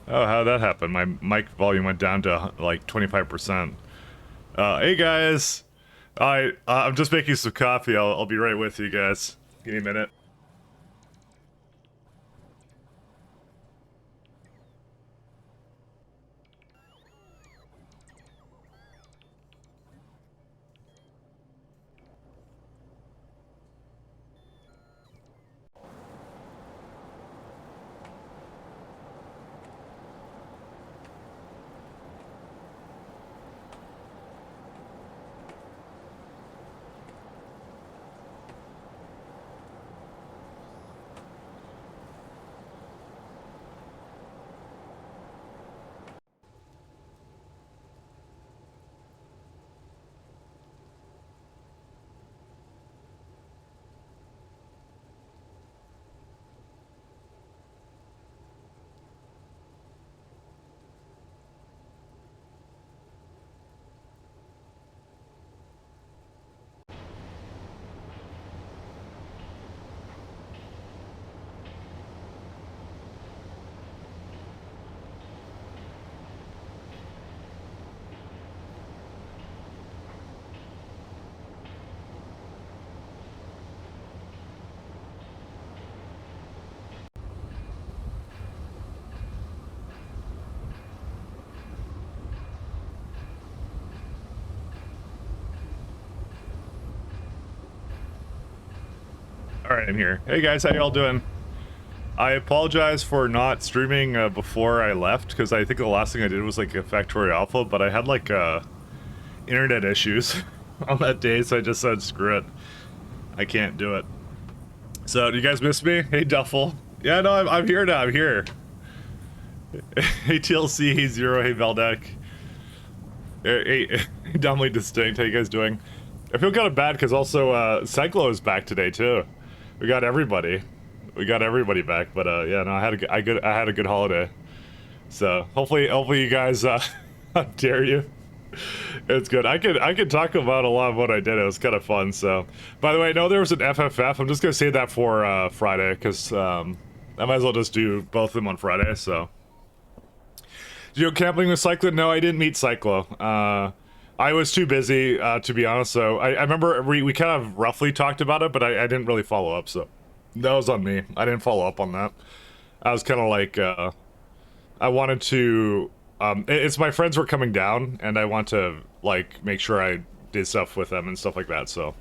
Oh, how'd that happen? My mic volume went down to like 25%. Hey guys! I'm just making some coffee. I'll be right with you guys. Give me a minute. Alright, I'm here. Hey guys, how y'all doing? I apologize for not streaming before I left, because I think the last thing I did was like a Factorio Alpha, but I had like internet issues on that day, so I just said screw it. I can't do it. So, do you guys miss me? Hey Duffel. Yeah, no, I'm here now, I'm here. Hey TLC, hey Zero, hey Veldek. Hey, Dumbly Distinct, how you guys doing? I feel kind of bad because also Cyclo is back today too. We got everybody. We got everybody back, but yeah, no, I had a good holiday. So hopefully you guys how dare you. It's good. I could talk about a lot of what I did. It was kind of fun. So, by the way, I know there was an FFF. I'm just gonna say that for Friday because I might as well just do both of them on Friday. So, did you go camping with Cyclo? No, I didn't meet Cyclo. I was too busy to be honest. So I remember we kind of roughly talked about it, but I didn't really follow up. So that was on me. I didn't follow up on that. I was kind of like I wanted to. It's my friends were coming down, and I want to like make sure I did stuff with them and stuff like that. So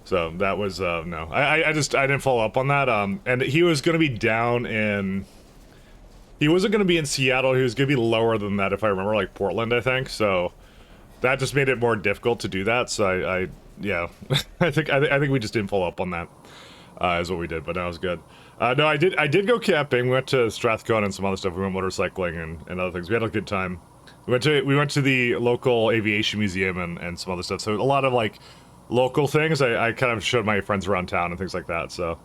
that was no. I didn't follow up on that. And he was gonna be down in. He wasn't gonna be in Seattle. He was gonna be lower than that, if I remember, like Portland, I think. So that just made it more difficult to do that. So I yeah, I think we just didn't follow up on that. Is what we did, but that was good. No, I did go camping. We went to Strathcona and some other stuff. We went motorcycling and other things. We had a good time. We went to the local aviation museum and some other stuff. So a lot of like local things. I kind of showed my friends around town and things like that. So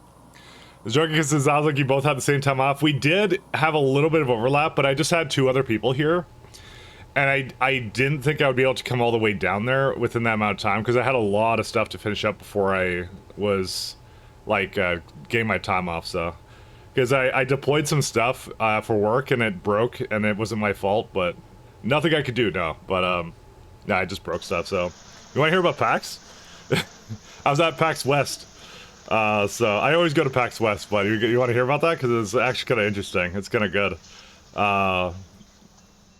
the joke is, it sounds like you both had the same time off. We did have a little bit of overlap, but I just had two other people here. And I didn't think I would be able to come all the way down there within that amount of time because I had a lot of stuff to finish up before I was like getting my time off. So because I deployed some stuff for work and it broke and it wasn't my fault, but nothing I could do. No, but yeah, I just broke stuff. So you want to hear about PAX? I was at PAX West. So I always go to PAX West, but you want to hear about that because it's actually kind of interesting. It's kind of good.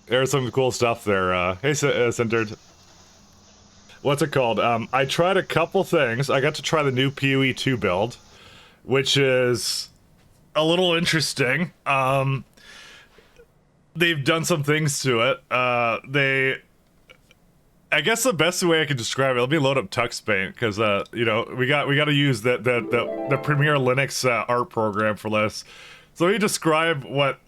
There's some cool stuff there. Hey, Centered. What's it called? I tried a couple things. I got to try the new PoE 2 build, which is a little interesting. They've done some things to it. I guess the best way I can describe it. Let me load up TuxPaint because you know we got to use the Premier Linux art program for this. So let me describe what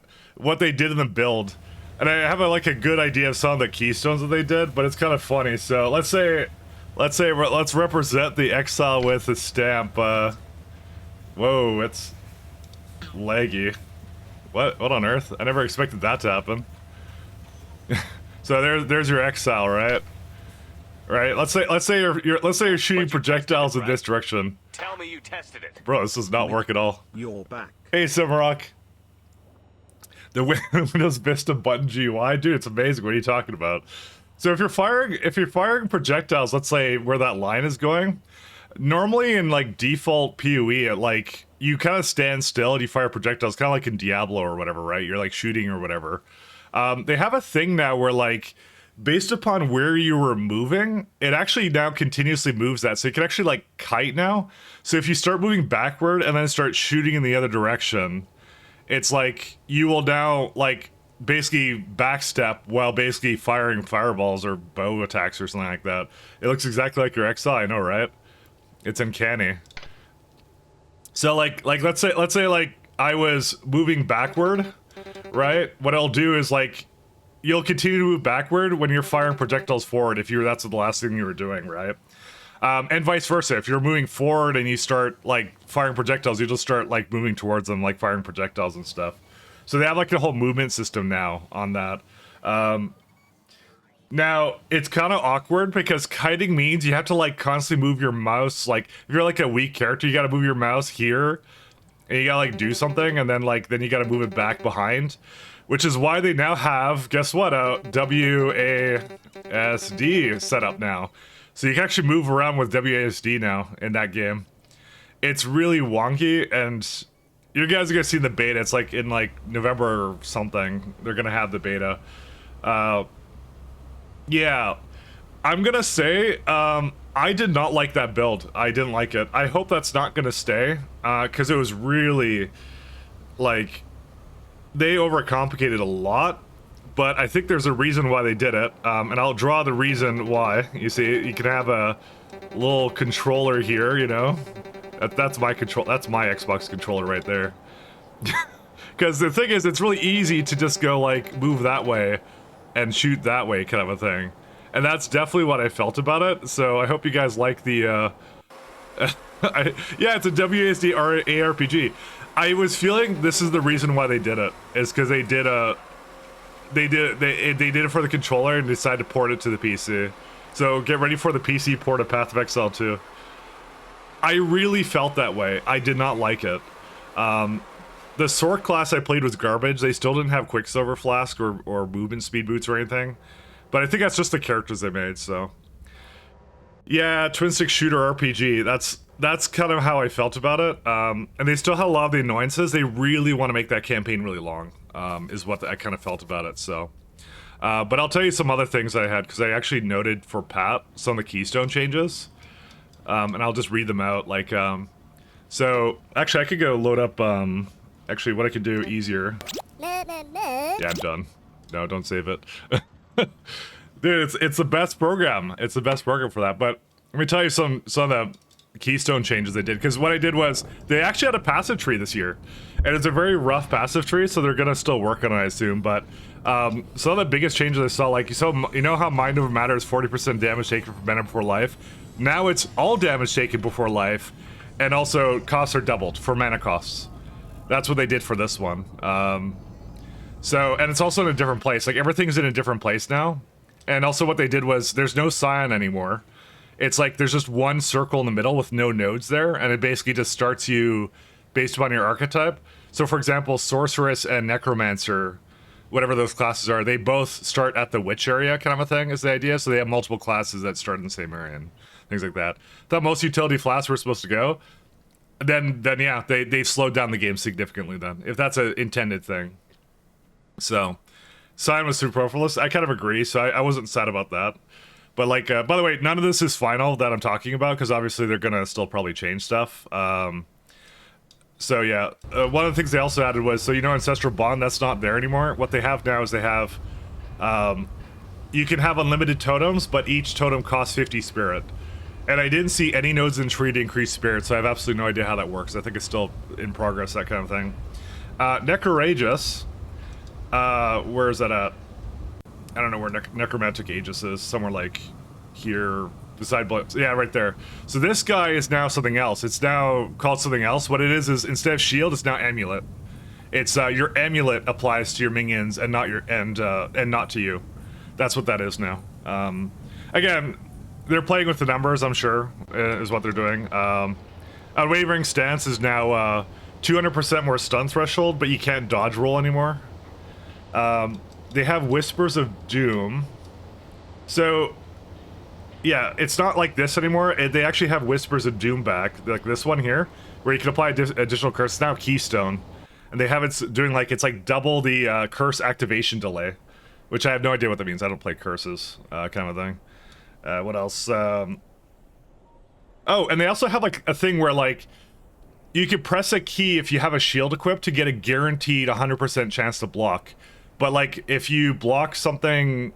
they did in the build. And I have like a good idea of some of the keystones that they did, but it's kind of funny. So let's represent the exile with a stamp. Whoa, it's laggy. What on earth? I never expected that to happen. So there's your exile, right? Right. Let's say you're shooting projectiles in this direction. Tell me you tested it. Bro, this does not work at all. You're back. Hey, Simrock. The Windows Vista button GUI, dude, it's amazing. What are you talking about? So if you're firing projectiles, let's say where that line is going, normally in like default PoE, it like you kind of stand still and you fire projectiles, kind of like in Diablo or whatever, right? You're like shooting or whatever. They have a thing now where like based upon where you were moving, it actually now continuously moves that. So you can actually like kite now. So if you start moving backward and then start shooting in the other direction, it's like you will now like basically backstep while basically firing fireballs or bow attacks or something like that. It looks exactly like your XL, I know, right? It's uncanny. So like let's say like I was moving backward, right? What I'll do is like you'll continue to move backward when you're firing projectiles forward if that's the last thing you were doing, right? And vice versa. If you're moving forward and you start like firing projectiles, you just start like moving towards them, like firing projectiles and stuff. So they have like a whole movement system now on that. Now it's kind of awkward because kiting means you have to like constantly move your mouse. Like if you're like a weak character, you got to move your mouse here, and you gotta like do something, and then you gotta move it back behind. Which is why they now have, guess what, a WASD setup now. So you can actually move around with WASD now in that game. It's really wonky, and you guys are gonna see the beta. It's like in like November or something. They're gonna have the beta. Yeah, I'm gonna say I did not like that build. I didn't like it. I hope that's not gonna stay because it was really like they overcomplicated a lot. But I think there's a reason why they did it, and I'll draw the reason why. You see, you can have a little controller here, you know? That's my control. That's my Xbox controller right there. Because the thing is, it's really easy to just go like move that way and shoot that way, kind of a thing. And that's definitely what I felt about it. So I hope you guys like the. Yeah, it's a WASD ARPG. I was feeling this is the reason why they did it. Is because they did it for the controller and decided to port it to the PC. So get ready for the PC port of Path of Exile 2. I really felt that way. I did not like it. The sword class I played was garbage. They still didn't have Quicksilver Flask or movement speed boots or anything. But I think that's just the characters they made, so. Yeah, twin stick shooter RPG. That's kind of how I felt about it. And they still had a lot of the annoyances. They really want to make that campaign really long. Is what I kind of felt about it, so. But I'll tell you some other things I had, because I actually noted for Pat some of the keystone changes. And I'll just read them out, like, so, actually I could go load up, actually what I could do easier. Yeah, I'm done. No, don't save it. Dude, it's the best program. It's the best program for that, but let me tell you some of the keystone changes they did, because what I did was they actually had a passive tree this year, and it's a very rough passive tree, so they're gonna still work on it, I assume. But some of the biggest changes I saw, like you know how Mind Over Matter is 40% damage taken from mana before life. Now it's all damage taken before life, and also costs are doubled for mana costs. That's what they did for this one. So, and it's also in a different place. Like everything's in a different place now, and also what they did was there's no Scion anymore. It's like there's just one circle in the middle with no nodes there, and it basically just starts you based upon your archetype. So for example, Sorceress and Necromancer, whatever those classes are, they both start at the witch area kind of a thing is the idea. So they have multiple classes that start in the same area and things like that. Thought most utility flats were supposed to go. Then yeah, they've slowed down the game significantly then, if that's an intended thing. So, Scion was superfluous. I kind of agree, so I wasn't sad about that. But like, by the way, none of this is final that I'm talking about, because obviously they're gonna still probably change stuff. So yeah, one of the things they also added was, so you know Ancestral Bond, that's not there anymore. What they have now is they have, you can have unlimited totems, but each totem costs 50 spirit. And I didn't see any nodes in tree to increase spirit, so I have absolutely no idea how that works. I think it's still in progress, that kind of thing. Necroragus, where is that at? I don't know where Necromantic Aegis is. Somewhere like here, beside Blitz. Yeah, right there. So this guy is now something else. It's now called something else. What it is instead of shield, it's now amulet. It's your amulet applies to your minions and not your and not to you. That's what that is now. Again, they're playing with the numbers, I'm sure, is what they're doing. Unwavering Stance is now 200% more stun threshold, but you can't dodge roll anymore. They have Whispers of Doom. So, yeah, it's not like this anymore. They actually have Whispers of Doom back, like this one here, where you can apply additional curse. It's now Keystone. And they have it doing like, it's like double the curse activation delay, which I have no idea what that means. I don't play curses, kind of thing. What else? Oh, and they also have like a thing where like, you can press a key if you have a shield equipped to get a guaranteed 100% chance to block. But like, if you block something,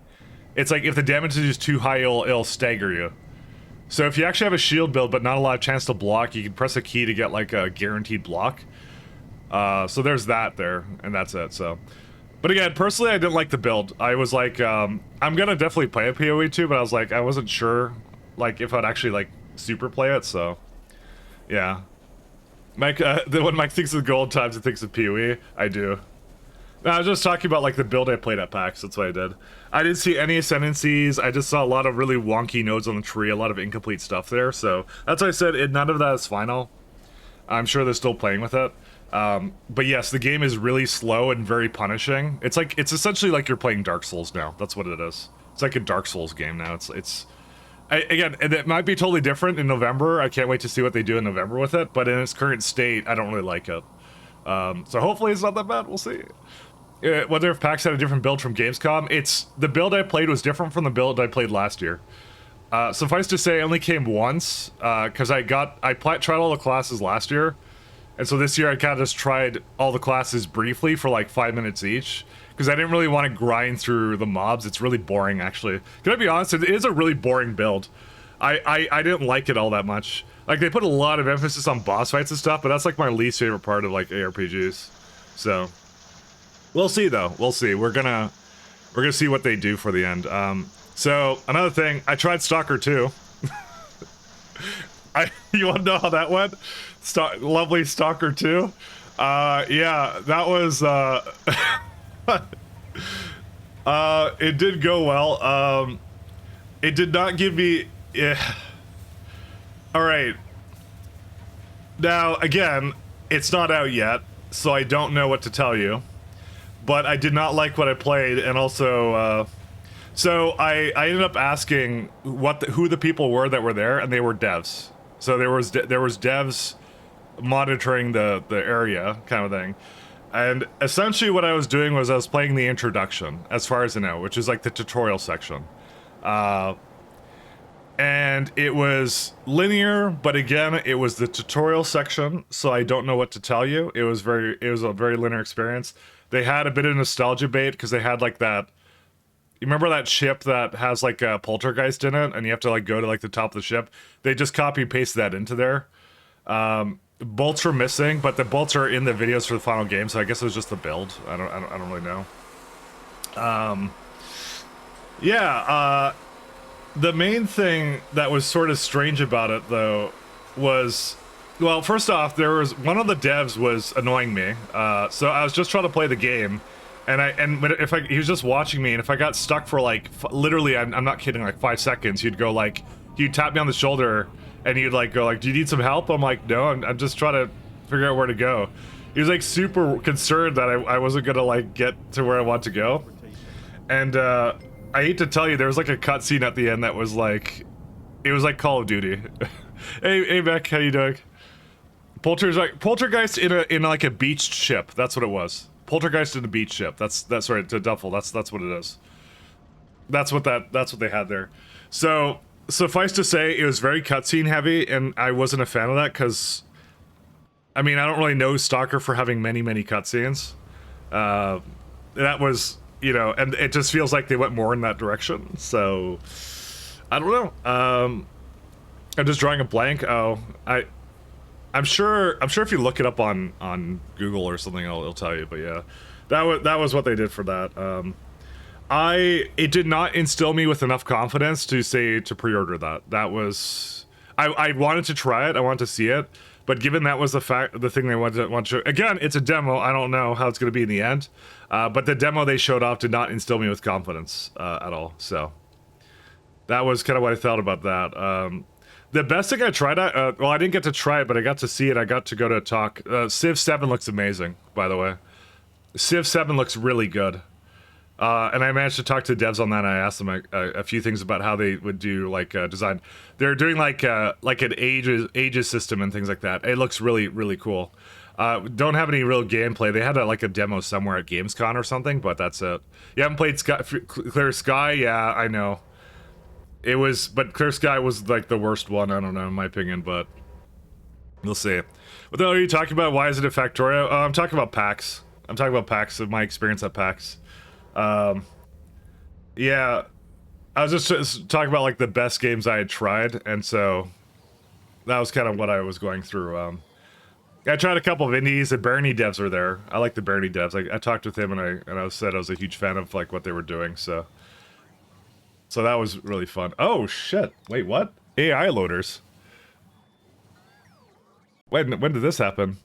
it's like if the damage is too high, it'll stagger you. So if you actually have a shield build but not a lot of chance to block, you can press a key to get like a guaranteed block. So there's that there, and that's it, so. But again, personally, I didn't like the build. I was like, I'm gonna definitely play a PoE 2, but I was like, I wasn't sure, like, if I'd actually, like, super play it, so. Yeah. Mike, when Mike thinks of gold times, he thinks of PoE. I do. No, I was just talking about like the build I played at PAX. That's what I did. I didn't see any ascendancies. I just saw a lot of really wonky nodes on the tree, a lot of incomplete stuff there. So that's why I said none of that is final. I'm sure they're still playing with it. But yes, the game is really slow and very punishing. It's essentially like you're playing Dark Souls now. That's what it is. It's like a Dark Souls game now. Again, it might be totally different in November. I can't wait to see what they do in November with it. But in its current state, I don't really like it. So hopefully it's not that bad. We'll see. Whether if PAX had a different build from Gamescom, the build I played was different from the build I played last year. Suffice to say, I only came once, because I tried all the classes last year, and so this year I kind of just tried all the classes briefly for like 5 minutes each, because I didn't really want to grind through the mobs. It's really boring, actually. Can I be honest? It is a really boring build. I didn't like it all that much. Like, they put a lot of emphasis on boss fights and stuff, but that's like my least favorite part of like ARPGs. So, we'll see though. We'll see. We're gonna see what they do for the end. So another thing, I tried Stalker 2. You want to know how that went? Lovely Stalker 2. Yeah, that was it did go well. It did not give me. All right. Now again, it's not out yet, so I don't know what to tell you. But I did not like what I played, and also, so I ended up asking who the people were that were there, and they were devs. So there was devs monitoring the area, kind of thing. And essentially what I was doing was I was playing the introduction, as far as I know, which is like the tutorial section. And it was linear, but again, it was the tutorial section, so I don't know what to tell you. It was a very linear experience. They had a bit of nostalgia bait, because they had like that, you remember that ship that has like a poltergeist in it, and you have to like go to like the top of the ship? They just copy and paste that into there. Bolts were missing, but the bolts are in the videos for the final game, so I guess it was just the build. I don't really know. Yeah, the main thing that was sort of strange about it, though, was, well, first off, there was one of the devs was annoying me. So I was just trying to play the game, and he was just watching me, and if I got stuck for like literally, I'm not kidding, like 5 seconds, he'd go like, he'd tap me on the shoulder, and he'd like go like, "Do you need some help?" I'm like, "No, I'm just trying to figure out where to go." He was like super concerned that I wasn't gonna like get to where I want to go, and I hate to tell you, there was like a cutscene at the end that was like, it was like Call of Duty. Hey Beck, how you doing? Poltergeist in like a beached ship. That's what it was. Poltergeist in a beach ship. That's right, to Duffel. That's what it is. That's what they had there. So suffice to say, it was very cutscene heavy, and I wasn't a fan of that, because I mean, I don't really know Stalker for having many cutscenes. That was, you know, and it just feels like they went more in that direction. So I don't know. I'm just drawing a blank. Oh, I'm sure if you look it up on Google or something, it'll tell you. But yeah, that was what they did for that. It did not instill me with enough confidence to say to pre-order that. That was, I wanted to try it, I wanted to see it, but given that was the thing they wanted to, again, it's a demo, I don't know how it's going to be in the end, but the demo they showed off did not instill me with confidence at all, so that was kind of what I felt about that. The best thing I tried out, well, I didn't get to try it, but I got to see it, I got to go to a talk. Civ 7 looks amazing, by the way. Civ 7 looks really good. And I managed to talk to devs on that. And I asked them a few things about how they would do like design. They're doing like an ages system and things like that. It looks really really cool. Don't have any real gameplay. They had like a demo somewhere at Gamescom or something, but that's it. You haven't played Clear Sky? Yeah, I know. It was, but Clear Sky was like the worst one. I don't know, in my opinion, but we'll see. What the hell are you talking about? Why is it a Factorio? I'm talking about PAX. I'm talking about PAX, of my experience at PAX. Yeah, I was just talking about like the best games I had tried, and so that was kind of what I was going through. I tried a couple of indies. The Bernie devs were there. I like the Bernie devs. I talked with him, and I said I was a huge fan of like what they were doing. So that was really fun. Oh shit! Wait, what? AI loaders. When did this happen?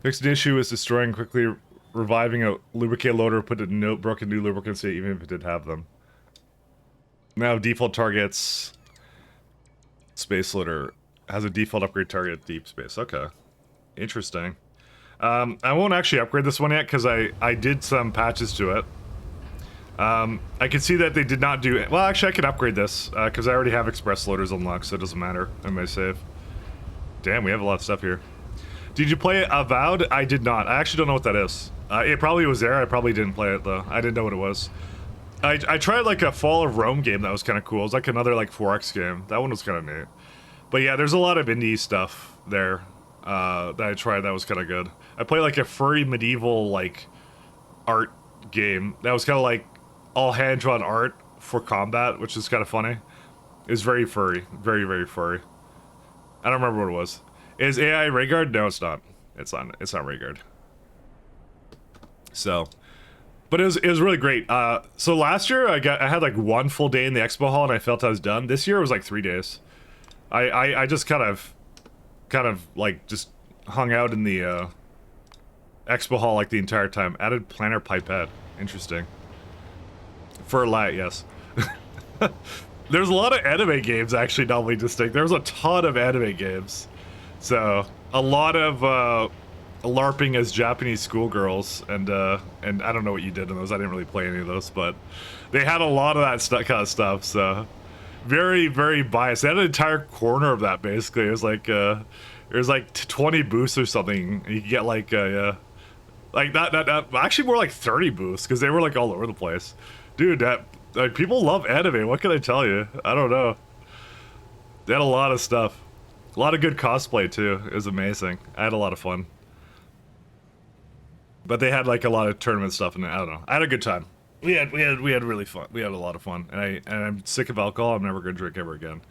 Fixed an issue is destroying quickly. Reviving a lubricate loader, put a note broken new lubricants in, even if it did have them. Now default targets. Space loader has a default upgrade target deep space. Okay, interesting. I won't actually upgrade this one yet because I did some patches to it. I can see that they did not do it. Well, actually, I can upgrade this because I already have express loaders unlocked, so it doesn't matter. I may save. Damn, we have a lot of stuff here. Did you play Avowed? I did not. I actually don't know what that is. It probably was there. I probably didn't play it though. I didn't know what it was. I tried like a Fall of Rome game that was kind of cool. It was like another like 4X game. That one was kind of neat. But yeah, there's a lot of indie stuff there that I tried that was kind of good. I played like a furry medieval like art game that was kind of like all hand drawn art for combat, which is kind of funny. It was very furry, very very furry. I don't remember what it was. Is AI Rhaegar? No, it's not. It's not Rhaegar. So, but it was really great. So last year I had like one full day in the expo hall and I felt I was done. This year it was like 3 days. I just kind of like just hung out in the expo hall like the entire time. Added planner pipette. Interesting. For a light, yes. There's a lot of anime games actually nominally distinct. There's a ton of anime games. So a lot of LARPing as Japanese schoolgirls, and I don't know what you did in those. I didn't really play any of those, but they had a lot of that kind of stuff. So very very biased. They had an entire corner of that basically. It was like 20 booths or something. You could get like like that actually more like 30 booths because they were like all over the place, dude. That like people love anime. What can I tell you? I don't know. They had a lot of stuff. A lot of good cosplay too. It was amazing. I had a lot of fun. But they had like a lot of tournament stuff and I don't know. I had a good time. We had really fun. We had a lot of fun. And I'm sick of alcohol. I'm never gonna drink ever again.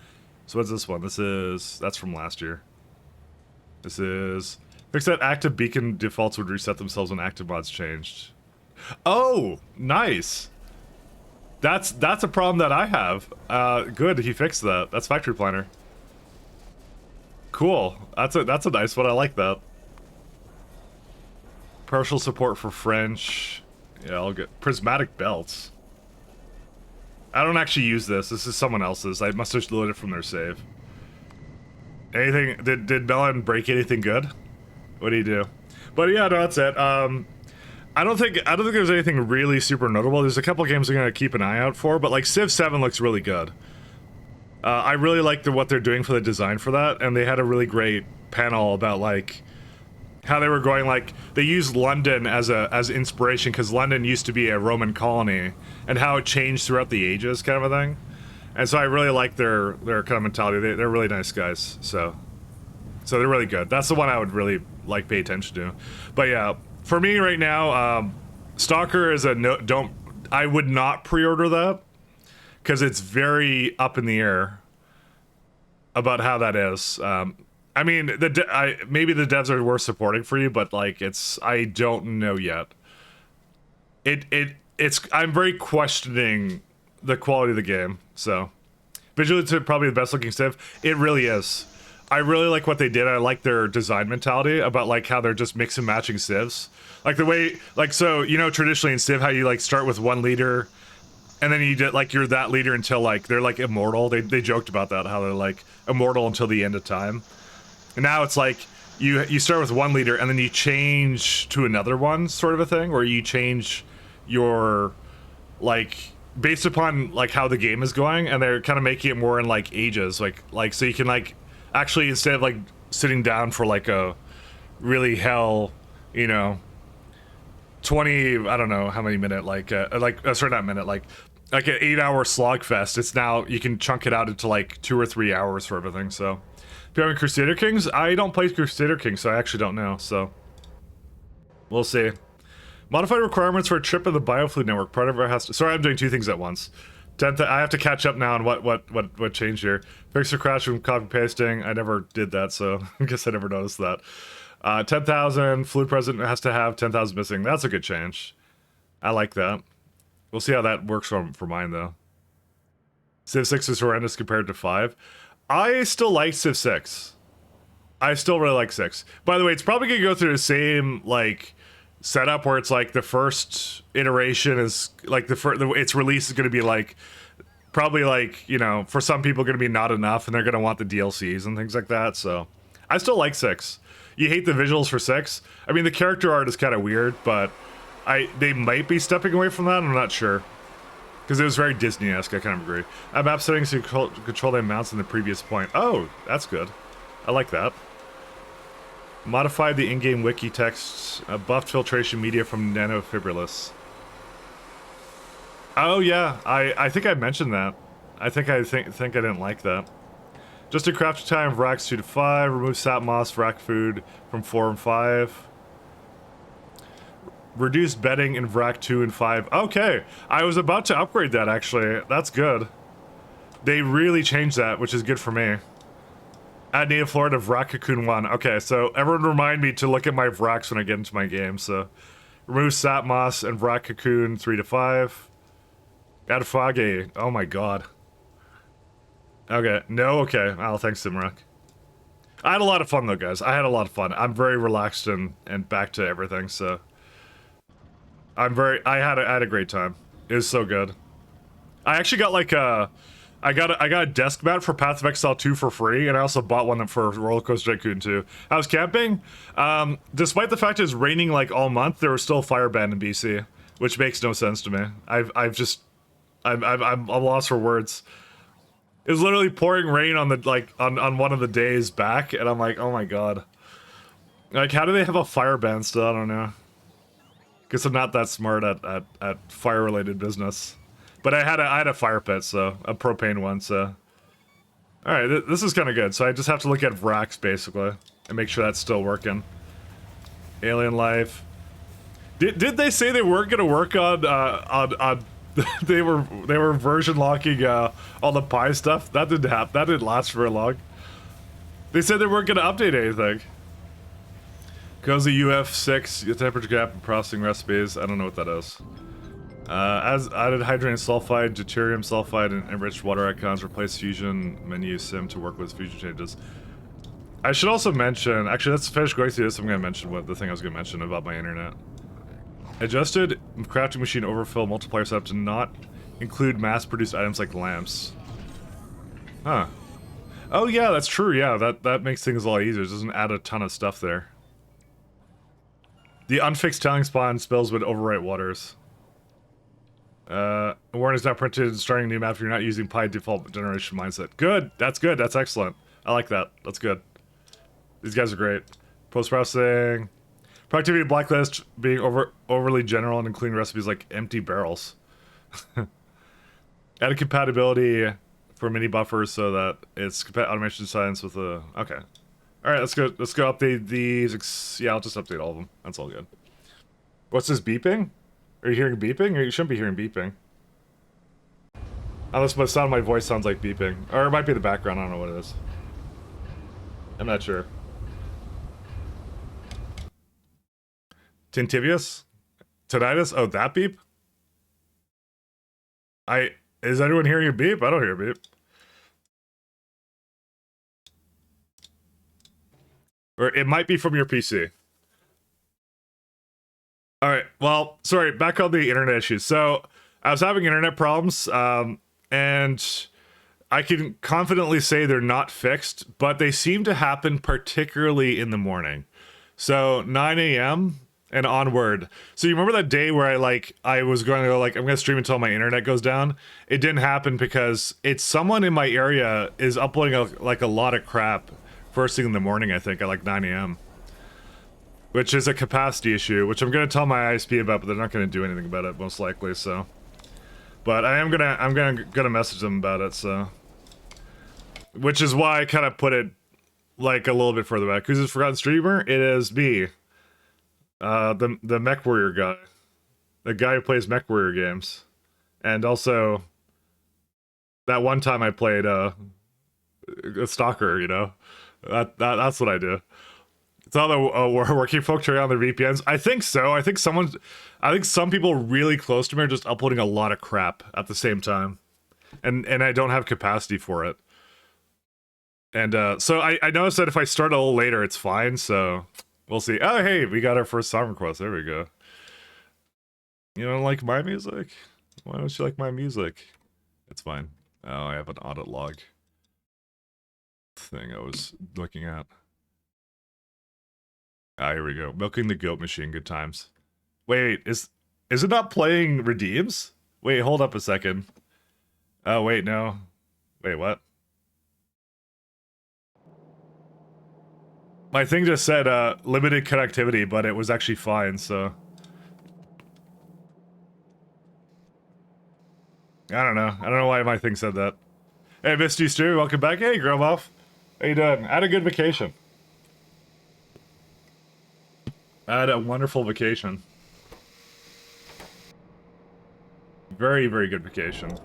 So what's this one? That's from last year. This is fix that active beacon defaults would reset themselves when active mods changed. Oh, nice. That's a problem that I have. Good, he fixed that. That's Factory Planner. Cool. That's a nice one. I like that. Partial support for French. Yeah, I'll get prismatic belts. I don't actually use this. This is someone else's. I must have loaded it from their save. Anything? Did Melon break anything good? What do you do? But yeah, no, that's it. I don't think there's anything really super notable. There's a couple games I'm gonna keep an eye out for, but like Civ 7 looks really good. I really like what they're doing for the design for that, and they had a really great panel about like how they were going, like they used London as inspiration because London used to be a Roman colony and how it changed throughout the ages, kind of a thing. And so I really like their kind of mentality. They're really nice guys, so they're really good. That's the one I would really like pay attention to. But yeah, for me right now, Stalker is a no. I would not pre-order that because it's very up in the air about how that is. I mean, maybe the devs are worth supporting for you, but like I don't know yet. I'm very questioning the quality of the game. So visually, it's probably the best looking Civ. It really is. I really like what they did. I like their design mentality about like how they're just mix and matching civs. Like the way, like, so, you know, traditionally in Civ, how you like start with one leader and then you get like, you're that leader until like, they're like immortal. They joked about that, how they're like immortal until the end of time. And now it's like, you start with one leader and then you change to another one, sort of a thing, where you change your like based upon like how the game is going, and they're kind of making it more in like ages, like so you can like actually instead of like sitting down for like a really hell, you know, 20, I don't know how many minute, sorry, not minute, like an 8-hour slog fest. It's now you can chunk it out into like 2 or 3 hours for everything. So if you're having Crusader Kings, I don't play Crusader Kings, so I actually don't know. So we'll see. Modified requirements for a trip of the Biofluid Network. Part of it has to. Sorry, I'm doing two things at once. I have to catch up now on what changed here. Fix the crash from copy pasting. I never did that, so I guess I never noticed that. 10,000 fluid present has to have 10,000 missing. That's a good change. I like that. We'll see how that works for mine though. Civ 6 is horrendous compared to 5. I still like Civ 6. I still really like 6. By the way, it's probably gonna go through the same like setup where it's like the first iteration is like its release is gonna be like probably like, you know, for some people gonna be not enough, and they're gonna want the DLCs and things like that. So I still like 6. You hate the visuals for 6. I mean, the character art is kind of weird, but they might be stepping away from that. I'm not sure, because it was very Disney-esque. I kind of agree. Map settings to control the amounts in the previous point. Oh, that's good. I like that. Modified the in-game wiki text. Buffed filtration media from nanofibrillus. Oh yeah, I think I mentioned that. I think I didn't like that. Just a crafting time of racks 2 to 5. Remove sap moss, rack food from 4 and 5. Reduce bedding in Vrac 2 and 5. Okay, I was about to upgrade that actually. That's good. They really changed that, which is good for me. Add native flora to Vrac Cocoon 1. Okay, so everyone remind me to look at my Vracs when I get into my game. So remove sap moss and Vrac Cocoon 3 to 5. Add foggy. Oh my god. Okay, no, okay. Oh, thanks, Simrock. I had a lot of fun though, guys. I had a lot of fun. I'm very relaxed and back to everything, so I had a great time. It was so good. I actually got like I got a desk mat for Path of Exile 2 for free, and I also bought one for Roller Coaster Tycoon 2. I was camping. Despite the fact it was raining like all month, there was still a fire ban in BC, which makes no sense to me. I'm lost for words. It was literally pouring rain on the on one of the days back, and I'm like, oh my god. Like, how do they have a fire ban still? I don't know. Guess I'm not that smart at fire related business. But I had a fire pit, so a propane one. So, all right, this is kind of good. So I just have to look at Vracs basically and make sure that's still working. Alien life. Did they say they weren't gonna work on they were version locking all the Pi stuff? That didn't happen. That didn't last very long. They said they weren't gonna update anything. Cozy UF6, the temperature gap and processing recipes. I don't know what that is. As added hydrogen sulfide, deuterium sulfide, and enriched water icons. Replace fusion menu sim to work with fusion changes. I should also mention, actually let's finish going through this. I'm gonna mention the thing I was gonna mention about my internet. Adjusted crafting machine overfill multiplier setup to not include mass-produced items like lamps. Huh. Oh yeah, that's true. Yeah, that makes things a lot easier. It doesn't add a ton of stuff there. The unfixed telling spawn spells would overwrite waters. Warning is not printed. Starting a new map if you're not using Pi default generation mindset. Good. That's good. That's excellent. I like that. That's good. These guys are great. Post-processing. Productivity blacklist being overly general and including recipes like empty barrels. Added compatibility for mini buffers so that it's automation science with a... Okay. Alright, let's go update these. Yeah, I'll just update all of them. That's all good. What's this beeping? Are you hearing beeping? Or you shouldn't be hearing beeping. Unless the sound of my voice sounds like beeping. Or it might be the background, I don't know what it is. I'm not sure. Tintivius? Tinnitus? Oh, that beep? Is anyone hearing a beep? I don't hear a beep. Or it might be from your PC. Alright, well, sorry, back on the internet issues. So, I was having internet problems, and I can confidently say they're not fixed, but they seem to happen particularly in the morning. So, 9 a.m., and onward. So you remember that day where I was going to go like I'm gonna stream until my internet goes down? It didn't happen because it's someone in my area is uploading a lot of crap first thing in the morning, I think, at like 9 a.m. Which is a capacity issue, which I'm gonna tell my ISP about, but they're not gonna do anything about it most likely, so. But I'm gonna message them about it, so. Which is why I kind of put it like a little bit further back. Who's this forgotten streamer? It is me. The Mech Warrior guy. The guy who plays Mech Warrior games. And also, that one time I played a Stalker, you know? That's what I do. It's all the working folk turning on their VPNs. I think so. I think some people really close to me are just uploading a lot of crap at the same time. And I don't have capacity for it. And so I noticed that if I start a little later, it's fine, so we'll see. Oh, hey, we got our first song request. There we go. You don't like my music? Why don't you like my music? It's fine. Oh, I have an audit log thing I was looking at. Ah, here we go. Milking the Goat Machine, good times. Wait, is it not playing Redeems? Wait, hold up a second. Oh, wait, no. Wait, what? My thing just said limited connectivity, but it was actually fine, so. I don't know why my thing said that. Hey, missed you, Stu. Welcome back. Hey, Grumbuff. How you doing? I had a good vacation. I had a wonderful vacation. Very, very good vacation.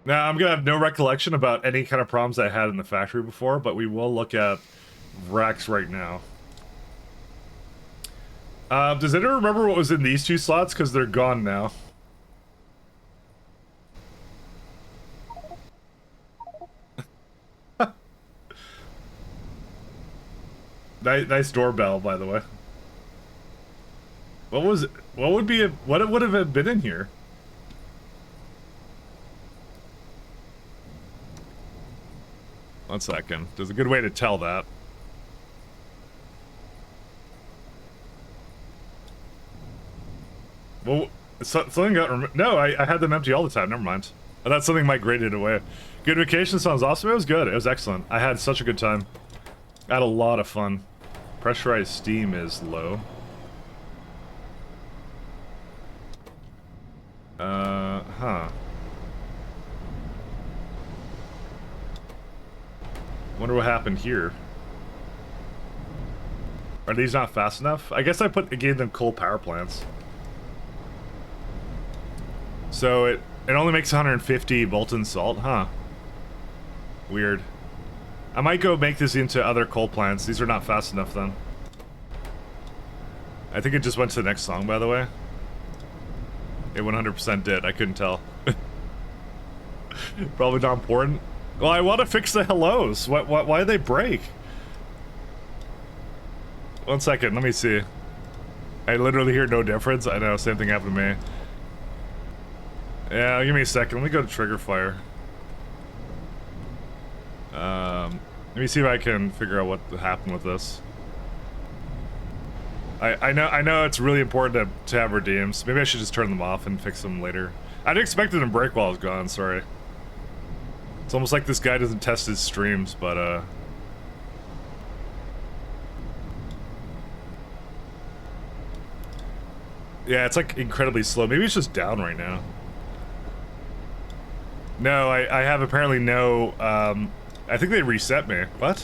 Now, I'm gonna have no recollection about any kind of problems I had in the factory before, but we will look at racks right now. Does anyone remember what was in these two slots? Because they're gone now. Nice doorbell, by the way. What was it? What would have been in here? One second. There's a good way to tell that. Well, something got no, I had them empty all the time. Never mind. I thought something migrated away. Good vacation sounds awesome. It was good. It was excellent. I had such a good time. I had a lot of fun. Pressurized steam is low. Huh. Wonder what happened here. Are these not fast enough? I guess I gave them coal power plants. So it only makes 150 molten salt, huh? Weird. I might go make this into other coal plants. These are not fast enough then. I think it just went to the next song, by the way. It 100% did. I couldn't tell. Probably not important. Well, I want to fix the hellos. Why did they break? One second, let me see. I literally hear no difference. I know, same thing happened to me. Yeah, give me a second. Let me go to trigger fire. Let me see if I can figure out what happened with this. I know it's really important to have redeems. Maybe I should just turn them off and fix them later. I didn't expect them to break while I was gone, sorry. It's almost like this guy doesn't test his streams, but yeah, it's like incredibly slow. Maybe it's just down right now. No, I have apparently no, I think they reset me. What?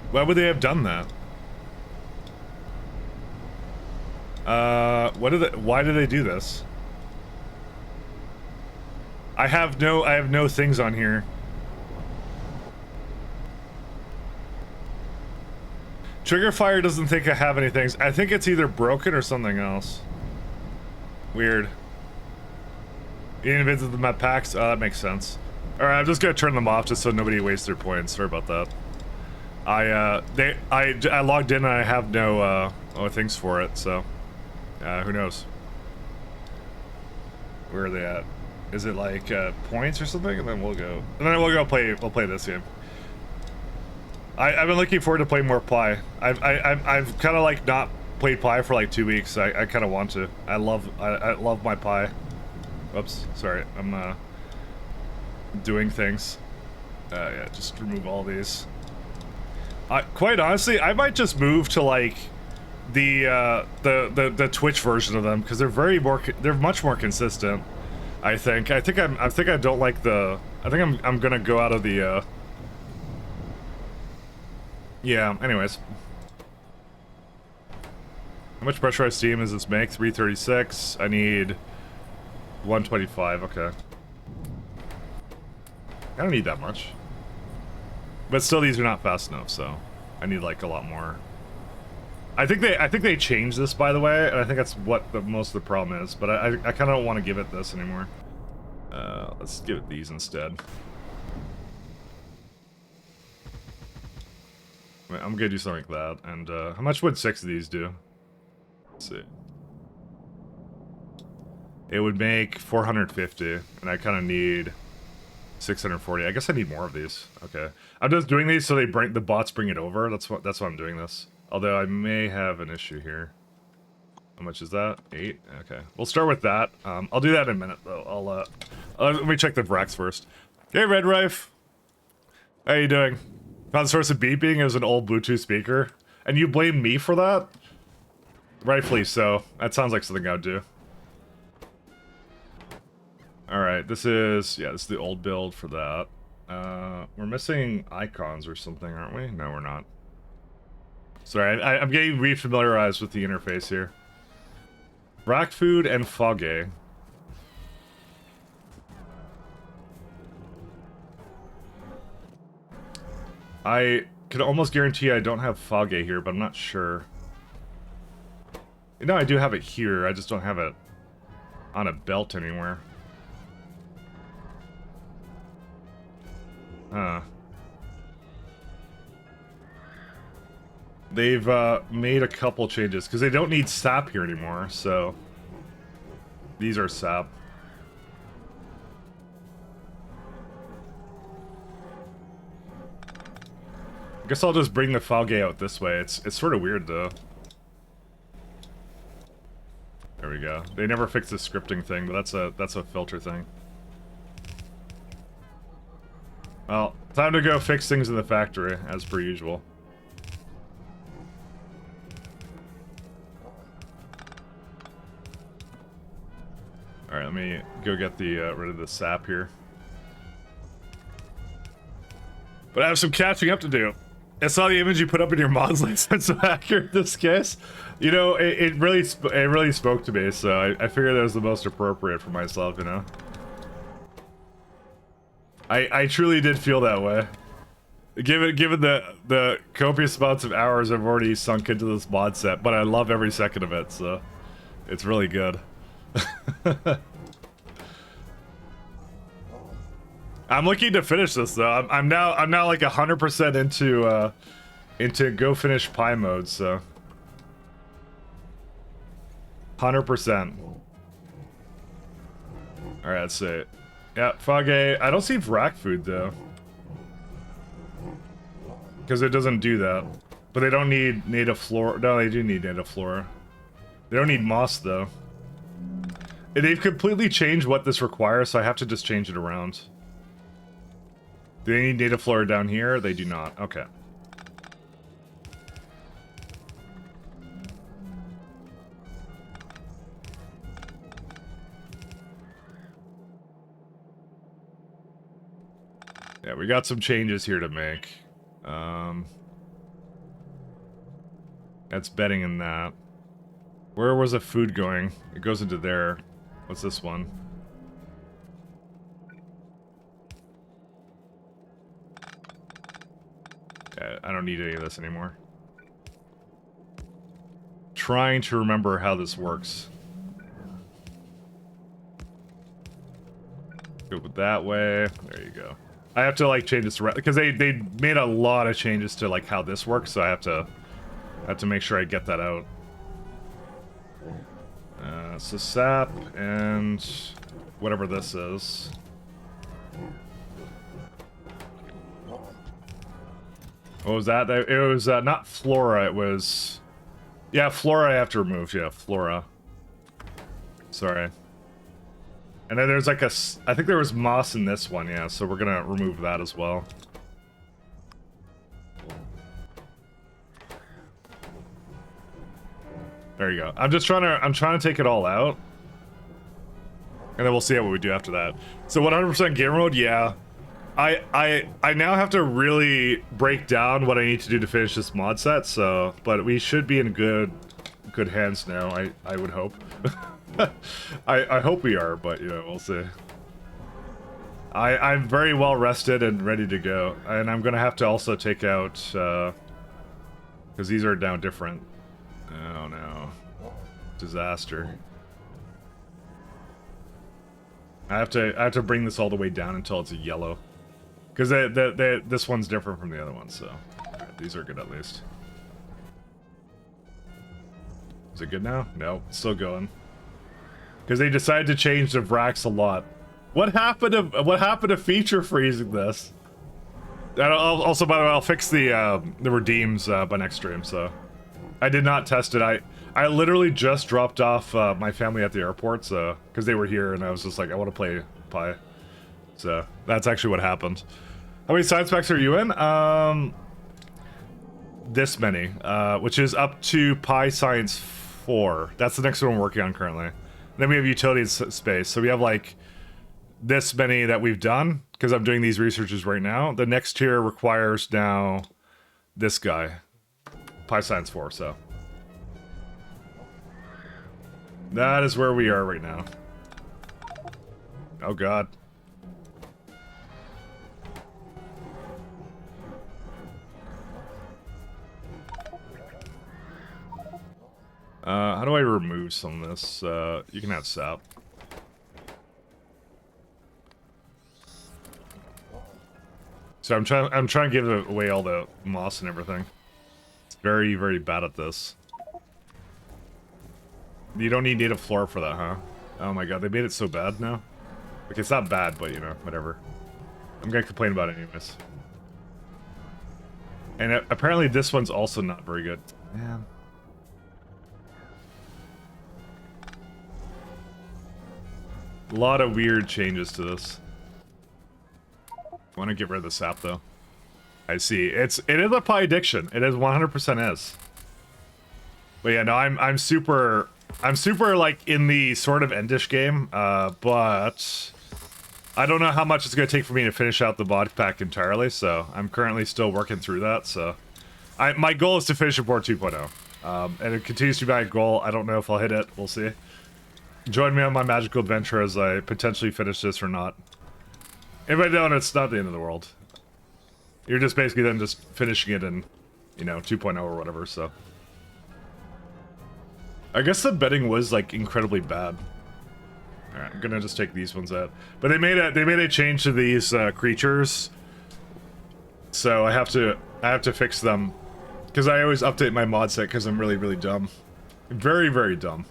Why would they have done that? Why did they do this? I have no things on here. Trigger fire doesn't think I have any things. I think it's either broken or something else. Weird. You didn't visit the map packs? Oh, that makes sense. Alright, I'm just gonna turn them off just so nobody wastes their points. Sorry about that. I logged in and I have no things for it, so who knows? Where are they at? Is it like points or something? And then we'll go. And then we'll play this game. I've been looking forward to playing more Ply. I've kind of like not played Ply for like 2 weeks. I kind of want to. I love my Ply. Whoops, sorry. I'm doing things. Yeah, just remove all these. Quite honestly, I might just move to like the Twitch version of them because they're much more consistent. I think I don't like the. I think I'm gonna go out of the. Yeah. Anyways, how much pressurized steam does this make? 336. I need 125. Okay. I don't need that much. But still, these are not fast enough, so I need like a lot more. I think they changed this, by the way, and I think that's what most of the problem is. But I kind of don't want to give it this anymore. Let's give it these instead. I'm gonna do something like that. And how much would 6 of these do? Let's see. It would make 450, and I kind of need 640. I guess I need more of these. Okay, I'm just doing these so the bots bring it over. That's why I'm doing this. Although I may have an issue here. How much is that? 8. Okay, we'll start with that. I'll do that in a minute though. Let me check the Vrax first. Hey, Red Rife. How you doing? Found the source of beeping. It was an old Bluetooth speaker, and you blame me for that? Rightfully so. That sounds like something I would do. Alright, this is the old build for that. We're missing icons or something, aren't we? No, we're not. Sorry, I'm getting re-familiarized with the interface here. Rack food and Foggy. I can almost guarantee I don't have Foggy here, but I'm not sure. You know, I do have it here, I just don't have it on a belt anywhere. Huh. They've made a couple changes, because they don't need sap here anymore, so... These are sap. I guess I'll just bring the Foggy out this way. It's sort of weird, though. There we go. They never fixed the scripting thing, but that's a filter thing. Well, time to go fix things in the factory, as per usual. Alright, let me go get the rid of the sap here. But I have some catching up to do. I saw the image you put up in your mods list. That's so accurate in this case. You know, it really spoke to me, so I figured that was the most appropriate for myself, you know? I truly did feel that way. Given the copious amounts of hours I've already sunk into this mod set, but I love every second of it, so it's really good. I'm looking to finish this though. I'm now like 100% into go finish Pi mode, so 100%. All right, let's see. Yeah, Foggy. I don't see Vrac food though, because it doesn't do that. But they don't need native flora. No, they do need native flora. They don't need moss though. They've completely changed what this requires, so I have to just change it around. Do they need native flora down here? They do not. Okay. Yeah, we got some changes here to make. That's betting in that. Where was the food going? It goes into there. What's this one? Yeah, I don't need any of this anymore. Trying to remember how this works. Go that way. There you go. I have to like change this around because they made a lot of changes to like how this works, so I have to make sure I get that out. So sap and whatever this is. What was that? It was not flora, it was... Yeah, flora I have to remove, yeah, flora. Sorry. And then there's like a... I think there was moss in this one, yeah, so we're gonna remove that as well. There you go. I'm trying to take it all out. And then we'll see what we do after that. So 100% gamer mode, yeah. I now have to really break down what I need to do to finish this mod set, so... But we should be in good hands now, I would hope. I hope we are, but, you know, we'll see. I'm very well rested and ready to go. And I'm gonna have to also take out, because these are now different. Oh no. Disaster. I have to bring this all the way down until it's a yellow. Because this one's different from the other one, so... Right, these are good at least. Is it good now? No, it's still going. Because they decided to change the Vrax a lot. What happened to feature freezing this? And also, by the way, I'll fix the redeems by next stream, so... I did not test it. I literally just dropped off my family at the airport, so... Because they were here, and I was just like, I want to play Pi. So, that's actually what happened. How many science packs are you in? This many, which is up to Pi Science 4. That's the next one I'm working on currently. Then we have utility space, so we have like this many that we've done, because I'm doing these researches right now. The next tier requires now this guy, Pi Science 4, so. That is where we are right now. Oh god. How do I remove some of this? You can have sap. So I'm trying to give away all the moss and everything. It's very, very bad at this. You don't need native flora for that, huh? Oh my god, they made it so bad now. Like, it's not bad, but you know, whatever. I'm gonna complain about it anyways. And apparently this one's also not very good. Man. A lot of weird changes to this. I want to get rid of the sap though. I see. It is a Pi addiction. It is 100% is. But yeah, no, I'm super like in the sort of endish game, but I don't know how much it's gonna take for me to finish out the mod pack entirely. So I'm currently still working through that. So my goal is to finish Report 2.0, and it continues to be my goal. I don't know if I'll hit it. We'll see. Join me on my magical adventure as I potentially finish this or not. If I don't, it's not the end of the world. You're just basically then just finishing it in, you know, 2.0 or whatever, so. I guess the betting was, like, incredibly bad. Alright, I'm gonna just take these ones out. But they made a change to these creatures. So I have to fix them. Because I always update my mod set because I'm really, really dumb. Very, very dumb.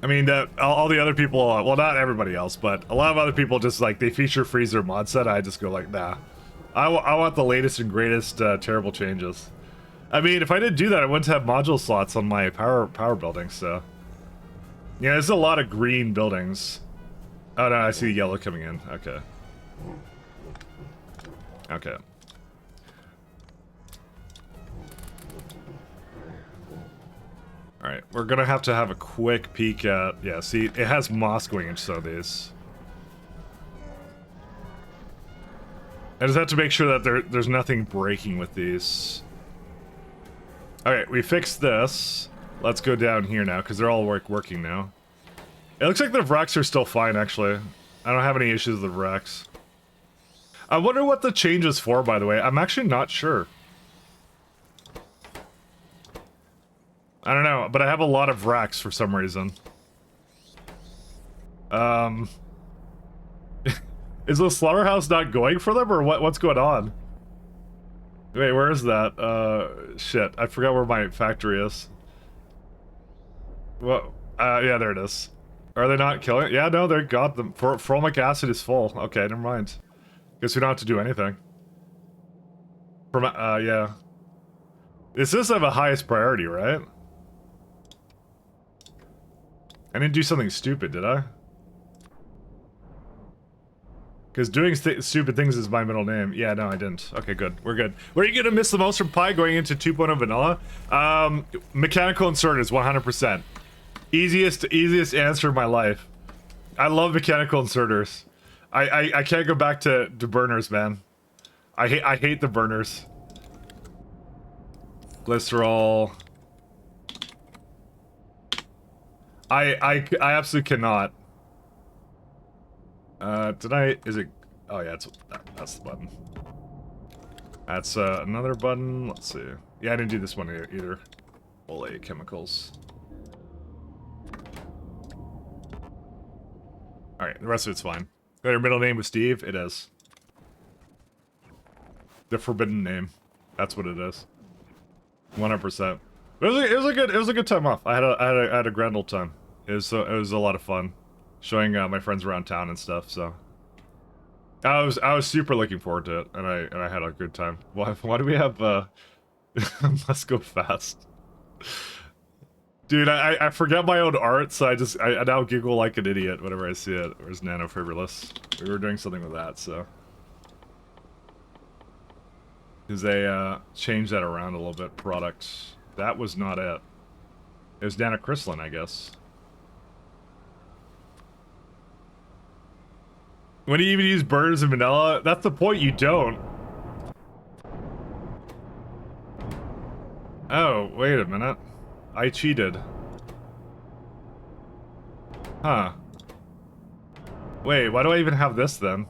I mean, all the other people, well, not everybody else, but a lot of other people just, like, they feature freeze their mod set. I just go like, nah. I want the latest and greatest terrible changes. I mean, if I didn't do that, I wouldn't have module slots on my power buildings, so. Yeah, there's a lot of green buildings. Oh, no, I see the yellow coming in. Okay. Okay. Alright, we're gonna have to have a quick peek at... Yeah, see, it has moss going into some of these. I just have to make sure that there's nothing breaking with these. Alright, we fixed this. Let's go down here now, because they're all working now. It looks like the Vrax are still fine, actually. I don't have any issues with the Vrax. I wonder what the change is for, by the way. I'm actually not sure. I don't know, but I have a lot of Vrax for some reason. Is the slaughterhouse not going for them, or what's going on? Wait, where is that? Shit, I forgot where my factory is. Well, yeah, there it is. Are they not killing it? Yeah, no, they got them. Formic acid is full. Okay, never mind. Guess we don't have to do anything. From, yeah. This does have a highest priority, right? I didn't do something stupid, did I? Because doing stupid things is my middle name. Yeah, no, I didn't. Okay, good. We're good. What are you gonna miss the most from Pi going into 2.0 vanilla? Mechanical inserters, 100%. Easiest answer of my life. I love mechanical inserters. I can't go back to burners, man. I hate the burners. Glycerol. I absolutely cannot. Tonight is it? Oh yeah, that's the button. That's another button. Let's see. Yeah, I didn't do this one either. Ole chemicals. All right, the rest of it's fine. Their middle name was Steve. It is the forbidden name. That's what it is. 100%. It was a good time off. I had a grand old time. It was a lot of fun, showing my friends around town and stuff. So I was super looking forward to it, and I had a good time. Why do we have let's go fast, dude? I forget my own art, so I now giggle like an idiot whenever I see it. Where's nanofibrillous? We were doing something with that, so. Because they changed that around a little bit. Products. That was not it. It was nanocrystalline, I guess. When do you even use burners in vanilla? That's the point, you don't. Oh, wait a minute. I cheated. Huh. Wait, why do I even have this then?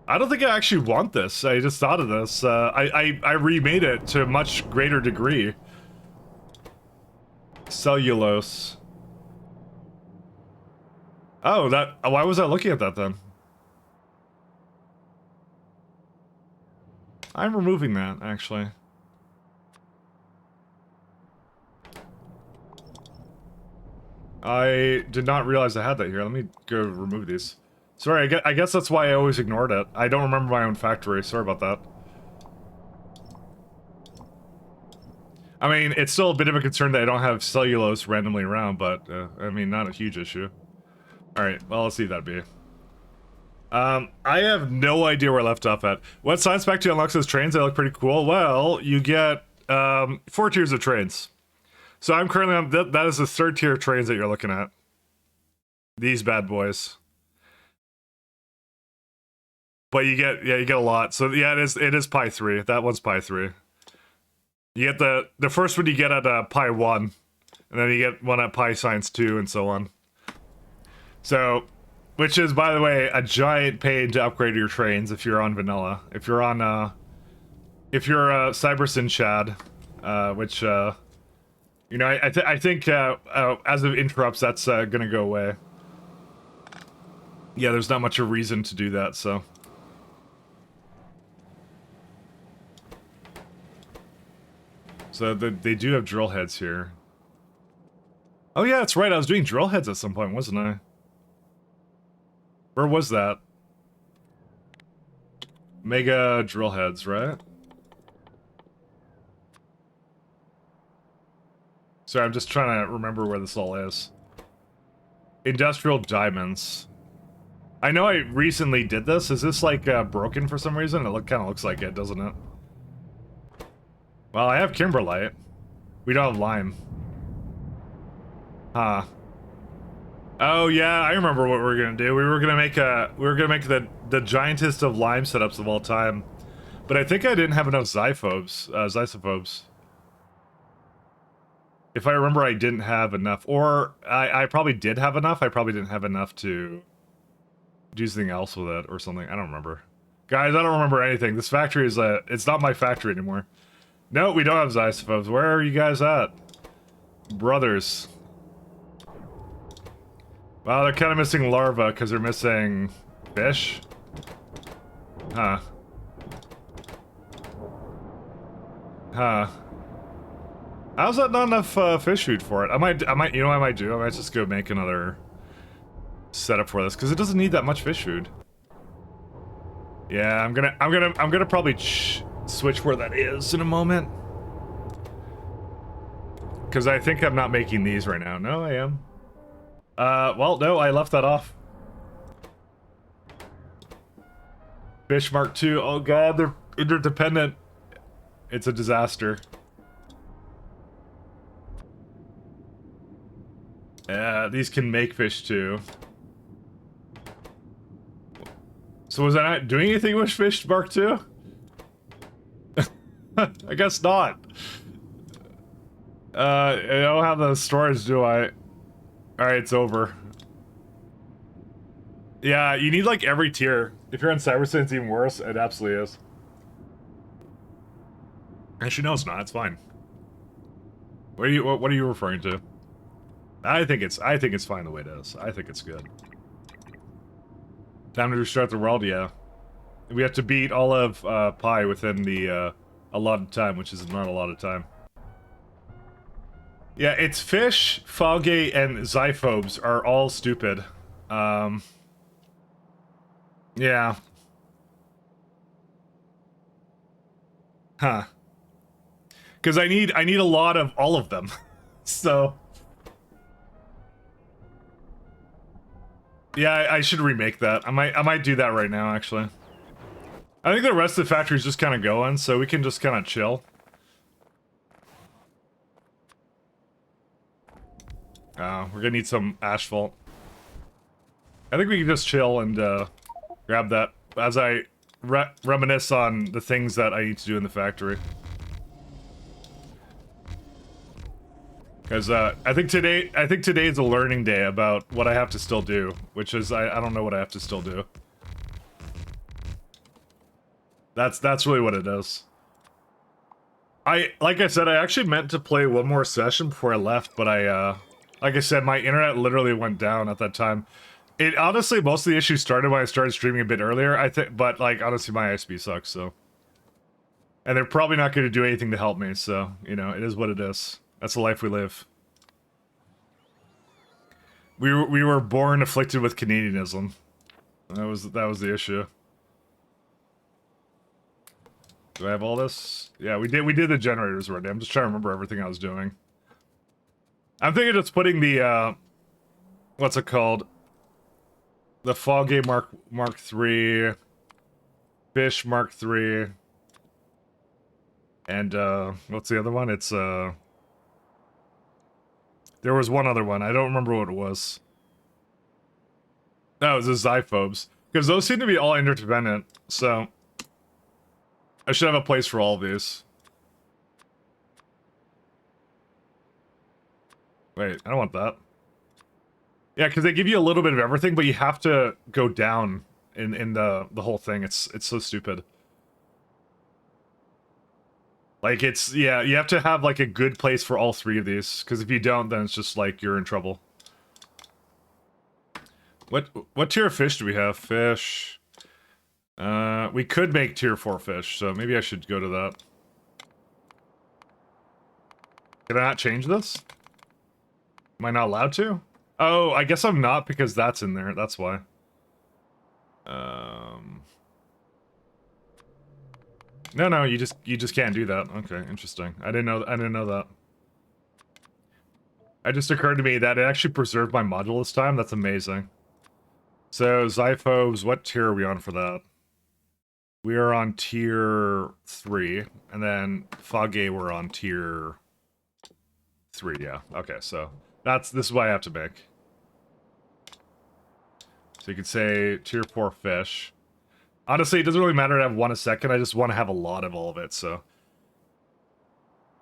I don't think I actually want this. I just thought of this. I remade it to a much greater degree. Cellulose. Oh, why was I looking at that then? I'm removing that, actually. I did not realize I had that here. Let me go remove these. Sorry, I guess that's why I always ignored it. I don't remember my own factory. Sorry about that. I mean, it's still a bit of a concern that I don't have cellulose randomly around, but, I mean, not a huge issue. Alright, well, let's see that be. I have no idea where I left off at. What science fact do you unlock those trains? They look pretty cool. Well, you get, 4 tiers of trains. So I'm currently on, that is the 3rd tier of trains that you're looking at. These bad boys. But you get a lot. So yeah, it is Pi 3. That one's Pi 3. You get the first one you get at Pi 1, and then you get one at Pi Science 2, and so on. So, which is, by the way, a giant pain to upgrade your trains if you're on vanilla. If you're on Cybersyn Chad, which you know, I think as of interrupts, that's gonna go away. Yeah, there's not much of a reason to do that, so. So they do have drill heads here. Oh yeah, that's right, I was doing drill heads at some point, wasn't I? Where was that? Mega drill heads, right? Sorry, I'm just trying to remember where this all is. Industrial diamonds. I know I recently did this. Is this like broken for some reason? It kind of looks like it, doesn't it? Well, I have kimberlite. We don't have lime. Huh. Oh yeah, I remember what we were gonna do. We were gonna make the giantest of lime setups of all time. But I think I didn't have enough Zysophobes. If I remember, I didn't have enough. Or I probably did have enough. I probably didn't have enough to do something else with it or something. I don't remember. Guys, I don't remember anything. This factory is it's not my factory anymore. No, we don't have Zysophobes. Where are you guys at? Brothers. Well, they're kind of missing larvae because they're missing fish. Huh. Huh. How's that not enough fish food for it? I might, you know what I might do? I might just go make another setup for this because it doesn't need that much fish food. Yeah, I'm gonna probably switch where that is in a moment. Because I think I'm not making these right now. No, I am. Well, no, I left that off. Fish Mark 2. Oh god, they're interdependent. It's a disaster. Yeah, these can make fish too. So was I not doing anything with Fish Mark 2? I guess not. I don't have the storage, do I? Alright, it's over. Yeah, you need like every tier. If you're on Cybersyn, it's even worse. It absolutely is. Actually, no, it's not. It's fine. What are you referring to? I think it's fine the way it is. I think it's good. Time to restart the world, yeah. We have to beat all of Pi within the allotted time, which is not a lot of time. Yeah, it's Fish, Foggy, and Zyphobes are all stupid. Yeah. Huh. Because I need a lot of all of them. So yeah, I should remake that. I might do that right now, actually. I think the rest of the factory is just kind of going, so we can just kind of chill. We're gonna need some asphalt. I think we can just chill and grab that as I reminisce on the things that I need to do in the factory. Because I think today is a learning day about what I have to still do, which is I don't know what I have to still do. That's really what it is. Like I said, I actually meant to play one more session before I left, but like I said, my internet literally went down at that time. It honestly, most of the issues started when I started streaming a bit earlier, I think, but like honestly, my ISP sucks, so. And they're probably not going to do anything to help me, so, you know, it is what it is. That's the life we live. We were born afflicted with Canadianism. That was the issue. Do I have all this? Yeah, we did the generators already. I'm just trying to remember everything I was doing. I'm thinking just putting the what's it called? The Foggy Mark 3, Fish Mark 3, and what's the other one? It's there was one other one. I don't remember what it was. No, it was the Zyphobes. Because those seem to be all interdependent, so I should have a place for all of these. Wait, I don't want that. Yeah, because they give you a little bit of everything, but you have to go down in the whole thing. It's so stupid. Like, yeah, you have to have, like, a good place for all three of these, because if you don't, then it's just, like, you're in trouble. What tier of fish do we have? Fish. We could make tier 4 fish, so maybe I should go to that. Can I not change this? Am I not allowed to? Oh, I guess I'm not because that's in there, that's why. No, you just can't do that. Okay, interesting. I didn't know that. It just occurred to me that it actually preserved my module this time. That's amazing. So, Zyphobes, what tier are we on for that? We are on tier 3, and then Foggy we're on tier 3, yeah. Okay, so this is what I have to make. So you could say tier 4 fish. Honestly, it doesn't really matter to have one a second, I just want to have a lot of all of it, so.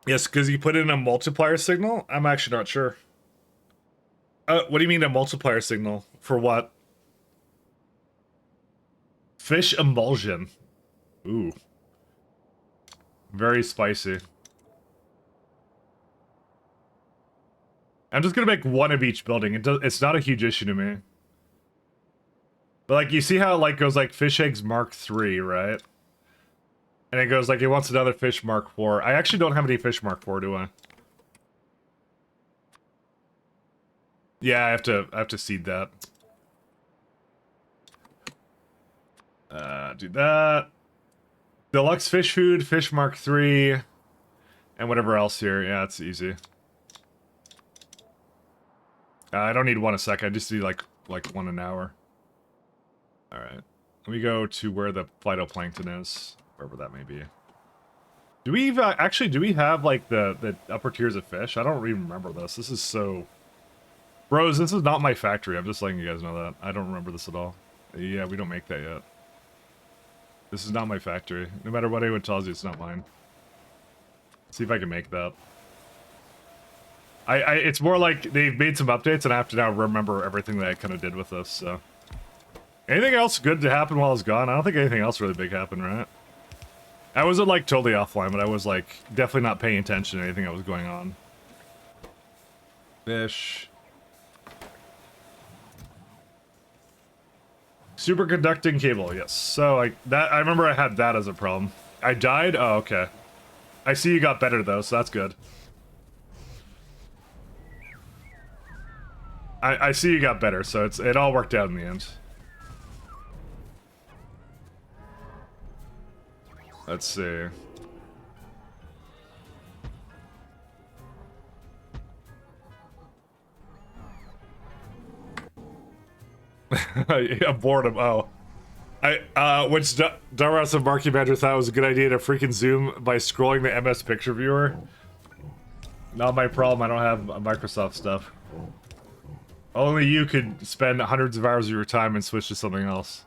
Yes, because you put in a multiplier signal? I'm actually not sure. What do you mean a multiplier signal? For what? Fish emulsion. Ooh. Very spicy. I'm just gonna make one of each building. It's not a huge issue to me. But like, you see how it like goes like fish eggs Mark 3, right? And it goes like, it wants another fish Mark 4. I actually don't have any fish Mark 4, do I? Yeah, I have to seed that. Do that. Deluxe fish food, fish mark 3, and whatever else here. Yeah, it's easy. I don't need one a sec. I just need like one an hour. All right. Let me go to where the phytoplankton is, wherever that may be. Do we actually? Do we have like the upper tiers of fish? I don't even remember this. This is so. Bros, this is not my factory. I'm just letting you guys know that. I don't remember this at all. Yeah, we don't make that yet. This is not my factory. No matter what anyone tells you, it's not mine. See if I can make that. It's more like they've made some updates and I have to now remember everything that I kind of did with this, so. Anything else good to happen while I was gone? I don't think anything else really big happened, right? I wasn't like totally offline, but I was like definitely not paying attention to anything that was going on. Fish. Superconducting cable, yes. So like that, I remember I had that as a problem. I died? Oh, okay. I see you got better though, so that's good. I see you got better, so it all worked out in the end. Let's see. Yeah, boredom. Oh, which dumbass of Marky Badger thought it was a good idea to freaking zoom by scrolling the MS Picture Viewer. Not my problem. I don't have Microsoft stuff. Only you could spend hundreds of hours of your time and switch to something else.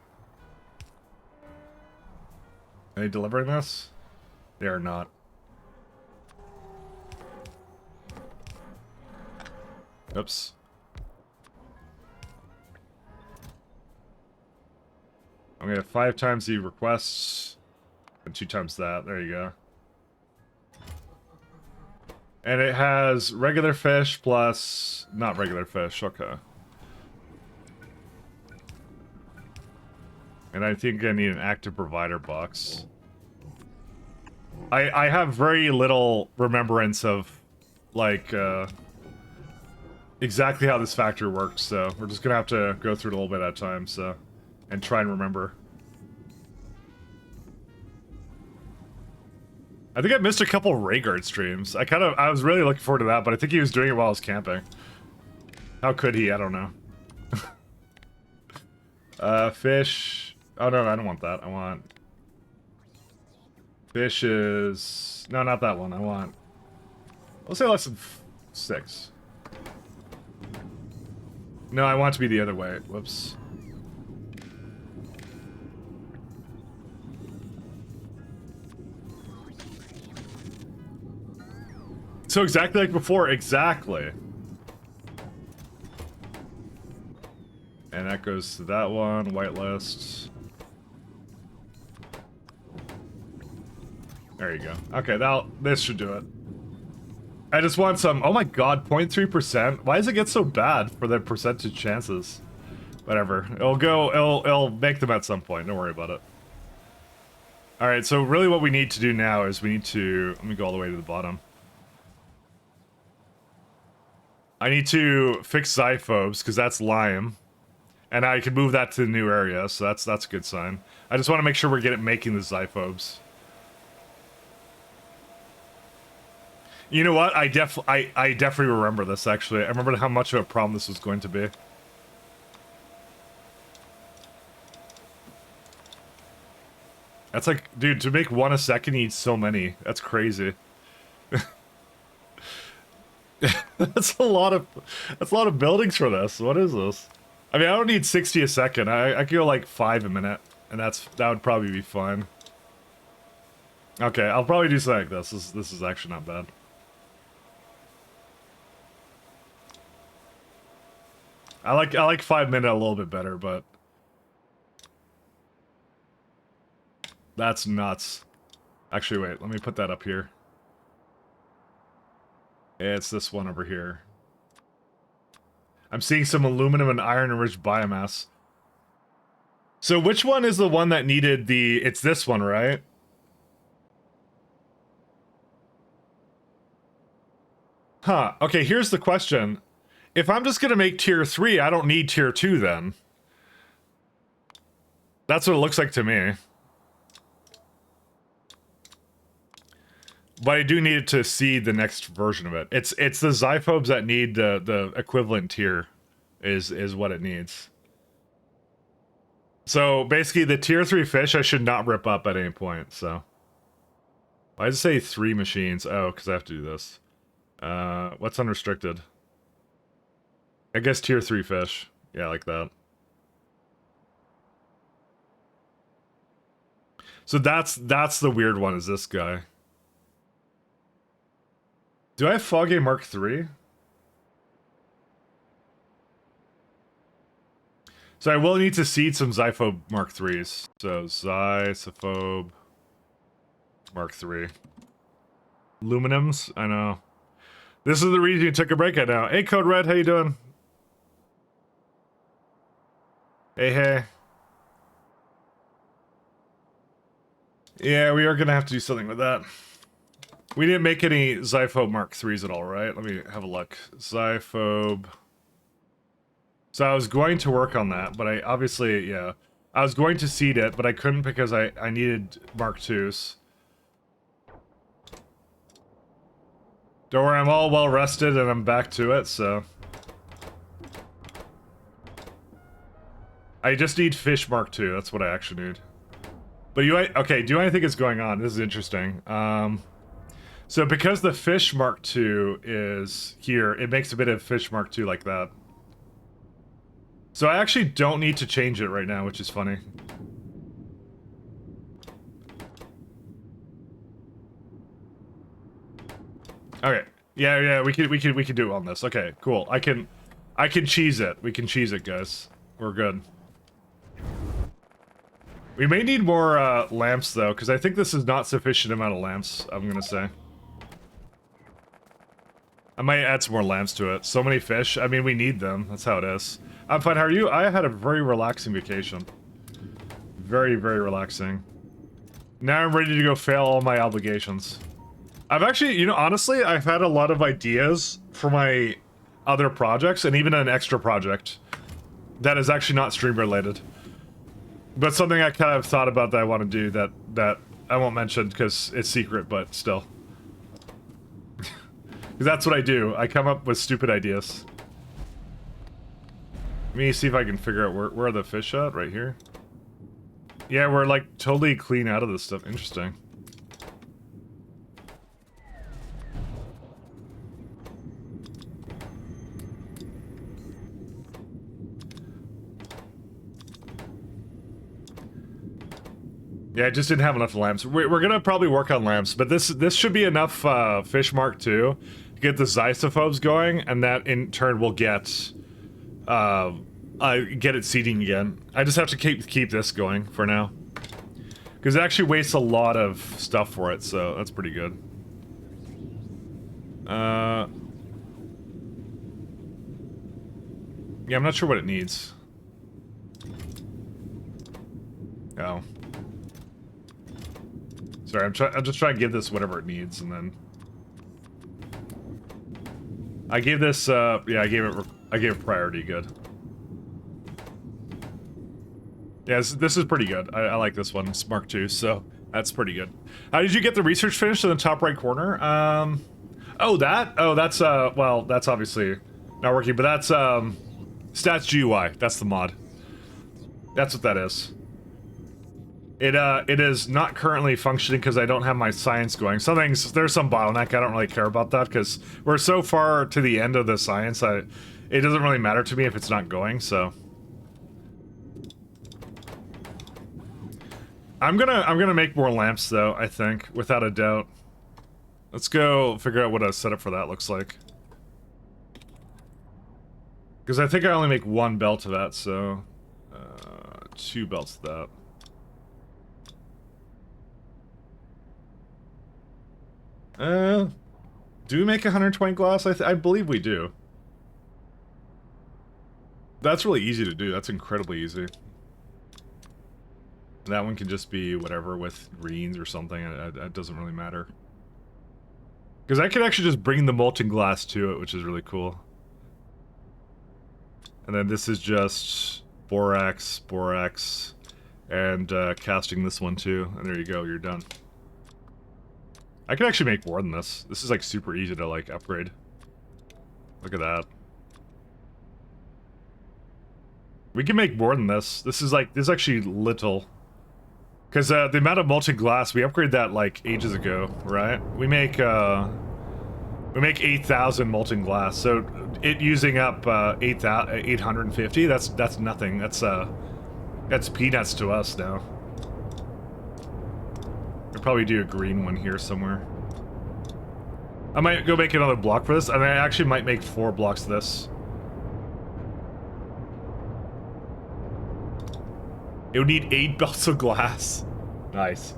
Are they delivering this? They are not. Oops. I'm gonna have 5 times the requests and 2 times that. There you go. And it has regular fish plus not regular fish. Okay. And I think I need an active provider box. I have very little remembrance of like exactly how this factory works, so we're just gonna have to go through it a little bit at a time, so and try and remember. I think I missed a couple Rhaegar streams. I was really looking forward to that, but I think he was doing it while I was camping. How could he? I don't know. Fish. Oh no, I don't want that. I want fishes. No, not that one. I want. Let's say less than 6. No, I want it to be the other way. Whoops. So exactly like before, exactly. And that goes to that one, whitelist. There you go. Okay, this should do it. I just want some, oh my god, 0.3%? Why does it get so bad for the percentage chances? Whatever, it'll make them at some point, don't worry about it. Alright, so really what we need to do now is we need to, let me go all the way to the bottom. I need to fix xyphobes, because that's lime. And I can move that to the new area, so that's a good sign. I just want to make sure we're making the xyphobes. You know what? I definitely remember this, actually. I remember how much of a problem this was going to be. That's like, dude, to make 1 a second, you need so many. That's crazy. That's a lot of buildings for this. What is this? I mean, I don't need 60 a second. I could go like 5 a minute, and that would probably be fine. Okay, I'll probably do something like this. This is actually not bad. I like 5 minute a little bit better, but that's nuts. Actually, wait, let me put that up here. It's this one over here. I'm seeing some aluminum and iron-enriched biomass. So which one is the one that needed the... It's this one, right? Huh. Okay, here's the question. If I'm just gonna make tier 3, I don't need tier 2 then. That's what it looks like to me. But I do need to see the next version of it. It's the xyphobes that need the equivalent tier, is what it needs. So basically, the tier 3 fish I should not rip up at any point. So why does it say 3 machines? Oh, because I have to do this. What's unrestricted? I guess tier 3 fish. Yeah, like that. So that's the weird one. Is this guy? Do I have Foggy Mark III? So I will need to seed some Xyphobe Mark IIIs. So Xyphobe Mark III. Aluminums? I know. This is the reason you took a break right now. Hey, Code Red, how you doing? Hey. Yeah, we are gonna have to do something with that. We didn't make any Xyphobe Mark IIIs at all, right? Let me have a look. Xyphobe. So I was going to work on that, but I obviously, yeah. I was going to seed it, but I couldn't because I needed Mark IIs. Don't worry, I'm all well rested and I'm back to it, so. I just need Fish Mark II, that's what I actually need. But okay, do I think it's going on? This is interesting. So because the Fish Mark II is here, it makes a bit of Fish Mark II like that. So I actually don't need to change it right now, which is funny. Okay. Yeah, we can do it on this. Okay, cool. I can cheese it. We can cheese it, guys. We're good. We may need more lamps though, because I think this is not sufficient amount of lamps, I'm gonna say. I might add some more lamps to it. So many fish. I mean, we need them. That's how it is. I'm fine. How are you? I had a very relaxing vacation. Very, very relaxing. Now I'm ready to go fail all my obligations. I've actually, you know, honestly, I've had a lot of ideas for my other projects, and even an extra project that is actually not stream related. But something I kind of thought about that I want to do that I won't mention because it's secret, but still. Because that's what I do. I come up with stupid ideas. Let me see if I can figure out where are the fish at? Right here? Yeah, we're like totally clean out of this stuff. Interesting. Yeah, I just didn't have enough lamps. We're gonna probably work on lamps, but this should be enough Fish Mark II to get the Xysophobes going, and that in turn will get it seeding again. I just have to keep this going for now, because it actually wastes a lot of stuff for it, so that's pretty good. Yeah, I'm not sure what it needs. Oh. Sorry, I'm just trying to give this whatever it needs, and then I gave this. Yeah, I gave it priority. Good. Yeah, this is pretty good. I like this one. It's Mark II, so that's pretty good. How did you get the research finished in the top right corner? Oh, that's well, that's obviously not working, but that's Stats GUI. That's the mod. That's what that is. It is not currently functioning because I don't have my science going. There's some bottleneck. I don't really care about that because we're so far to the end of the science. It doesn't really matter to me if it's not going. So I'm gonna make more lamps though. I think without a doubt. Let's go figure out what a setup for that looks like. Because I think I only make one belt of that. So 2 belts of that. Do we make 120 glass? I believe we do. That's really easy to do. That's incredibly easy. That one can just be whatever with greens or something. It doesn't really matter. Because I could actually just bring the molten glass to it, which is really cool. And then this is just borax, and casting this one too. And there you go, you're done. I could actually make more than this. This is like super easy to like upgrade. Look at that. We can make more than this. This is actually little. Because the amount of molten glass, we upgraded that like ages ago, right? We make 8,000 molten glass, so it using up 850. That's nothing. That's peanuts to us now. I'll probably do a green one here somewhere. I might go make another block for this, and I actually might make 4 blocks of this. It would need 8 belts of glass. Nice.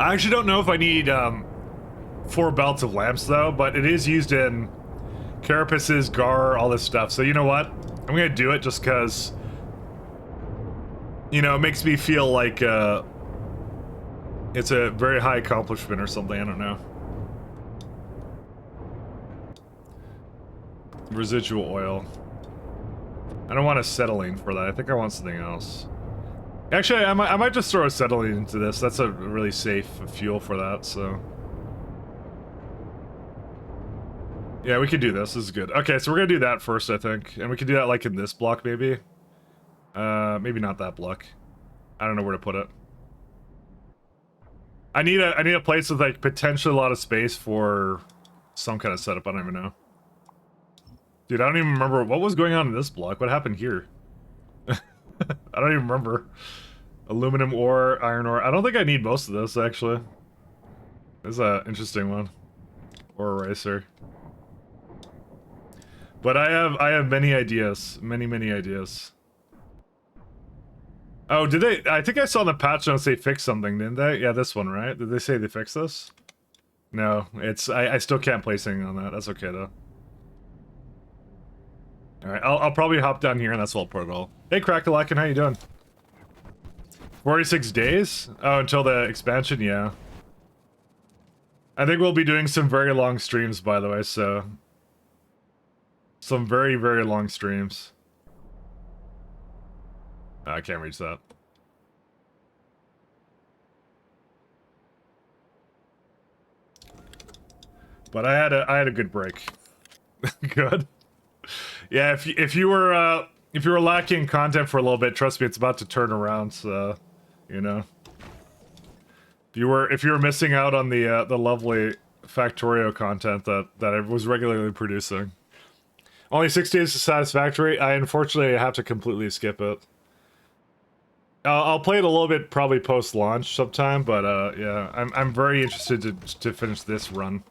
I actually don't know if I need 4 belts of lamps though, but it is used in carapaces, gar, all this stuff. So you know what? I'm gonna do it just because, you know, it makes me feel like it's a very high accomplishment or something. I don't know. Residual oil. I don't want acetylene for that. I think I want something else. Actually, I might just throw acetylene into this. That's a really safe fuel for that, so... Yeah, we could do this. This is good. Okay, so we're gonna do that first, I think. And we could do that, like, in this block, maybe. Maybe not that block. I don't know where to put it. I need a place with, like, potentially a lot of space for some kind of setup. I don't even know. Dude, I don't even remember what was going on in this block. What happened here? I don't even remember. Aluminum ore, iron ore. I don't think I need most of this, actually. This is an interesting one. Ore eraser. But I have many ideas. Many ideas. Oh, did they? I think I saw in the patch notes they fixed something, didn't they? Yeah, this one, right? Did they say they fixed this? No, it's... I still can't place anything on that. That's okay, though. Alright, I'll probably hop down here and that's all protocol. Hey, Crackalakin, how you doing? 46 days? Oh, until the expansion, yeah. I think we'll be doing some very long streams, by the way, so... Some very long streams. Oh, I can't reach that. But I had a good break. Good. Yeah, if you were lacking content for a little bit, trust me, it's about to turn around. So, you know, if you were missing out on the lovely Factorio content that I was regularly producing, only 6 days to Satisfactory. I unfortunately have to completely skip it. I'll play it a little bit probably post launch sometime, but yeah, I'm very interested to finish this run.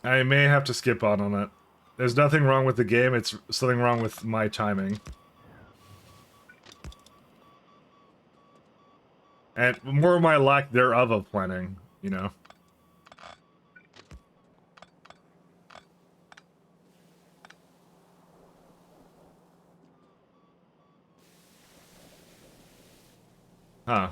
I may have to skip on it. There's nothing wrong with the game, it's something wrong with my timing. And more of my lack thereof of planning, you know. Huh.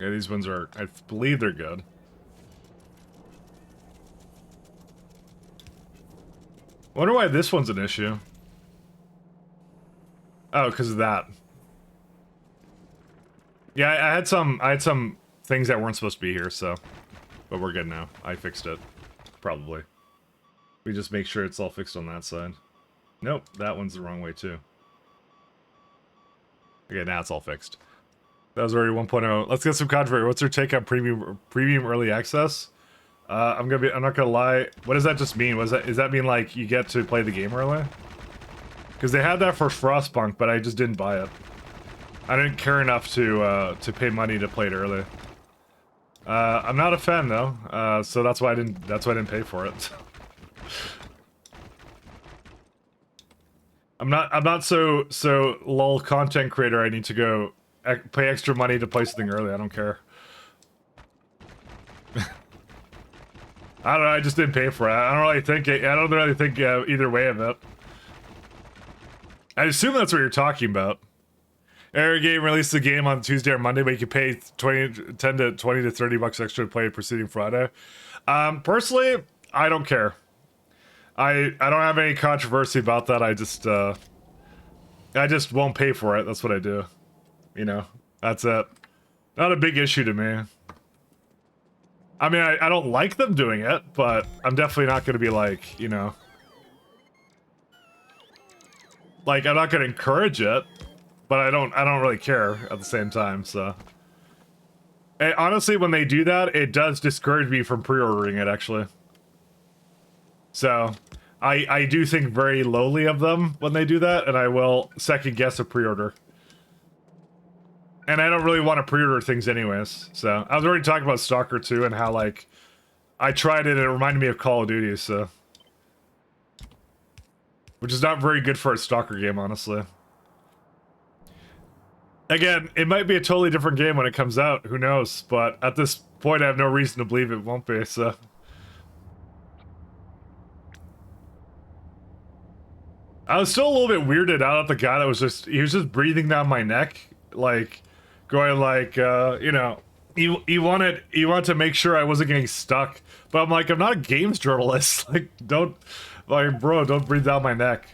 Yeah, these ones are, I believe they're good. I wonder why this one's an issue. Oh, because of that. Yeah, I had some things that weren't supposed to be here, so. But we're good now. I fixed it. Probably. We just make sure it's all fixed on that side. Nope, that one's the wrong way too. Okay, now it's all fixed. That was already 1.0. Let's get some controversy. What's your take on premium early access? I'm not gonna lie. What does that just mean? Does that mean like you get to play the game early? Because they had that for Frostpunk, but I just didn't buy it. I didn't care enough to pay money to play it early. I'm not a fan though, so that's why I didn't pay for it. I'm not so lol content creator. I need to go pay extra money to play something early. I don't care. I don't know. I just didn't pay for it. I don't really think either way of it. I assume that's what you're talking about. Air Game released the game on Tuesday or Monday, but you can pay 10 to 20 to 30 bucks extra to play it preceding Friday. Personally, I don't care. I don't have any controversy about that. I just won't pay for it. That's what I do. You know, that's it. Not a big issue to me. I mean, I don't like them doing it, but I'm definitely not going to be like, you know, like I'm not going to encourage it, but I don't really care at the same time. So, and honestly, when they do that, it does discourage me from pre-ordering it actually. So, I do think very lowly of them when they do that, and I will second guess a pre-order. And I don't really want to pre-order things anyways. So I was already talking about Stalker 2 and how like I tried it and it reminded me of Call of Duty, so which is not very good for a Stalker game, honestly. Again, it might be a totally different game when it comes out, who knows, but at this point I have no reason to believe it won't be, so I was still a little bit weirded out at the guy that was he was just breathing down my neck, like going like, you know, he wanted to make sure I wasn't getting stuck. But I'm like, I'm not a games journalist. Like, don't, like, bro, don't breathe down my neck.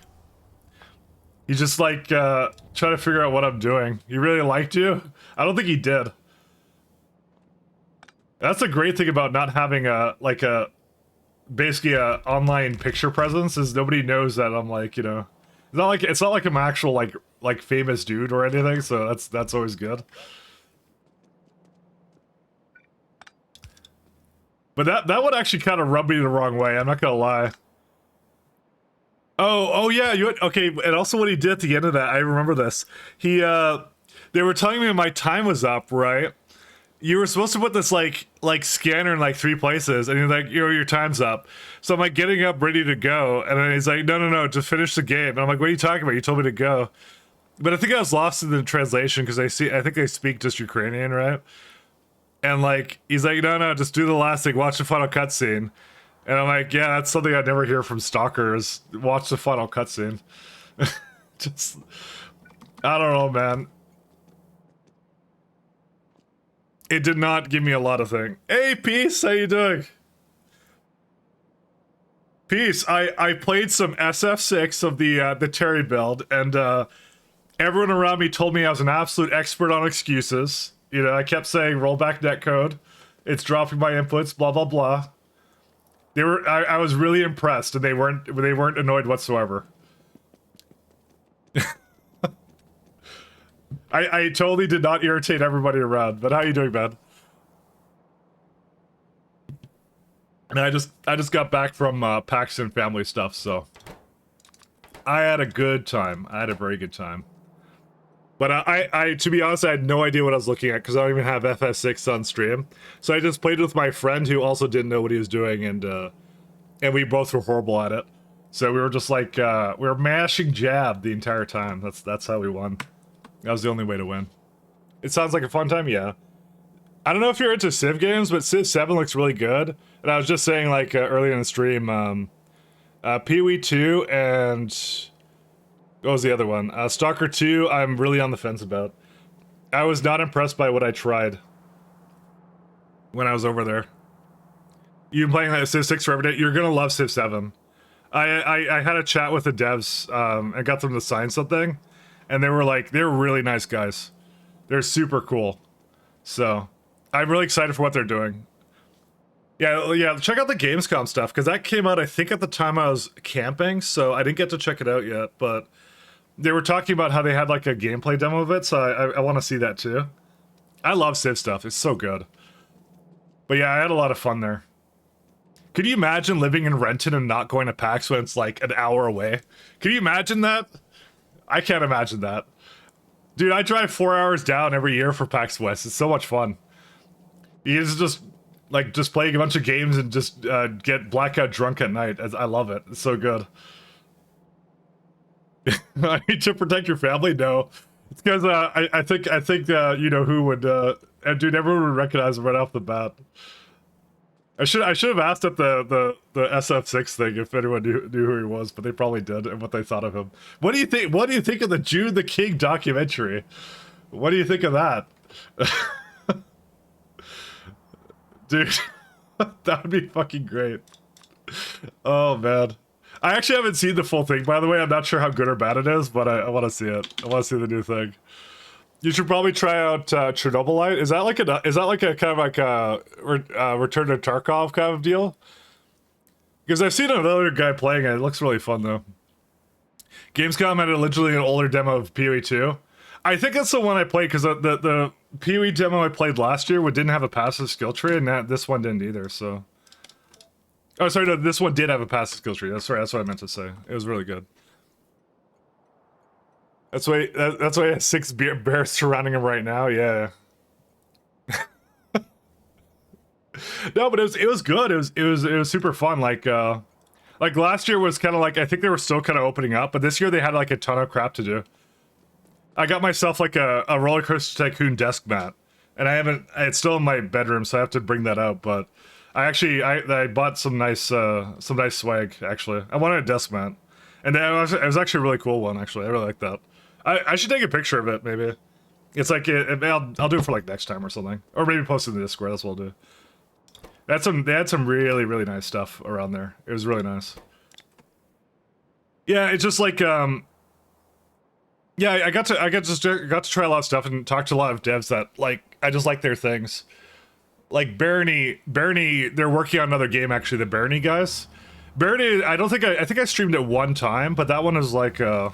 He's just like, trying to figure out what I'm doing. He really liked you? I don't think he did. That's the great thing about not having basically a online picture presence is nobody knows that I'm like, you know, it's not like I'm actual like famous dude or anything, so that's always good. But that would actually kind of rub me the wrong way, I'm not gonna lie. Oh yeah, okay, and also what he did at the end of that, I remember this. They were telling me my time was up, right? You were supposed to put this like scanner in like 3 places, and you're like, your time's up. So I'm like getting up ready to go, and then he's like, no, just finish the game. And I'm like, what are you talking about? You told me to go. But I think I was lost in the translation because I think they speak just Ukrainian, right? And like he's like, no, just do the last thing, watch the final cutscene. And I'm like, yeah, that's something I'd never hear from stalkers. Watch the final cutscene. Just, I don't know, man. It did not give me a lot of thing. Hey, Peace, how you doing? Peace, I played some SF6 of the Terry build, and everyone around me told me I was an absolute expert on excuses. You know, I kept saying rollback netcode, it's dropping my inputs, blah blah blah. I was really impressed, and they weren't annoyed whatsoever. I totally did not irritate everybody around, but how you doing, man? And I just got back from PAX and family stuff, so I had a good time. I had a very good time. But I to be honest, I had no idea what I was looking at because I don't even have FS6 on stream. So I just played with my friend who also didn't know what he was doing, and we both were horrible at it. So we were just like we were mashing jab the entire time. That's how we won. That was the only way to win. It sounds like a fun time, yeah. I don't know if you're into Civ games, but Civ 7 looks really good. And I was just saying, like, earlier in the stream, Pee-wee 2 and... what was the other one? Stalker 2, I'm really on the fence about. I was not impressed by what I tried when I was over there. You've been playing like Civ 6 for every day? You're gonna love Civ 7. I had a chat with the devs, and got them to sign something. And they were really nice guys. They're super cool. So, I'm really excited for what they're doing. Yeah, check out the Gamescom stuff, because that came out, I think, at the time I was camping, so I didn't get to check it out yet, but they were talking about how they had, like, a gameplay demo of it, so I want to see that, too. I love Civ stuff. It's so good. But yeah, I had a lot of fun there. Could you imagine living in Renton and not going to PAX when it's, like, an hour away? Can you imagine that? I can't imagine that. Dude, I drive 4 hours down every year for PAX West. It's so much fun. You just playing a bunch of games and just get blackout drunk at night. I love it. It's so good. I need to protect your family? No. It's because I think you know who would dude, everyone would recognize him right off the bat. I should have asked at the SF6 thing if anyone knew who he was, but they probably did, and what they thought of him. What do you think of the Jude the King documentary? What do you think of that? Dude, that would be fucking great. Oh man, I actually haven't seen the full thing. By the way, I'm not sure how good or bad it is, but I want to see it. I want to see the new thing. You should probably try out Chernobylite. Is that like a kind of like a Return to Tarkov kind of deal? Because I've seen another guy playing it. It looks really fun though. Gamescom had literally an older demo of PoE 2. I think that's the one I played because the PoE demo I played last year didn't have a passive skill tree, and this one didn't either. So, oh sorry, no, this one did have a passive skill tree. That's right. That's what I meant to say. It was really good. That's why he has 6 bears surrounding him right now. Yeah. No, but it was good. It was super fun. Like last year was kind of like, I think they were still kind of opening up, but this year they had like a ton of crap to do. I got myself like a Roller Coaster Tycoon desk mat, and it's still in my bedroom, so I have to bring that out. But I bought some nice swag actually. I wanted a desk mat, and it was actually a really cool one actually. I really like that. I should take a picture of it maybe. It's like I'll do it for like next time or something, or maybe post it in the Discord. That's what I'll do. They had some really really nice stuff around there. It was really nice. Yeah, it's just like yeah, I got to try a lot of stuff and talk to a lot of devs that like I just like their things. Like Barony, they're working on another game actually. The Barony guys, Barony. I think I streamed it one time, but that one was like I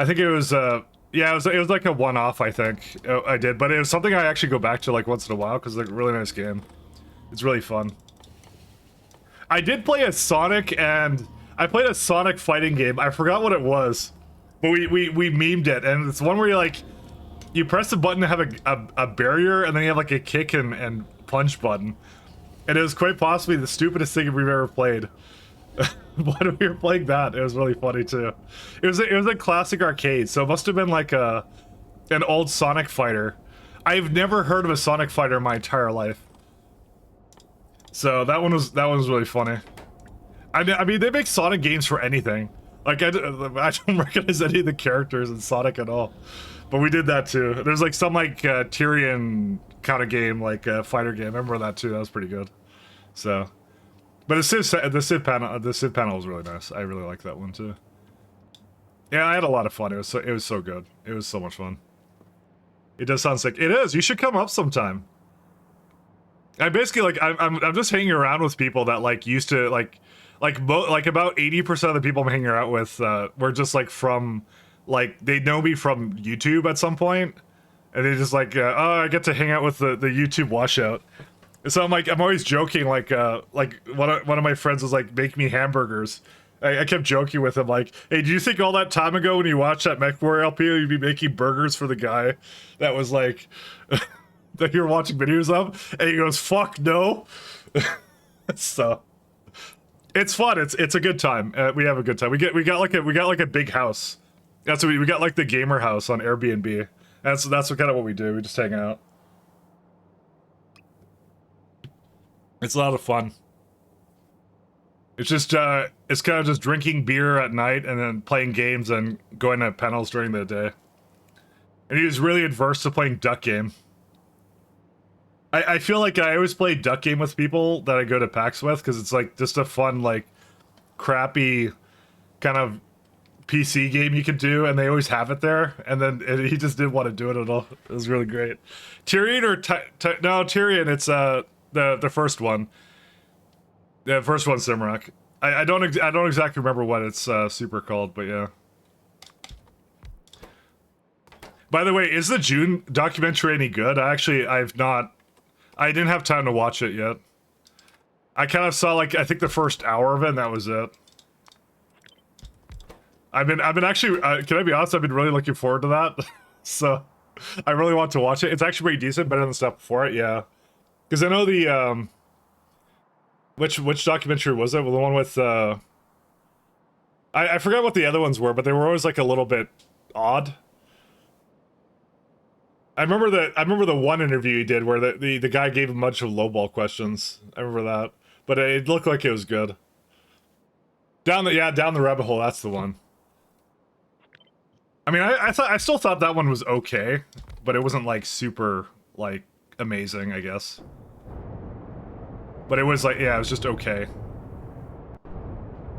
think it was yeah, it was like a one-off. I think I did, but it was something I actually go back to like once in a while because it's like a really nice game. It's really fun. I did play a Sonic fighting game. I forgot what it was. But we memed it, and it's one where you press the button to have a barrier, and then you have like a kick and punch button. And it was quite possibly the stupidest thing we've ever played. But we were playing that, it was really funny too. It was a classic arcade, so it must have been like an old Sonic fighter. I've never heard of a Sonic fighter in my entire life. So that one was really funny. I mean, they make Sonic games for anything. Like, I don't recognize any of the characters in Sonic at all. But we did that too. There's like some like Tyrion kind of game, like fighter game. I remember that too. That was pretty good. So, but the Civ panel was really nice. I really like that one too. Yeah, I had a lot of fun. It was so good. It was so much fun. It does sound sick. It is. You should come up sometime. I basically like I'm just hanging around with people that like used to like about 80% of the people I'm hanging out with were just like from like they know me from YouTube at some point, and they just like oh, I get to hang out with the YouTube washout. So I'm always joking like one of my friends was like, make me hamburgers. I kept joking with him like, hey, do you think all that time ago when you watched that MechWarrior LP you'd be making burgers for the guy that was like that you were watching videos of? And he goes, fuck no. So it's fun. It's a good time. We have a good time. We got like a big house. That's what we got, like the gamer house on Airbnb. That's what kind of what we do. We just hang out. It's a lot of fun. It's just it's kind of just drinking beer at night and then playing games and going to panels during the day. And he was really adverse to playing Duck Game. I feel like I always play Duck Game with people that I go to PAX with because it's like just a fun, like, crappy kind of PC game you can do, and they always have it there. And then he just didn't want to do it at all. It was really great. Tyrion or no, Tyrion. It's the first one. The first one, Simrock. I don't exactly remember what it's super called, but yeah. By the way, is the June documentary any good? I didn't have time to watch it yet. I kind of saw like I think the first hour of it, and that was it. I've been actually can I be honest? I've been really looking forward to that. So I really want to watch it. It's actually pretty decent, better than stuff before it. Yeah, because I know the which documentary was it? Well, the one with I forgot what the other ones were, but they were always like a little bit odd. I remember the one interview he did where the guy gave him a bunch of lowball questions. I remember that, but it looked like it was good. Down the rabbit hole. That's the one. I mean, I still thought that one was okay, but it wasn't like super like amazing, I guess. But it was like, yeah, it was just okay.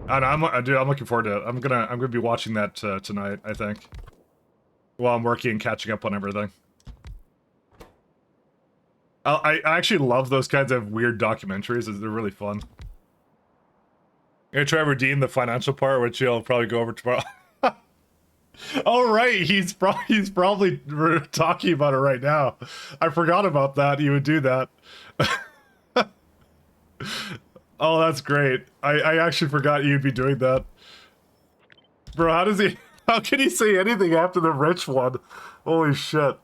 And dude, I'm looking forward to it. I'm gonna be watching that tonight, I think. While I'm working and catching up on everything. I actually love those kinds of weird documentaries. They're really fun. I'm gonna try to redeem the financial part, which you'll probably go over tomorrow. Oh right, he's probably talking about it right now. I forgot about that. You would do that. Oh, that's great. I actually forgot you'd be doing that. Bro, how can he say anything after the rich one? Holy shit.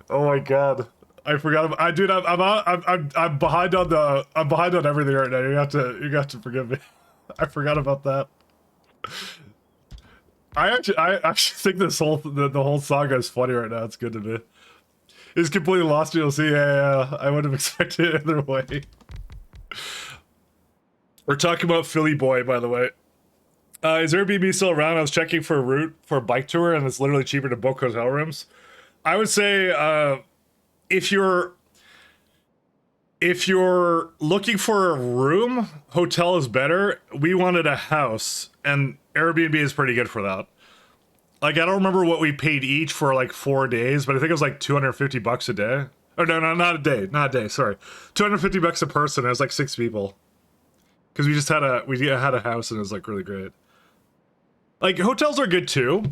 Oh my god. I forgot about, dude, I'm behind on everything right now. You have to forgive me. I forgot about that. I actually think this the whole saga is funny right now. It's good to me. It's completely lost. You'll see. Yeah, I wouldn't have expected it either way. We're talking about Philly Boy, by the way. Is Airbnb still around? I was checking for a route for a bike tour, and it's literally cheaper to book hotel rooms. I would say if you're looking for a room, hotel is better. We wanted a house, and Airbnb is pretty good for that. Like, I don't remember what we paid each for like 4 days, but I think it was like $250 a day. Oh no, not a day, sorry. $250 a person. It was like 6 people. Because we had a house, and it was like really great. Like, hotels are good too.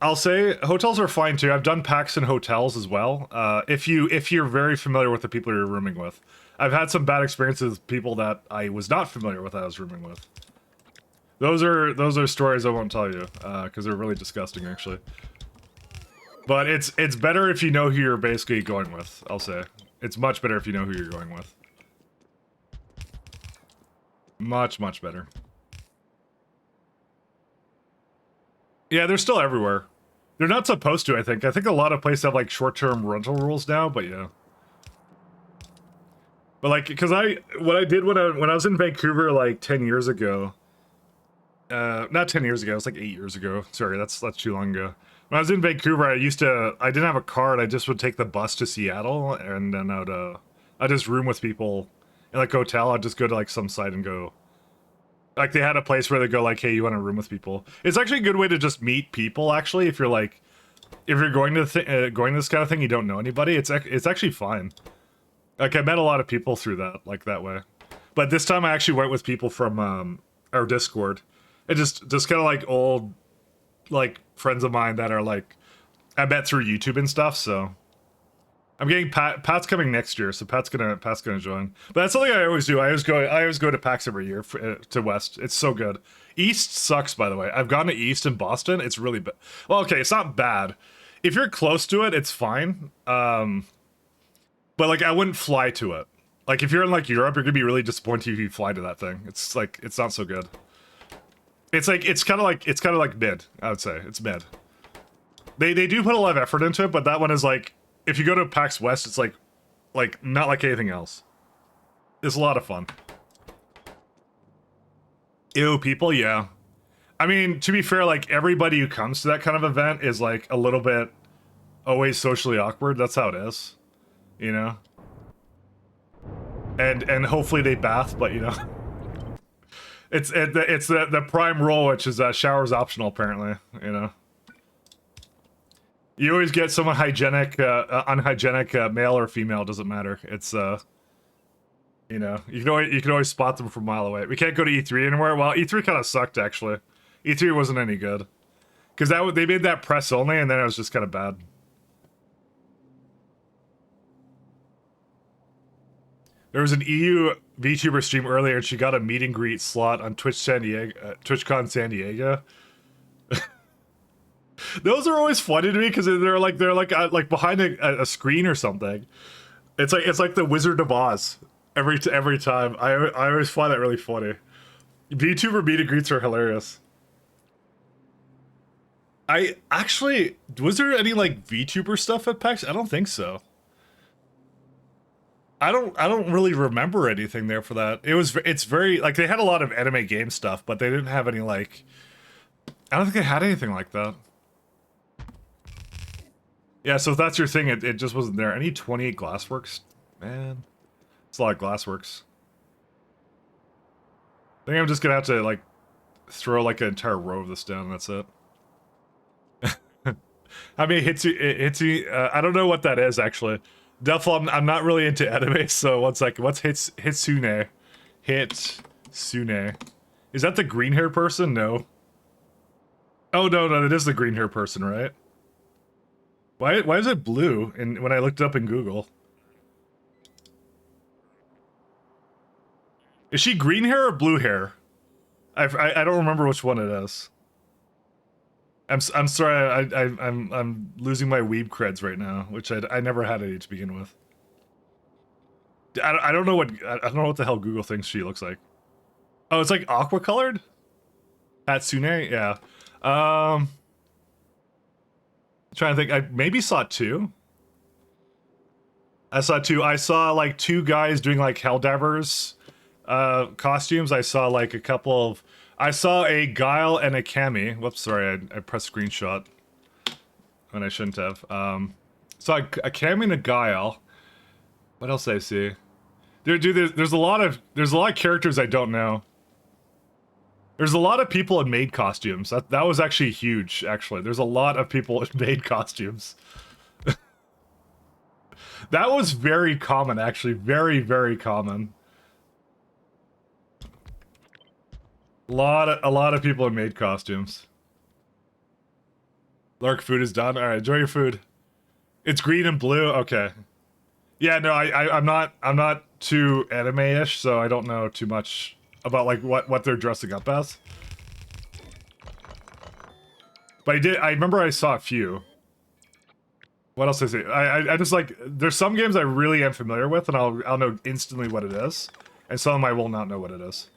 I'll say hotels are fine too. I've done packs in hotels as well. If you're very familiar with the people you're rooming with. I've had some bad experiences with people that I was not familiar with that I was rooming with. Those are stories I won't tell you, because they're really disgusting actually. But it's better if you know who you're basically going with, I'll say. It's much better if you know who you're going with. Much better. Yeah, they're still everywhere. They're not supposed to, I think. I think a lot of places have like short-term rental rules now, but yeah. But like, because what I did when I was in Vancouver like 10 years ago, not 10 years ago, it was like 8 years ago. Sorry, that's too long ago. When I was in Vancouver, I didn't have a car, and I just would take the bus to Seattle, and then I'd just room with people in like a hotel. I'd just go to like some site and go. Like, they had a place where they go like, hey, you want to room with people? It's actually a good way to just meet people, actually, if you're like, if you're going to this kind of thing, you don't know anybody, it's actually fine. Like, I met a lot of people through that, like, that way. But this time I actually went with people from our Discord. It just kind of like old, like, friends of mine that are like, I met through YouTube and stuff, so. I'm getting Pat's coming next year, so Pat's gonna join. But that's something I always do. I always go to PAX every year to West. It's so good. East sucks, by the way. I've gone to East in Boston. It's really bad. Well, okay, it's not bad. If you're close to it, it's fine. But like, I wouldn't fly to it. Like, if you're in like Europe, you're gonna be really disappointed if you fly to that thing. It's like, it's not so good. It's kind of like mid. I would say it's mid. They do put a lot of effort into it, but that one is like. If you go to PAX West, it's like not like anything else. It's a lot of fun. Ew, people, yeah. I mean, to be fair, like, everybody who comes to that kind of event is like a little bit always socially awkward. That's how it is, you know. And hopefully they bath, but you know, it's the prime rule, which is showers optional, apparently, you know. You always get someone hygienic, unhygienic, male or female, doesn't matter. It's, you know, you can always spot them from a mile away. We can't go to E3 anymore. Well, E3 kind of sucked, actually. E3 wasn't any good. Because they made that press only, and then it was just kind of bad. There was an EU VTuber stream earlier, and she got a meet and greet slot on TwitchCon San Diego. Those are always funny to me because they're like behind a screen or something. It's like the Wizard of Oz every time. I always find that really funny. VTuber meet and greets are hilarious. Was there any like VTuber stuff at PAX? I don't think so. I don't really remember anything there for that. It's very like they had a lot of anime game stuff, but they didn't have any like. I don't think they had anything like that. Yeah, so if that's your thing, it just wasn't there. I need 28 Glassworks. Man. It's a lot of Glassworks. I think I'm just gonna have to, like, throw like an entire row of this down. That's it. I mean, Hitsu. I don't know what that is actually. Definitely, I'm not really into anime. So one second. What's Hitsune? Hitsune. Is that the green hair person? No. Oh no, it is the green hair person, right? Why is it blue? And when I looked it up in Google, is she green hair or blue hair? I don't remember which one it is. I'm sorry. I'm losing my weeb creds right now, which I never had any to begin with. I don't know what the hell Google thinks she looks like. Oh, it's like aqua colored. Hatsune, yeah. Trying to think. I maybe saw two. I saw two. I saw like two guys doing like Helldivers costumes. I saw like a couple of. I saw a Guile and a Cammy. Whoops, sorry, I pressed screenshot when I shouldn't have. Saw a Cammy and a Guile. What else did I see? Dude, there's a lot of characters I don't know. There's a lot of people in maid costumes. That was actually huge. Actually, there's a lot of people in maid costumes. That was very common, actually, very common. A lot of people in maid costumes. Lark, food is done. All right, enjoy your food. It's green and blue. Okay. Yeah, no, I'm not too anime-ish, so I don't know too much about like what they're dressing up as. But I remember I saw a few. What else is it? I just like there's some games I really am familiar with, and I'll know instantly what it is, and some of them I will not know what it is.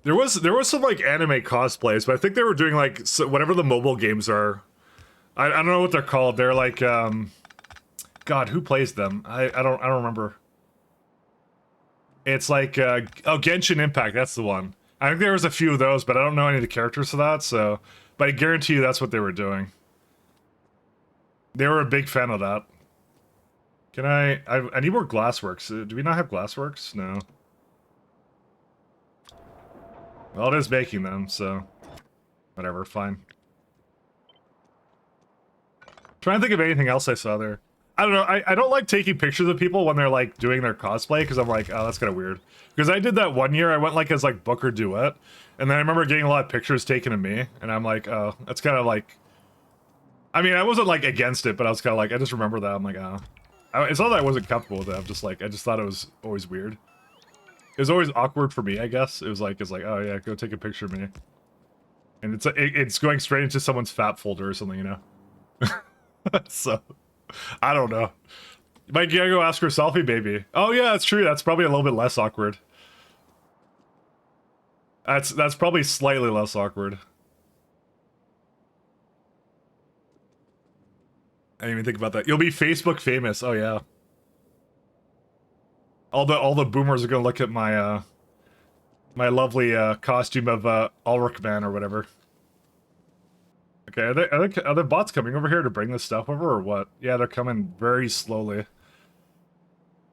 There was some like anime cosplays, but I think they were doing like whatever the mobile games are. I don't know what they're called. They're like God, who plays them? I don't remember. It's like oh, Genshin Impact, that's the one. I think there was a few of those, but I don't know any of the characters for that, so but I guarantee you that's what they were doing. They were a big fan of that. Can I need more glassworks. Do we not have glassworks? No. Well, it is making them, so whatever, fine. Trying to think of anything else I saw there. I don't know, I don't like taking pictures of people when they're like doing their cosplay, because I'm like, oh, that's kind of weird. Because I did that one year, I went like as like Booker Duet, and then I remember getting a lot of pictures taken of me, and I'm like, oh, that's kind of like... I mean, I wasn't like against it, but I was kind of like, I just remember that, I'm like, oh. It's not that I wasn't comfortable with it, I'm just like, I just thought it was always weird. It was always awkward for me, I guess. It's like, oh yeah, go take a picture of me. And it's going straight into someone's fat folder or something, you know? So, I don't know. You might gotta go ask her selfie, baby. Oh yeah, that's true. That's probably a little bit less awkward. That's probably slightly less awkward. I didn't even think about that. You'll be Facebook famous. Oh yeah. All the boomers are gonna look at my my lovely costume of Ulrich Man or whatever. Okay, are there bots coming over here to bring this stuff over or what? Yeah, they're coming very slowly.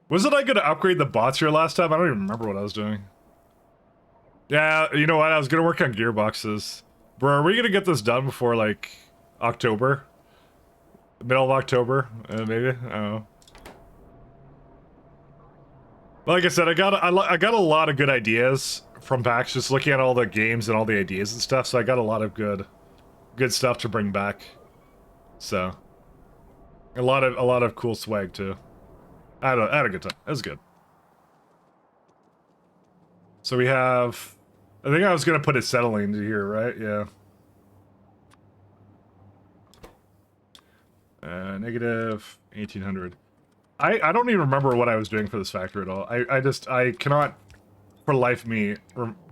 Wasn't I gonna upgrade the bots here last time? I don't even remember what I was doing. Yeah, you know what? I was gonna work on gearboxes. Bro, are we gonna get this done before like October? Middle of October, maybe. I don't know. Like I said, I got a lot of good ideas from PAX, just looking at all the games and all the ideas and stuff. So I got a lot of good stuff to bring back. So a lot of cool swag too. I had a good time. It was good. So we have. I think I was gonna put acetylene to here, right? Yeah. Negative 1800. I don't even remember what I was doing for this factory at all. I cannot, for the life of me,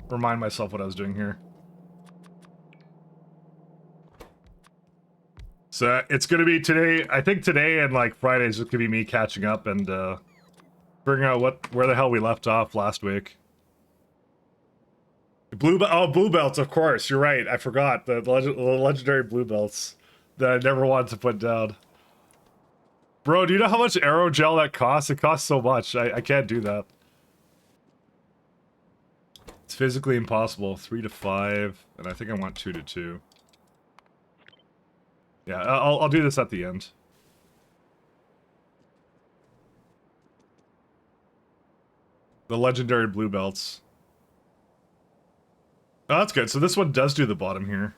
remind myself what I was doing here. So it's gonna be today. I think today and like Friday is just gonna be me catching up and figuring out where the hell we left off last week. Blue belts, of course. You're right. I forgot the legendary blue belts that I never wanted to put down. Bro, do you know how much aerogel that costs? It costs so much. I can't do that. It's physically impossible. 3 to 5, and I think I want 2 to 2. Yeah, I'll do this at the end. The legendary blue belts. Oh, that's good. So this one does do the bottom here.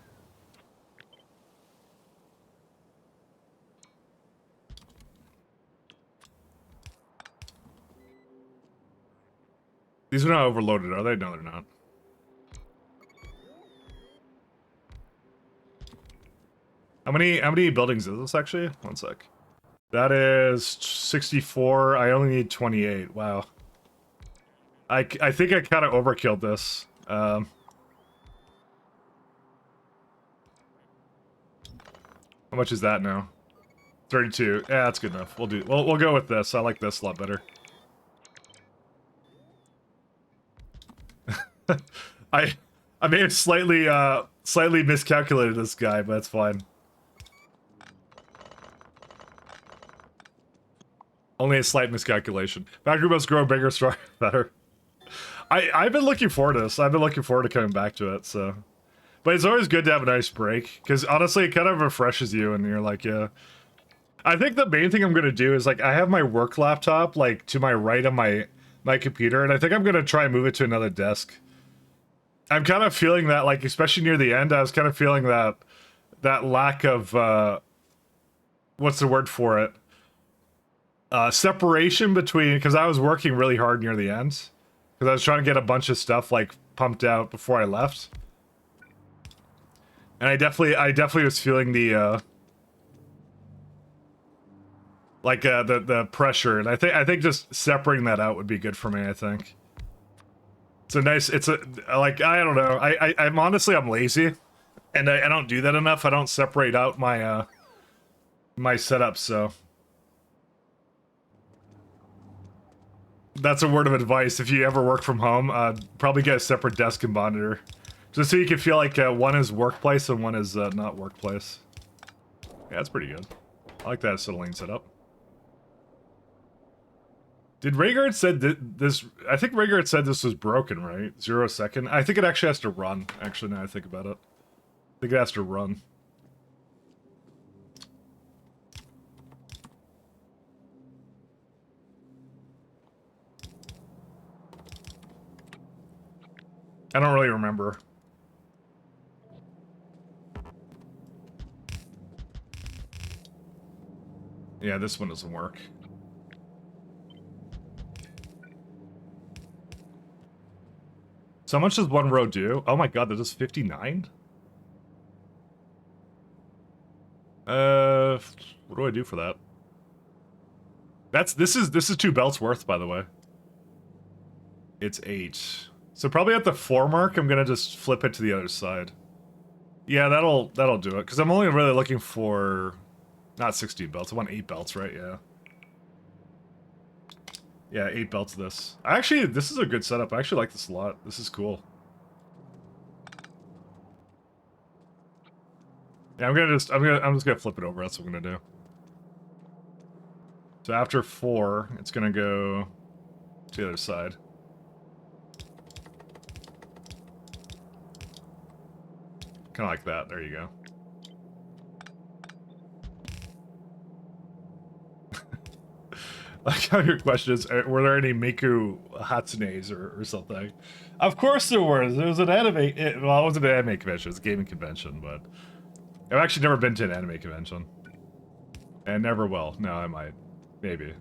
These are not overloaded, are they? No, they're not. How many buildings is this actually? One sec. That is 64. I only need 28. Wow. I think I kind of overkilled this. How much is that now? 32. Yeah, that's good enough. We'll go with this. I like this a lot better. I may have slightly miscalculated this guy, but that's fine. Only a slight miscalculation. Factory must grow bigger, stronger, better. I've been looking forward to this. I've been looking forward to coming back to it, so. But it's always good to have a nice break, because honestly, it kind of refreshes you, and you're like, yeah. I think the main thing I'm gonna do is, like, I have my work laptop, like, to my right on my computer, and I think I'm gonna try and move it to another desk. I'm kind of feeling that, like, especially near the end, I was kind of feeling that lack of, what's the word for it? Separation between, because I was working really hard near the end, because I was trying to get a bunch of stuff like pumped out before I left, and I definitely was feeling the the pressure, and I think just separating that out would be good for me. I think it's a nice, like, I don't know, I'm honestly, I'm lazy, and I don't do that enough. I don't separate out my my setup, so. That's a word of advice. If you ever work from home, probably get a separate desk and monitor. Just so you can feel like one is workplace and one is not workplace. Yeah, that's pretty good. I like that acetylene setup. Did Raygard said this? I think Raygard said this was broken, right? 0 second. I think it actually has to run, actually, now I think about it. I think it has to run. I don't really remember. Yeah, this one doesn't work. So how much does one row do? Oh my god, that is 59? What do I do for that? This is 2 belts worth, by the way. It's 8. So probably at the 4 mark, I'm gonna just flip it to the other side. Yeah, that'll do it. Because I'm only really looking for not 16 belts. I want 8 belts, right? Yeah. Yeah, 8 belts of this. Actually, this is a good setup. I actually like this a lot. This is cool. Yeah, I'm just gonna flip it over. That's what I'm gonna do. So after 4, it's gonna go to the other side. Kind of like that. There you go. Like how your question is, were there any Miku Hatsunes or something? Of course there was. There was an anime. Well, it wasn't an anime convention. It was a gaming convention, but I've actually never been to an anime convention. And never will. No, I might. Maybe.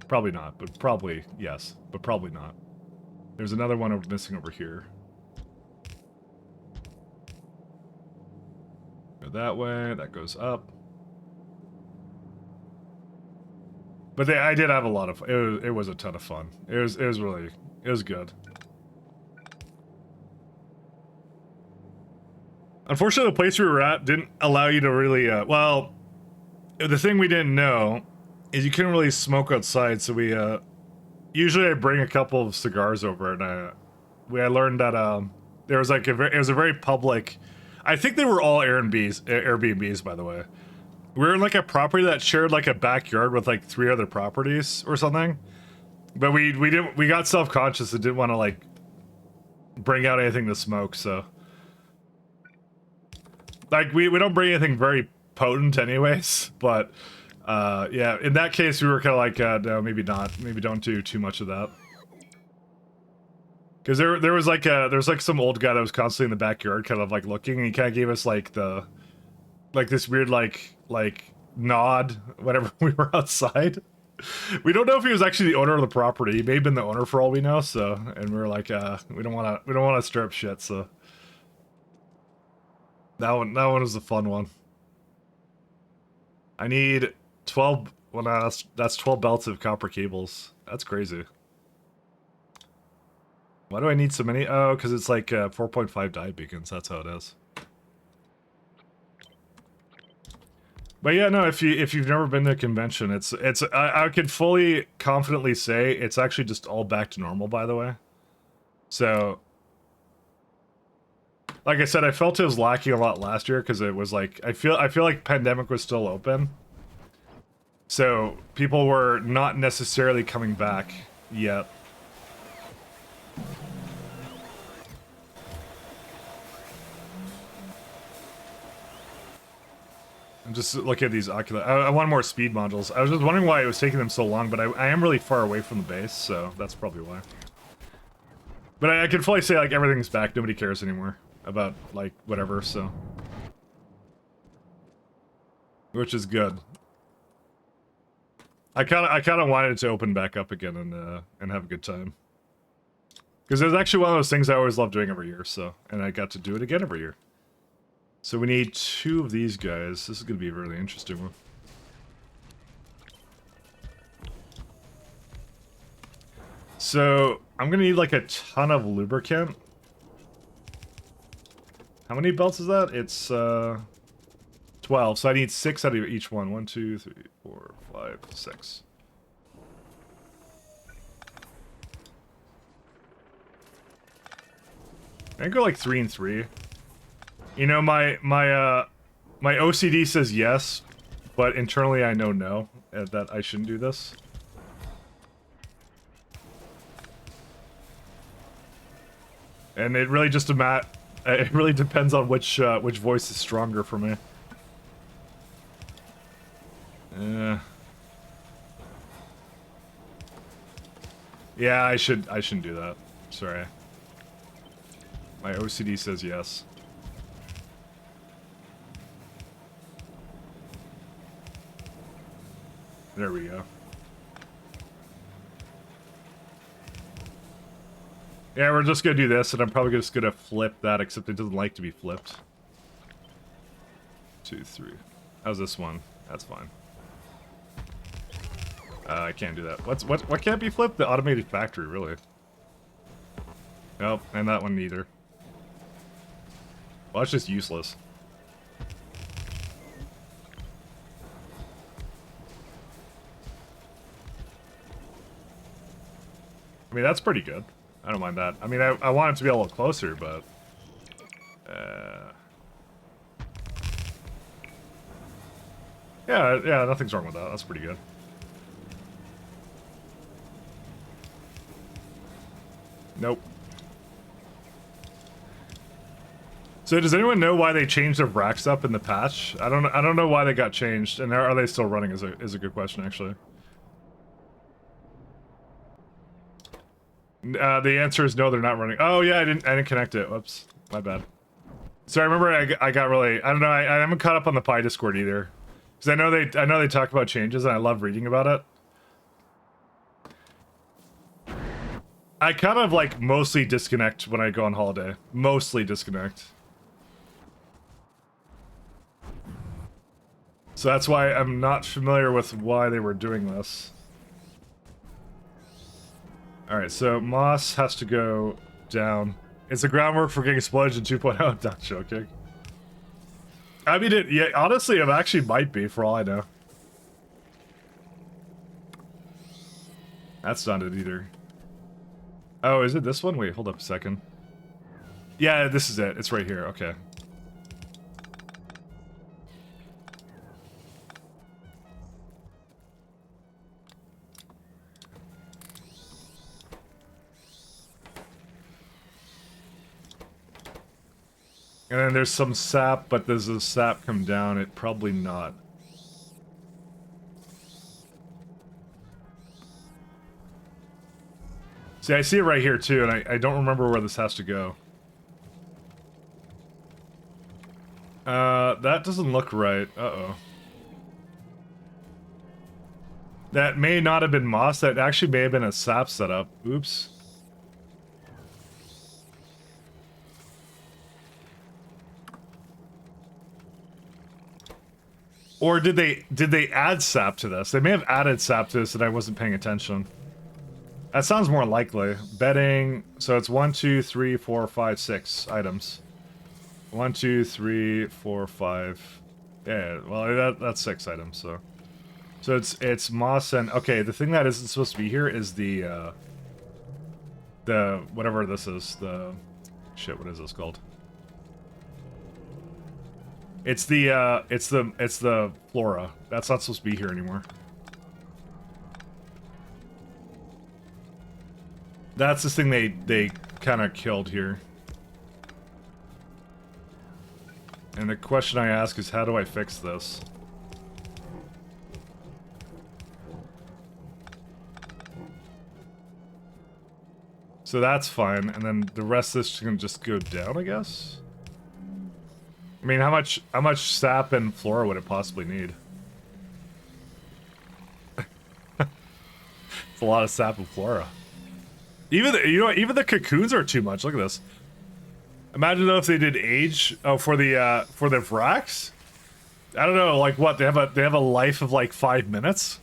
Probably not, but probably yes. But probably not. There's another one missing over here. Go that way. That goes up. But I did have a lot of fun. It was a ton of fun. It was good. Unfortunately, the place we were at didn't allow you to really, well, the thing we didn't know is you couldn't really smoke outside, so we, usually I bring a couple of cigars over, and I learned that, there was like it was a very public, I think they were all Airbnbs, by the way. We were in like a property that shared like a backyard with like 3 other properties or something. But we got self-conscious and didn't want to like bring out anything to smoke, so. Like, we don't bring anything very potent anyways, but, yeah, in that case, we were kind of like, no, maybe not. Maybe don't do too much of that. Because there was like, there's like some old guy that was constantly in the backyard kind of like looking, and he kind of gave us like this weird like nod whenever we were outside. We don't know if he was actually the owner of the property. He may have been the owner for all we know, so, and we were like, we don't want to stir up shit, so. That one was a fun one. I need 12, well, that's 12 belts of copper cables. That's crazy. Why do I need so many? Oh, because it's like 4.5 dive beacons. That's how it is. But yeah, no. If you've never been to a convention, I could fully confidently say it's actually just all back to normal. By the way, so like I said, I felt it was lacking a lot last year because it was like I feel like pandemic was still open, so people were not necessarily coming back yet. I'm just looking at these ocular. I want more speed modules. I was just wondering why it was taking them so long, but I am really far away from the base, so that's probably why. But I can fully say, like, everything's back. Nobody cares anymore about, like, whatever, so. Which is good. I kind of wanted it to open back up again and have a good time. Because it was actually one of those things I always loved doing every year, so. And I got to do it again every year. So we need 2 of these guys. This is going to be a really interesting one. So I'm going to need like a ton of lubricant. How many belts is that? It's 12. So I need 6 out of each one. 1, 2, 3, 4, 5, 6. I can go like 3 and 3. You know, my OCD says yes, but internally I know no, that I shouldn't do this. And it really just it really depends on which voice is stronger for me. Yeah, I shouldn't do that. Sorry. My OCD says yes. There we go. Yeah, we're just gonna do this, and I'm probably just gonna flip that, except it doesn't like to be flipped. 2, 3. How's this one? That's fine. I can't do that. What can't be flipped? The automated factory, really. Nope, and that one neither. Well, it's just useless. I mean, that's pretty good. I don't mind that. I mean, I want it to be a little closer, but... Yeah, nothing's wrong with that. That's pretty good. Nope. So does anyone know why they changed their racks up in the patch? I don't know why they got changed, and are they still running is a good question, actually. The answer is no, they're not running. Oh yeah, I didn't connect it. Whoops, my bad. So I remember I got really, I don't know, I haven't caught up on the Pi Discord either, because I know they talk about changes and I love reading about it. I kind of like mostly disconnect when I go on holiday. Mostly disconnect. So that's why I'm not familiar with why they were doing this. Alright, so Moss has to go down. It's the groundwork for getting Explosion 2.0. I'm not joking. I mean, yeah, honestly, it actually might be, for all I know. That's not it either. Oh, is it this one? Wait, hold up a second. Yeah, this is it. It's right here. Okay. And then there's some sap, but does the sap come down? It probably not. See, I see it right here too, and I don't remember where this has to go. That doesn't look right. Uh-oh. That may not have been moss. That actually may have been a sap setup. Oops. Or did they add sap to this? They may have added sap to this and I wasn't paying attention. That sounds more likely. Bedding, so it's 1, 2, 3, 4, 5, 6 items. 1, 2, 3, 4, 5. Yeah, well that's 6 items, so. So it's moss and okay, the thing that isn't supposed to be here is the whatever this is, the shit, what is this called? It's the flora. That's not supposed to be here anymore. That's this thing they kind of killed here. And the question I ask is, how do I fix this? So that's fine, and then the rest of this can just go down, I guess? I mean, how much sap and flora would it possibly need? It's a lot of sap and flora. Even even the cocoons are too much. Look at this. Imagine though if they did age for the Vrax. I don't know, like what they have a life of like 5 minutes.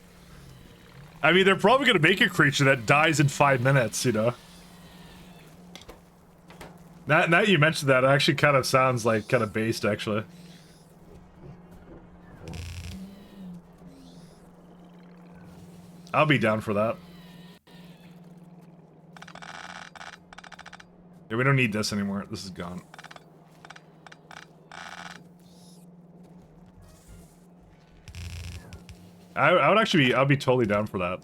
I mean, they're probably gonna make a creature that dies in 5 minutes, you know. Now you mentioned that, it actually kind of sounds like kind of based, actually. I'll be down for that. Yeah, we don't need this anymore. This is gone. I would actually be, I'll be totally down for that.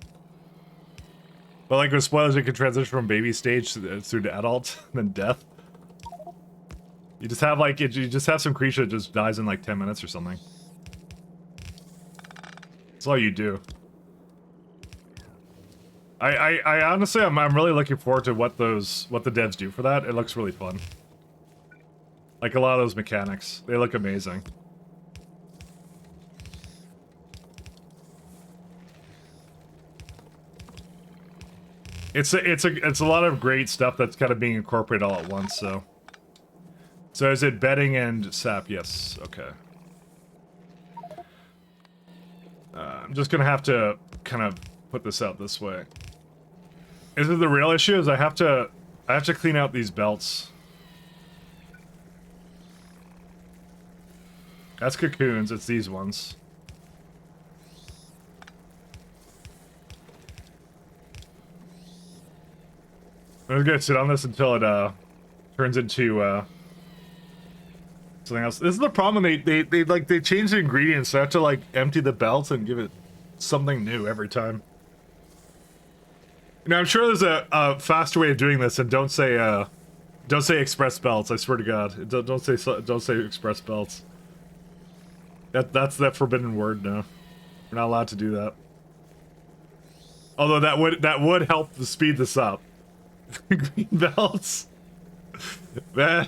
But like with spoilers, you can transition from baby stage through to adult, then death. You just have like, you just have some creature that just dies in like 10 minutes or something. That's all you do. I honestly, I'm really looking forward to what the devs do for that. It looks really fun. Like a lot of those mechanics, they look amazing. It's a lot of great stuff that's kind of being incorporated all at once. So is it bedding and sap? Yes. Okay. I'm just gonna have to kind of put this out this way. Is it the real issue? Is I have to clean out these belts. That's cocoons. It's these ones. I'm gonna sit on this until it turns into something else. This is the problem. They change the ingredients. So I have to like empty the belts and give it something new every time. Now I'm sure there's a faster way of doing this, and don't say express belts. I swear to God, don't say express belts. That's that forbidden word now. We're not allowed to do that. Although that would help to speed this up. Green belts, man.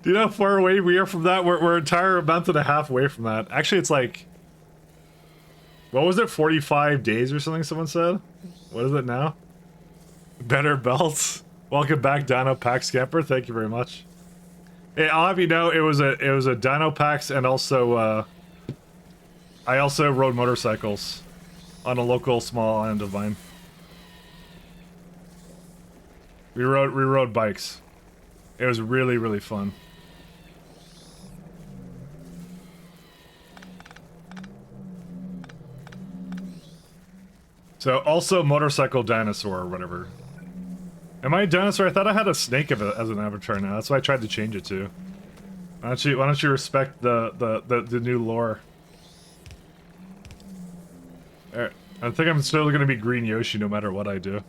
Do you know how far away we are from that? We're an entire month and a half away from that. Actually, it's like, what was it? 45 days or something? Someone said. What is it now? Better belts. Welcome back, Dino Pack Scamper. Thank you very much. Hey, I'll have you know, it was a Dino Packs, and also I also rode motorcycles on a local small island of mine. We rode bikes. It was really, really fun. So, also motorcycle dinosaur or whatever. Am I a dinosaur? I thought I had a snake as an avatar now. That's why I tried to change it to. Why don't you respect the new lore? Alright. I think I'm still gonna be Green Yoshi no matter what I do.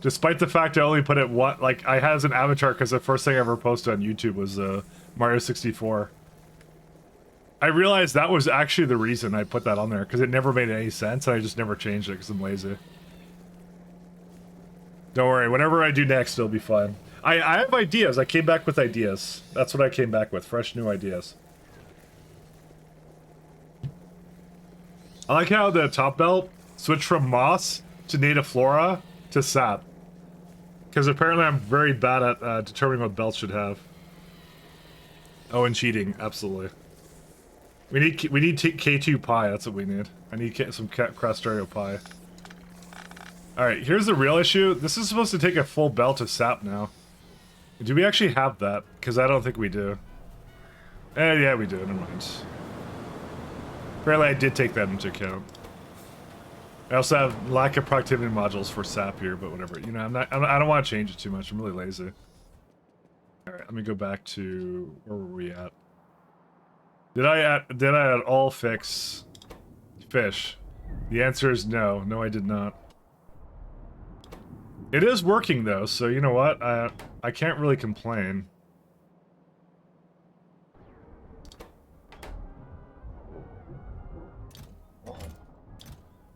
Despite the fact I only put it like I had as an avatar because the first thing I ever posted on YouTube was Mario 64. I realized that was actually the reason I put that on there because it never made any sense and I just never changed it because I'm lazy. Don't worry, whatever I do next, it'll be fine. I have ideas. I came back with ideas. That's what I came back with. Fresh new ideas. I like how the top belt switched from moss to native flora to sap. Because apparently I'm very bad at determining what belts should have. Oh, and cheating, absolutely. We need K2 pie. That's what we need. I need some Crastario pie. All right, here's the real issue. This is supposed to take a full belt of sap now. Do we actually have that? Because I don't think we do. Yeah, we do. Never mind. Apparently, I did take that into account. I also have lack of productivity modules for sap here, but whatever. You know, I don't want to change it too much. I'm really lazy. All right, let me go back to where were we at? Did I at all fix fish? The answer is no. No, I did not. It is working though, so you know what? I can't really complain.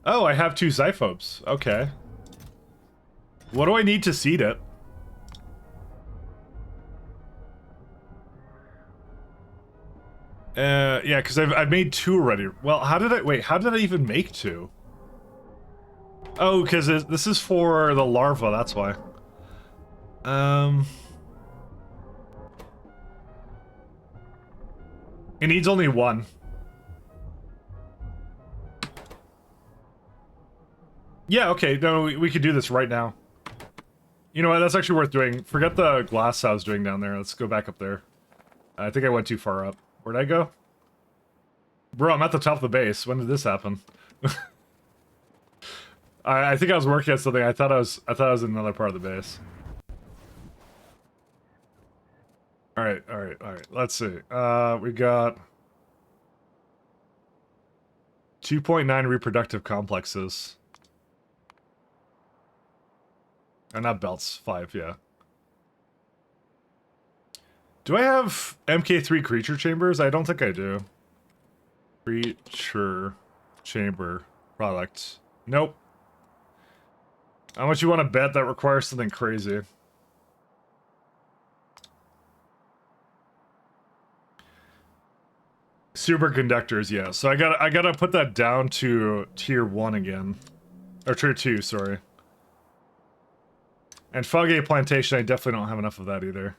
Oh, I have 2 Zyphobes. Okay. What do I need to seed it? Yeah, because I've made 2 already. Well, how did I even make 2? Oh, because this is for the larva, that's why. It needs only 1. Yeah, okay, no, we could do this right now. You know what, that's actually worth doing. Forget the glass I was doing down there. Let's go back up there. I think I went too far up. Where'd I go? Bro, I'm at the top of the base. When did this happen? I think I was working at something. I thought I was in another part of the base. Alright. Let's see. We got 2.9 reproductive complexes. Not belts, 5, yeah. Do I have MK3 creature chambers? I don't think I do. Creature chamber product. Nope. How much you want to bet that requires something crazy? Superconductors, yeah. So I gotta put that down to tier 1 again. Or tier 2, sorry. And Foggy Plantation, I definitely don't have enough of that either.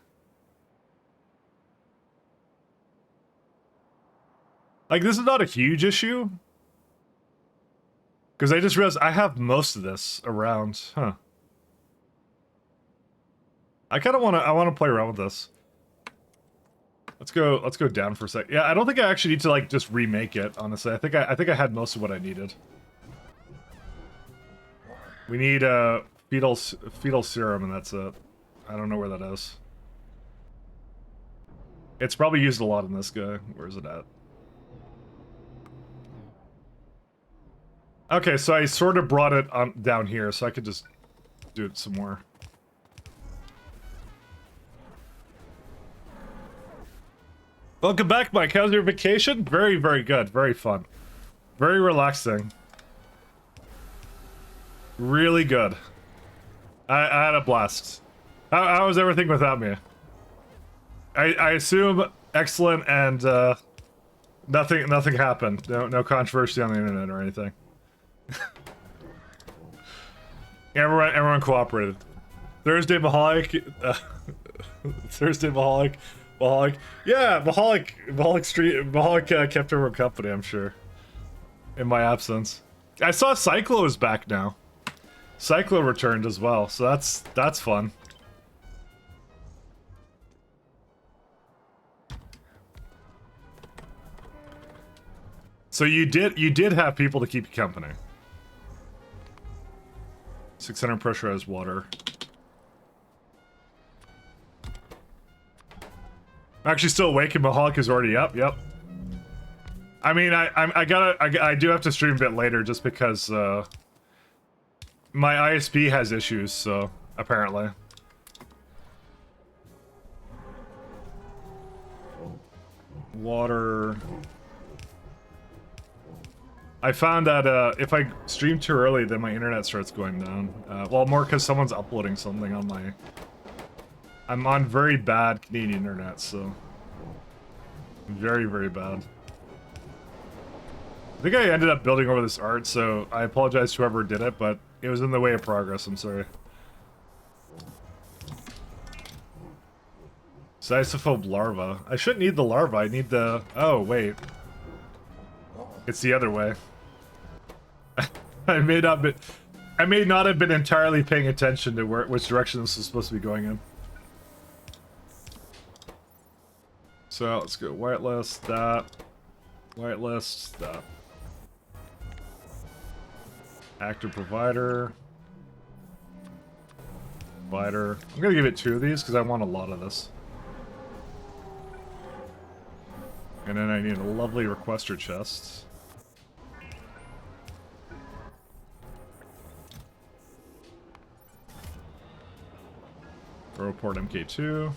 Like, this is not a huge issue. Because I just realized I have most of this around. Huh. I kind of want to play around with this. Let's go down for a sec. Yeah, I don't think I actually need to, like, just remake it, honestly. I think I had most of what I needed. We need, fetal serum, and that's it. I don't know where that is. It's probably used a lot in this guy. Where is it at? Okay, so I sort of brought it on down here, so I could just do it some more. Welcome back, Mike. How's your vacation? Very, very good. Very fun. Very relaxing. Really good. I had a blast. How was everything without me? I assume excellent and nothing happened. No controversy on the internet or anything. Everyone cooperated. Thursday Mahalik. Thursday Mahalik. Yeah, Mahalik kept everyone company, I'm sure. In my absence. I saw Cyclo is back now. Cyclo returned as well, so that's fun. So you did have people to keep you company. 600 pressurized water. I'm actually still awake and Mahalik is already up. Yep. I mean, I do have to stream a bit later just because my ISP has issues, so apparently. Water. I found that if I stream too early, then my internet starts going down. Well, more because someone's uploading something on my... I'm on very bad Canadian internet, so... Very, very bad. I think I ended up building over this art, so I apologize to whoever did it, but it was in the way of progress, I'm sorry. Sisophobe larva. I shouldn't need the larva, I need the... Oh, wait. It's the other way. I may not have been entirely paying attention to which direction this is supposed to be going in. So let's go whitelist, that. Whitelist, that. Actor provider. Provider. I'm gonna give it 2 of these because I want a lot of this. And then I need a lovely requester chest. Report MK2.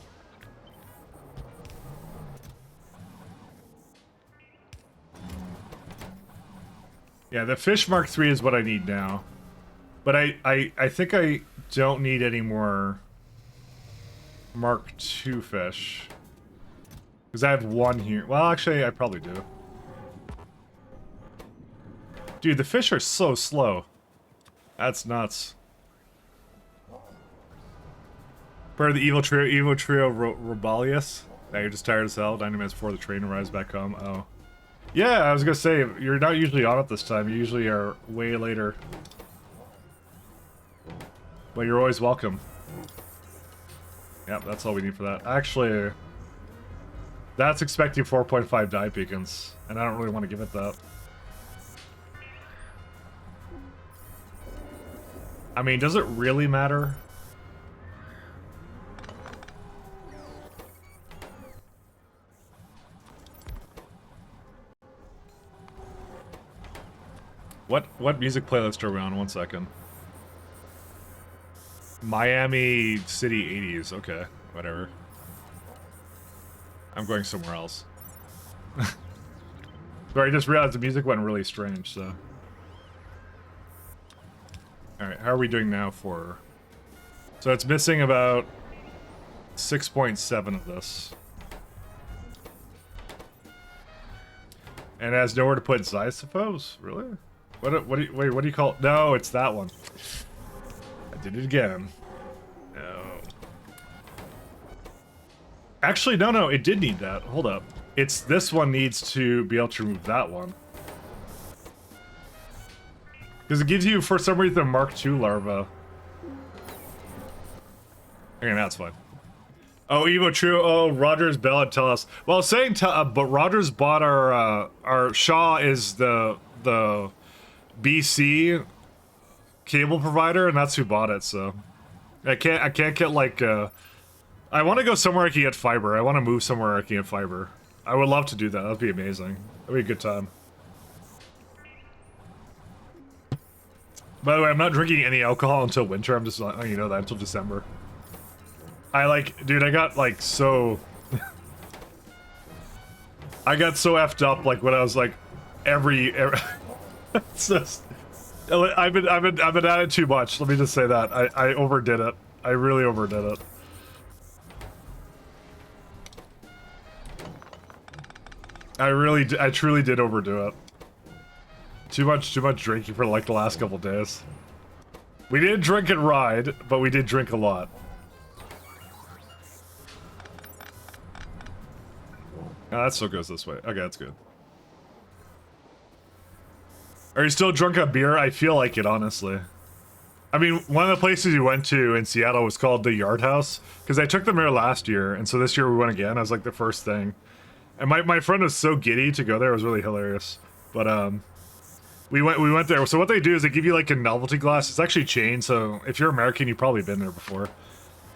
Yeah, the fish Mark III is what I need now. But I think I don't need any more Mark II fish. Because I have 1 here. Well, actually, I probably do. Dude, the fish are so slow. That's nuts. Part of the evil trio Robalius. Now you're just tired as hell. 90 minutes before the train arrives back home. Oh. Yeah, I was gonna say, you're not usually on at this time. You usually are way later. But you're always welcome. Yep, that's all we need for that. Actually, that's expecting 4.5 die beacons, and I don't really want to give it that. I mean, does it really matter? What music playlist are we on? 1 second. Miami City 80s. Okay, whatever. I'm going somewhere else. Sorry, I just realized the music went really strange, so... Alright, how are we doing now for... So it's missing about 6.7 of this. And it has nowhere to put Xysophos? Really? Wait, what do you call it? No, it's that one. I did it again. No. Actually, no, it did need that. Hold up. It's this one needs to be able to remove that one. Because it gives you, for some reason, a Mark II larva. Okay, that's fine. Oh, Evo True. Oh, Rogers Bell tell us. Well, saying but Rogers bought our Shaw is the BC cable provider, and that's who bought it. So I can't get like I want to go somewhere I can get fiber. I want to move somewhere I can get fiber. I would love to do that. That'd be amazing. That'd be a good time. By the way, I'm not drinking any alcohol until winter. I'm just letting you know that until December. Dude, I got like so... I got so effed up like when I was like every it's just... I've been at it too much. Let me just say that. I overdid it. I really overdid it. I truly did overdo it. Too much drinking for like the last couple days. We didn't drink and ride, but we did drink a lot. Oh, that still goes this way. Okay, that's good. Are you still drunk on beer? I feel like it, honestly. I mean, one of the places we went to in Seattle was called the Yard House, because I took them there last year, and so this year we went again. I was like the first thing. And my friend was so giddy to go there. It was really hilarious. But, we went there. So what they do is they give you like a novelty glass. It's actually chained, so if you're American, you've probably been there before.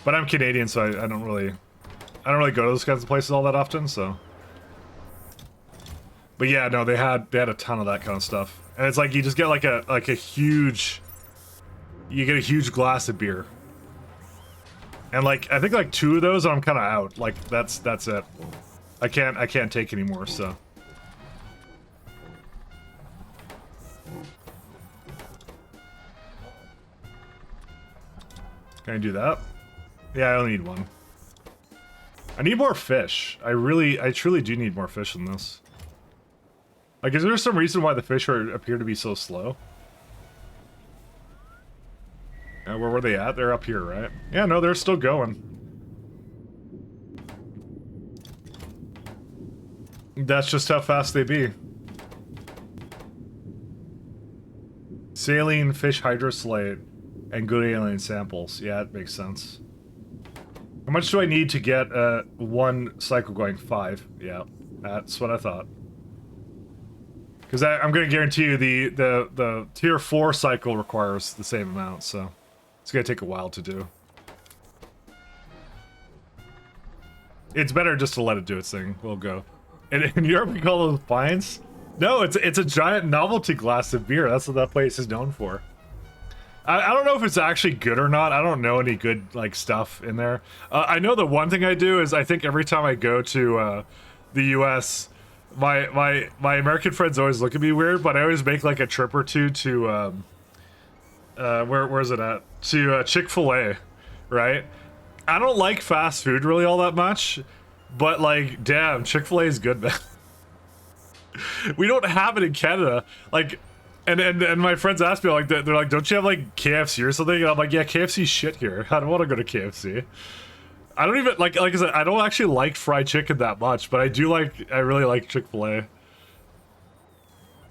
But I'm Canadian, so I don't really go to those kinds of places all that often, so... But yeah, no, they had a ton of that kind of stuff. And it's like you just get like a huge... You get a huge glass of beer. And like, I think like 2 of those I'm kind of out. Like, that's it. I can't take anymore, so. Can I do that? Yeah, I only need 1. I need more fish. I truly do need more fish in this. Like, is there some reason why the fish appear to be so slow? Where were they at? They're up here, right? Yeah, no, they're still going. That's just how fast they be. Saline, fish hydroslate, and good alien samples. Yeah, it makes sense. How much do I need to get 1 cycle going? 5. Yeah, that's what I thought. Because I'm going to guarantee you the tier 4 cycle requires the same amount, so it's going to take a while to do. It's better just to let it do its thing. We'll go. And in Europe, we call those pints? No, it's a giant novelty glass of beer. That's what that place is known for. I don't know if it's actually good or not. I don't know any good like stuff in there. I know the one thing I do is I think every time I go to the U.S., my American friends always look at me weird, but I always make like a trip or two to where's it at? To Chick-fil-A, right? I don't like fast food really all that much, but like, damn, Chick-fil-A is good, man. We don't have it in Canada, like. And my friends ask me like they're like, don't you have like KFC or something? And I'm like, yeah, KFC's shit here. I don't want to go to KFC. I don't even like I said, I don't actually like fried chicken that much, but I really like Chick-fil-A.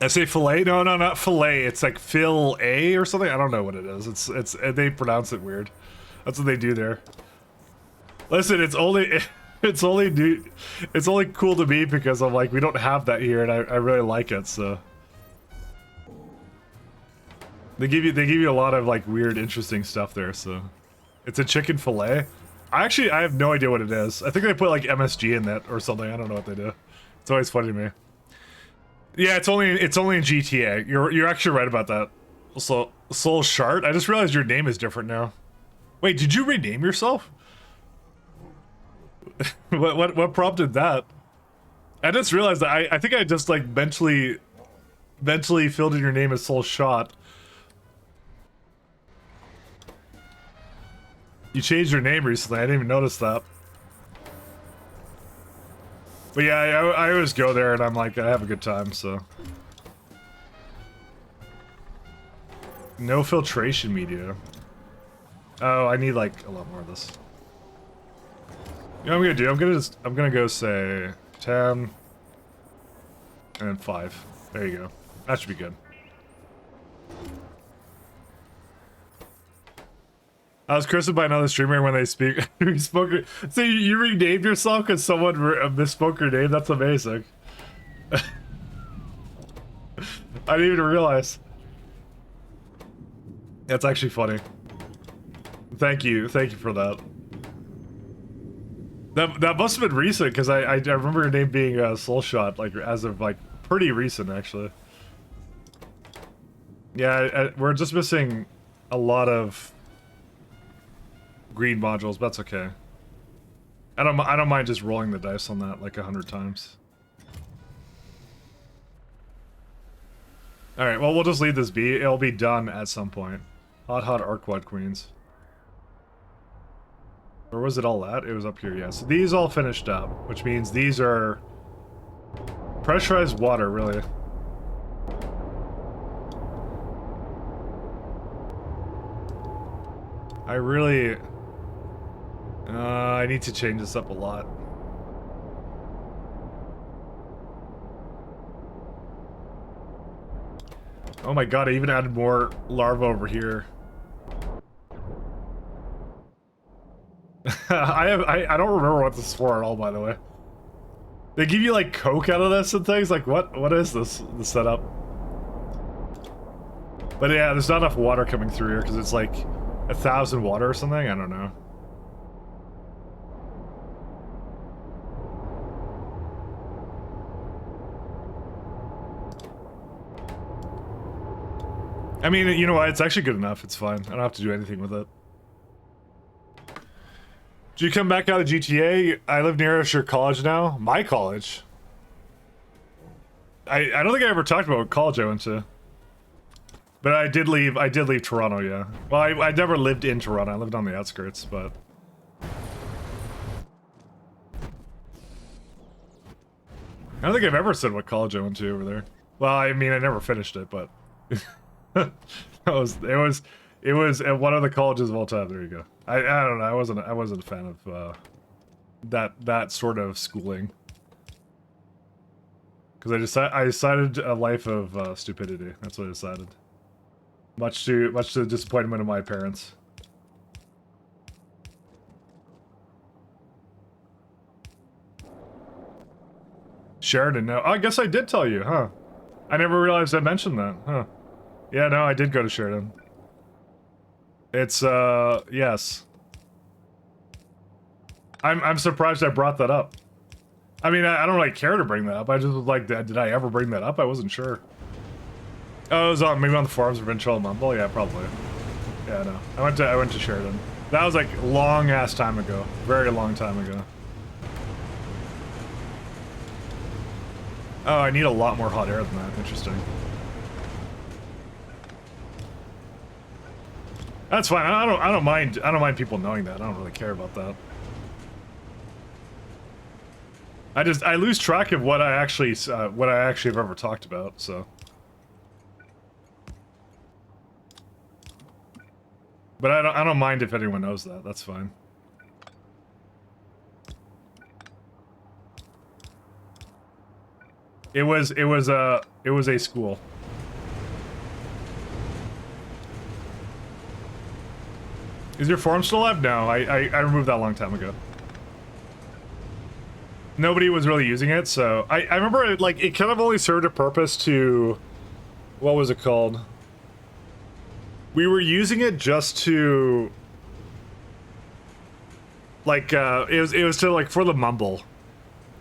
I say filet? No, not filet. It's like fill-A or something. I don't know what it is. It's they pronounce it weird. That's what they do there. Listen, it's only cool to me because I'm like, we don't have that here, and I really like it, so. They give you a lot of like weird, interesting stuff there. So, it's a chicken fillet. I have no idea what it is. I think they put like MSG in that or something. I don't know what they do. It's always funny to me. Yeah, it's only in GTA. You're actually right about that. So, Soul Shart. I just realized your name is different now. Wait, did you rename yourself? what prompted that? I just realized that I think I just like mentally filled in your name as Soul Shot. You changed your name recently, I didn't even notice that. But yeah, I always go there and I'm like, I have a good time, so. No filtration media. Oh, I need like a lot more of this. You know what I'm gonna do? I'm gonna go say 10 and then 5. There you go. That should be good. I was cursed by another streamer when they speak. So you renamed yourself because someone misspoke your name? That's amazing. I didn't even realize. That's actually funny. Thank you for that. That must have been recent because I remember your name being Soulshot, like as of like pretty recent actually. Yeah, we're just missing a lot of green modules, but that's okay. I don't mind just rolling the dice on that like 100 times. All right, well we'll just leave this be. It'll be done at some point. Hot Arquad Queens. Where was it all at? It was up here, yeah. So these all finished up, which means these are pressurized water, really. I need to change this up a lot. Oh my god, I even added more larvae over here. I don't remember what this is for at all, by the way. They give you like coke out of this and things? Like what is this, the setup? But yeah, there's not enough water coming through here because it's like 1,000 water or something? I don't know. I mean, you know what? It's actually good enough. It's fine. I don't have to do anything with it. Did you come back out of GTA? I live near your college now. My college. I don't think I ever talked about what college I went to. But I did leave Toronto, yeah. Well, I never lived in Toronto. I lived on the outskirts, but... I don't think I've ever said what college I went to over there. Well, I mean, I never finished it, but... it was at one of the colleges of all time. There you go. I don't know. I wasn't a fan of that sort of schooling. Because I decided a life of stupidity. That's what I decided. Much to the disappointment of my parents. Sheridan, no. Oh, I guess I did tell you, huh? I never realized I mentioned that, huh? Yeah, no, I did go to Sheridan. It's, yes. I'm surprised I brought that up. I mean, I don't really care to bring that up. I just was like, did I ever bring that up? I wasn't sure. Oh, it was maybe on the forums of Ventura Mumble? Yeah, probably. Yeah, no. I went to Sheridan. That was like long ass time ago. Very long time ago. Oh, I need a lot more hot air than that. Interesting. That's fine. I don't mind people knowing that. I don't really care about that. I lose track of what I actually have ever talked about, so. But I don't mind if anyone knows that. That's fine. It was a school. Is your forum still alive? No, I removed that a long time ago. Nobody was really using it, so I remember it, like, it kind of only served a purpose to, what was it called? We were using it just to, like, it was to, like, for the mumble,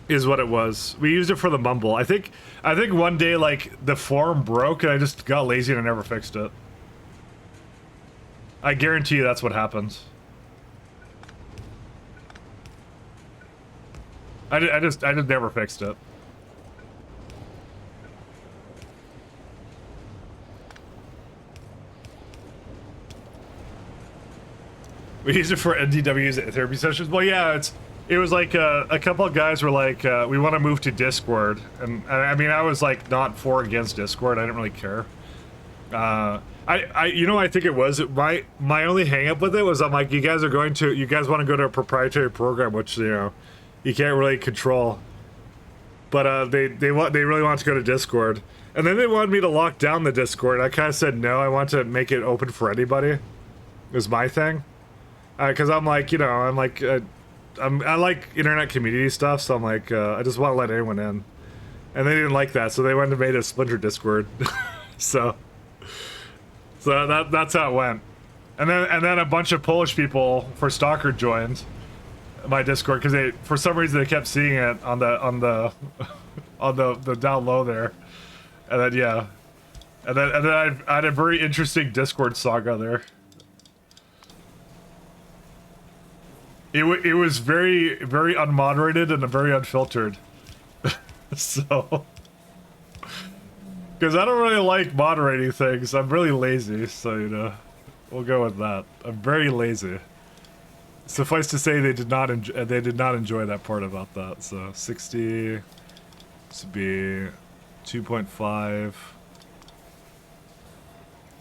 is what it was. We used it for the mumble. I think one day, like, the forum broke and I just got lazy and I never fixed it. I guarantee you that's what happened. I just never fixed it. We used it for NDW's therapy sessions. Well, yeah, it was like a couple of guys were like, we want to move to Discord, and I mean, I was like not for or against Discord. I didn't really care. You know, I think it was my only hang up with it was I'm like, you guys want to go to a proprietary program, which, you know, you can't really control. But they really want to go to Discord, and then they wanted me to lock down the Discord. I kind of said no. I want to make it open for anybody. Is my thing, because I'm like, you know, I like internet community stuff, so I'm like, I just want to let anyone in, and they didn't like that, so they went and made a splinter Discord. so that's how it went, and then a bunch of Polish people for Stalker joined my Discord because for some reason they kept seeing it on the down low there, and then yeah, and then I had a very interesting Discord saga there. It was very unmoderated and very unfiltered, so because I don't really like moderating things. I'm really lazy, so you know, we'll go with that. I'm very lazy. Suffice to say, they did not enjoy that part about that. So 60, this would be 2.5.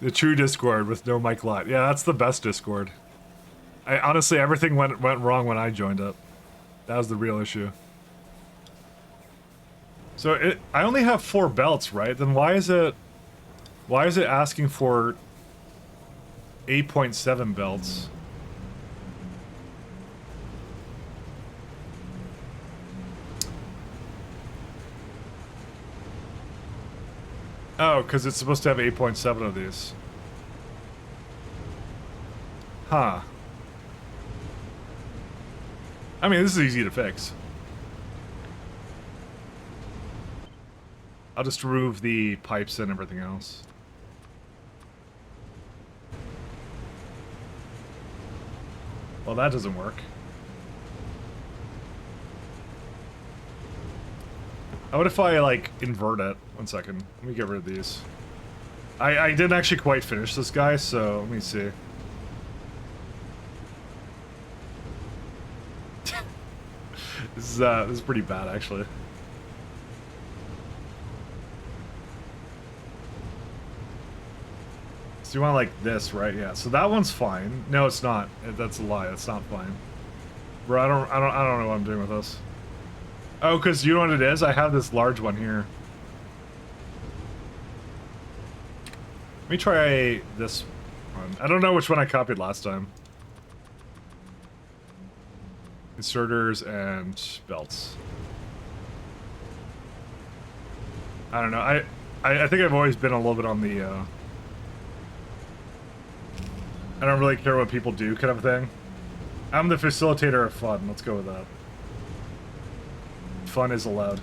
The true Discord with no mic light. Yeah, that's the best Discord. Honestly, everything went wrong when I joined it. That was the real issue. So I only have 4 belts, right? Then why is it asking for 8.7 belts? Oh, because it's supposed to have 8.7 of these. Huh. I mean, this is easy to fix. I'll just remove the pipes and everything else. Well, that doesn't work. How about if I, like, invert it? 1 second. Let me get rid of these. I didn't actually quite finish this guy, so let me see. This is pretty bad, actually. So you want like this, right? Yeah. So that one's fine. No, it's not. That's a lie. It's not fine. Bro, I don't know what I'm doing with this. Oh, because you know what it is? I have this large one here. Let me try this one. I don't know which one I copied last time. Inserters and belts. I don't know. I think I've always been a little bit on the I don't really care what people do kind of thing. I'm the facilitator of fun. Let's go with that. Fun is allowed.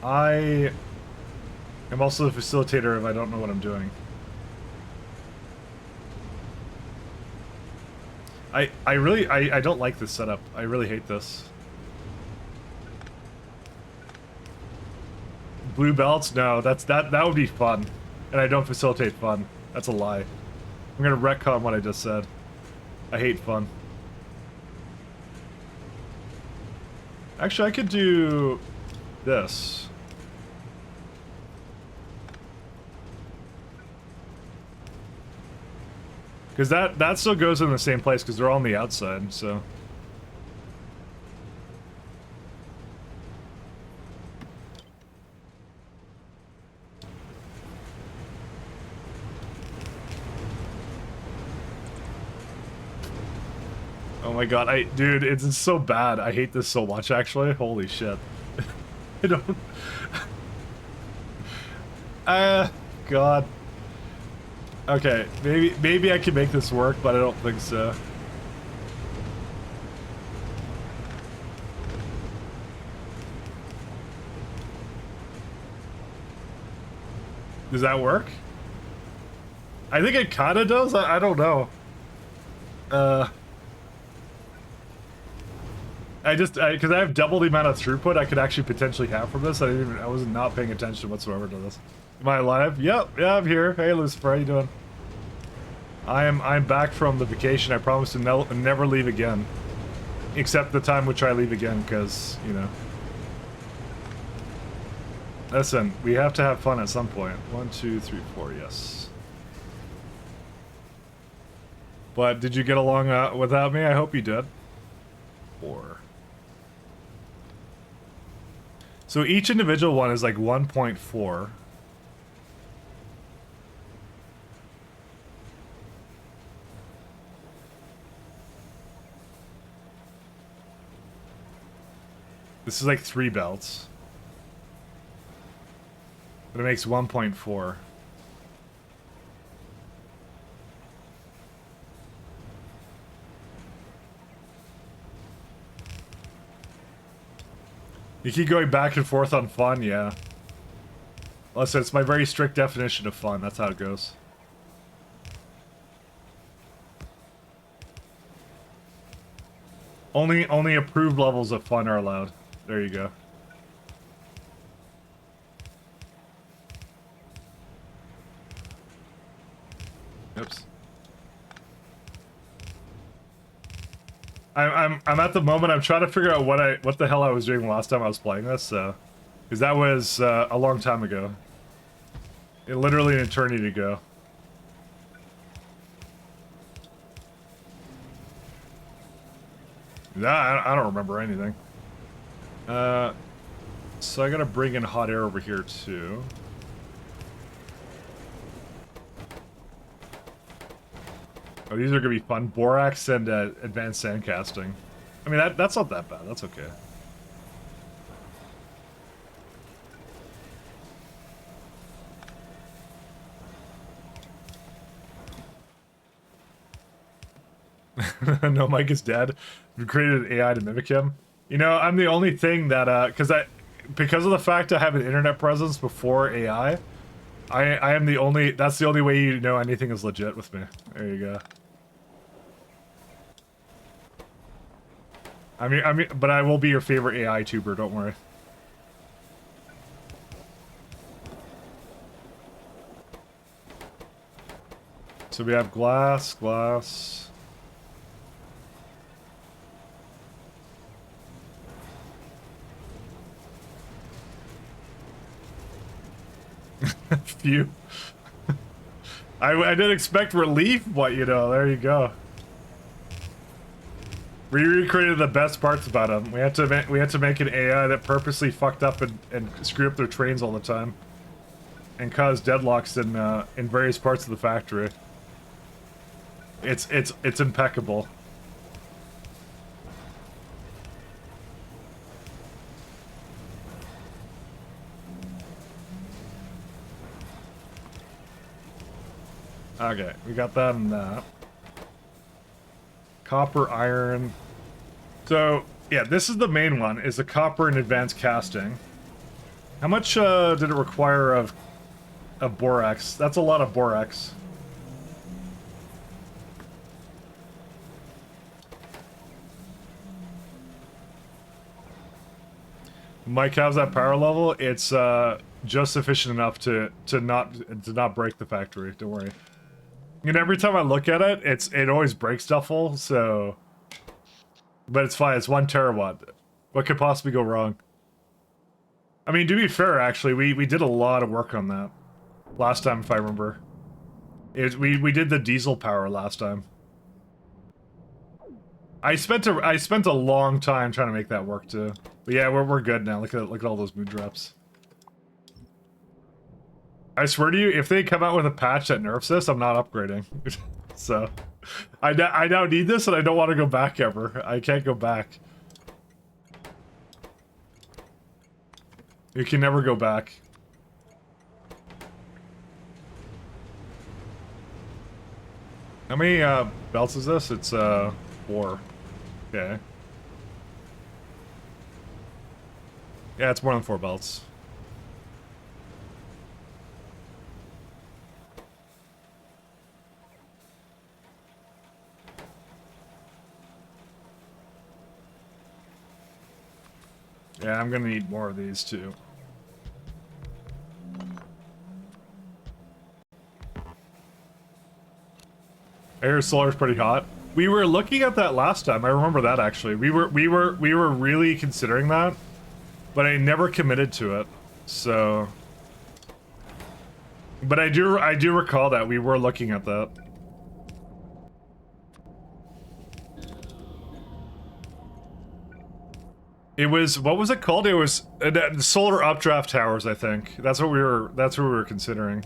I am also the facilitator if I don't know what I'm doing. I don't like this setup. I really hate this. Blue belts? No, that would be fun. And I don't facilitate fun. That's a lie. I'm gonna retcon what I just said. I hate fun. Actually, I could do this. Because that still goes in the same place because they're all on the outside, so. Oh my god, dude, it's so bad. I hate this so much, actually. Holy shit. I don't... God. Okay, maybe I can make this work, but I don't think so. Does that work? I think it kinda does. I don't know. Because I have double the amount of throughput I could actually potentially have from this. I was not paying attention whatsoever to this. Am I alive? Yep, yeah, I'm here. Hey, Lucifer, how you doing? I'm back from the vacation. I promise to never leave again, except the time which I leave again, because you know. Listen, we have to have fun at some point. 1, 2, 3, 4. Yes. But did you get along without me? I hope you did. 4. So each individual one is like 1.4. This is like 3 belts. But it makes 1.4. You keep going back and forth on fun, yeah. Listen, it's my very strict definition of fun. That's how it goes. Only approved levels of fun are allowed. There you go. Oops. I'm at the moment I'm trying to figure out what the hell I was doing last time I was playing this, so because that was a long time ago. Literally an eternity ago. Nah, I don't remember anything. So I gotta bring in hot air over here too. Oh, these are gonna be fun. Borax and advanced sandcasting. I mean, that's not that bad. That's okay. No, Mike is dead. We created an AI to mimic him. You know, I'm the only thing that because of the fact I have an internet presence before AI, I am the only. That's the only way you know anything is legit with me. There you go. But I will be your favorite AI tuber, don't worry. So we have glass. Phew. I didn't expect relief, but you know, there you go. We recreated the best parts about him. We had to make an AI that purposely fucked up and screwed up their trains all the time, and caused deadlocks in various parts of the factory. It's impeccable. Okay, we got that and that. Copper, iron. So, yeah, this is the main one, is the copper and advanced casting. How much did it require of borax? That's a lot of borax. Mike, how's that power level? It's just sufficient enough to not break the factory. Don't worry. And every time I look at it, it always breaks stuff full. So, but it's fine. It's 1 terawatt. What could possibly go wrong? I mean, to be fair, actually, we did a lot of work on that last time, if I remember. We did the diesel power last time. I spent a long time trying to make that work too. But yeah, we're good now. Look at all those moon drops. I swear to you, if they come out with a patch that nerfs this, I'm not upgrading. So, I now need this, and I don't want to go back ever. I can't go back. You can never go back. How many belts is this? It's 4. Okay. Yeah, it's more than 4 belts. Yeah, I'm gonna need more of these too. Air solar's pretty hot. We were looking at that last time. I remember that actually. We were really considering that, but I never committed to it. So, but I do recall that we were looking at that. It was, what was it called? It was solar updraft towers, I think. That's what we were considering.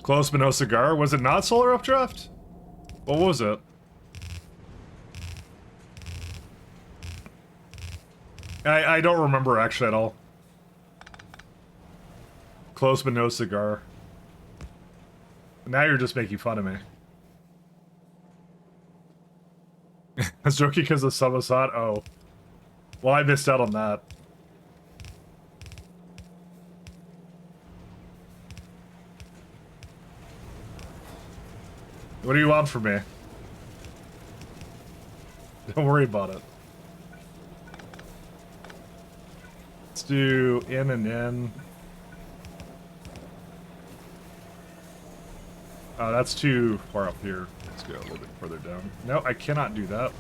Close but no cigar? Was it not solar updraft? What was it? I don't remember actually at all. Close but no cigar. Now you're just making fun of me. I was joking because the sun was hot? Oh. Well, I missed out on that. What do you want from me? Don't worry about it. Let's do in and in. Oh, that's too far up here. Let's go a little bit further down. No, I cannot do that.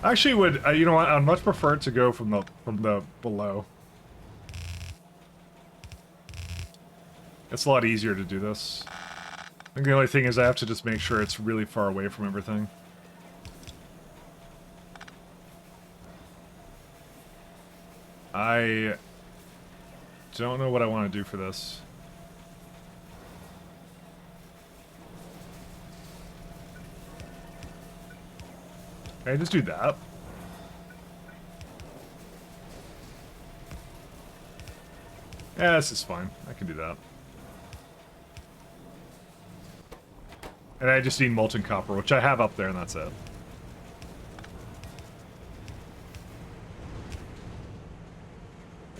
Actually, you know what? I'd much prefer it to go from the below. It's a lot easier to do this. I think the only thing is I have to just make sure it's really far away from everything. I don't know what I want to do for this. Can I just do that? Yeah, this is fine. I can do that. And I just need molten copper, which I have up there, and that's it.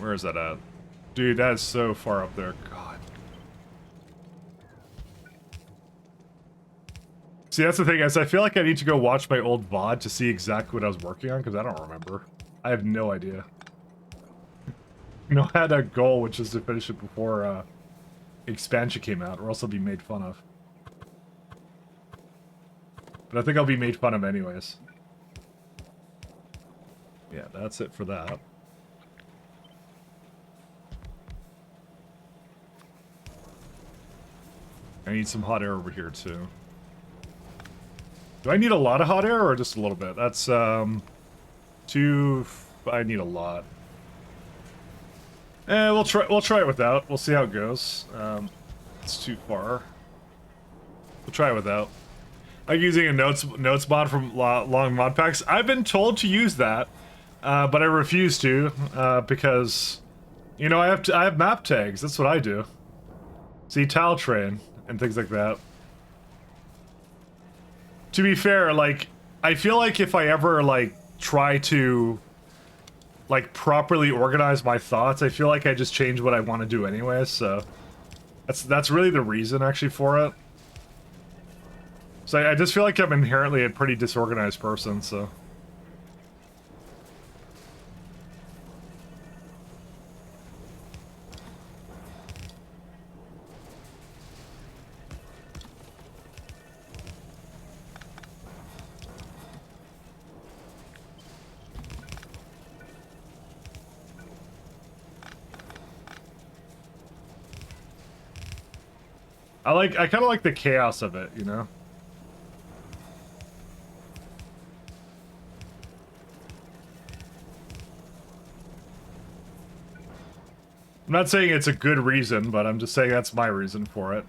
Where is that at? Dude, that is so far up there. God. See, that's the thing, is I feel like I need to go watch my old VOD to see exactly what I was working on, because I don't remember. I have no idea. You know, I had a goal, which is to finish it before expansion came out, or else I'll be made fun of. But I think I'll be made fun of anyways. Yeah, that's it for that. I need some hot air over here, too. Do I need a lot of hot air, or just a little bit? That's, I need a lot. We'll try it without. We'll see how it goes. It's too far. We'll try it without. Like using a notes mod from long mod packs. I've been told to use that, but I refuse to because, you know, I have map tags. That's what I do. See, tile train and things like that. To be fair, like, I feel like if I ever like try to like properly organize my thoughts, I feel like I just change what I want to do anyway. So that's really the reason actually for it. So I just feel like I'm inherently a pretty disorganized person, so. I kind of like the chaos of it, you know? I'm not saying it's a good reason, but I'm just saying that's my reason for it.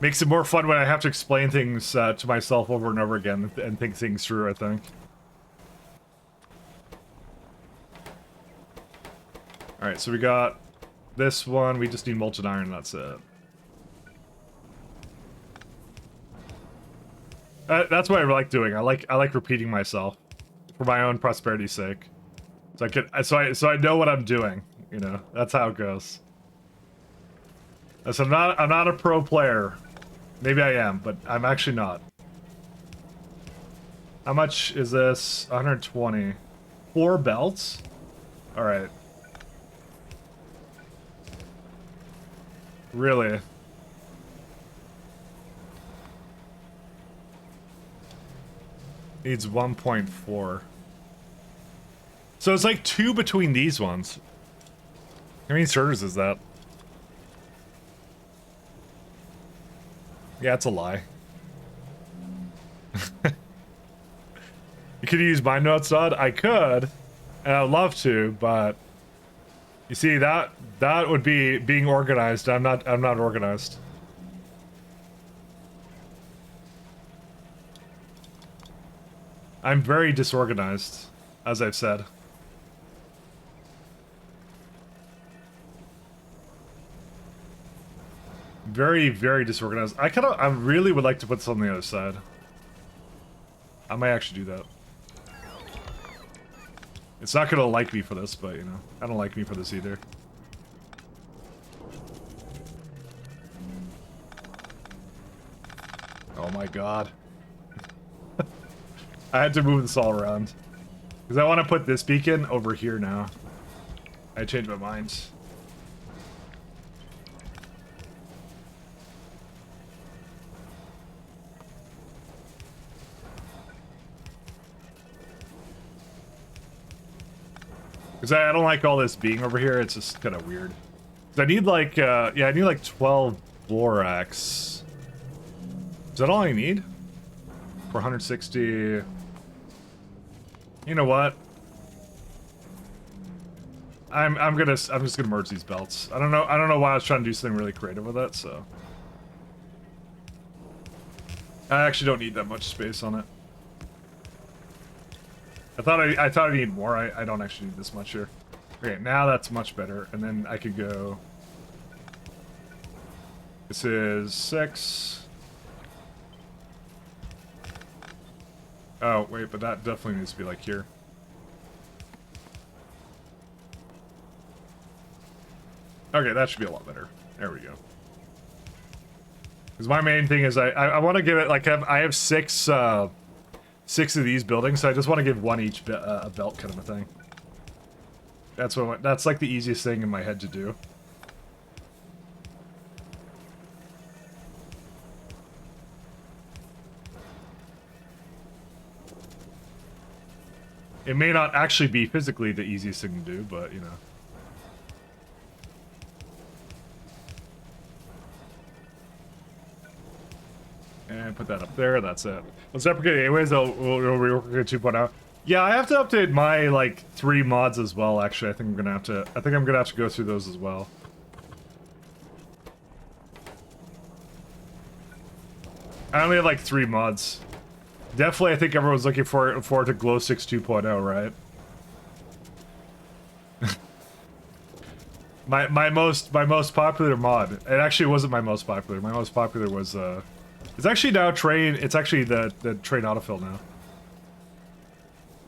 Makes it more fun when I have to explain things to myself over and over again and think things through, I think. Alright, so we got this one. We just need molten iron, that's it. That's what I like doing. I like repeating myself for my own prosperity's sake. So I know what I'm doing, you know. That's how it goes. So I'm not a pro player. Maybe I am, but I'm actually not. How much is this? 120. 4 belts? All right. Really? Needs 1.4. So it's like 2 between these ones. How many servers is that? Yeah, it's a lie. You could use my notes, Todd. I could, and I'd love to, but you see that would be being organized. I'm not organized. I'm very disorganized, as I've said. Very, very disorganized. I really would like to put this on the other side. I might actually do that. It's not gonna like me for this, but, you know, I don't like me for this either. Oh my god. I had to move this all around. Because I want to put this beacon over here now. I changed my mind. Because I don't like all this being over here, it's just kind of weird. I need like, yeah, I need like 12 borax. Is that all I need? 460. You know what? I'm just gonna merge these belts. I don't know why I was trying to do something really creative with it, so. I actually don't need that much space on it. I thought I needed more. I don't actually need this much here. Okay, now that's much better. And then I could go. This is 6. Oh, wait, but that definitely needs to be like here. Okay, that should be a lot better. There we go. Because my main thing is I want to give it, like, I have six of these buildings, so I just want to give one each a belt kind of a thing. That's like the easiest thing in my head to do. It may not actually be physically the easiest thing to do, but, you know. And put that up there, that's it. Let's deprecate it anyways, we'll rework it 2.0. Yeah, I have to update my, like, 3 mods as well, actually. I think I'm gonna have to go through those as well. I only have, like, 3 mods. Definitely, I think everyone's looking forward to Glow Sticks 2.0, right? my most popular mod. It actually wasn't my most popular. My most popular was it's actually now train. It's actually the train autofill now.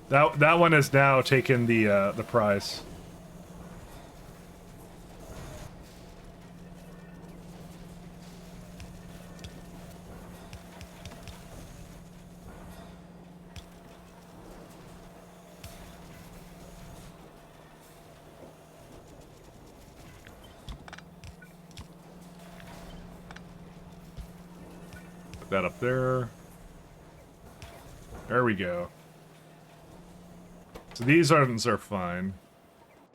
That one has now taken the prize. Put that up there. There we go. So these items are fine.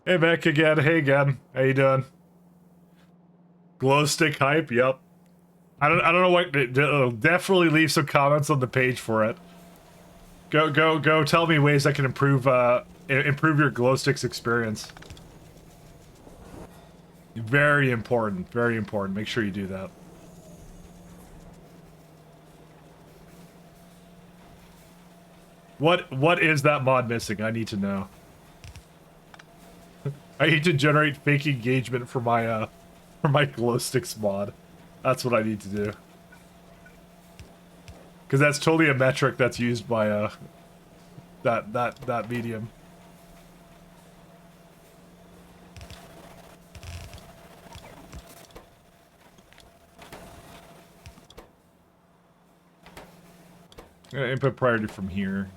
Hey, Beck again. Hey, again. How you doing? Glow stick hype. Yep. I don't know what. Definitely leave some comments on the page for it. Go. Tell me ways I can improve your glow sticks experience. Very important. Very important. Make sure you do that. What is that mod missing? I need to know. I need to generate fake engagement for my glow sticks mod. That's what I need to do. Because that's totally a metric that's used by that medium. I'm gonna input priority from here.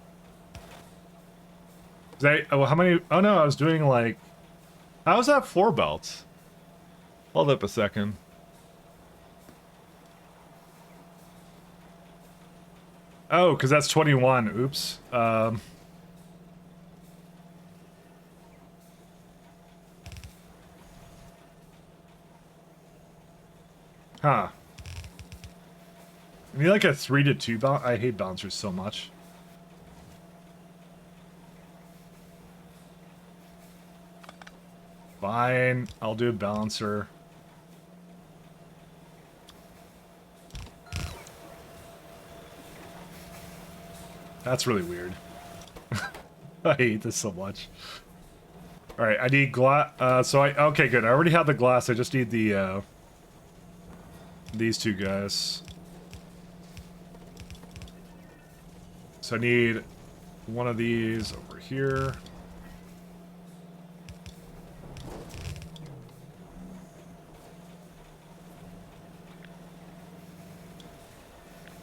How many? Oh no, I was doing like. How was that 4 belts? Hold up a second. Oh, because that's 21. Oops. Huh. I need like a 3-to-2 bounce. I hate bouncers so much. Fine, I'll do a balancer. That's really weird. I hate this so much. Alright, I need glass. Okay, good. I already have the glass. I just need the, these two guys. So I need one of these over here.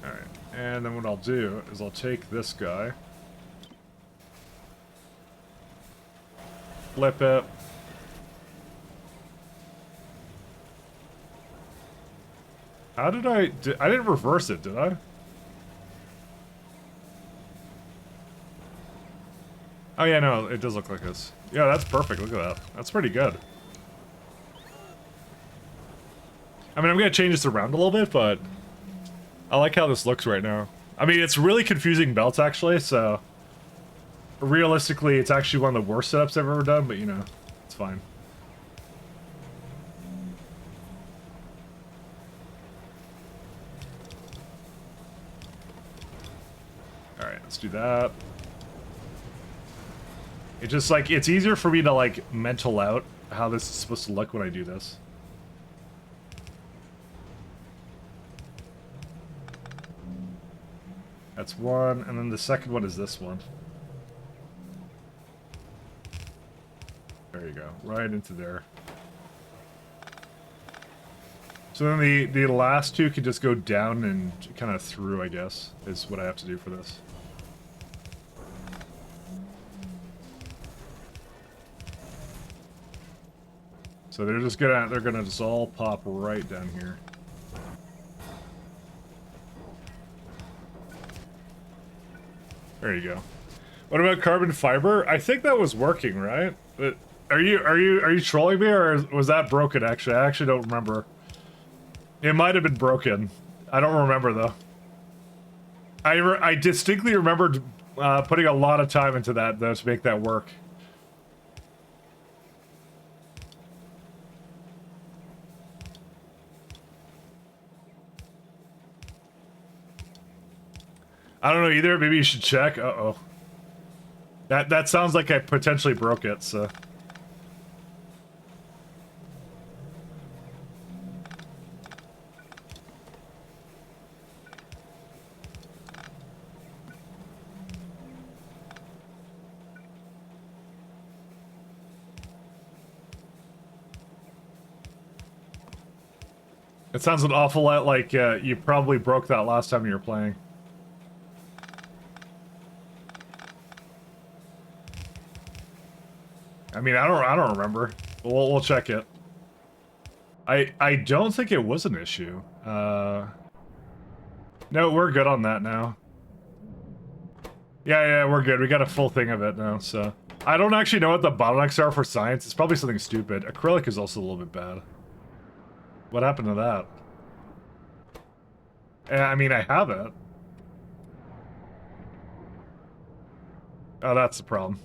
Alright, and then what I'll do is I'll take this guy. Flip it. How did I didn't reverse it, did I? Oh yeah, no, it does look like this. Yeah, that's perfect. Look at that. That's pretty good. I mean, I'm gonna change this around a little bit, but I like how this looks right now. I mean, it's really confusing belts, actually, so... Realistically, it's actually one of the worst setups I've ever done, but, you know, it's fine. Alright, let's do that. It's just, like, it's easier for me to, like, mental out how this is supposed to look when I do this. That's one, and then the second one is this one. There you go, right into there. So then the last two can just go down and kind of through, I guess, is what I have to do for this. So they're gonna just all pop right down here. There you go. What about carbon fiber? I think that was working, right? But are you trolling me, or was that broken? Actually, I actually don't remember. It might have been broken. I don't remember though. I distinctly remembered putting a lot of time into that though to make that work. I don't know either. Maybe you should check. Uh-oh. That sounds like I potentially broke it, so. It sounds an awful lot like you probably broke that last time you were playing. I mean, I don't remember. We'll check it. I don't think it was an issue. No, we're good on that now. Yeah, we're good. We got a full thing of it now, so. I don't actually know what the bottlenecks are for science. It's probably something stupid. Acrylic is also a little bit bad. What happened to that? I mean, I have it. Oh, that's the problem.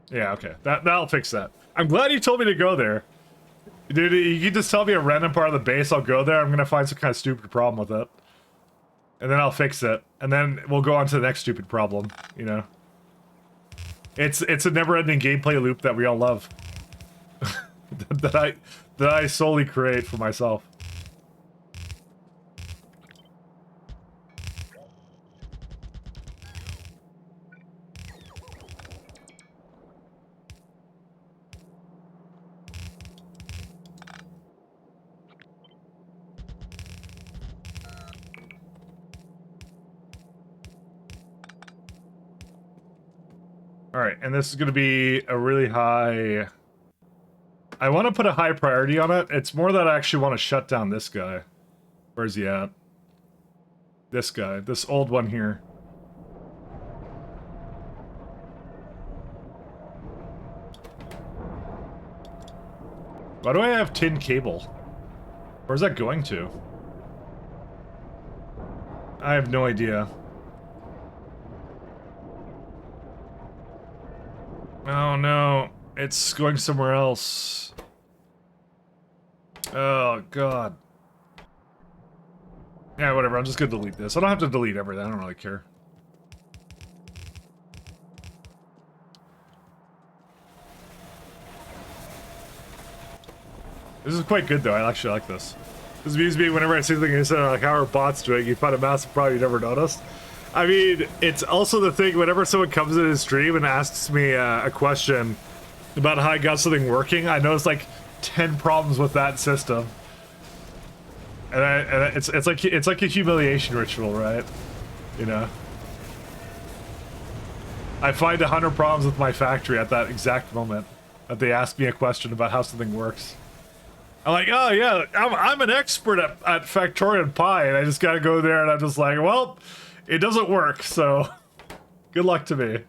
Yeah, okay. That'll fix that. I'm glad you told me to go there. Dude, you can just tell me a random part of the base, I'll go there, I'm gonna find some kind of stupid problem with it. And then I'll fix it. And then we'll go on to the next stupid problem, you know? It's a never-ending gameplay loop that we all love. that I solely create for myself. Alright, and this is going to be a really high... I want to put a high priority on it. It's more that I actually want to shut down this guy. Where's he at? This guy. This old one here. Why do I have tin cable? Where's that going to? I have no idea. Oh no, it's going somewhere else. Oh god. Yeah, whatever, I'm just gonna delete this. I don't have to delete everything, I don't really care. This is quite good though, I actually like this. This amuses me whenever I see something and say like, how are bots doing? You find a massive problem you never noticed. I mean, it's also the thing, whenever someone comes in his stream and asks me a question about how I got something working, I notice like 10 problems with that system. And it's like a humiliation ritual, right? You know? I find 100 problems with my factory at that exact moment that they ask me a question about how something works. I'm like, oh yeah, I'm an expert at Factorio Pi, and I just gotta go there and I'm just like, well, it doesn't work, so good luck to me.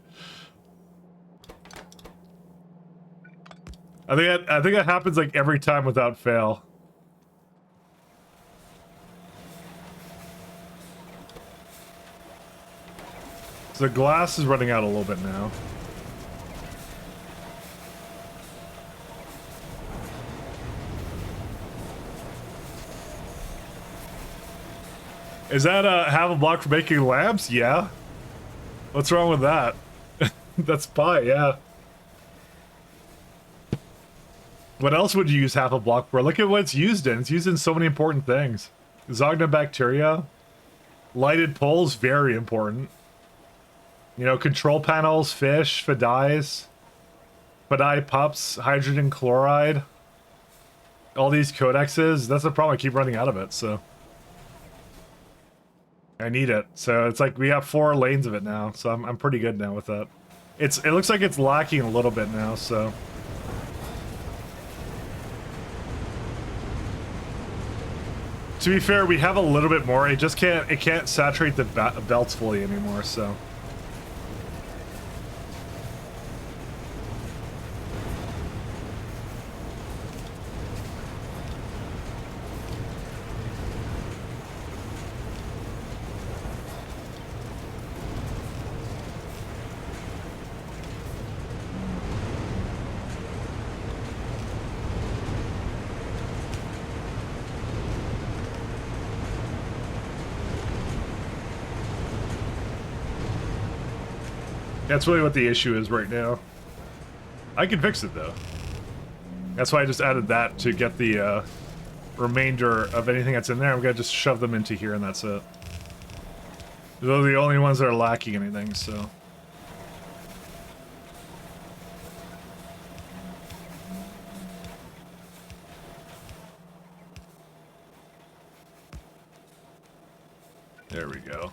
I think that happens like every time without fail. So the glass is running out a little bit now. Is that half a block for making lamps? Yeah. What's wrong with that? That's pie, yeah. What else would you use half a block for? Look at what it's used in. It's used in so many important things. Bacteria. Lighted poles, very important. You know, control panels, fish, for dyes. Badai pups, hydrogen chloride, all these codexes. That's the problem. I keep running out of it, so I need it. So it's like we have 4 lanes of it now, so I'm pretty good now with that. It looks like it's lacking a little bit now, so. To be fair, we have a little bit more. It can't saturate the belts fully anymore, so. That's really what the issue is right now. I can fix it though. That's why I just added that to get the remainder of anything that's in there. I'm gonna just shove them into here and that's it. Those are the only ones that are lacking anything, so. There we go.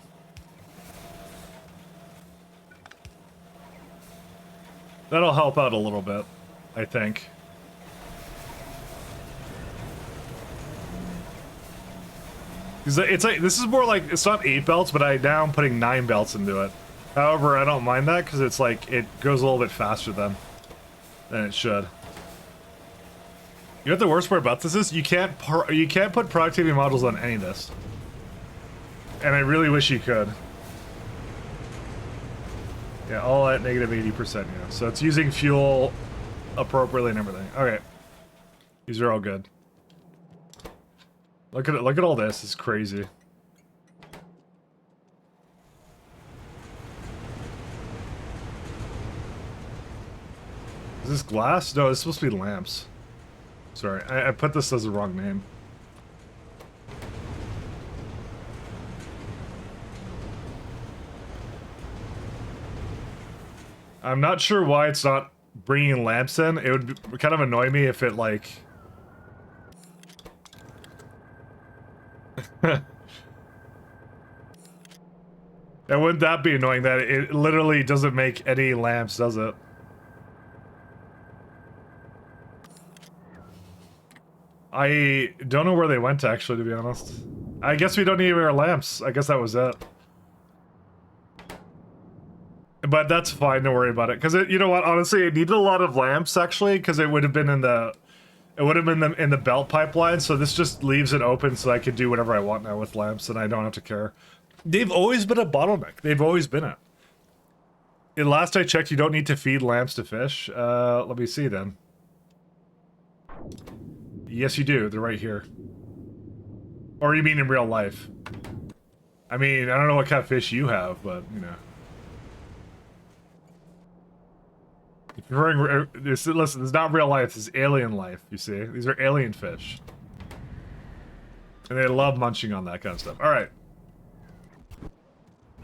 That'll help out a little bit, I think. It's like, this is more like, it's not 8 belts, but now I'm putting 9 belts into it. However, I don't mind that because it's like, it goes a little bit faster than it should. You know what the worst part about this is? You can't put productivity models on any of this. And I really wish you could. Yeah, all at negative 80%, yeah. So it's using fuel appropriately and everything. Okay. These are all good. Look at it, look at all this. It's crazy. Is this glass? No, it's supposed to be lamps. Sorry, I put this as the wrong name. I'm not sure why it's not bringing lamps in. It would kind of annoy me if it, like... And wouldn't that be annoying that it literally doesn't make any lamps, does it? I don't know where they went, actually, to be honest. I guess we don't need our lamps. I guess that was it. But that's fine, don't worry about it. Because, you know what, honestly, it needed a lot of lamps, actually, because it would have been in the... It would have been in the belt pipeline, so this just leaves it open so I can do whatever I want now with lamps, and I don't have to care. They've always been a bottleneck. They've always been it. Last I checked, you don't need to feed lamps to fish. Let me see, then. Yes, you do. They're right here. Or you mean in real life? I mean, I don't know what kind of fish you have, but, you know. If you're listen, this is not real life, this is alien life, you see? These are alien fish. And they love munching on that kind of stuff. Alright.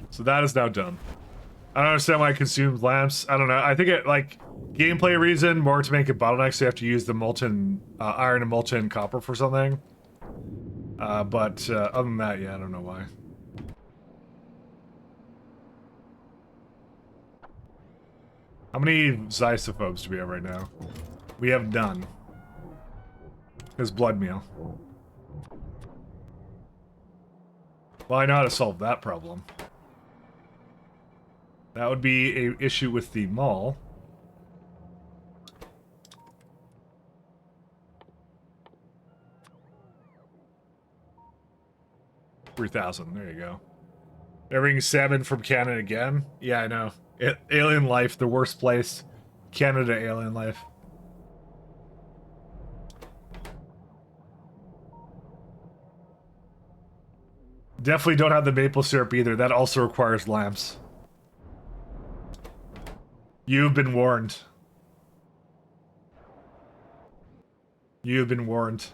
So that is now done. I don't understand why it consumes lamps. I don't know. I think it, like, gameplay reason, more to make it bottleneck, so you have to use the molten, iron and molten copper for something. But other than that, yeah, I don't know why. How many Zysophobes do we have right now? We have none. There's blood meal. Well, I know how to solve that problem. That would be an issue with the mall. $3,000. There you go. They're bringing salmon from Canada again? Yeah, I know. Alien life, the worst place. Canada alien life. Definitely don't have the maple syrup either. That also requires lamps. You've been warned. You've been warned.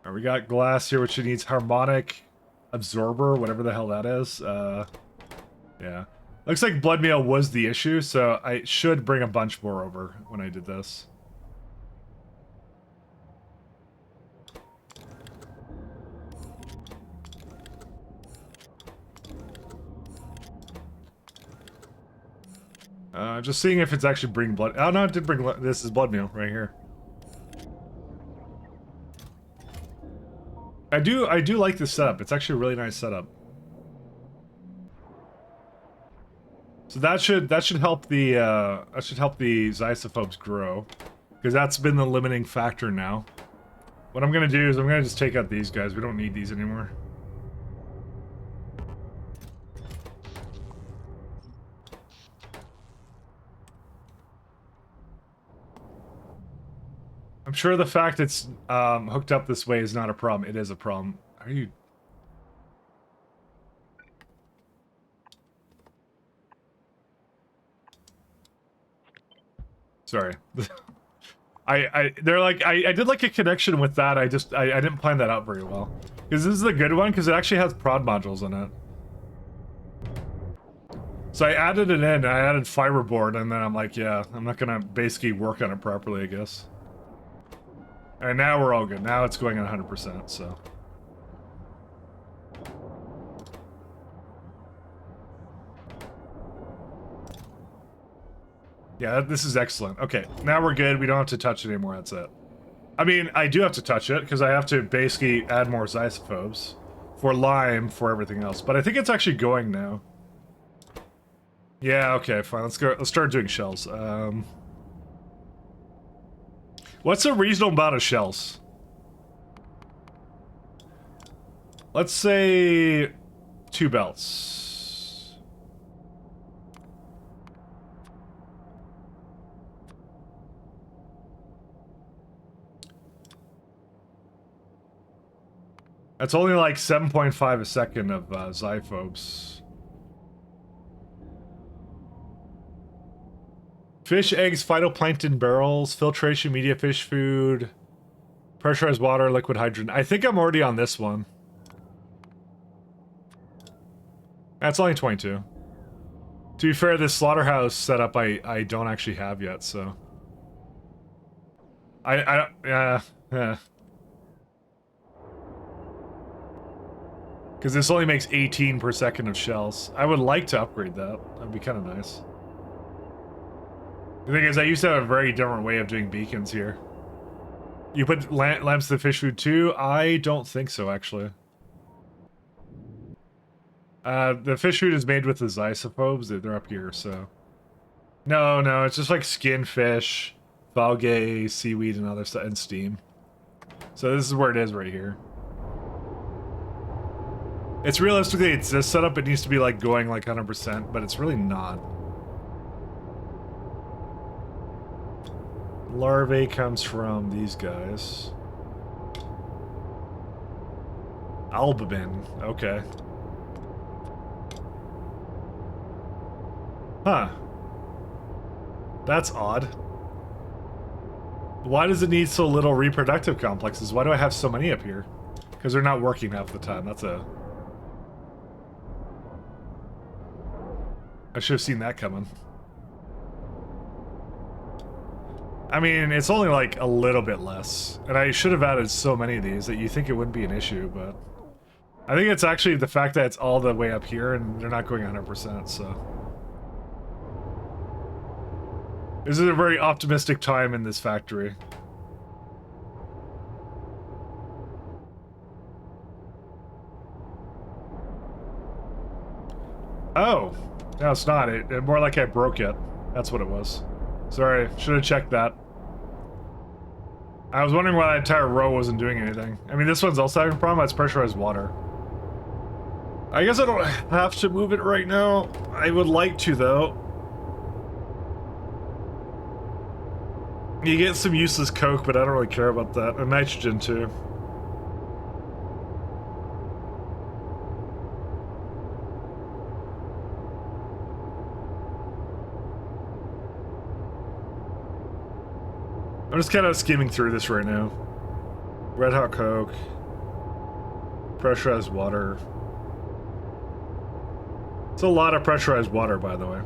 Alright, we got glass here, which needs harmonic absorber, whatever the hell that is. Yeah. Looks like blood meal was the issue, so I should bring a bunch more over when I did this. Just seeing if it's actually bringing blood. Oh no, it did bring blood. This is blood meal right here. I do like this setup. It's actually a really nice setup. So that should help the Zysophobes grow, because that's been the limiting factor now. What I'm gonna do is I'm gonna just take out these guys. We don't need these anymore. I'm sure the fact it's hooked up this way is not a problem. It is a problem. Are you... Sorry. They're like, I did like a connection with that. I didn't plan that out very well. Because this is a good one, because it actually has prod modules in it. So I added it in, I added fiberboard, and then I'm like, yeah, I'm not gonna basically work on it properly, I guess. And now we're all good. Now it's going at 100%, so. Yeah, this is excellent. Okay, now we're good. We don't have to touch it anymore. That's it. I mean, I do have to touch it, because I have to basically add more Zysophobes for lime, for everything else. But I think it's actually going now. Yeah, okay, fine. Let's go. Let's start doing shells. What's a reasonable amount of shells? Let's say 2 belts. That's only like 7.5 a second of Zyphobes. Fish, eggs, phytoplankton barrels, filtration, media fish food, pressurized water, liquid hydrogen. I think I'm already on this one. That's only 22. To be fair, this slaughterhouse setup I don't actually have yet, so. Yeah. Because this only makes 18 per second of shells. I would like to upgrade that. That'd be kind of nice. The thing is, I used to have a very different way of doing beacons here. You put lamps to the fish food too? I don't think so, actually. The fish food is made with the Zysophobes. They're up here, so... No, it's just like skin fish, algae, seaweed, and other stuff, and steam. So this is where it is right here. It's realistically, it's this setup, it needs to be like going like 100%, but it's really not. Larvae comes from these guys. Albumin, okay. Huh. That's odd. Why does it need so little reproductive complexes? Why do I have so many up here? Because they're not working half the time. That's a... I should have seen that coming. I mean, it's only like a little bit less. And I should have added so many of these that you think it wouldn't be an issue, but... I think it's actually the fact that it's all the way up here and they're not going 100%, so... This is a very optimistic time in this factory. Oh! No, it's not. It more like I broke it. That's what it was. Sorry, should have checked that. I was wondering why that entire row wasn't doing anything. I mean, this one's also having a problem. That's pressurized water. I guess I don't have to move it right now. I would like to, though. You get some useless coke, but I don't really care about that. And nitrogen, too. I'm just kind of skimming through this right now. Red hot coke. Pressurized water. It's a lot of pressurized water, by the way.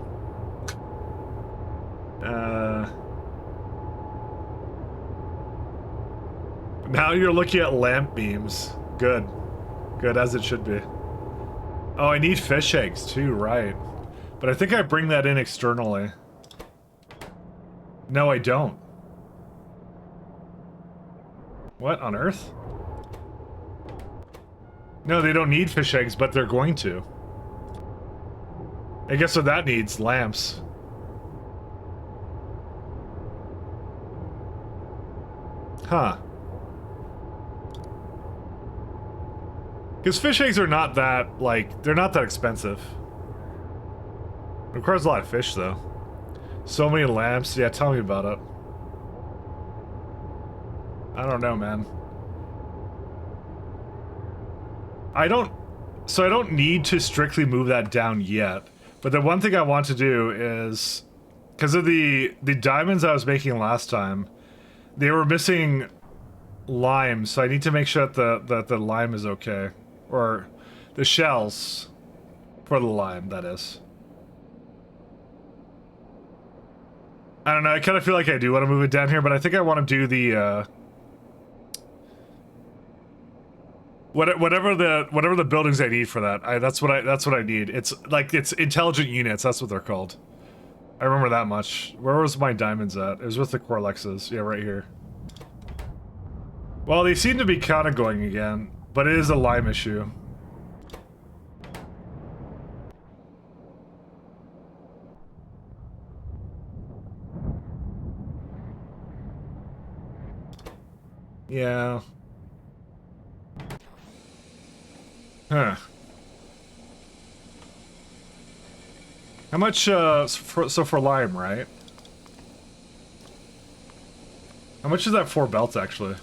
Now you're looking at lamp beams. Good. Good, as it should be. Oh, I need fish eggs too, right. But I think I bring that in externally. No, I don't. What on earth? No, they don't need fish eggs, but they're going to. I guess what that needs, lamps. Huh. Because fish eggs are not that, like, they're not that expensive. It requires a lot of fish, though. So many lamps. Yeah, tell me about it. I don't know, man. I don't need to strictly move that down yet. But the one thing I want to do is, because of the diamonds I was making last time, they were missing lime, so I need to make sure that the lime is okay. Or the shells for the lime, that is. I don't know, I kind of feel like I do want to move it down here, but I think I want to do the, whatever the buildings I need for that. That's what I need. It's like, it's intelligent units, that's what they're called. I remember that much. Where was my diamonds at? It was with the Corlexes. Yeah, right here. Well, they seem to be kind of going again, but it is a lime issue. Yeah. Huh. How much, so for lime, right? How much is that 4 belts, actually?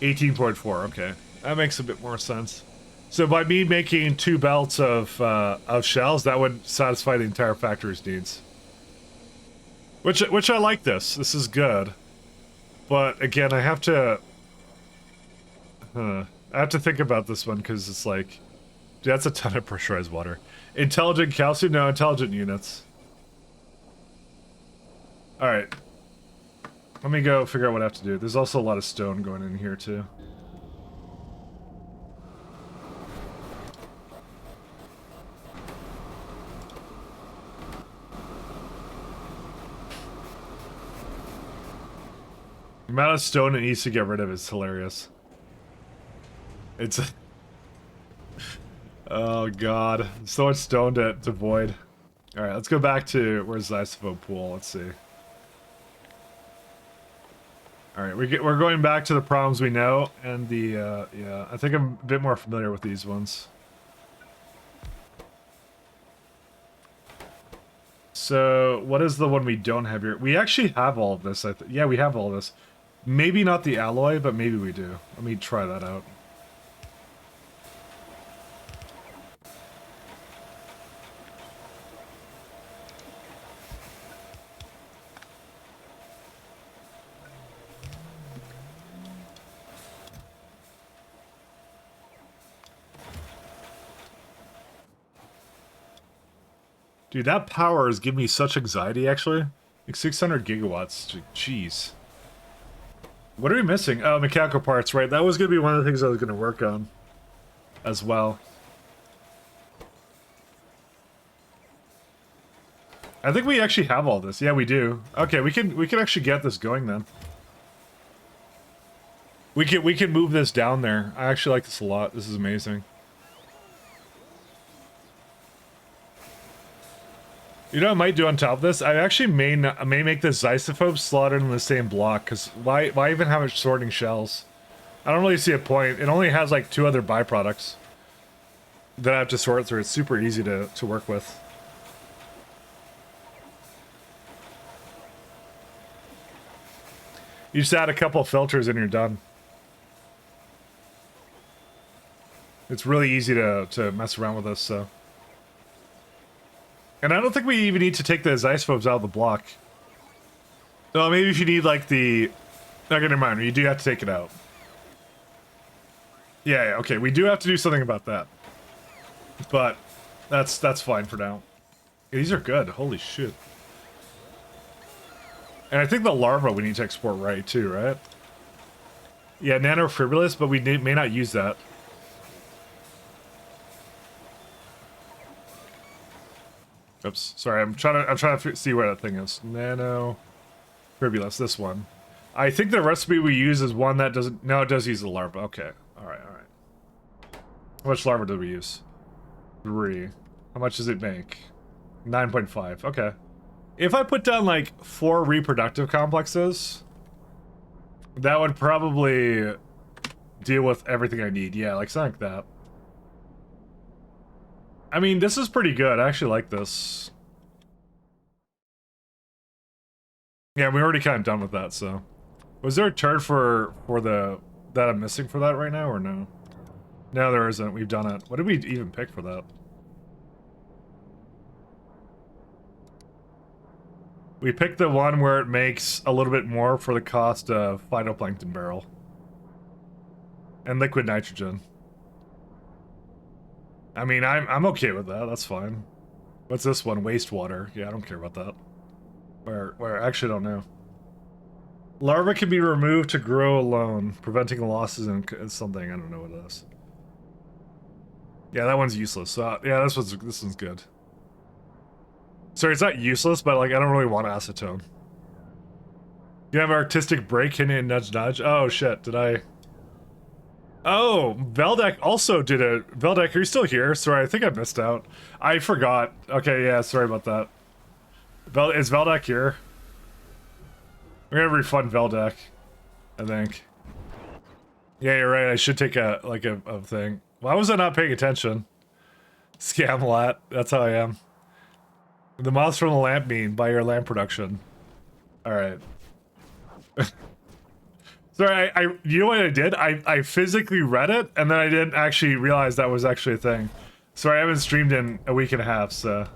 18.4, okay. That makes a bit more sense. So by me making 2 belts of shells, that would satisfy the entire factory's needs. Which I like this. This is good. But again, I have to... I have to think about this one, because it's like... Dude, that's a ton of pressurized water. Intelligent calcium? No, intelligent units. Alright. Let me go figure out what I have to do. There's also a lot of stone going in here, too. The amount of stone it needs to get rid of is hilarious. It's... Oh god. So much stone to void. Alright, let's go back to... Where's the isophobe pool? Let's see. Alright, we're going back to the problems we know, and the, yeah, I think I'm a bit more familiar with these ones. So, what is the one we don't have here? We actually have all of this, yeah, we have all of this. Maybe not the alloy, but maybe we do. Let me try that out. Dude, that power is giving me such anxiety, actually. Like 600 gigawatts. Jeez. What are we missing? Oh, mechanical parts, right. That was going to be one of the things I was going to work on as well. I think we actually have all this. Yeah, we do. Okay, we can actually get this going then. We can move this down there. I actually like this a lot. This is amazing. You know what I might do on top of this? I actually may make this Xysophobe slotted in the same block, because why even have it sorting shells? I don't really see a point. It only has like 2 other byproducts that I have to sort through. It's super easy to work with. You just add a couple of filters and you're done. It's really easy to mess around with this, so... And I don't think we even need to take the Xysophobes out of the block. No, maybe if you need, like, the... Okay, never mind. You do have to take it out. Yeah, okay, we do have to do something about that. But that's fine for now. Yeah, these are good. Holy shit. And I think the larva we need to export right too, right? Yeah, nanofibrillus, but we may not use that. Oops, sorry. I'm trying to see where that thing is. Nanofibrillus, this one. I think the recipe we use is one that doesn't. No, it does use the larva. Okay, all right. How much larva did we use? 3. How much does it make? 9.5. Okay. If I put down like 4 reproductive complexes, that would probably deal with everything I need. Yeah, like something like that. I mean, this is pretty good. I actually like this. Yeah, we're already kind of done with that, so. Was there a turd for that I'm missing for that right now, or no? No, there isn't. We've done it. What did we even pick for that? We picked the one where it makes a little bit more for the cost of phytoplankton barrel. And liquid nitrogen. I mean, I'm okay with that. That's fine. What's this one? Wastewater. Yeah, I don't care about that. Where? Actually, I don't know. Larva can be removed to grow alone, preventing losses in something. I don't know what it is. Yeah, that one's useless. So, yeah, this one's good. Sorry, it's not useless, but like I don't really want acetone. You have an artistic break, hint and nudge nudge. Oh shit, did I? Oh, Veldek also did a. Veldek, are you still here? Sorry, I think I missed out. I forgot. Okay, yeah, sorry about that. Is Veldek here? We're gonna refund Veldek, I think. Yeah, you're right. I should take a thing. Why was I not paying attention? Scamlat. That's how I am. The moths from the lamp mean by your lamp production. All right. Sorry, you know what I did? I physically read it, and then I didn't actually realize that was actually a thing. Sorry, I haven't streamed in a week and a half, so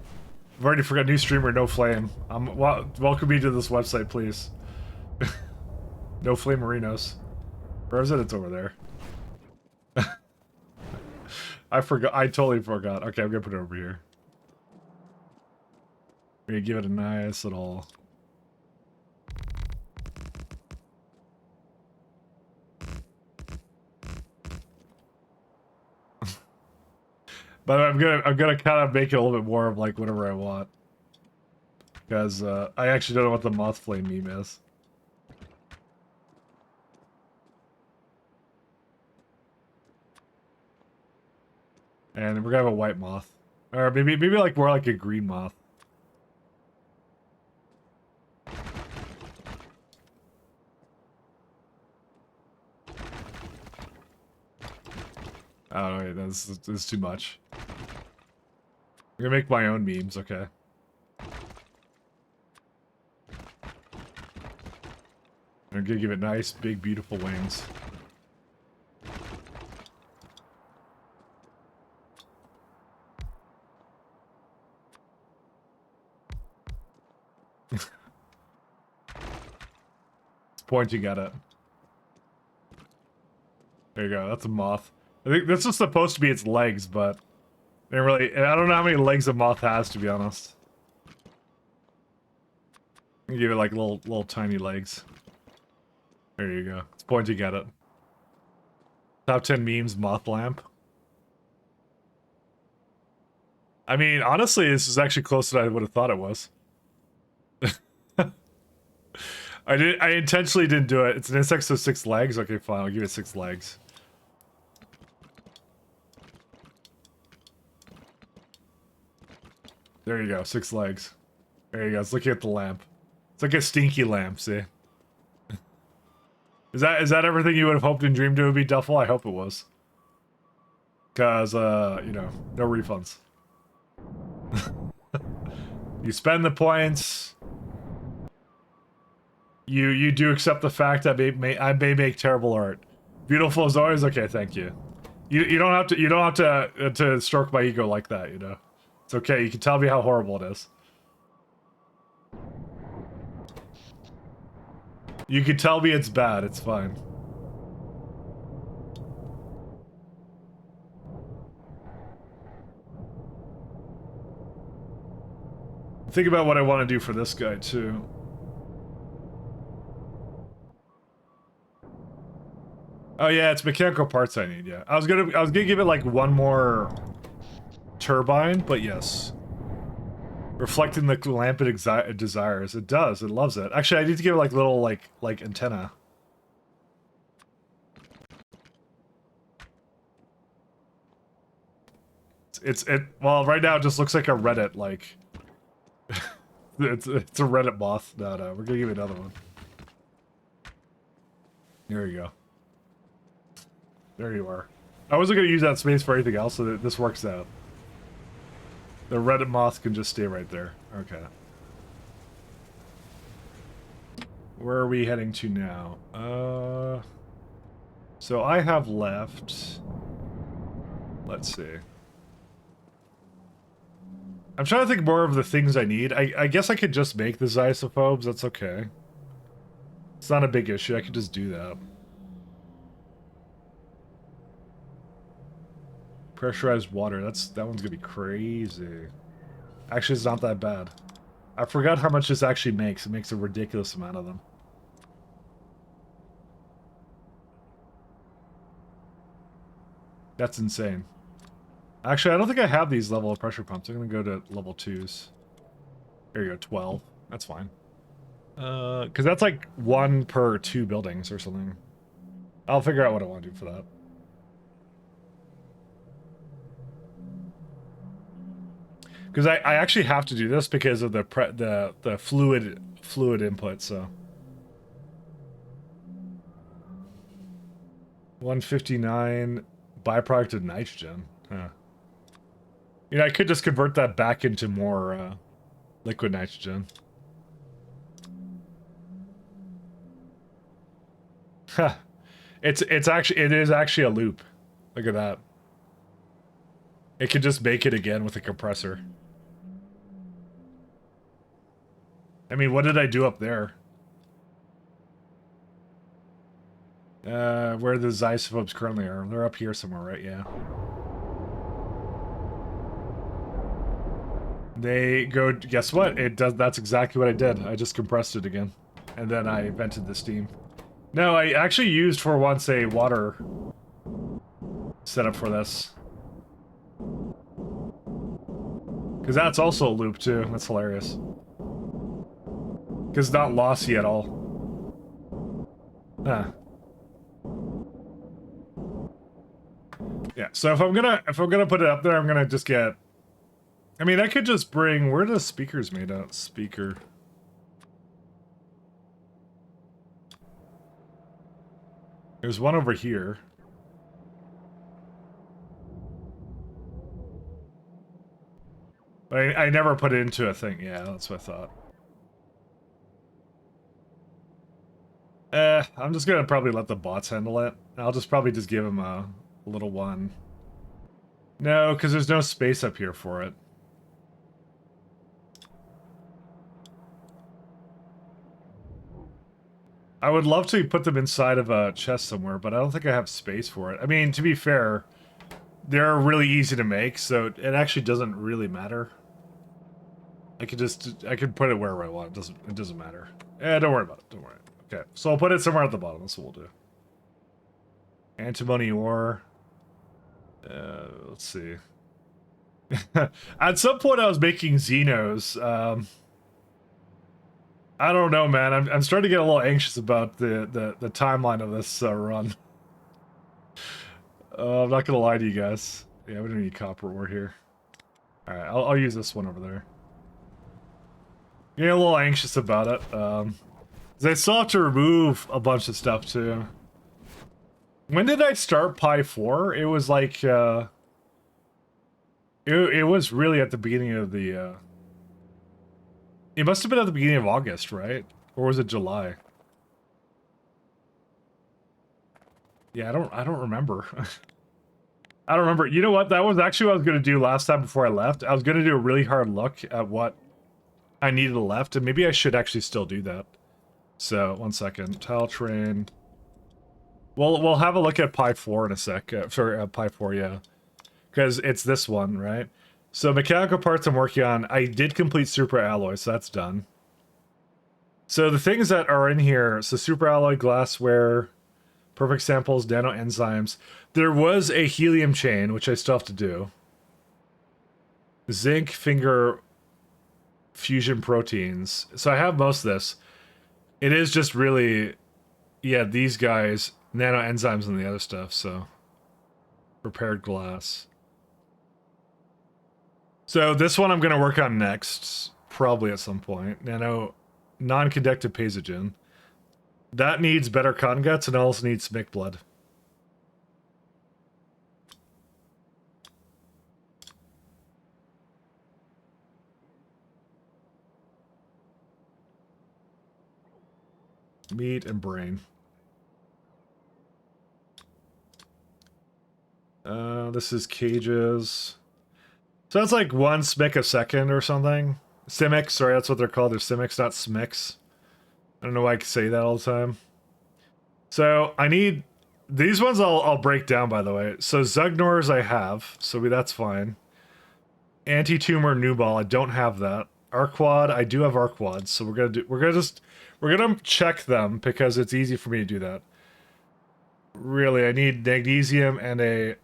I've already forgot. New streamer, no flame. Welcome me to this website, please. No flame marinos. Where is it? It's over there. I forgot. I totally forgot. Okay, I'm gonna put it over here. We're gonna give it a nice little. But I'm gonna kind of make it a little bit more of like whatever I want, because I actually don't know what the moth flame meme is. And we're gonna have a white moth, or maybe like more like a green moth. Oh wait, this is too much. I'm gonna make my own memes, okay. I'm gonna give it nice, big, beautiful wings. It's pointing at it. There you go, that's a moth. I think this is supposed to be its legs, but I don't know how many legs a moth has, to be honest. I'm gonna give it like little tiny legs. There you go. It's pointing at it. Top 10 memes, moth lamp. I mean, honestly, this is actually closer than I would have thought it was. I intentionally didn't do it. It's an insect, so 6 legs. Okay, fine. I'll give it 6 legs. There you go. 6 legs. There you go. It's looking at the lamp. It's like a stinky lamp. See? Is that everything you would have hoped and dreamed it would be, Duffel? I hope it was. Cause you know, no refunds. You spend the points. You do accept the fact that I may make terrible art. Beautiful as always. Okay, thank you. You don't have to stroke my ego like that. You know, it's okay. You can tell me how horrible it is. You can tell me it's bad. It's fine. Think about what I want to do for this guy too. Oh yeah, it's mechanical parts I need. Yeah, I was gonna give it like one more turbine, but yes, reflecting the lamp it desires. It does. It loves it. Actually, I need to give it like little like antenna. Well, right now it just looks like a Reddit like. it's a Reddit moth. No, we're gonna give it another one. There you go. There you are. I wasn't going to use that space for anything else, so that this works out. The Reddit moth can just stay right there. Okay. Where are we heading to now? So I have left... Let's see. I'm trying to think more of the things I need. I guess I could just make the Xysophobes. That's okay. It's not a big issue. I could just do that. Pressurized water. That one's gonna be crazy. Actually, it's not that bad. I forgot how much this actually makes. It makes a ridiculous amount of them. That's insane. Actually, I don't think I have these level of pressure pumps. I'm gonna go to level 2s. There you go, 12. That's fine. Because that's like 1 per 2 buildings or something. I'll figure out what I want to do for that. Because I actually have to do this because of the fluid input, so. 159 byproduct of nitrogen. Huh. You know, I could just convert that back into more liquid nitrogen. Huh. It is actually a loop. Look at that. It could just make it again with a compressor. I mean, what did I do up there? Where the Xysophobes currently are. They're up here somewhere, right? Yeah. They go, guess what? It does, that's exactly what I did. I just compressed it again. And then I vented the steam. No, I actually used for once a water setup for this. Because that's also a loop too. That's hilarious. Because it's not lossy at all. Ah. Yeah, so if I'm gonna put it up there, I'm gonna just get... I mean, I could just bring... Where are the speakers made out? Speaker... There's one over here. I never put it into a thing. Yeah, that's what I thought. I'm just gonna probably let the bots handle it. I'll just probably just give them a little one. No, because there's no space up here for it. I would love to put them inside of a chest somewhere, but I don't think I have space for it. I mean, to be fair, they're really easy to make, so it actually doesn't really matter. I could put it wherever I want. It doesn't matter. Don't worry about it. Don't worry. Okay, so I'll put it somewhere at the bottom. That's what we'll do. Antimony ore. Let's see. At some point, I was making Xenos. I don't know, man. I'm starting to get a little anxious about the timeline of this run. I'm not gonna lie to you guys. Yeah, we don't need copper ore here. All right, I'll use this one over there. Getting a little anxious about it. 'Cause I still have to remove a bunch of stuff too. When did I start Pi 4? It was like it was really at the beginning of the it must have been at the beginning of August, right? Or was it July? Yeah, I don't remember. I don't remember. You know what? That was actually what I was going to do last time before I left. I was going to do a really hard look at what I needed left, and maybe I should actually still do that. So, one second. Tile train. We'll have a look at Pi 4 in a sec. Sorry, Pi 4, yeah. Because it's this one, right? So mechanical parts I'm working on. I did complete super alloy, so that's done. So the things that are in here, so super alloy, glassware, perfect samples, nano enzymes. There was a helium chain, which I still have to do. Zinc finger fusion proteins. So I have most of this. It is just really, yeah, these guys, nano enzymes and the other stuff, so. Prepared glass. So this one I'm going to work on next, probably at some point. Nano non-conductive paisogen. That needs better cotton guts and also needs smic blood. Meat and brain. This is cages. So that's like 1 smic a second or something. Simics, sorry, that's what they're called. They're simics, not smics. I don't know why I can say that all the time. So I need these ones. I'll break down, by the way. So Zugnors I have, so that's fine. Anti-tumor new ball, I don't have that. Arquad, I do have Arquads, so we're gonna check them because it's easy for me to do that. Really, I need magnesium and a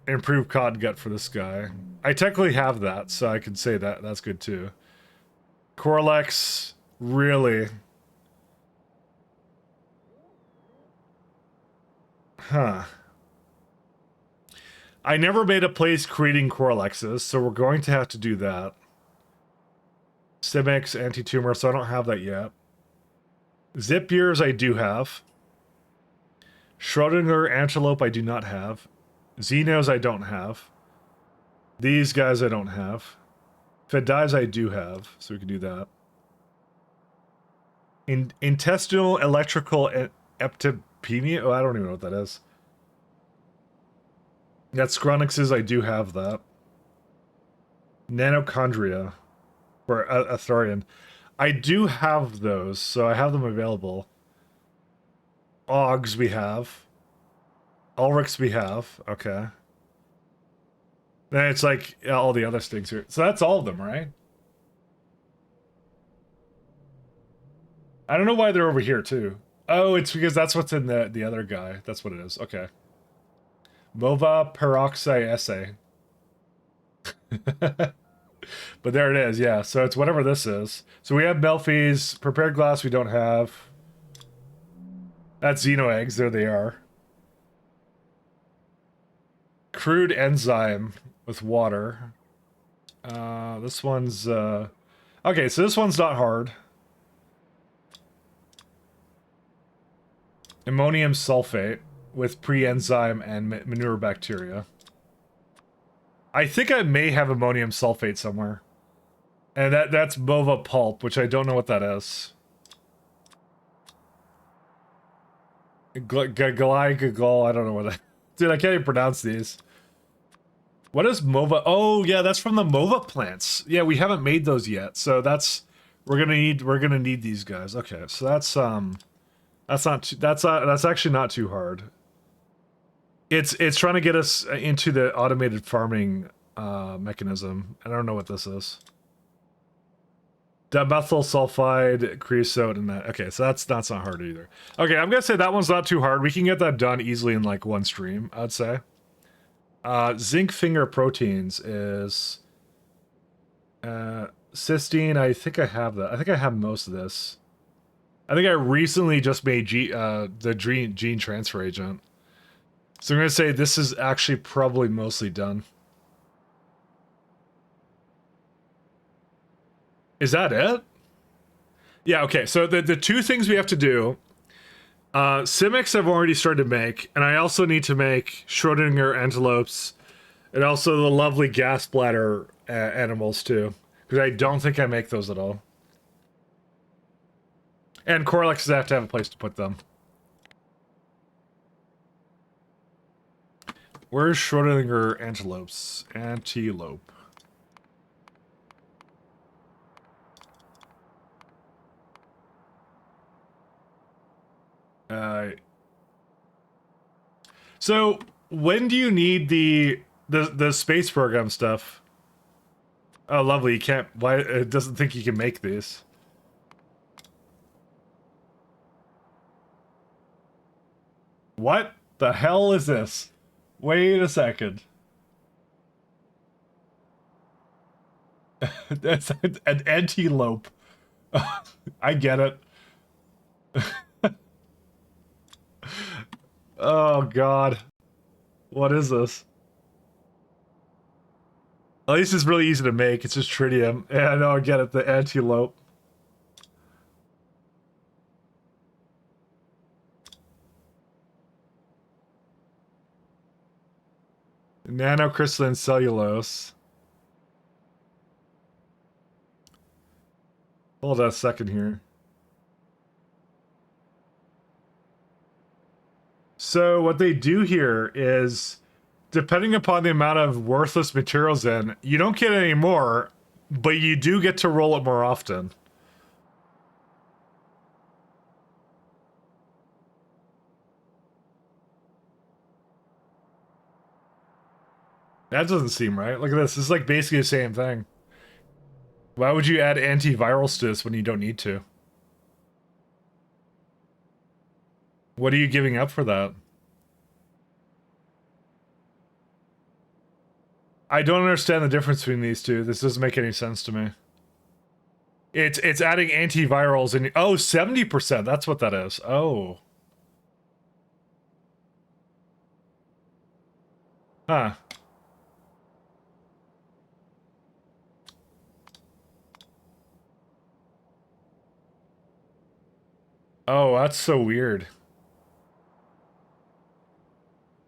improved cotton gut for this guy. I technically have that, so I can say that that's good too. Corlex, really. Huh. I never made a place creating Corlexes, so we're going to have to do that. Simics, anti-tumor, so I don't have that yet. Zip ears I do have. Schrodinger antelope I do not have. Xenos I don't have. These guys I don't have. Fedives I do have, so we can do that. Intestinal electrical eptopemia? Oh, I don't even know what that is. That's Scronixes, I do have that. Nanochondria. For a Thorian. I do have those, so I have them available. Augs we have. Ulrichs we have. Okay. Then it's like all the other things here. So that's all of them, right? I don't know why they're over here, too. Oh, it's because that's what's in the other guy. That's what it is. Okay. Mova peroxyesse. But there it is, yeah. So it's whatever this is. So we have Melfi's. Prepared glass we don't have. That's Xeno eggs. There they are. Crude enzyme with water. This one's... Okay, so this one's not hard. Ammonium sulfate with pre-enzyme and manure bacteria. I think I may have ammonium sulfate somewhere. And that's Bova pulp, which I don't know what that is. Gagal, I don't know what that... Dude, I can't even pronounce these. What is Mova? Oh, yeah, that's from the Mova plants. Yeah, we haven't made those yet. So that's... We're gonna need these guys. Okay, so that's that's actually not too hard. It's trying to get us into the automated farming mechanism. I don't know what this is. Dimethyl sulfide, creosote, and that. Okay, so that's not hard either. Okay, I'm gonna say that one's not too hard. We can get that done easily in like one stream, I'd say. Zinc finger proteins is cysteine. I think I have that. I think I have most of this. I think I recently just made the gene transfer agent. So I'm gonna say this is actually probably mostly done. Is that it? Yeah, okay. So the two things we have to do, Simics I've already started to make, and I also need to make Schrodinger antelopes, and also the lovely gas bladder animals too, because I don't think I make those at all. And Corlexes have to have a place to put them. Where's Schrodinger antelopes? Antelope. So when do you need the space program stuff? Oh, lovely. You can't. Why? It doesn't think you can make these. What the hell is this? Wait a second. That's an antelope. I get it. Oh god. What is this? At least it's really easy to make. It's just tritium. Yeah, I know, I get it. The antelope. Nanocrystalline cellulose. Hold on a second here. So what they do here is, depending upon the amount of worthless materials in, you don't get any more, but you do get to roll it more often. That doesn't seem right. Look at this. This is like basically the same thing. Why would you add antivirals to this when you don't need to? What are you giving up for that? I don't understand the difference between these two. This doesn't make any sense to me. It's adding antivirals and oh, 70%. That's what that is. Oh. Huh. Oh, that's so weird.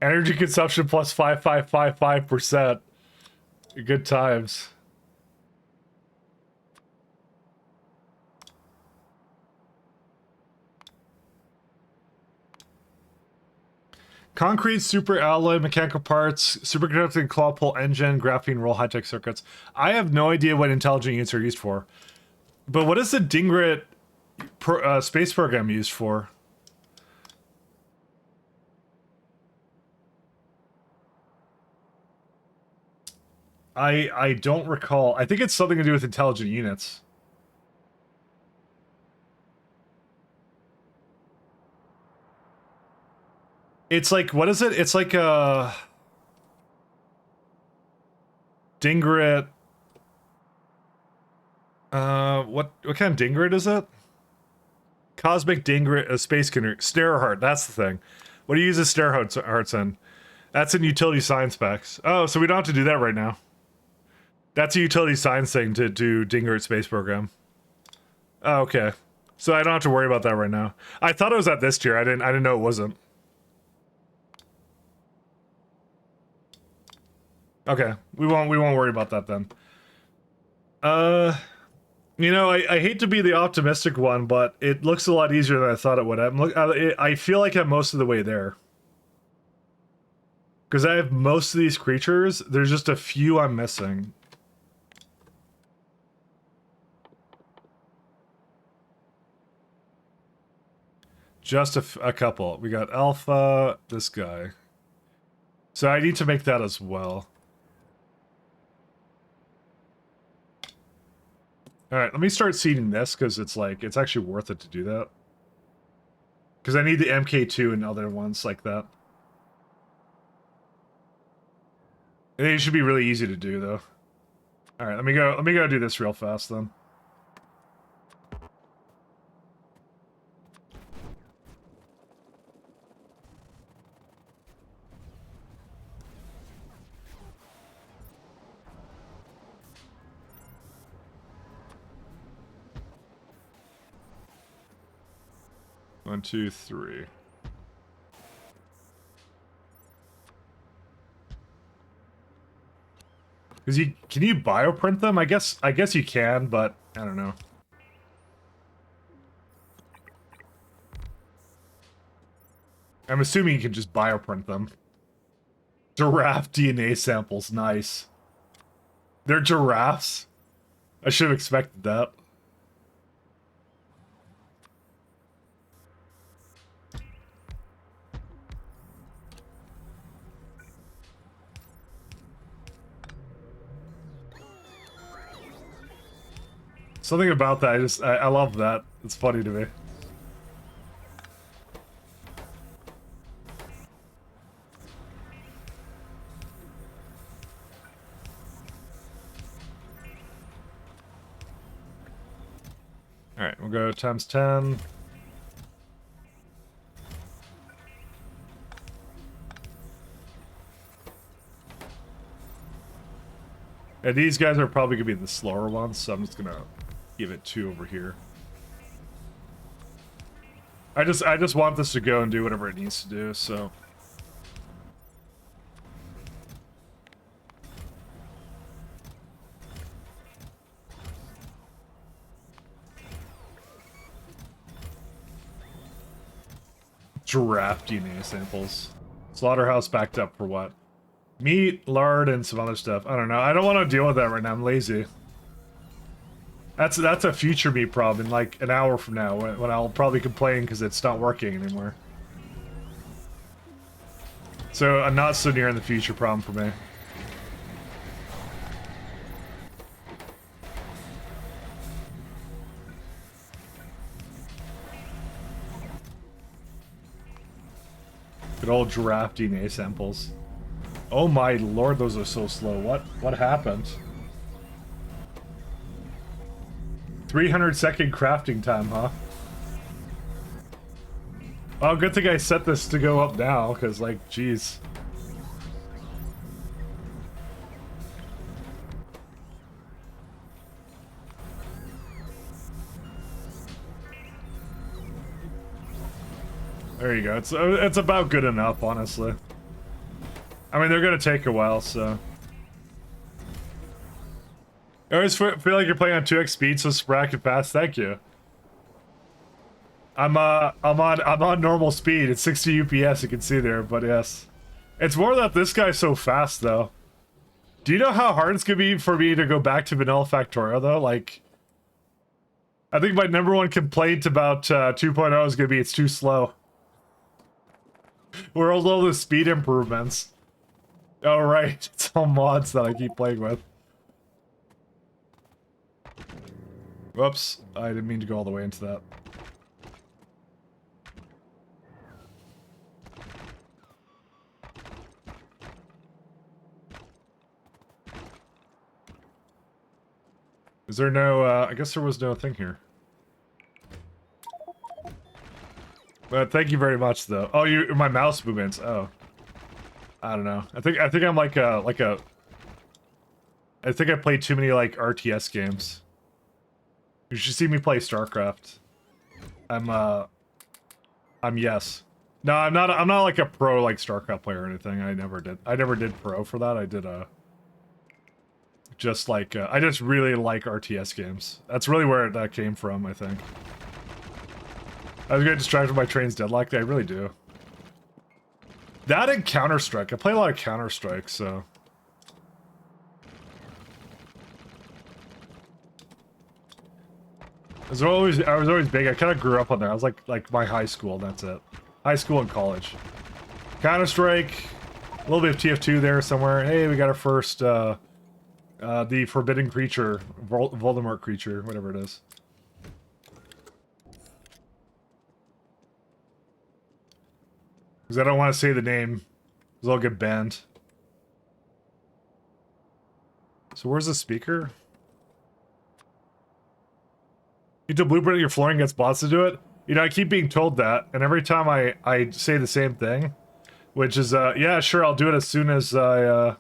Energy consumption plus 5,555%. Good times. Concrete, super alloy, mechanical parts, superconducting claw pull engine, graphene roll, high-tech circuits. I have no idea what intelligent units are used for. But what is the Dingrit space program used for? I don't recall. I think it's something to do with intelligent units. It's like, what is it? It's like a Dingrit. What kind of Dingrit is it? Cosmic Dingrit, a space snare heart. That's the thing. What do you use a snare hearts in? That's in utility science specs. Oh, so we don't have to do that right now. That's a utility science thing to do Dingert space program. Oh, okay. So I don't have to worry about that right now. I thought it was at this tier. I didn't know it wasn't. Okay. We won't worry about that then. You know, I hate to be the optimistic one, but it looks a lot easier than I thought it would. I feel like I'm most of the way there. Because I have most of these creatures, there's just a few I'm missing. Just a couple. We got Alpha, this guy. So I need to make that as well. Alright, let me start seeding this, because it's like, it's actually worth it to do that. Because I need the MK2 and other ones like that. I think it should be really easy to do, though. Alright, let me go do this real fast, then. One, two, three. Because can you bioprint them? I guess you can, but I don't know. I'm assuming you can just bioprint them. Giraffe DNA samples, nice. They're giraffes? I should have expected that. Something about that, I love that. It's funny to me. Alright, we'll go times 10. And these guys are probably gonna be the slower ones, so I'm just gonna give it 2 over here. I just want this to go and do whatever it needs to do, so. Giraffe DNA samples. Slaughterhouse backed up for what? Meat, lard, and some other stuff. I don't know. I don't want to deal with that right now. I'm lazy. That's a future me problem in like an hour from now when I'll probably complain because it's not working anymore. So a not so near in the future problem for me. Good old giraffe DNA samples. Oh my lord, those are so slow. What happened? 300-second crafting time, huh? Oh, good thing I set this to go up now, because, like, jeez. There you go. It's about good enough, honestly. I mean, they're gonna take a while, so. I always feel like you're playing on 2x speed, so sprack and fast. Thank you. I'm on normal speed. It's 60 UPS. You can see there, but yes, it's more that this guy's so fast, though. Do you know how hard it's gonna be for me to go back to vanilla Factorio, though? Like, I think my #1 complaint about 2.0 is gonna be it's too slow. Where are all the speed improvements? Oh, right. It's all mods that I keep playing with. Whoops. I didn't mean to go all the way into that. Is there no, I guess there was no thing here. But thank you very much, though. Oh, my mouse movements. Oh. I don't know. I think I'm like a I think I played too many like RTS games. You should see me play StarCraft. I'm yes. No, I'm not like a pro like StarCraft player or anything. I never did pro for that. I did just like I just really like RTS games. That's really where that came from, I think. I was getting distracted by Train's Deadlock. I really do. That and Counter-Strike. I play a lot of Counter-Strike, so. I was always big. I kind of grew up on there. I was like my high school, and that's it. High school and college. Counter-Strike, a little bit of TF2 there somewhere. Hey, we got our first, the Forbidden Creature, Voldemort creature, whatever it is. Because I don't want to say the name, because I'll get banned. So where's the speaker? You do blueprint your flooring gets bots to do it? You know, I keep being told that, and every time I say the same thing, which is, yeah, sure, I'll do it as soon as I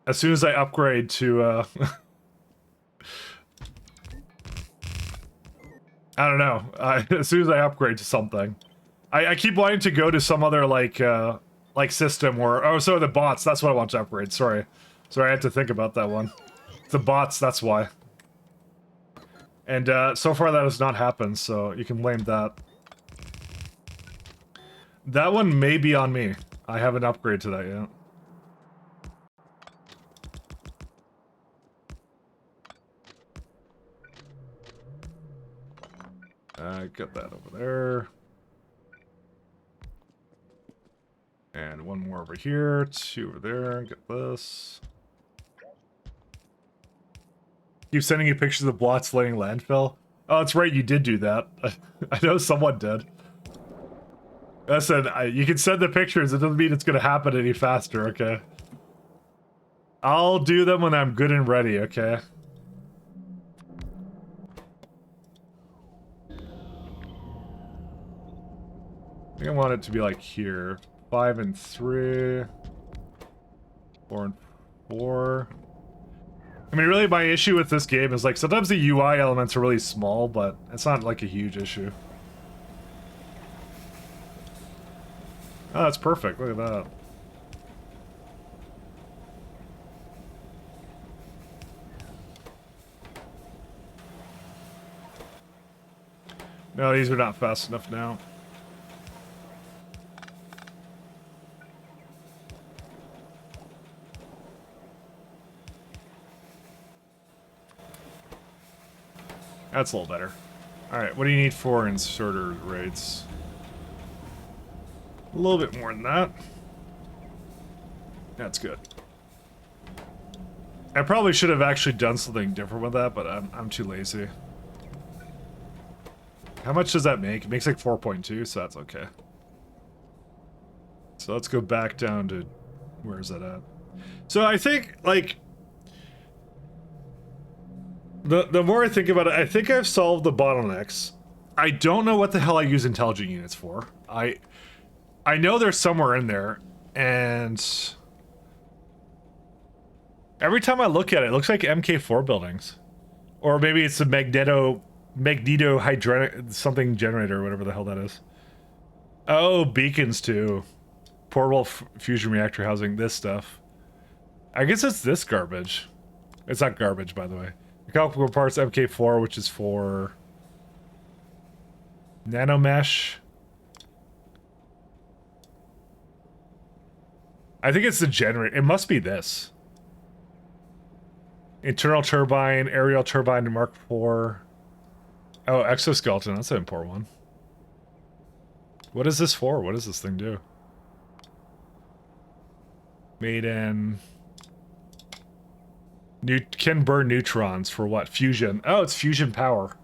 upgrade to, I don't know, as soon as I upgrade to something. I keep wanting to go to some other, like system or... Oh, so the bots, that's what I want to upgrade, sorry. Sorry, I had to think about that one. The bots, that's why. And, so far that has not happened, so you can blame that. That one may be on me. I haven't upgraded to that yet. Get that over there. And one more over here, 2 over there, get this. Keep sending you pictures of blots laying landfill. Oh, that's right, you did do that. I know someone did. Listen, you can send the pictures, it doesn't mean it's gonna happen any faster, okay? I'll do them when I'm good and ready, okay? I think I want it to be like here. 5 and 3. 4 and 4. I mean, really, my issue with this game is, like, sometimes the UI elements are really small, but it's not, like, a huge issue. Oh, that's perfect. Look at that. No, these are not fast enough now. That's a little better. Alright, what do you need for inserter rates? A little bit more than that. That's good. I probably should have actually done something different with that, but I'm too lazy. How much does that make? It makes like 4.2, so that's okay. So let's go back down to... Where is that at? So I think, like... The more I think about it, I think I've solved the bottlenecks. I don't know what the hell I use intelligent units for. I know they're somewhere in there, and... Every time I look at it, it looks like MK4 buildings. Or maybe it's the magnetohydronic something generator, or whatever the hell that is. Oh, beacons too. Portable fusion reactor housing, this stuff. I guess it's this garbage. It's not garbage, by the way. Mechanical parts MK4, which is for... nanomesh. I think it's the generator. It must be this. Internal turbine, aerial turbine, Mark IV. Oh, exoskeleton. That's an important one. What is this for? What does this thing do? Made in... can burn neutrons for what? Fusion. Oh, it's fusion power.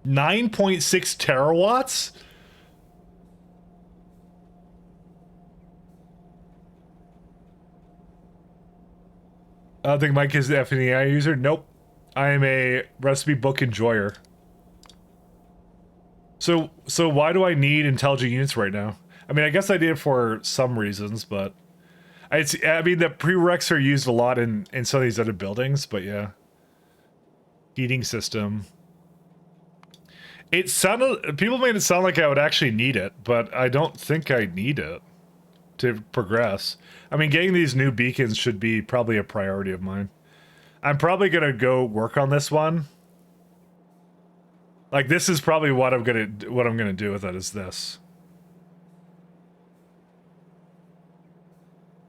$9.6 terawatts? I don't think Mike is the FNEI user. Nope. I am a recipe book enjoyer. So why do I need intelligent units right now? I mean, I guess I did for some reasons, but... I mean, the prereqs are used a lot in some of these other buildings, but yeah. Heating system. It sounded... People made it sound like I would actually need it, but I don't think I need it to progress. I mean, getting these new beacons should be probably a priority of mine. I'm probably gonna go work on this one. Like, this is probably what I'm gonna do with it, is this.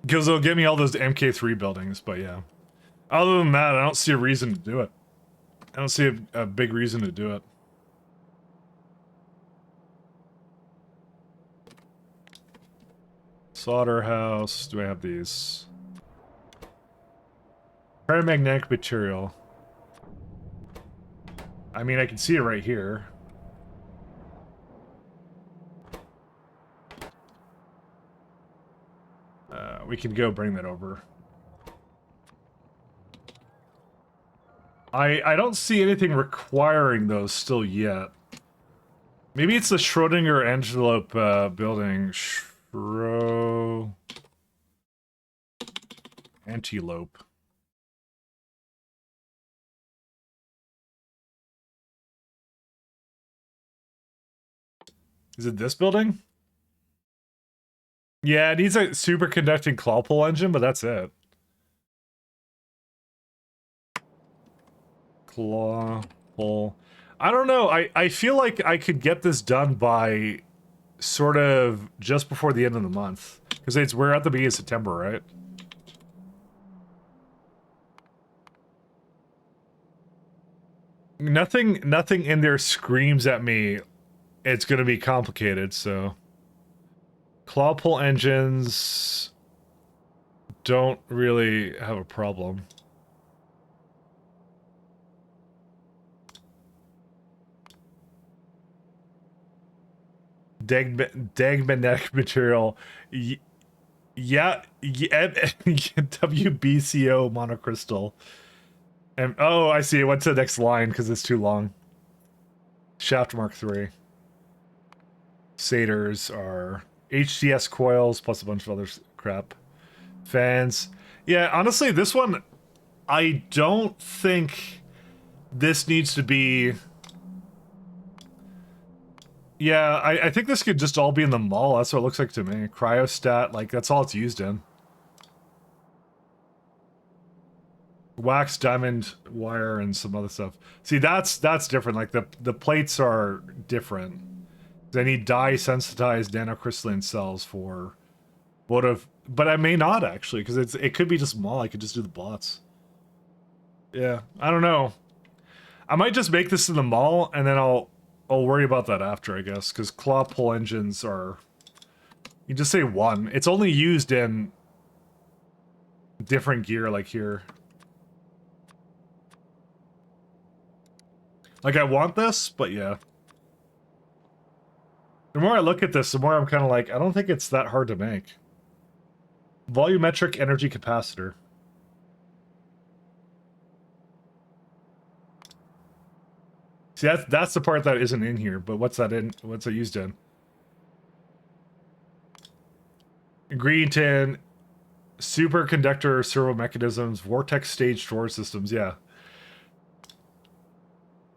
Because it'll give me all those MK3 buildings, but yeah. Other than that, I don't see a reason to do it. I don't see a big reason to do it. Solder house. Do I have these? Paramagnetic material. I mean, I can see it right here. We can go bring that over. I don't see anything requiring those still yet. Maybe it's the Schrodinger Antelope building. Antelope. Is it this building? Yeah, it needs a superconducting claw pull engine, but that's it. Claw pull. I don't know. I feel like I could get this done by sort of just before the end of the month. Because we're at the beginning of September, right? Nothing in there screams at me it's gonna be complicated, so... Claw pull engines... don't really have a problem. Magnetic material. Yeah, WBCO monocrystal. And oh, I see. It went to the next line because it's too long. Shaft Mark III. Satyrs are HCS coils plus a bunch of other crap. Fans. Yeah, honestly, this one, I don't think this needs to be... Yeah, I think this could just all be in the mall. That's what it looks like to me. Cryostat, like, that's all it's used in. Wax, diamond, wire, and some other stuff. See, that's different. Like, the plates are different. I need dye-sensitized nanocrystalline cells for votive... But I may not, actually, because it could be just mall. I could just do the bots. Yeah, I don't know. I might just make this in the mall, and then I'll worry about that after, I guess, because claw pull engines are... You just say one. It's only used in different gear, like here. Like, I want this, but yeah. The more I look at this, the more I'm kind of like, I don't think it's that hard to make. Volumetric energy capacitor. See, that's the part that isn't in here, but what's that in? What's it used in? Ingredient in superconductor servo mechanisms, vortex stage storage systems, yeah.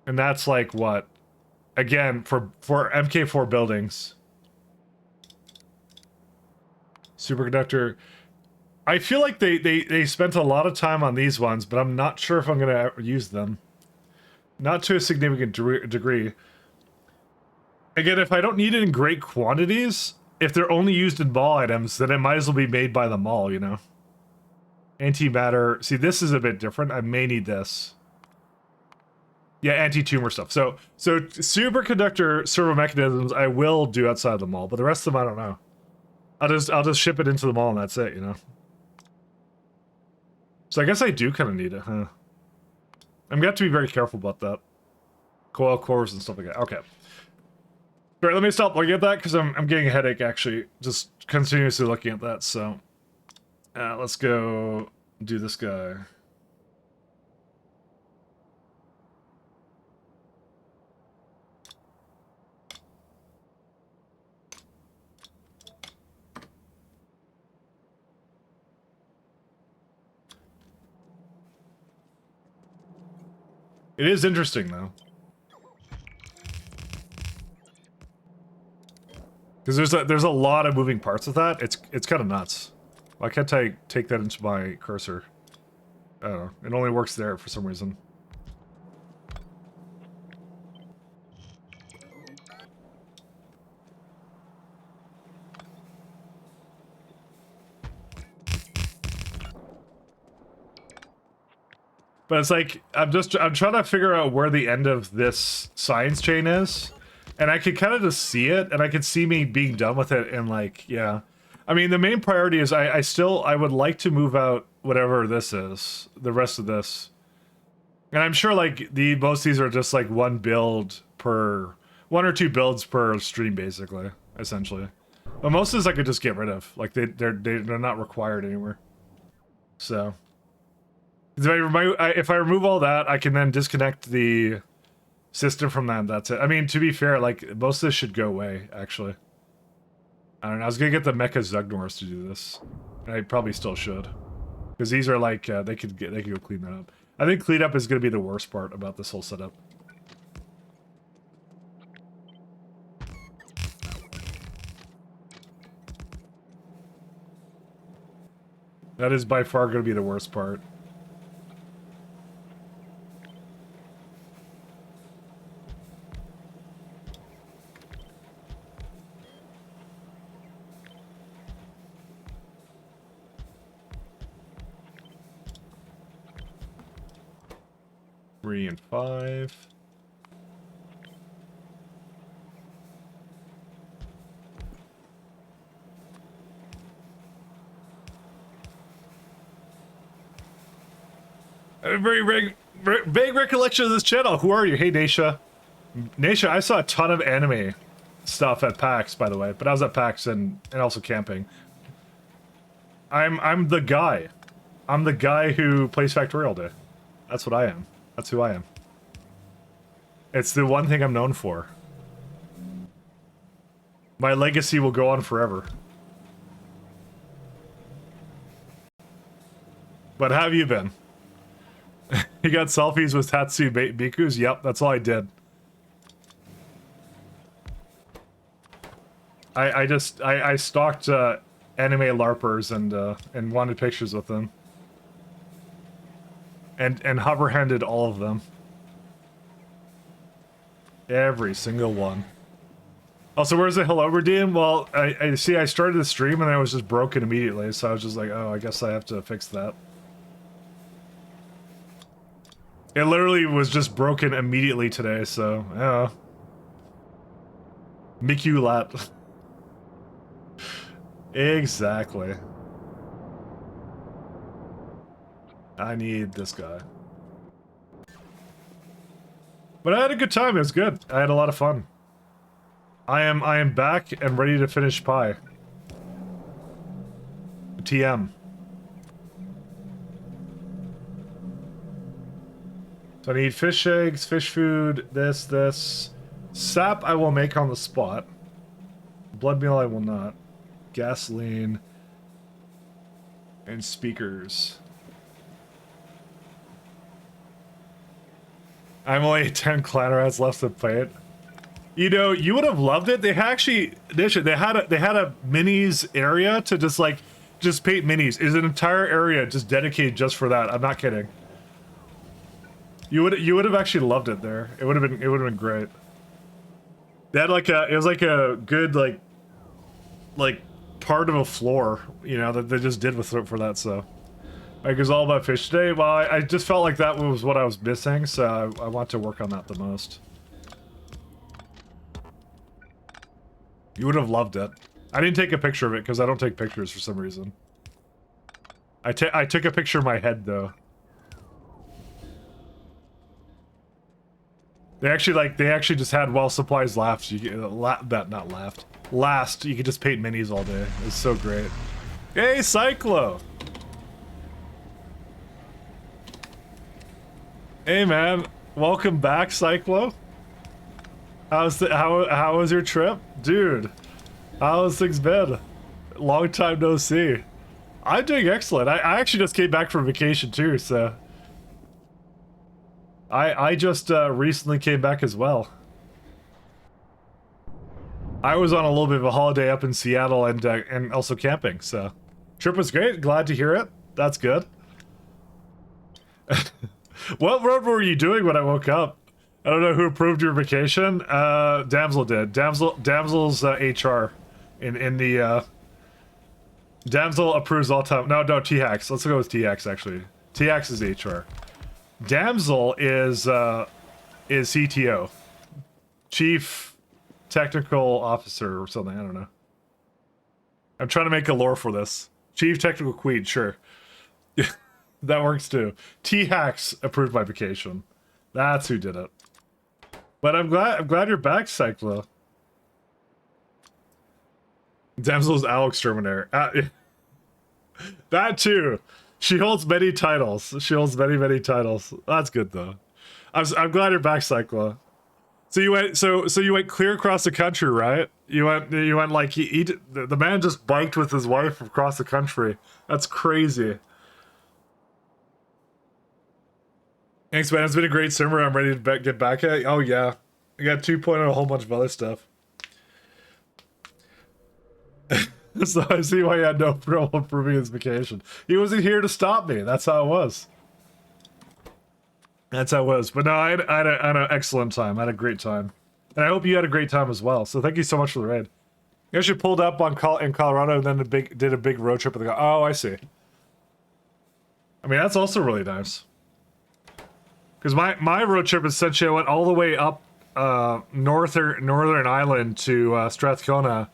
And that's like what? Again, for MK4 buildings. Superconductor. I feel like they spent a lot of time on these ones, but I'm not sure if I'm going to use them. Not to a significant degree. Again, if I don't need it in great quantities, if they're only used in mall items, then it might as well be made by the mall, you know? Antimatter. See, this is a bit different. I may need this. Yeah, anti-tumor stuff. So superconductor servo mechanisms I will do outside the mall, but the rest of them I don't know. I'll just ship it into the mall and that's it, you know? So I guess I do kind of need it, huh? I'm gonna have to be very careful about that. Coil cores and stuff like that. Okay. Alright, let me stop looking at that because I'm getting a headache actually, just continuously looking at that, so let's go do this guy. It is interesting though. Because there's a lot of moving parts with that. It's kind of nuts. Why can't I take that into my cursor? I don't know. It only works there for some reason. But it's like, I'm trying to figure out where the end of this science chain is. And I could kind of just see it, and I could see me being done with it, and like, yeah. I mean, the main priority is I would like to move out whatever this is, the rest of this. And I'm sure like most of these are just like one or two builds per stream, basically, essentially. But most of this I could just get rid of. Like they're not required anywhere. So if I remove all that, I can then disconnect the system from that. That's it. I mean, to be fair, like most of this should go away. Actually, I don't know. I was gonna get the Mecha Zugnors to do this. I probably still should, because these are like they could go clean that up. I think cleanup is gonna be the worst part about this whole setup. That is by far gonna be the worst part. Three and 5. A very vague recollection of this channel. Who are you? Hey, Nasha. Nasha, I saw a ton of anime stuff at PAX, by the way, but I was at PAX and also camping. I'm the guy. I'm the guy who plays Factorio all day. That's what I am. That's who I am. It's the one thing I'm known for. My legacy will go on forever. But how have you been? You got selfies with Tatsu Bikus? Yep, that's all I did. I stalked anime LARPers and wanted pictures with them. And hover-handed all of them. Every single one. Also, where's the hello redeem? Well, I see I started the stream and I was just broken immediately, so I was just like, oh, I guess I have to fix that. It literally was just broken immediately today, so, yeah. Miku lat. Exactly. I need this guy. But I had a good time, it was good. I had a lot of fun. I am back and ready to finish pie. TM. So I need fish eggs, fish food, this. Sap I will make on the spot. Blood meal I will not. Gasoline. And speakers. I'm only 10 clan rats left to play it. You know, you would have loved it. They actually, they had a minis area to just paint minis. Is an entire area just dedicated just for that. I'm not kidding. You would have actually loved it there. It would have been great. They had it was like a good like part of a floor, you know, that they just did for that. So it was all about fish today. Well, I just felt like that was what I was missing, so I want to work on that the most. You would have loved it. I didn't take a picture of it because I don't take pictures for some reason. I took a picture of my head though. They actually just had while supplies last. You last. You could just paint minis all day. It's so great. Hey, Cyclo. Hey man, welcome back, Cyclo. How was your trip, dude? How's things been? Long time no see. I'm doing excellent. I actually just came back from vacation too, so. I just recently came back as well. I was on a little bit of a holiday up in Seattle and also camping, so. Trip was great, glad to hear it. That's good. What road were you doing when I woke up? I don't know who approved your vacation. Damsel did. Damsel's HR in the Damsel approves all time. No, T-Hacks. Let's go with T-Hacks actually. T-Hacks is HR. Damsel is CTO. Chief Technical Officer or something, I don't know. I'm trying to make a lore for this. Chief Technical Queen, sure. That works too. T-Hacks approved my vacation. That's who did it. But I'm glad you're back, Cyclo. Damsel's Owl Exterminator. That too. She holds many titles. She holds many titles. That's good though. I'm glad you're back, Cyclo. So you went you went clear across the country, right? You went like the man just biked with his wife across the country. That's crazy. Thanks, man. It's been a great summer. I'm ready to get back at it. Oh, yeah. I got 2.0 and a whole bunch of other stuff. So I see why he had no problem approving his vacation. He wasn't here to stop me. That's how it was. That's how it was. But no, I had an excellent time. I had a great time. And I hope you had a great time as well. So thank you so much for the raid. You actually pulled up in Colorado and then did a big road trip with the guy. Oh, I see. I mean, that's also really nice. Because my road trip essentially went all the way up Northern Island to Strathcona,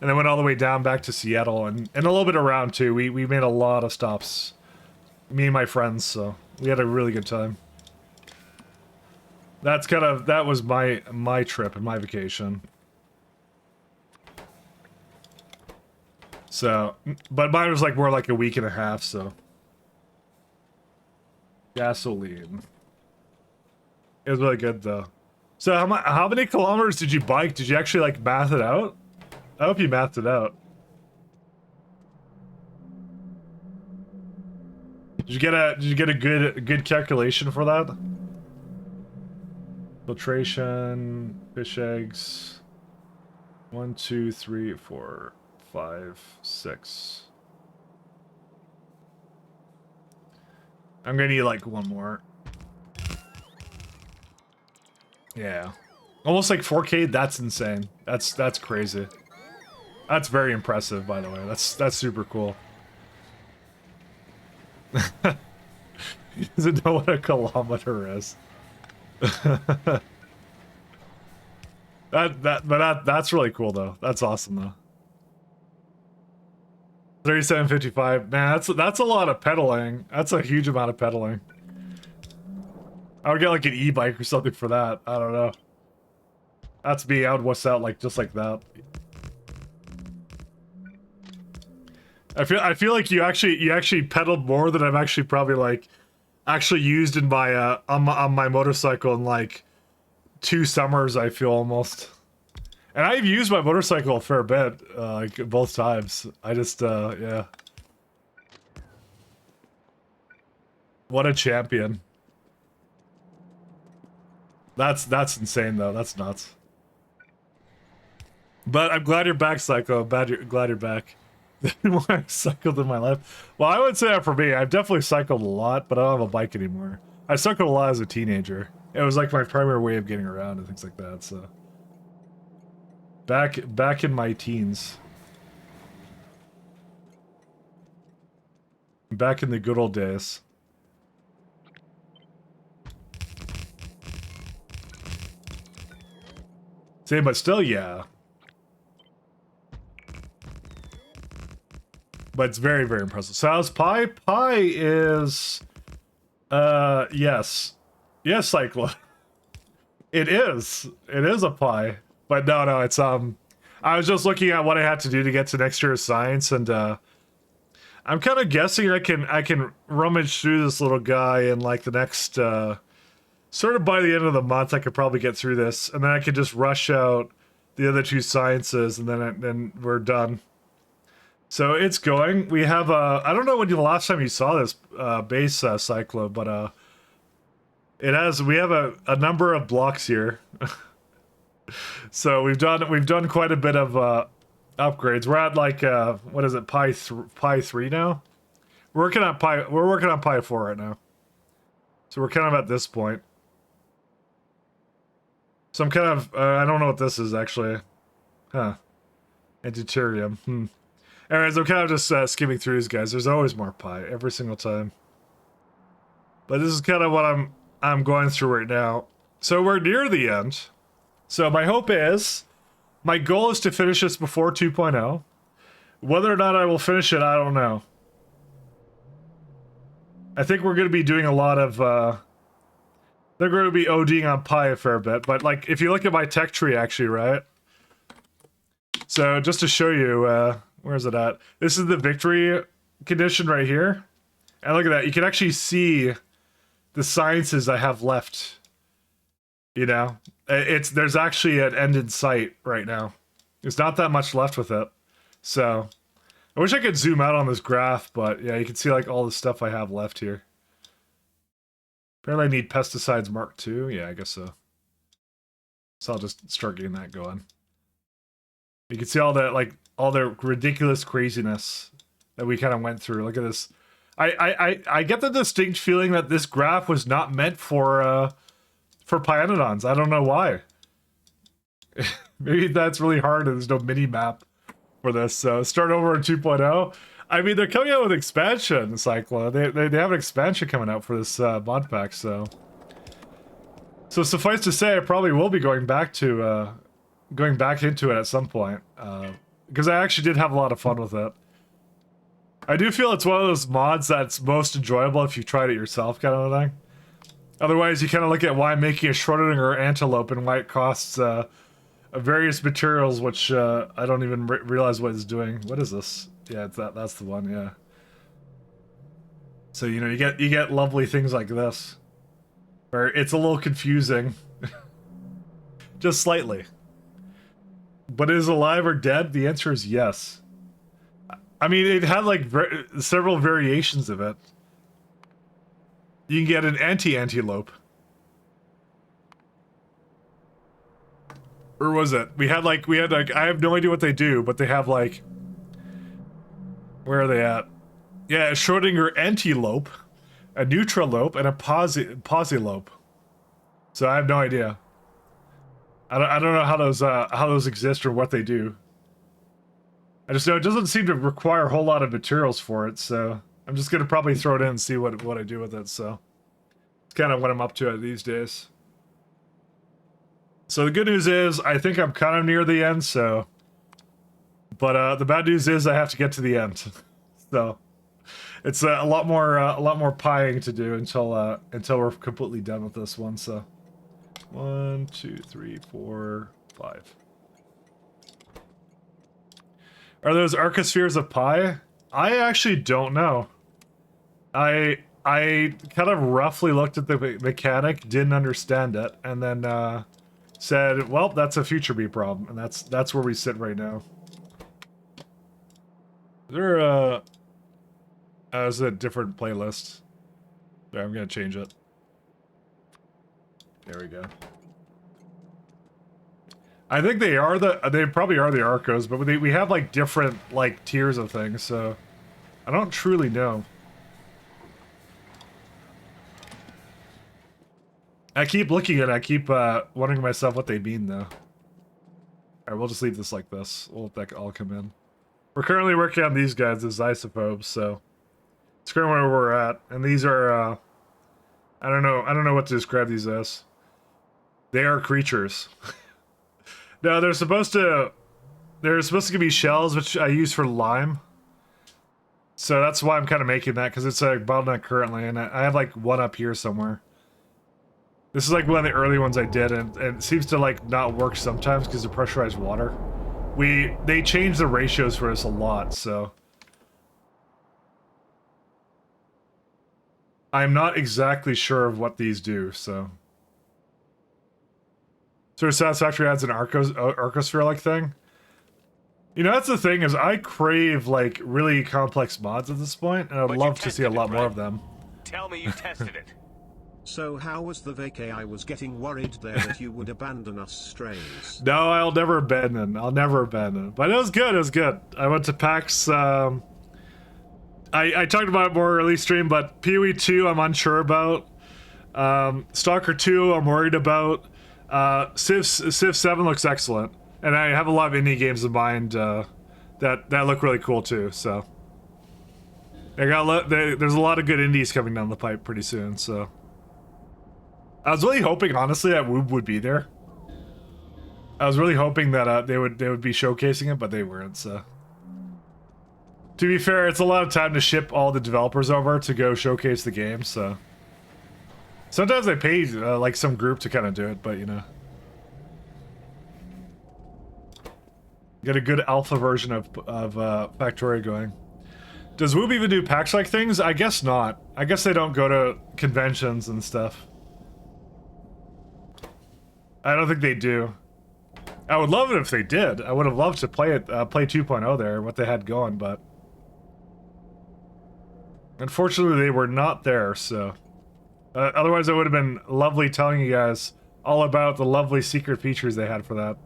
and then went all the way down back to Seattle, and a little bit around too. We made a lot of stops, me and my friends, so it We had a really good time. That was my trip and my vacation. So, but mine was like more like a week and a half, so. Gasoline. It was really good though. So how many kilometers did you bike? Did you actually like math it out? I hope you mathed it out. Did you get a good calculation for that? Filtration, fish eggs. 1, 2, 3, 4, 5, 6. I'm gonna need like one more. Yeah. Almost like 4K, that's insane. That's crazy. That's very impressive, by the way. That's super cool. He doesn't know what a kilometer is. That's really cool though. That's awesome though. 37.55. Man, that's a lot of pedaling. That's a huge amount of pedaling. I would get like an e-bike or something for that. I don't know. That's me. I would wuss out like just like that. I feel like you actually pedaled more than I've actually probably like actually used in my on my motorcycle in like 2 summers. I feel almost. And I've used my motorcycle a fair bit, like both times. I just, yeah. What a champion. That's insane though, that's nuts. But I'm glad you're back, Psycho. I'm glad you're back. More I've cycled in my life. Well, I would say that for me. I've definitely cycled a lot, but I don't have a bike anymore. I cycled a lot as a teenager. It was like my primary way of getting around and things like that, so. Back in my teens. Back in the good old days. Same, but still, yeah. But it's very, very impressive. So how's Pi? Pi is... yes. Yes, Cyclo. It is. It is a Pi. But no, it's, I was just looking at what I had to do to get to next year's science, and, I'm kind of guessing I can rummage through this little guy in, like, the next, sort of by the end of the month, I could probably get through this, and then I could just rush out the other 2 sciences, and then we're done. So it's going. We have, I don't know when the last time you saw this, base, Cyclo, but, we have a number of blocks here. So we've done quite a bit of upgrades. We're at like what is it, Pi 3 now? We're working on Pi 4 right now. So we're kind of at this point. So I'm kind of I don't know what this is actually. Huh. Antiturium. Anyways, I'm kind of just skimming through these guys. There's always more Pi every single time. But this is kind of what I'm going through right now. So we're near the end. So my hope is, my goal is to finish this before 2.0. Whether or not I will finish it, I don't know. I think we're going to be doing a lot of, they're going to be ODing on Pi a fair bit. But like, if you look at my tech tree actually, right? So just to show you, where is it at? This is the victory condition right here. And look at that, you can actually see the sciences I have left. You know, there's actually an end in sight right now. There's not that much left with it. So, I wish I could zoom out on this graph, but yeah, you can see like all the stuff I have left here. Apparently I need pesticides Mark II. Yeah, I guess so. So I'll just start getting that going. You can see all that, like, all the ridiculous craziness that we kind of went through. Look at this. I get the distinct feeling that this graph was not meant for Pyanodons. I don't know why. Maybe that's really hard and there's no mini-map for this. So start over in 2.0. I mean, they're coming out with expansion, Cyclo. They have an expansion coming out for this mod pack, so... So suffice to say, I probably will be going back into it at some point. Because I actually did have a lot of fun with it. I do feel it's one of those mods that's most enjoyable if you tried it yourself, kind of a thing. Otherwise, you kind of look at why making a Schrodinger antelope and why it costs various materials, which I don't even realize what it's doing. What is this? Yeah, it's that's the one. Yeah. So you know, you get lovely things like this, where it's a little confusing, just slightly. But is it alive or dead? The answer is yes. I mean, it had like several variations of it. You can get an antelope. Or was it? We had like I have no idea what they do, but they have like, where are they at? Yeah, a Schrodinger antelope, a neutralope, and a posilope. So I have no idea. I don't know how those exist or what they do. I just know it doesn't seem to require a whole lot of materials for it, so I'm just gonna probably throw it in and see what I do with it. So it's kind of what I'm up to these days. So the good news is I think I'm kind of near the end. So, but the bad news is I have to get to the end. So it's a lot more pieing to do until we're completely done with this one. So 1, 2, 3, 4, 5. Are those arcospheres of pi? I actually don't know. I kind of roughly looked at the mechanic, didn't understand it, and then said, "Well, that's a future bee problem," and that's where we sit right now. There is a different playlist. There, I'm gonna change it. There we go. I think they probably are the Arcos, but we have like different like tiers of things, so I don't truly know. I keep looking at it, I keep wondering to myself what they mean though. Alright, we'll just leave this like this. We'll let that all come in. We're currently working on these guys, the Isophobes, so it's currently where we're at. And these are I don't know what to describe these as. They are creatures. No, they're supposed to give me shells, which I use for lime. So that's why I'm kind of making that, because it's a bottleneck currently, and I have like one up here somewhere. This is like one of the early ones I did, and it seems to like not work sometimes because of pressurized water. They changed the ratios for us a lot, so I'm not exactly sure of what these do, so. Sort of Satisfactory adds an Arcosphere-like thing. You know, that's the thing, is I crave, like, really complex mods at this point, and I'd love to see a lot more of them. Tell me you tested it. So how was the vacay? I was getting worried there that you would abandon us strays. No, I'll never abandon. I'll never abandon. But it was good, it was good. I went to PAX, I talked about it more early stream, but PoE 2 I'm unsure about. Stalker 2 I'm worried about. Civ 7 looks excellent, and I have a lot of indie games in mind that look really cool too. So there's a lot of good indies coming down the pipe pretty soon. So I was really hoping, honestly, that Woob would be there. I was really hoping that they would be showcasing it, but they weren't. So to be fair, it's a lot of time to ship all the developers over to go showcase the game. So. Sometimes I pay like some group to kind of do it, but you know, get a good alpha version of Factorio going. Does Woob even do PAX-like things? I guess not. I guess they don't go to conventions and stuff. I don't think they do. I would love it if they did. I would have loved to play it, play 2.0 there, what they had going, but unfortunately they were not there. So. Otherwise, it would have been lovely telling you guys all about the lovely secret features they had for that.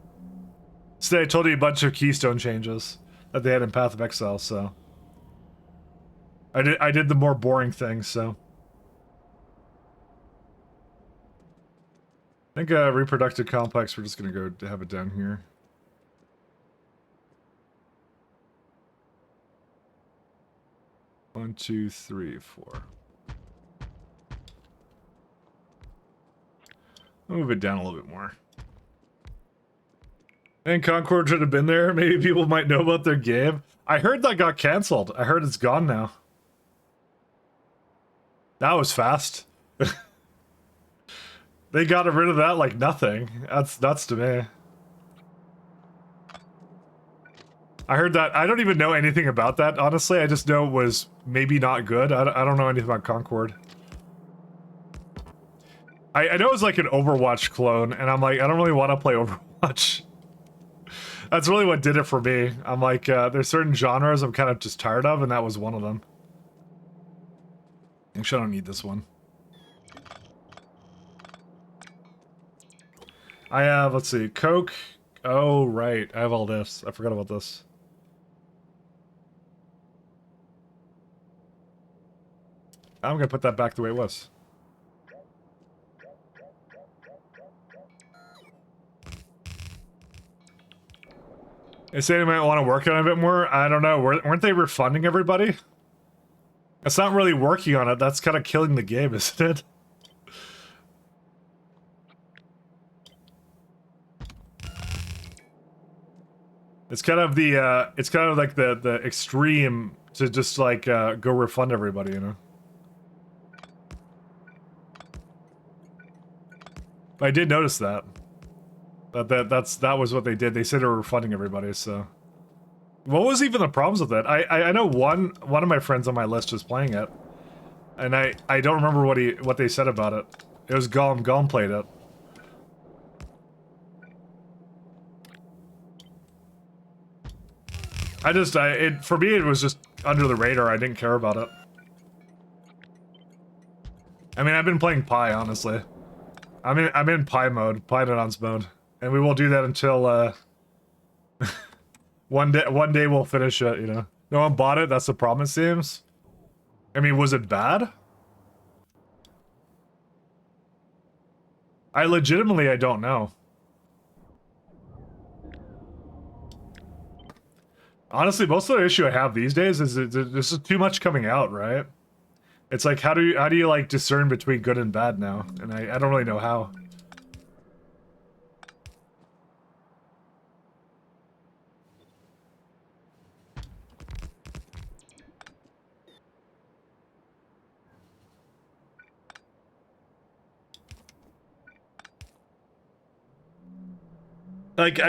Instead, I told you a bunch of keystone changes that they had in Path of Exile, so I did the more boring things, so. I think reproductive complex, we're just gonna go to have it down here. One, two, three, four. I'll move it down a little bit more. And Concord should have been there. Maybe people might know about their game. I heard that got canceled. I heard it's gone now. That was fast. They got rid of that like nothing. That's nuts to me. I heard that. I don't even know anything about that, honestly. I just know it was maybe not good. I don't know anything about Concord. I know it's like an Overwatch clone, and I'm like, I don't really want to play Overwatch. That's really what did it for me. I'm like, there's certain genres I'm kind of just tired of, and that was one of them. Actually, I don't need this one. I have, let's see, Coke. Oh, right. I have all this. I forgot about this. I'm gonna put that back the way it was. They say they might want to work on it a bit more. I don't know. Weren't they refunding everybody? That's not really working on it. That's kind of killing the game, isn't it? It's kind of the it's kind of like the extreme to just like go refund everybody, you know. But I did notice that. That was what they did. They said they were refunding everybody. So, what was even the problems with that? I know one of my friends on my list was playing it, and I don't remember what they said about it. It was Gollum. Gollum played it. For me it was just under the radar. I didn't care about it. I mean, I've been playing Pi, honestly. I'm in Pi mode, Pyanodons mode, and we will do that until one day we'll finish it. You know, no one bought it. That's the problem, it seems. I mean, was it bad? I don't know. Honestly, most of the issue I have these days is that there's just too much coming out, right? It's like, how do you like discern between good and bad now? And I don't really know how. Like,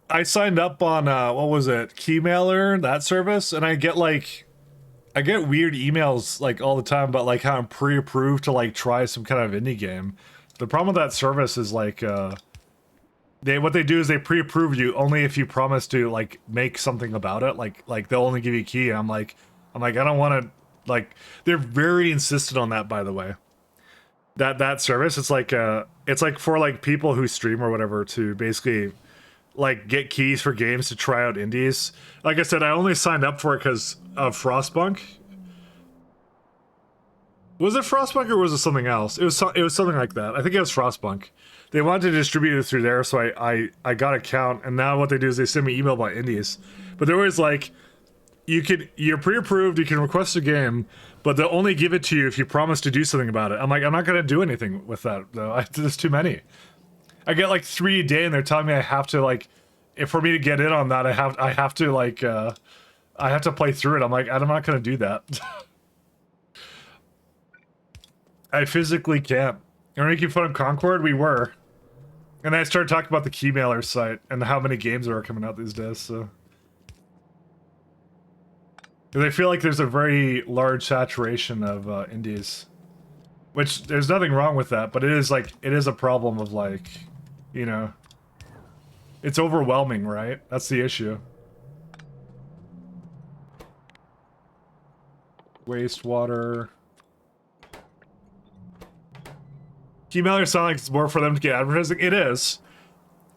I signed up on, what was it? Keymailer, that service, and I get weird emails like all the time about like how I'm pre-approved to like try some kind of indie game. The problem with that service is like what they do is they pre-approve you only if you promise to like make something about it. Like they'll only give you a key. I'm like I don't want to, like, they're very insistent on that, by the way. That service, it's like for like people who stream or whatever to basically like get keys for games to try out indies. Like I said, I only signed up for it because of Frostpunk. Was it Frostpunk or was it something else? It was something like that. I think it was Frostpunk. They wanted to distribute it through there, so I got an account, and now what they do is they send me email about indies. But they're always like, you're pre-approved, you can request a game, but they'll only give it to you if you promise to do something about it. I'm like, I'm not gonna do anything with that though. There's too many. I get like 3 a day, and they're telling me I have to, like, if for me to get in on that, I have to like I have to play through it. I'm like, I'm not gonna do that. I physically can't. Are we making fun of Concord? We were. And then I started talking about the Keymailer site and how many games are coming out these days, so. Because I feel like there's a very large saturation of indies. Which, there's nothing wrong with that, but it is a problem of like, you know, it's overwhelming, right? That's the issue. Wastewater. Keymailer sound like it's more for them to get advertising. It is.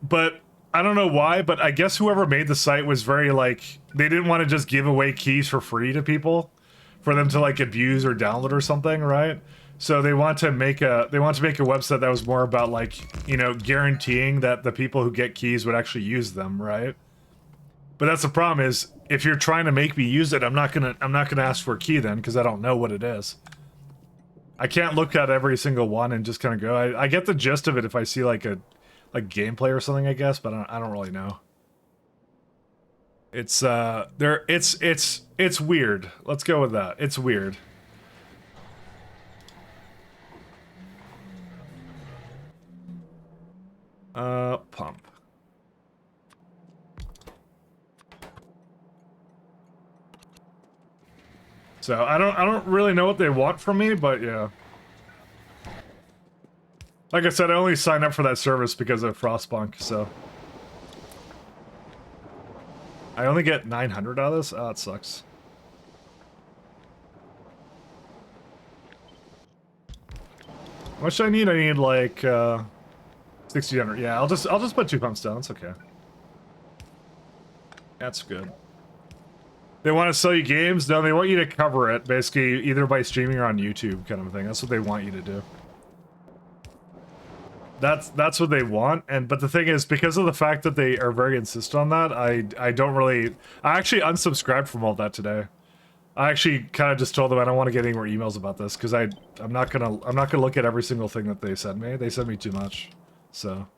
But I don't know why, but I guess whoever made the site was very like, they didn't want to just give away keys for free to people for them to like abuse or download or something, right? So they want to make a website that was more about like, you know, guaranteeing that the people who get keys would actually use them, right? But that's the problem is if you're trying to make me use it, I'm not gonna ask for a key then because I don't know what it is. I can't look at every single one and just kind of go. I get the gist of it if I see like like gameplay or something, I guess, but I don't really know. It's it's weird. Let's go with that. It's weird. Pump. So I don't really know what they want from me, but yeah. Like I said, I only signed up for that service because of Frostpunk, so I only get 900 out of this? Oh, it sucks. How much do I need? I need like 1600. Yeah, I'll just put 2 pumps down. It's okay. That's good. They want to sell you games? No, they want you to cover it, basically, either by streaming or on YouTube kind of thing. That's what they want you to do. That's what they want, but the thing is, because of the fact that they are very insistent on that, I don't really... I actually unsubscribed from all that today. I actually kind of just told them I don't want to get any more emails about this, because I'm not gonna look at every single thing that they send me. They send me too much, so...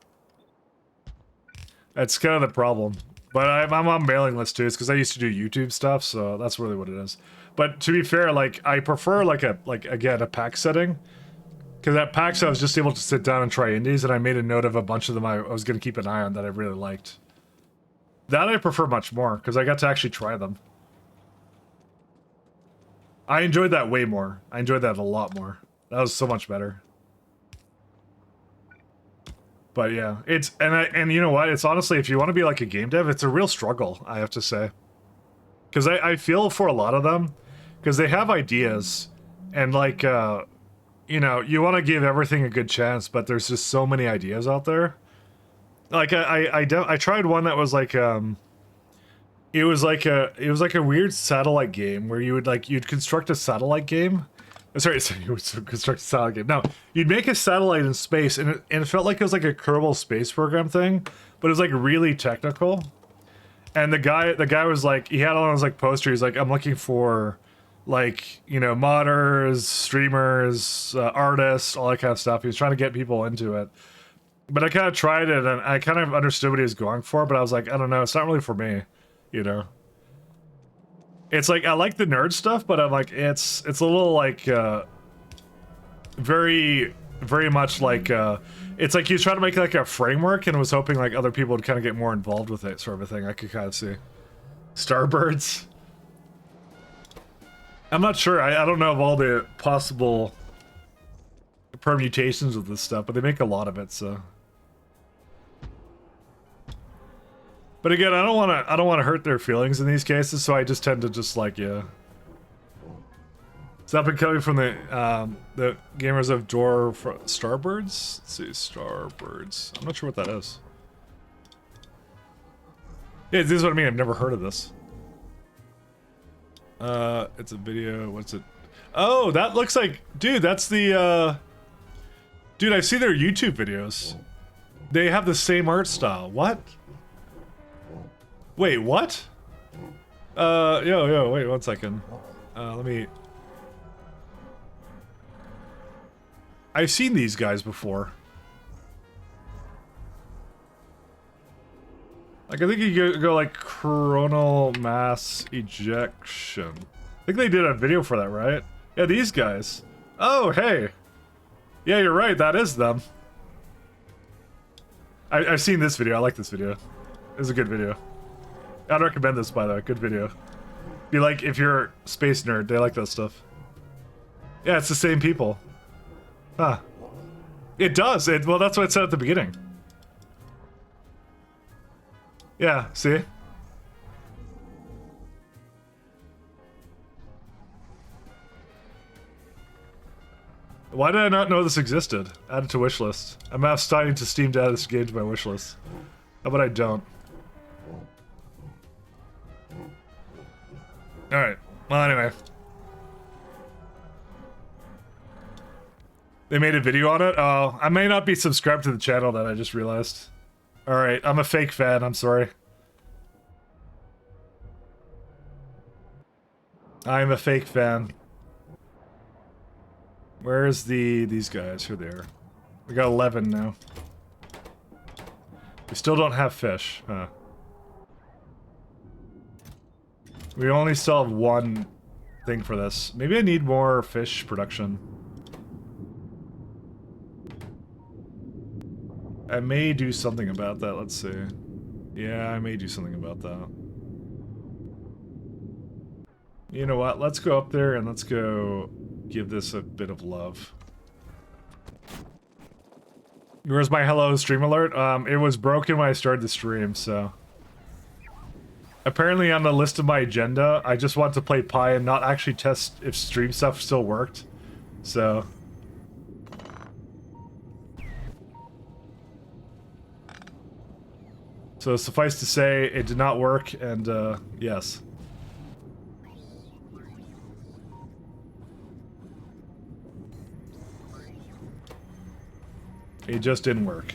That's kind of the problem. But I'm on mailing list too. It's because I used to do YouTube stuff, so that's really what it is. But to be fair, like I prefer again a pack setting, because at PAX I was just able to sit down and try indies, and I made a note of a bunch of them I was going to keep an eye on that I really liked. That I prefer much more because I got to actually try them. I enjoyed that way more. I enjoyed that a lot more. That was so much better. But yeah, it's and you know what? It's honestly, if you want to be like a game dev, it's a real struggle, I have to say. Because I feel for a lot of them, because they have ideas, and like you know, you want to give everything a good chance, but there's just so many ideas out there. Like I tried one that was like it was like a weird satellite game where you'd construct a satellite game. Sorry, you would construct a satellite game. No, you'd make a satellite in space, and it felt like it was like a Kerbal Space Program thing, but it was like really technical. And the guy was like, he had on his like poster. He's like, I'm looking for, like, you know, modders, streamers, artists, all that kind of stuff. He was trying to get people into it. But I kind of tried it, and I kind of understood what he was going for. But I was like, I don't know, it's not really for me, you know. It's like, I like the nerd stuff, but I'm like, it's a little like, very much like, it's like he was trying to make like a framework and was hoping like other people would kind of get more involved with it, sort of a thing. I could kind of see. Starbirds. I'm not sure. I don't know of all the possible permutations of this stuff, but they make a lot of it, so. But again, I don't want to hurt their feelings in these cases, so I just tend to just like, yeah. It's up and coming from the gamers of Door Starbirds. Let's see, Starbirds. I'm not sure what that is. Yeah, this is what I mean. I've never heard of this. It's a video. What's it? Oh, that looks like, dude. That's the dude. I see their YouTube videos. They have the same art style. What? Wait, what? Yo, wait 1 second. Let me... I've seen these guys before. Like, I think you go like coronal mass ejection. I think they did a video for that, right? Yeah, these guys. Oh, hey. Yeah, you're right, that is them. I've seen this video. I like this video. It's a good video. I'd recommend this, by the way. Good video. Be like, if you're a space nerd, they like that stuff. Yeah, it's the same people. Huh. It does. Well, that's what it said at the beginning. Yeah, see? Why did I not know this existed? Add it to wishlist. I'm now starting to Steam to add this game to my wishlist. How about I don't? Alright. Well, anyway. They made a video on it? Oh, I may not be subscribed to the channel that I just realized. Alright, I'm a fake fan, I'm sorry. I'm a fake fan. Where's these guys? Who are they? We got 11 now. We still don't have fish, huh? We only still have one thing for this. Maybe I need more fish production. I may do something about that, let's see. Yeah, I may do something about that. You know what, let's go up there and let's go give this a bit of love. Where's my hello stream alert? It was broken when I started the stream, so... Apparently on the list of my agenda, I just want to play Pi and not actually test if stream stuff still worked. So... So suffice to say, it did not work, and yes. It just didn't work.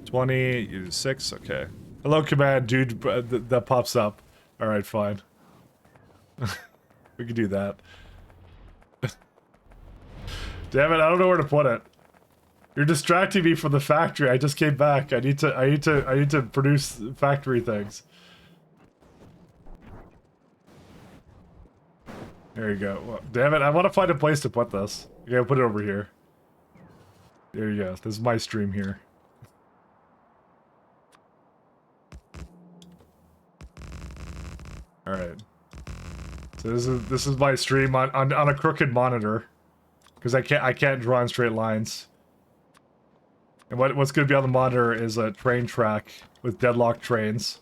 $26, okay. Hello command, dude, that pops up. Alright, fine. We can do that. Damn it, I don't know where to put it. You're distracting me from the factory. I just came back. I need to produce factory things. There you go. Well, damn it, I want to find a place to put this. I gotta put it over here. There you go. This is my stream here. Alright. So this is my stream on a crooked monitor. Because I can't draw in straight lines. And what's gonna be on the monitor is a train track with deadlocked trains.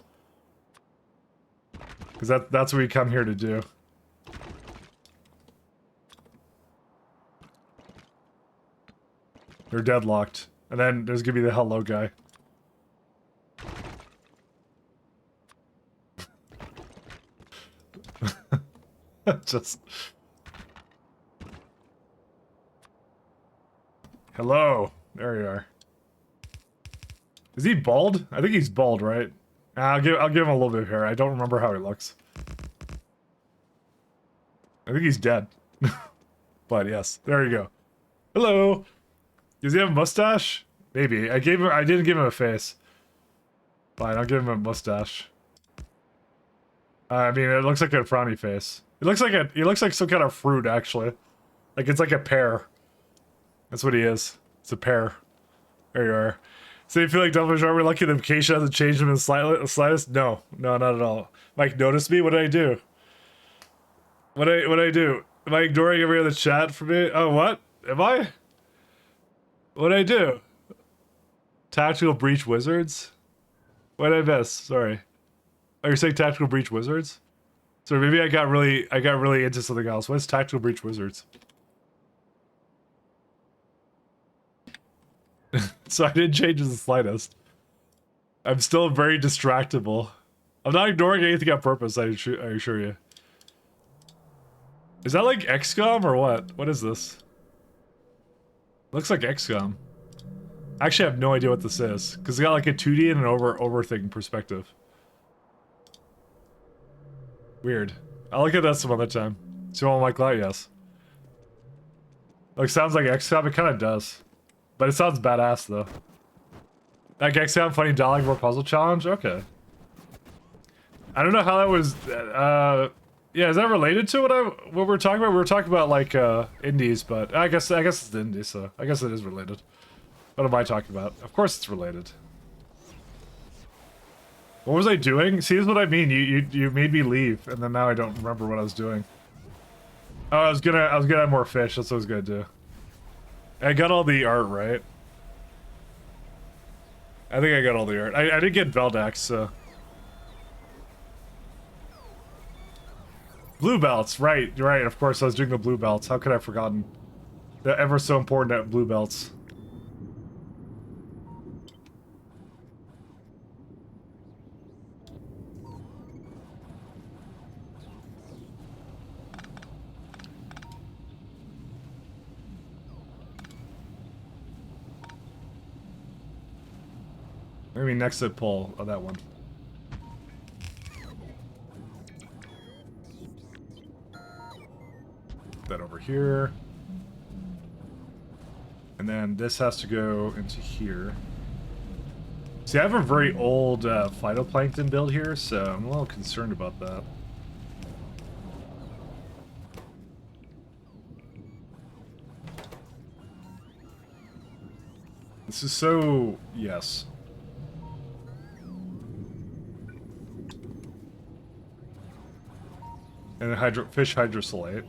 Because that's what we come here to do. They're deadlocked. And then there's gonna be the hello guy. Just... Hello. There you are. Is he bald? I think he's bald, right? I'll give him a little bit of hair. I don't remember how he looks. I think he's dead. But yes, there you go. Hello. Does he have a mustache? Maybe. I didn't give him a face. Fine, I'll give him a mustache. I mean, it looks like a frowny face. He looks like some kind of fruit, actually. Like it's like a pear. That's what he is. It's a pear. There you are. So you feel like Dumbledore, are we lucky the vacation hasn't changed him in the slightest? No, not at all. Mike noticed me? What did I do? What did I do? Am I ignoring every other chat for me? Oh, what? Am I? What did I do? Tactical Breach Wizards? What did I miss? Sorry. Oh, you're saying Tactical Breach Wizards? So maybe I got really into something else. What's Tactical Breach Wizards? So I didn't change in the slightest. I'm still very distractible. I'm not ignoring anything on purpose, I assure you. Is that like XCOM or what? What is this? Looks like XCOM. I actually have no idea what this is, because it's got like a 2D and an over thing perspective. Weird. I'll look at that some other time. So you won't like that? Yes. Like, sounds like XCOM? It kind of does. But it sounds badass, though. Like XCOM Funny Dialogue More Puzzle Challenge? Okay. I don't know how that was... yeah, is that related to what we're talking about? We were talking about, like, indies, but I guess it's the indies, so I guess it is related. What am I talking about? Of course it's related. What was I doing? See, this is what I mean. You made me leave, and then now I don't remember what I was doing. Oh, I was gonna have more fish. That's what I was gonna do. I got all the art, right? I think I got all the art. I did get Veldax, so... Blue belts, right, you're right, of course I was doing the blue belts. How could I have forgotten? They're ever so important at blue belts. Maybe next to Paul, that one. Put that over here. And then this has to go into here. See, I have a very old phytoplankton build here, so I'm a little concerned about that. This is so... yes. And then fish hydrosolate.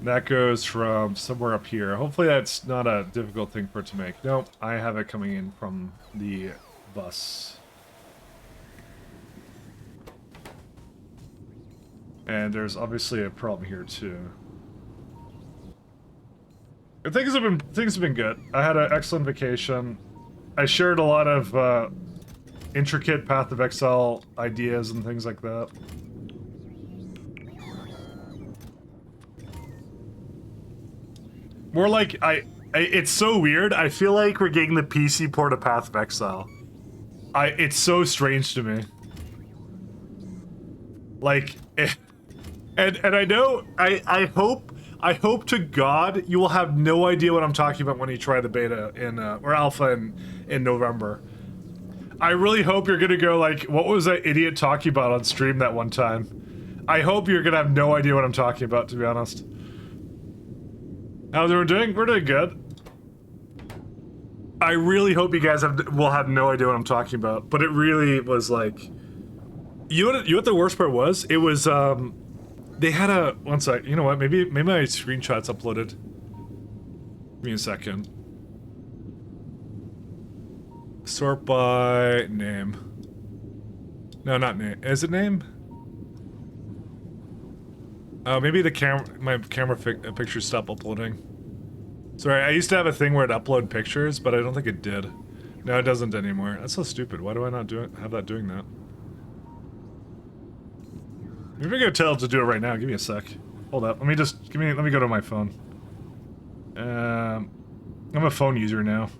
That goes from somewhere up here. Hopefully that's not a difficult thing for it to make. Nope, I have it coming in from the bus. And there's obviously a problem here too. And things have been good. I had an excellent vacation. I shared a lot of intricate Path of Exile ideas and things like that. More like, it's so weird. I feel like we're getting the PC port of Path of Exile. It's so strange to me. Like, and I know, I hope to God you will have no idea what I'm talking about when you try the beta in, or alpha in November. I really hope you're gonna go like, what was that idiot talking about on stream that one time? I hope you're gonna have no idea what I'm talking about, to be honest. How's everyone doing? We're doing good. I really hope you guys will have no idea what I'm talking about, but it really was like, you know what the worst part was? It was they had a one sec. You know what? Maybe my screenshot's uploaded. Give me a second. Sort by name. No, not name. Is it name? Oh, maybe my camera pictures stopped uploading. Sorry, I used to have a thing where it upload pictures, but I don't think it did. No, it doesn't anymore. That's so stupid. Why do I not have that doing that? Maybe I gotta tell it to do it right now. Give me a sec. Hold up. Let me go to my phone. I'm a phone user now.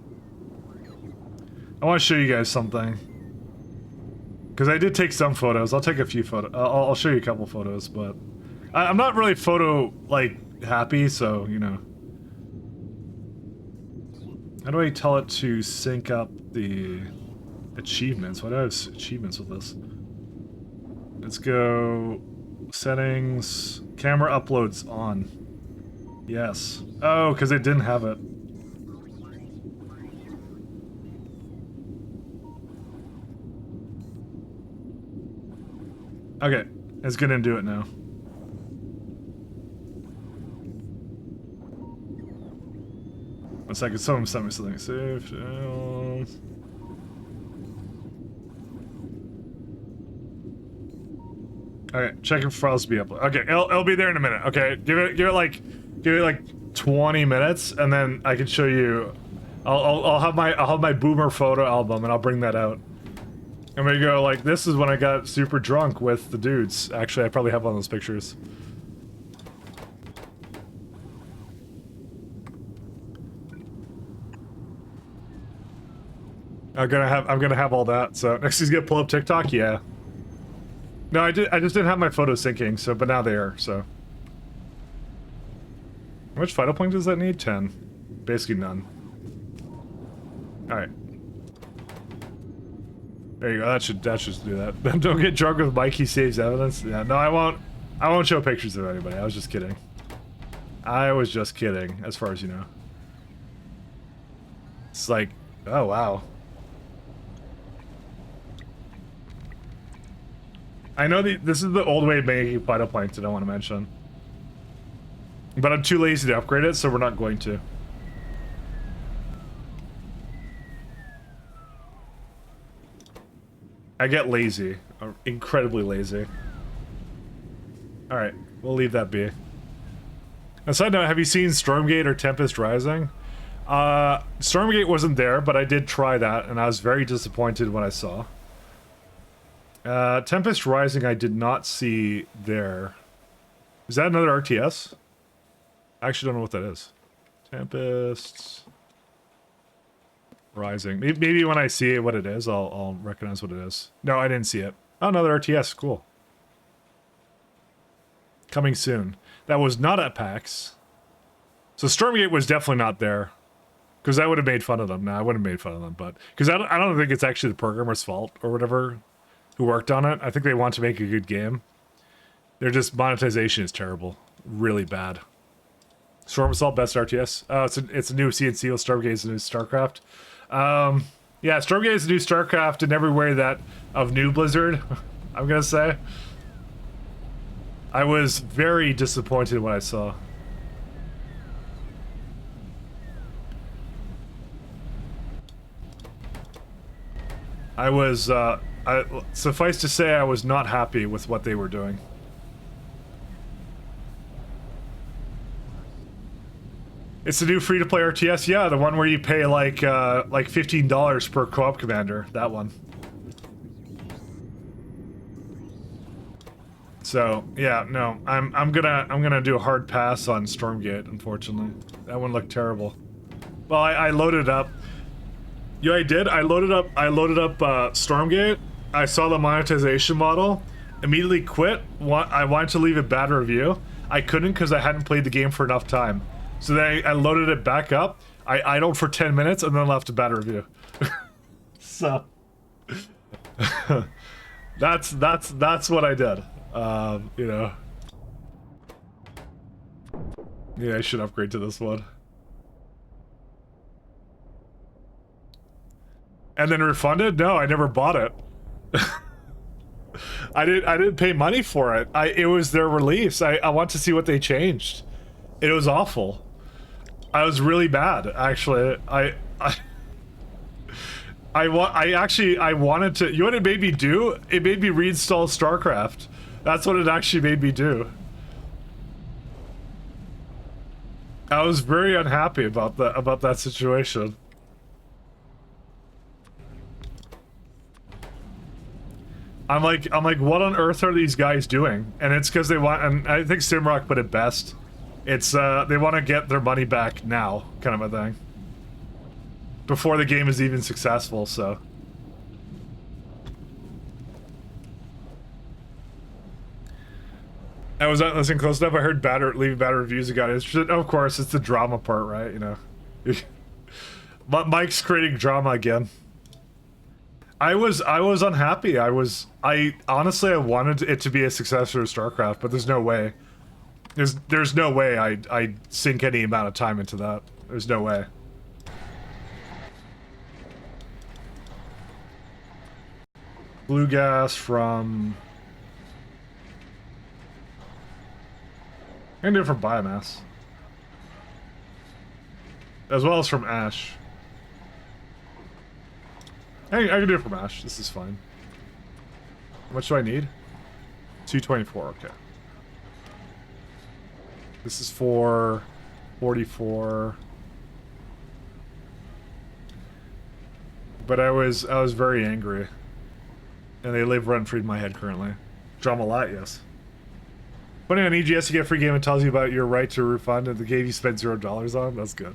I want to show you guys something. Because I did take some photos. I'll take a few photos. I'll show you a couple photos, but I'm not really photo, like, happy, so, you know. How do I tell it to sync up the achievements? Why do I have achievements with this? Let's go settings, camera uploads on. Yes. Oh, because it didn't have it. Okay, it's gonna do it now. One second, someone sent me something. Saved. Okay, checking for files to be uploaded. Okay, it'll be there in a minute. Okay, give it like 20 minutes, and then I can show you. I'll have my boomer photo album, and I'll bring that out. And we go like, this is when I got super drunk with the dudes. Actually, I probably have one of those pictures. I'm gonna have all that. So next he's gonna pull up TikTok. Yeah. No, I just didn't have my photos syncing. So, but now they are. So. How much phytoplankton does that need? 10. Basically none. All right. There you go. That should do that. Don't get drunk with Mike. He saves evidence. Yeah. No, I won't. I won't show pictures of anybody. I was just kidding. I was just kidding. As far as you know. It's like, oh wow. I know this is the old way of making phytoplankton I want to mention. But I'm too lazy to upgrade it, so we're not going to. I get lazy. Incredibly lazy. Alright, we'll leave that be. On a side note, have you seen Stormgate or Tempest Rising? Stormgate wasn't there, but I did try that, and I was very disappointed when I saw. Tempest Rising I did not see there. Is that another RTS? I actually don't know what that is. Tempest Rising. Maybe when I see what it is, I'll recognize what it is. No, I didn't see it. Oh, another RTS. Cool. Coming soon. That was not at PAX. So Stormgate was definitely not there. Because I would have made fun of them. No, I wouldn't have made fun of them. But because I don't think it's actually the programmer's fault or whatever who worked on it. I think they want to make a good game. They're just, monetization is terrible. Really bad. Storm Assault, best RTS. Oh, it's a new CNC with Stormgate is a new StarCraft. Yeah, Stormgate is a new StarCraft in every way that of new Blizzard, I'm gonna say. I was very disappointed when I saw. I was, suffice to say, I was not happy with what they were doing. It's the new free-to-play RTS, yeah, the one where you pay like $15 per co-op commander. That one. So yeah, no, I'm gonna do a hard pass on Stormgate. Unfortunately, that one looked terrible. Well, I loaded up. Yeah, I did. I loaded up Stormgate. I saw the monetization model. Immediately quit. I wanted to leave a bad review. I couldn't because I hadn't played the game for enough time. So then I loaded it back up. I idled for 10 minutes and then left a bad review. So that's what I did. You know. Yeah, I should upgrade to this one. And then refunded? No, I never bought it. I didn't pay money for it. It was their release. I want to see what they changed. It was awful. I was really bad, actually. I wanted to. You know what it made me do? It made me reinstall StarCraft. That's what it actually made me do. I was very unhappy about that situation. I'm like, what on earth are these guys doing? And it's because they want, and I think Simrock put it best. It's, they want to get their money back now, kind of a thing. Before the game is even successful, so. I was not listening close enough. I heard leaving bad reviews and got interested. Of course, it's the drama part, right? You know. Mike's creating drama again. I was unhappy. Honestly, I wanted it to be a successor to StarCraft, but there's no way. There's no way I'd sink any amount of time into that. There's no way. Blue gas from... I can do it from biomass. As well as from ash. I can do it from ash. This is fine. How much do I need? 224, okay. This is for 44. But I was very angry. And they live rent-free in my head currently. Drama a lot, yes. Putting on EGS, you get a free game and tells you about your right to refund and the game you spent $0 on. That's good.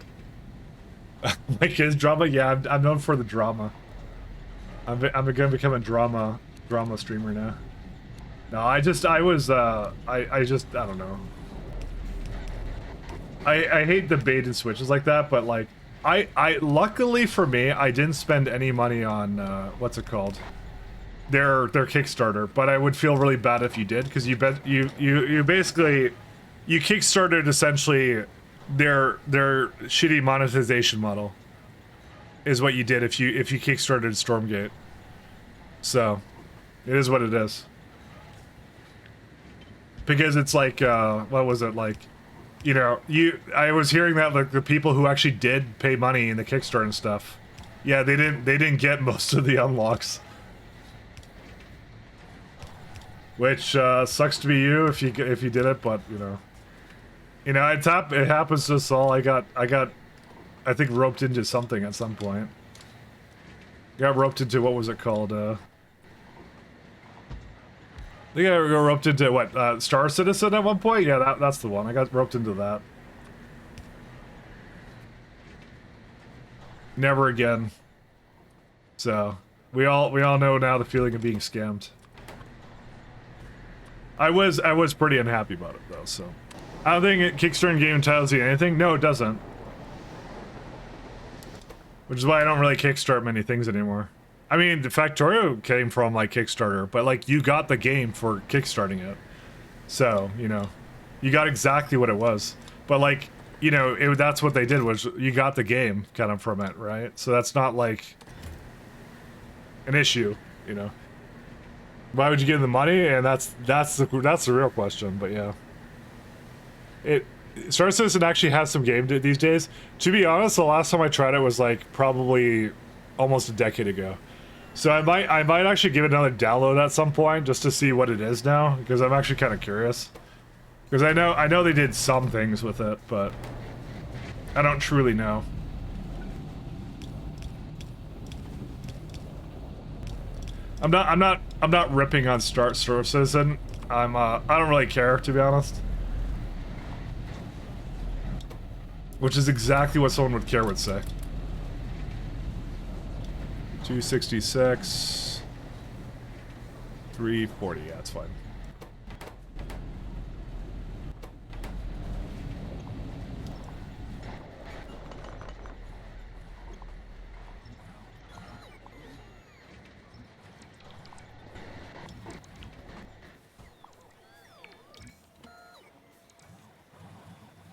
Like his drama, yeah, I'm known for the drama. I'm gonna become a drama streamer now. No, I don't know. I hate the bait and switches like that, but like, luckily for me, I didn't spend any money on, what's it called? Their Kickstarter, but I would feel really bad if you did, because you basically, you kickstarted essentially their shitty monetization model, is what you did if you kickstarted Stormgate. So, it is what it is. Because it's like, what was it, like, you know, I was hearing that like the people who actually did pay money in the Kickstarter and stuff, yeah, they didn't get most of the unlocks. Which sucks to be you if you did it, but you know, it happens to us all. I think roped into something at some point. Got roped into, what was it called? I think I got roped into what, Star Citizen at one point. Yeah, that's the one. I got roped into that. Never again. So we all know now the feeling of being scammed. I was pretty unhappy about it though. So I don't think Kickstarter game tells you anything. No, it doesn't. Which is why I don't really kickstart many things anymore. I mean, the Factorio came from like Kickstarter, but like you got the game for kickstarting it. So, you know, you got exactly what it was. But like, you know, that's what they did was you got the game kind of from it, right? So that's not like an issue, you know. Why would you give them the money? And that's the real question, but yeah. Star Citizen actually has some game these days. To be honest, the last time I tried it was like probably almost a decade ago. So I might actually give it another download at some point just to see what it is now, because I'm actually kind of curious. Because I know they did some things with it, but I don't truly know. I'm not ripping on Star Citizen. I don't really care, to be honest. Which is exactly what someone with care would say. 266, 340. Yeah, it's fine.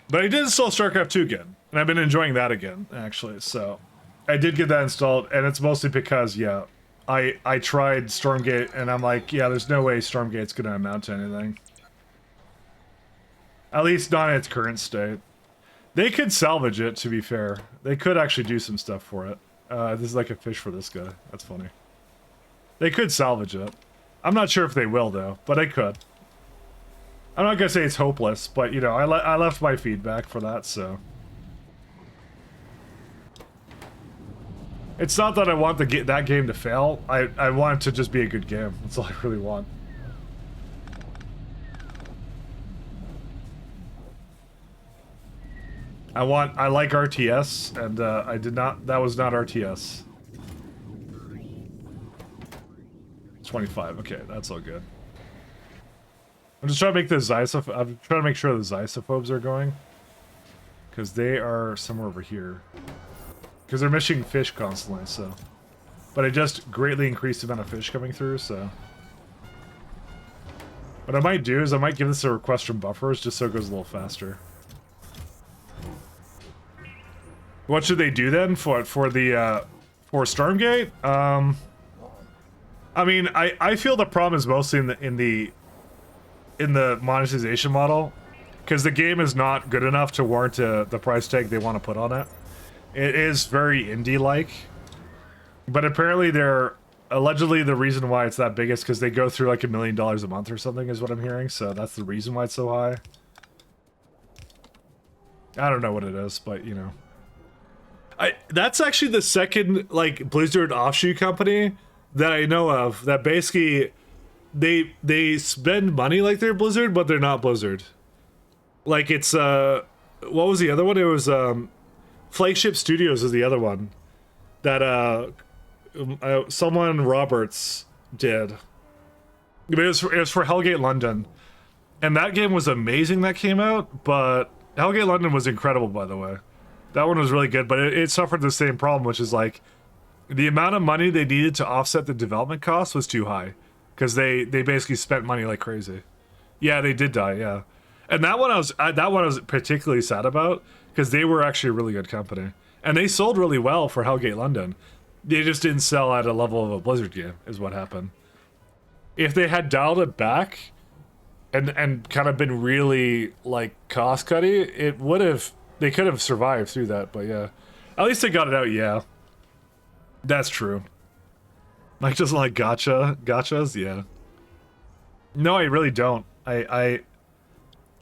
But I did install StarCraft 2 again, and I've been enjoying that again, actually, so... I did get that installed, and it's mostly because, yeah, I tried Stormgate, and I'm like, yeah, there's no way Stormgate's gonna amount to anything. At least not in its current state. They could salvage it, to be fair. They could actually do some stuff for it. This is like a fish for this guy. That's funny. They could salvage it. I'm not sure if they will, though, but they could. I'm not gonna say it's hopeless, but, you know, I left my feedback for that, so... It's not that I want that game to fail. I want it to just be a good game. That's all I really want. I like RTS, and that was not RTS. 25, okay, that's all good. I'm just trying to make I'm trying to make sure the Xysophobes are going. Because they are somewhere over here. Because they're missing fish constantly, so... But I just greatly increased the amount of fish coming through, so... What I might do is I might give this a request from buffers, just so it goes a little faster. What should they do then for Stormgate? I mean, I feel the problem is mostly in the monetization model, because the game is not good enough to warrant the price tag they want to put on it. It is very indie-like, but apparently allegedly the reason why it's that big is because they go through like $1 million a month or something is what I'm hearing, so that's the reason why it's so high. I don't know what it is, but you know. That's actually the second like Blizzard offshoot company that I know of that basically they spend money like they're Blizzard, but they're not Blizzard. Like it's what was the other one? It was Flagship Studios is the other one that someone Roberts did. It was for Hellgate London, and that game was amazing that came out. But Hellgate London was incredible, by the way. That one was really good, but it suffered the same problem, which is like the amount of money they needed to offset the development costs was too high because they basically spent money like crazy. Yeah, they did die. Yeah, and that one I was particularly sad about. Because they were actually a really good company. And they sold really well for Hellgate London. They just didn't sell at a level of a Blizzard game, is what happened. If they had dialed it back and kind of been really, like, cost-cutty, they could have survived through that, but yeah. At least they got it out, yeah. That's true. Mike doesn't like gotchas? Yeah. No, I really don't. I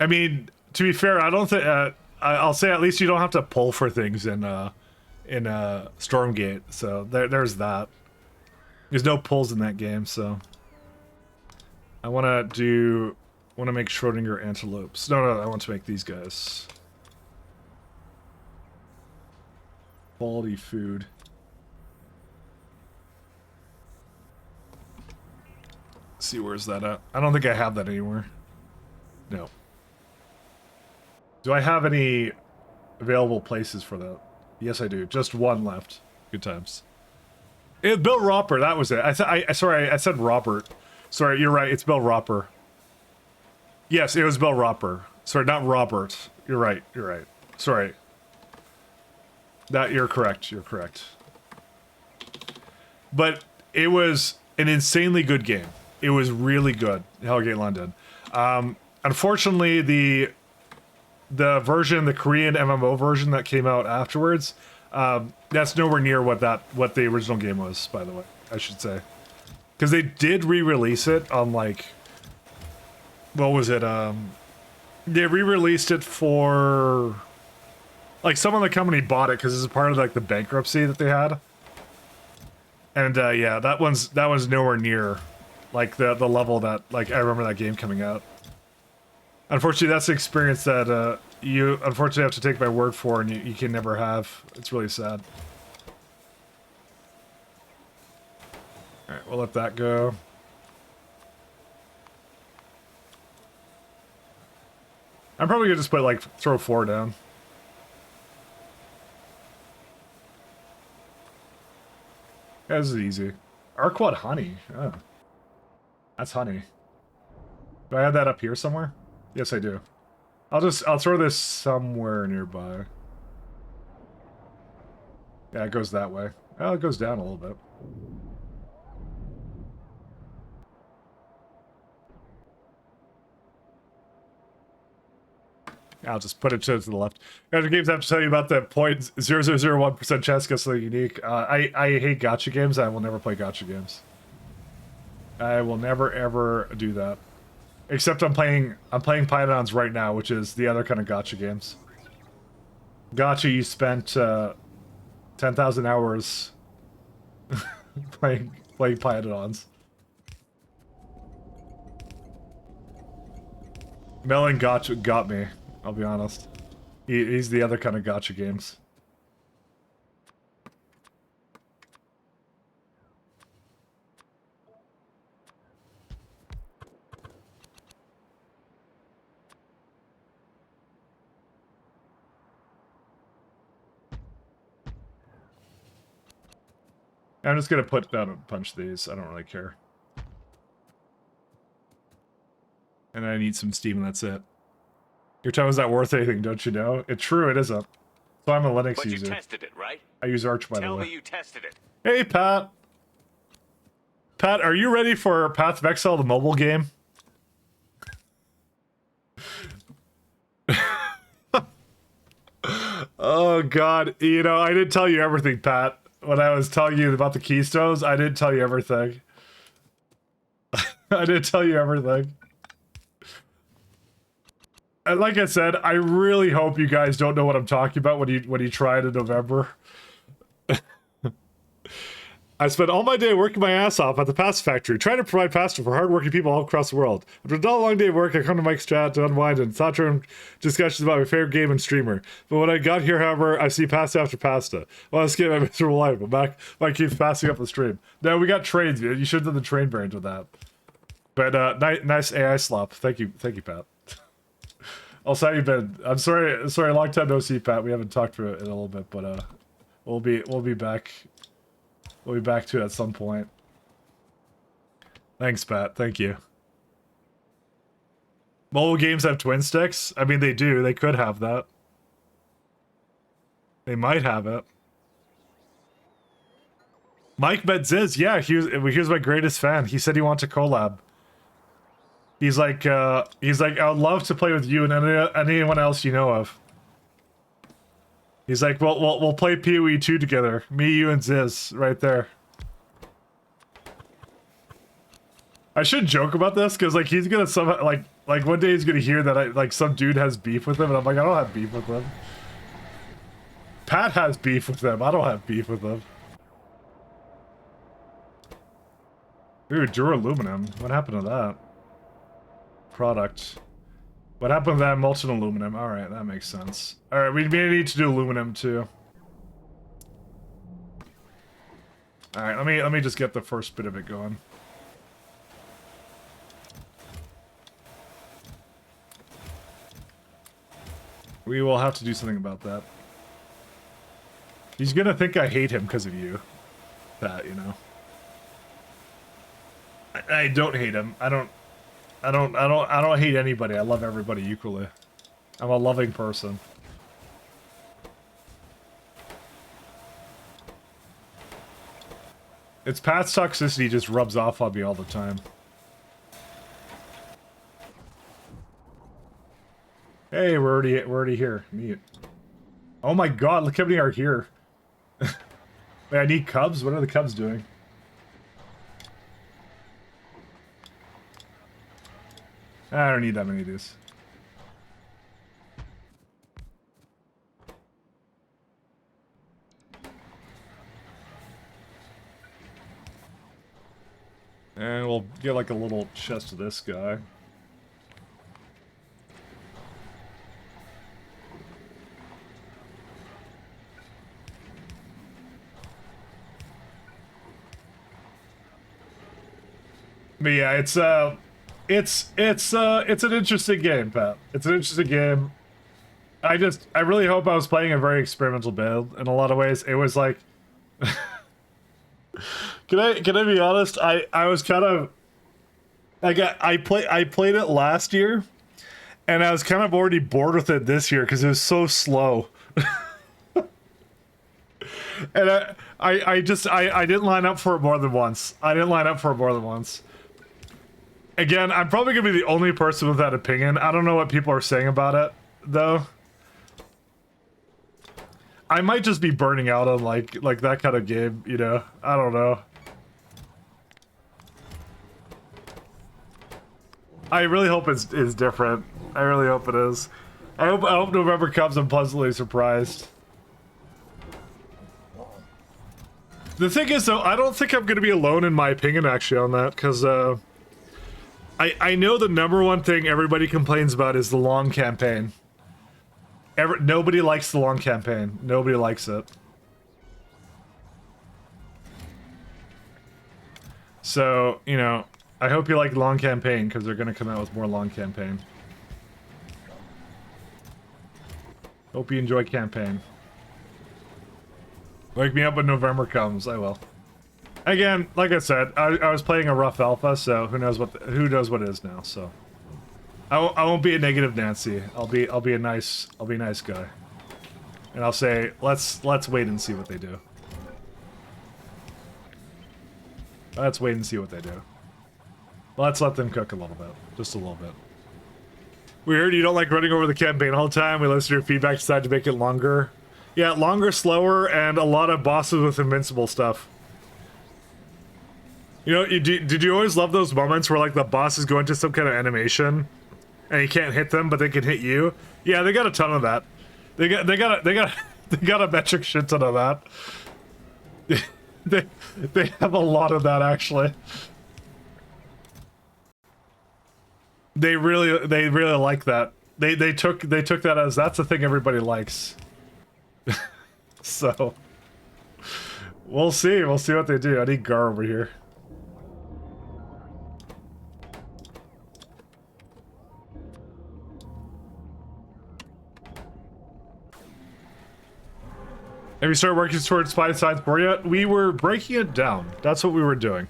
mean, to be fair, I don't think... I'll say at least you don't have to pull for things in Stormgate, so there's that. There's no pulls in that game, so I want to make Schrodinger antelopes. No, I want to make these guys. Quality food. see, where's that at? I don't think I have that anywhere. No. Do I have any available places for that? Yes, I do. Just one left. Good times. It's Bill Roper. That was it. Sorry, I said Robert. Sorry, you're right. It's Bill Roper. Yes, it was Bill Roper. Sorry, not Robert. You're right. You're right. Sorry. You're correct. You're correct. But it was an insanely good game. It was really good. Hellgate London. Unfortunately, the version, the Korean MMO version that came out afterwards, that's nowhere near what the original game was. By the way, I should say, because they did re-release it on like, what was it? They re-released it for, like, someone in the company bought it because it's a part of like the bankruptcy that they had. And yeah, that one's nowhere near like the level that, like, I remember that game coming out. Unfortunately, that's the experience that you unfortunately have to take my word for, and you can never have. It's really sad. Alright, we'll let that go. I'm probably gonna just put, like, throw 4 down. Yeah, this is easy. Arquad honey. Oh. That's honey. Do I have that up here somewhere? Yes, I do. I'll throw this somewhere nearby. Yeah, it goes that way. Oh, it goes down a little bit. I'll just put it to the left. Other games I have to tell you about the 0.0001% chance gets so unique. I hate gacha games. I will never play gacha games. I will never ever do that. Except I'm playing Pyanodons right now, which is the other kind of gacha games. Gacha, you spent 10,000 hours playing Pyanodons. Melon Gacha got me, I'll be honest. He's the other kind of gacha games. I'm just gonna put down a bunch of these. I don't really care. And I need some steam, and that's it. Your time is not worth anything, don't you know? It's true, it isn't. So I'm a Linux But user. you tested it, right? I use Arch, by the Tell way. me you tested it. Hey, Pat. Pat, are you ready for Path of Exile, the mobile game? Oh, God. You know, I didn't tell you everything, Pat. When I was telling you about the Keystones, I didn't tell you everything. I didn't tell you everything. And like I said, I really hope you guys don't know what I'm talking about when you try it in November. I spent all my day working my ass off at the pasta factory, trying to provide pasta for hardworking people all across the world. After a dull, long day of work, I come to Mike's chat to unwind and thought-term discussions about my favorite game and streamer. But when I got here, however, I see pasta after pasta. Well, I escape my miserable life, but Mike keeps passing up the stream. No, we got trains. You should have done the train variant with that. But nice AI slop. Thank you, Pat. Also, how you been? I'm sorry, long time no see, Pat. We haven't talked for it in a little bit, but we'll be back. We'll be back to it at some point. Thanks, Pat. Thank you. Mobile games have twin sticks? I mean, they do. They could have that. They might have it. Mike Metziz, yeah, he was my greatest fan. He said he wanted to collab. He's like, I would love to play with you and anyone else you know of. He's like, well, we'll play PoE 2 together. Me, you, and Ziz, right there. I should joke about this, because, like, he's gonna somehow, like, one day he's gonna hear that, some dude has beef with him, and I'm like, I don't have beef with him. Pat has beef with them. I don't have beef with them. Ooh, duraluminum. What happened to that? Product. What happened to that molten aluminum? Alright, that makes sense. Alright, we may need to do aluminum too. Alright, let me just get the first bit of it going. We will have to do something about that. He's gonna think I hate him because of you. That, you know. I don't hate him. I don't hate anybody. I love everybody equally. I'm a loving person. It's Pat's toxicity just rubs off on me all the time. Hey, we're already here. Neat. Oh my god, look how many are here. Wait, I need cubs? What are the cubs doing? I don't need that many of these. And we'll get like a little chest of this guy. But yeah, it's an interesting game, Pat. It's an interesting game. I really hope I was playing a very experimental build in a lot of ways. It was like Can I be honest? I was kind of I played it last year and I was kind of already bored with it this year because it was so slow. And I didn't line up for it more than once. Again, I'm probably gonna be the only person with that opinion. I don't know what people are saying about it, though. I might just be burning out on like that kind of game, you know? I don't know. I really hope it's different. I really hope it is. I hope November comes and pleasantly surprised. The thing is, though, I don't think I'm gonna be alone in my opinion actually on that, because I know the number one thing everybody complains about is the long campaign. Nobody likes the long campaign. Nobody likes it. So, you know, I hope you like long campaign, because they're going to come out with more long campaign. Hope you enjoy campaign. Wake me up when November comes. I will. Again, like I said, I was playing a rough alpha, so who knows what it is now. So I won't be a negative Nancy. I'll be a nice guy, and I'll say let's wait and see what they do. Let's wait and see what they do. Let's let them cook a little bit, just a little bit. We heard you don't like running over the campaign all the time. We listened to your feedback, decided to make it longer. Yeah, longer, slower, and a lot of bosses with invincible stuff. You know, did you always love those moments where like the bosses go into some kind of animation, and you can't hit them, but they can hit you? Yeah, they got a ton of that. They got a metric shit ton of that. they have a lot of that actually. They really like that. They took that as that's the thing everybody likes. So we'll see what they do. I need Gar over here. Have you started working towards Spy Science 4 yet? We were breaking it down. That's what we were doing.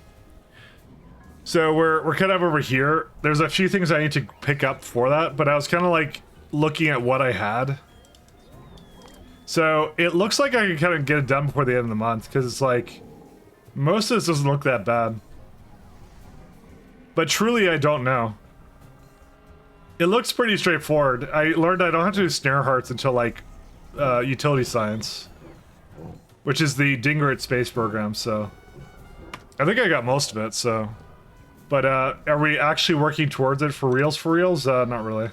So we're kind of over here. There's a few things I need to pick up for that, but I was kind of like looking at what I had. So it looks like I can kind of get it done before the end of the month, because it's like most of this doesn't look that bad. But truly, I don't know. It looks pretty straightforward. I learned I don't have to do snare hearts until like utility science, which is the Dingert space program. So I think I got most of it. So, but are we actually working towards it for reals? For reals? Not really.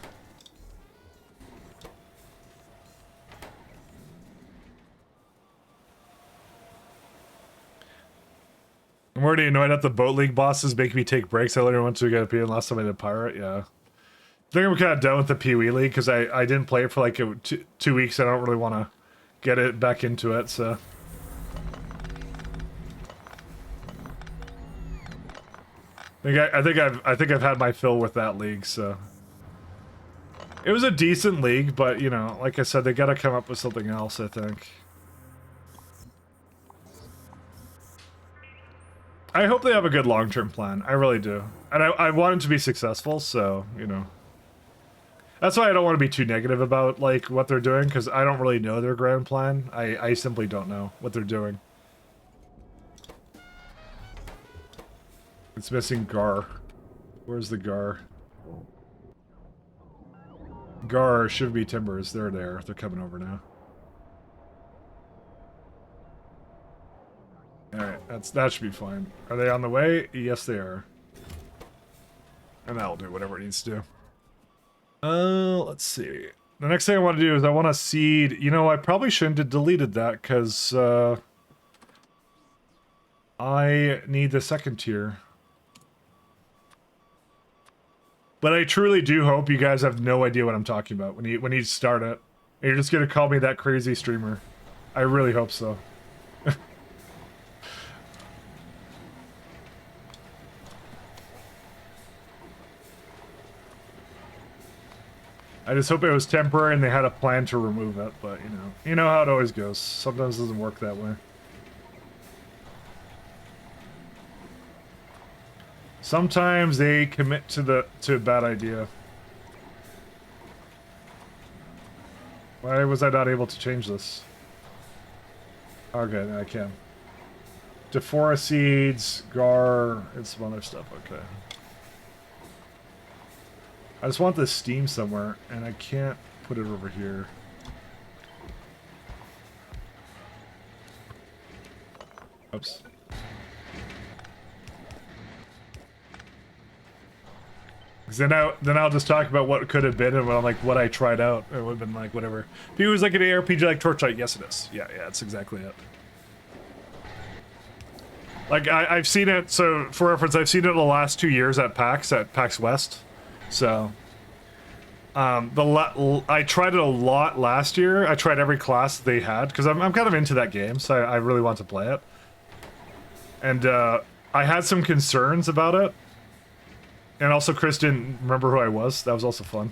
I'm already annoyed at the boat league bosses making me take breaks. I literally went to get a P, and last time I did pirate. Yeah, I think I'm kind of done with the Pee Wee League because I didn't play it for like 2 weeks. I don't really want to get it back into it. So I think I've had my fill with that league. So It was a decent league, but, you know, like I said, they gotta come up with something else, I think. I hope they have a good long-term plan. I really do. And I want it to be successful, so, you know. That's why I don't want to be too negative about, like, what they're doing, because I don't really know their grand plan. I simply don't know what they're doing. It's missing Gar. Where's the Gar? Gar should be Timbers. They're there. They're coming over now. Alright, that should be fine. Are they on the way? Yes, they are. And that'll do whatever it needs to do. Let's see. The next thing I want to do is I want to seed... You know, I probably shouldn't have deleted that, because, I need the second tier. But I truly do hope you guys have no idea what I'm talking about when you start it. And you're just gonna call me that crazy streamer. I really hope so. I just hope it was temporary and they had a plan to remove it, but you know how it always goes. Sometimes it doesn't work that way. Sometimes they commit to a bad idea. Why was I not able to change this? Okay, now I can. Dephora seeds, Gar, and some other stuff, okay. I just want this steam somewhere, and I can't put it over here. Oops. Then I'll just talk about what could have been and what I tried out. It would have been like whatever. If it was like an ARPG like Torchlight, yes it is. Yeah, that's exactly it. Like I've seen it. So for reference, I've seen it the last 2 years at PAX West. So I tried it a lot last year. I tried every class they had because I'm kind of into that game, so I really want to play it. And I had some concerns about it. And also, Chris didn't remember who I was. That was also fun.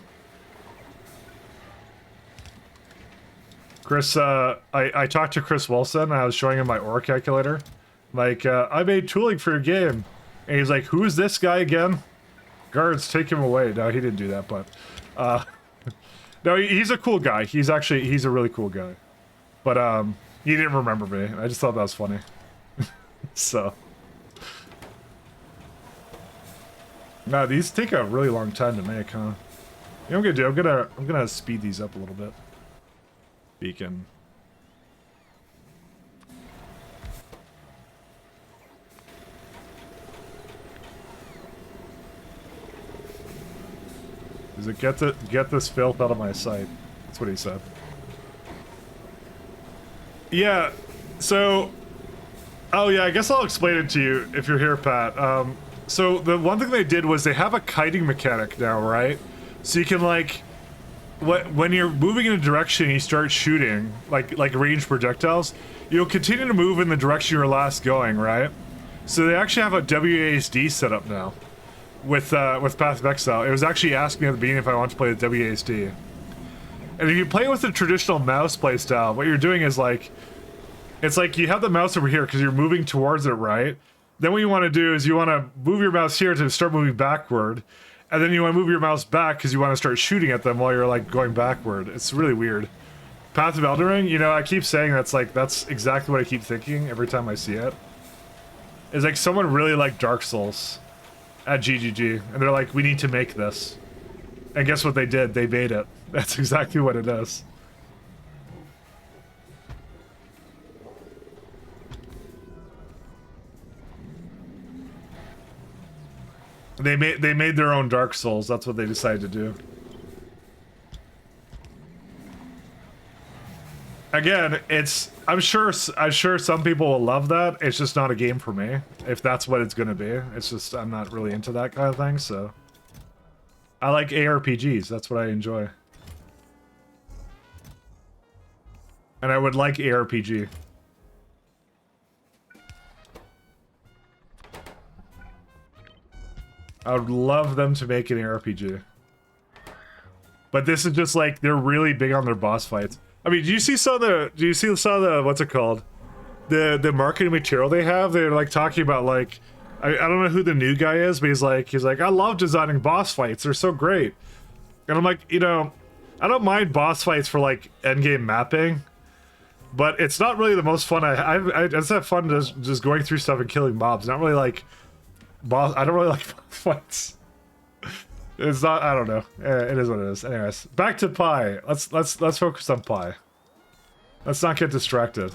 Chris, I talked to Chris Wilson, and I was showing him my ore calculator. Like, I made tooling for your game. And he's like, who is this guy again? Guards, take him away. No, he didn't do that, but... no, he's a cool guy. He's a really cool guy. But, he didn't remember me. I just thought that was funny. So... Nah, these take a really long time to make, huh? You know what I'm gonna do? I'm gonna speed these up a little bit. Beacon. Is it get this filth out of my sight? That's what he said. Yeah, so... Oh yeah, I guess I'll explain it to you if you're here, Pat. So the one thing they did was they have a kiting mechanic now, right? So you can like, when you're moving in a direction and you start shooting, like ranged projectiles, you'll continue to move in the direction you were last going, right? So they actually have a WASD set up now with Path of Exile. It was actually asking me at the beginning if I want to play the WASD. And if you play with the traditional mouse playstyle, what you're doing is like, it's like you have the mouse over here because you're moving towards it, right? Then what you want to do is you want to move your mouse here to start moving backward. And then you want to move your mouse back because you want to start shooting at them while you're like going backward. It's really weird. Path of Elden Ring, you know, I keep saying that's exactly what I keep thinking every time I see it. It's like someone really liked Dark Souls at GGG. And they're like, we need to make this. And guess what they did? They made it. That's exactly what it is. They made their own Dark Souls. That's what they decided to do. Again, I'm sure some people will love that. It's just not a game for me. If that's what it's gonna be, it's just I'm not really into that kind of thing. So I like ARPGs. That's what I enjoy. And I would like ARPG. I would love them to make an RPG. But this is just like they're really big on their boss fights. I mean, do you see some of the what's it called? The marketing material they have? They're like talking about like I don't know who the new guy is, but he's like I love designing boss fights. They're so great. And I'm like, you know, I don't mind boss fights for like endgame mapping, but it's not really the most fun. It's not fun just going through stuff and killing mobs. Not really like boss. I don't really like boss fights. It's not. I don't know. It is what it is. Anyways, back to Pi. Let's focus on Pi. Let's not get distracted.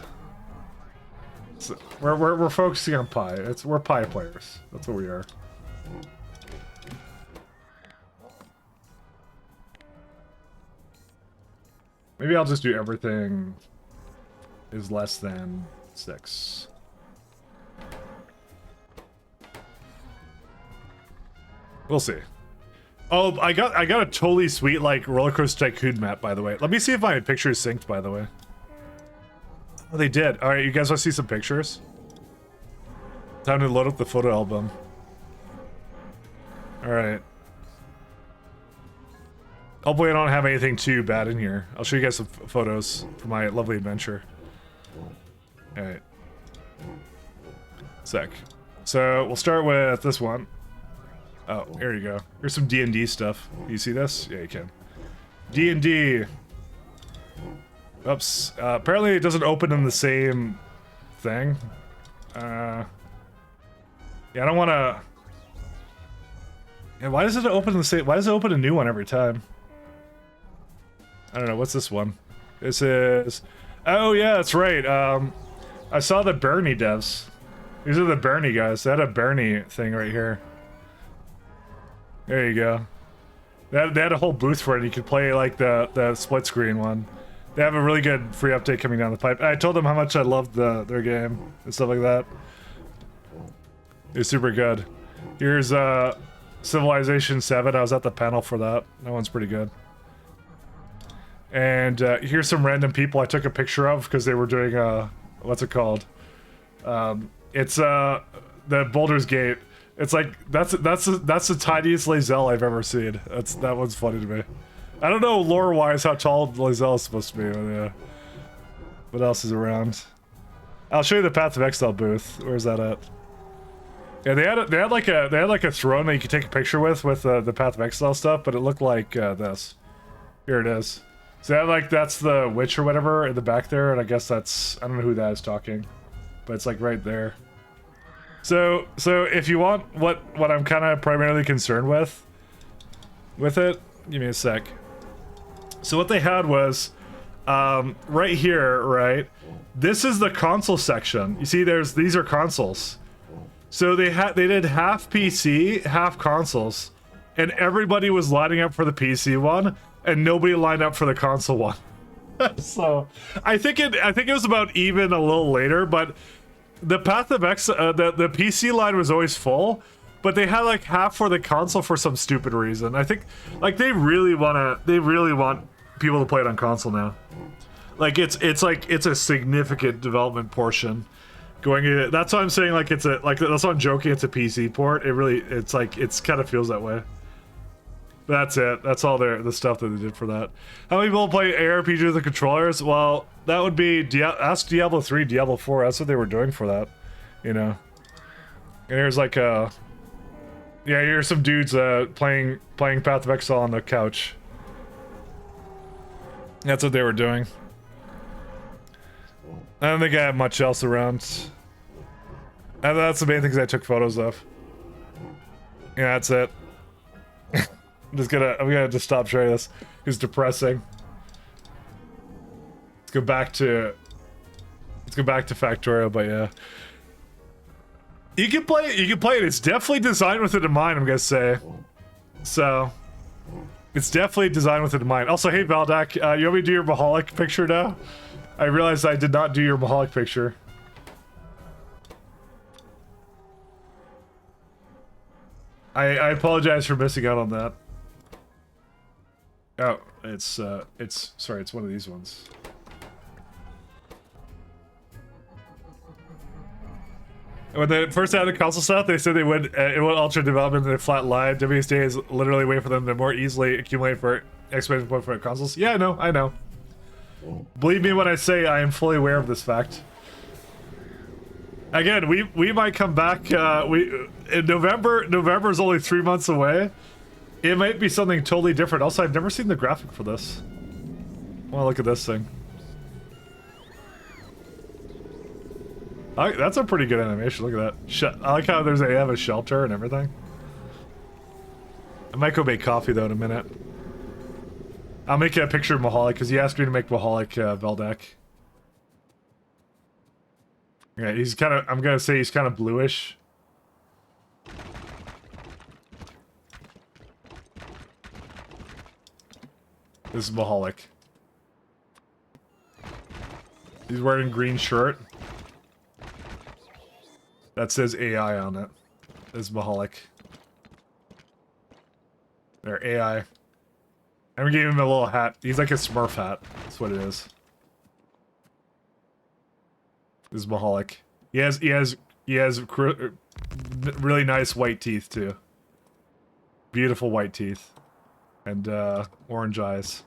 So we're focusing on Pi. We're Pi players. That's what we are. Maybe I'll just do everything is less than 6. We'll see. Oh, I got a totally sweet like Roller Coaster Tycoon map, by the way. Let me see if my picture is synced, by the way. Oh, they did. All right, you guys want to see some pictures? Time to load up the photo album. All right. Hopefully I don't have anything too bad in here. I'll show you guys some photos from my lovely adventure. All right. Sec. So we'll start with this one. Oh, here you go. Here's some D&D stuff. You see this? Yeah, you can. D&D. Oops. Apparently it doesn't open in the same thing. Yeah, I don't want to... Yeah, why does it open the same... Why does it open a new one every time? I don't know. What's this one? This is... Oh, yeah, that's right. I saw the Bernie devs. These are the Bernie guys. They had a Bernie thing right here. There you go. They had a whole booth for it. You could play like the split screen one. They have a really good free update coming down the pipe. I told them how much I loved their game and stuff like that. It's super good. Here's Civilization 7. I was at the panel for that. That one's pretty good. And here's some random people I took a picture of because they were doing what's it called? It's the Baldur's Gate. It's like that's the tiniest Lae'zel I've ever seen. That one's funny to me. I don't know lore-wise how tall Lae'zel is supposed to be. But yeah. What else is around? I'll show you the Path of Exile booth. Where's that at? Yeah, they had like a throne that you could take a picture with the Path of Exile stuff, but it looked like this. Here it is. So they have like that's the witch or whatever in the back there, and I guess that's I don't know who that is talking, but it's like right there. So if you want what I'm kind of primarily concerned with it, give me a sec. So what they had was right here, right? This is the console section. You see, these are consoles. So they did half PC, half consoles, and everybody was lining up for the PC one, and nobody lined up for the console one. So I think it was about even a little later, but. The Path of the PC line was always full, but they had like half for the console for some stupid reason. I think like they really want people to play it on console now. Like it's a significant development portion going in. That's why I'm saying like that's why I'm joking. It's a PC port. It's kind of feels that way. But that's it. That's all the stuff that they did for that. How many people play ARPG with the controllers? Well, that would be ask Diablo 3, Diablo 4. That's what they were doing for that, you know. And here's like here's some dudes playing Path of Exile on the couch. That's what they were doing. I don't think I have much else around. And that's the main things I took photos of. Yeah, that's it. I'm gonna just stop sharing this. It's depressing. Let's go back to Factorio, but yeah. You can play it. It's definitely designed with it in mind, I'm gonna say. So it's definitely designed with it in mind. Also, hey Valdak, you want me to do your Maholic picture now? I realized I did not do your Maholic picture. I apologize for missing out on that. Oh, it's one of these ones. When they first had the console stuff, they said it would ultra development in a flat line. WSD is literally a way for them to more easily accumulate for exclamation point for consoles. Yeah, I know. Believe me when I say I am fully aware of this fact. Again, we might come back. In November. November is only 3 months away. It might be something totally different. Also, I've never seen the graphic for this. Well, look at this thing. That's a pretty good animation. Look at that. I like how they have a shelter and everything. I might go make coffee though in a minute. I'll make a picture of Mahalik because he asked me to make Mahalik Veldak. Yeah, he's kind of. I'm gonna say he's kind of bluish. This is Mahalik. He's wearing green shirt. That says AI on it. This is Mahalik. There, AI. And we gave him a little hat. He's like a Smurf hat. That's what it is. This is Mahalik. He has really nice white teeth too. Beautiful white teeth. And orange eyes.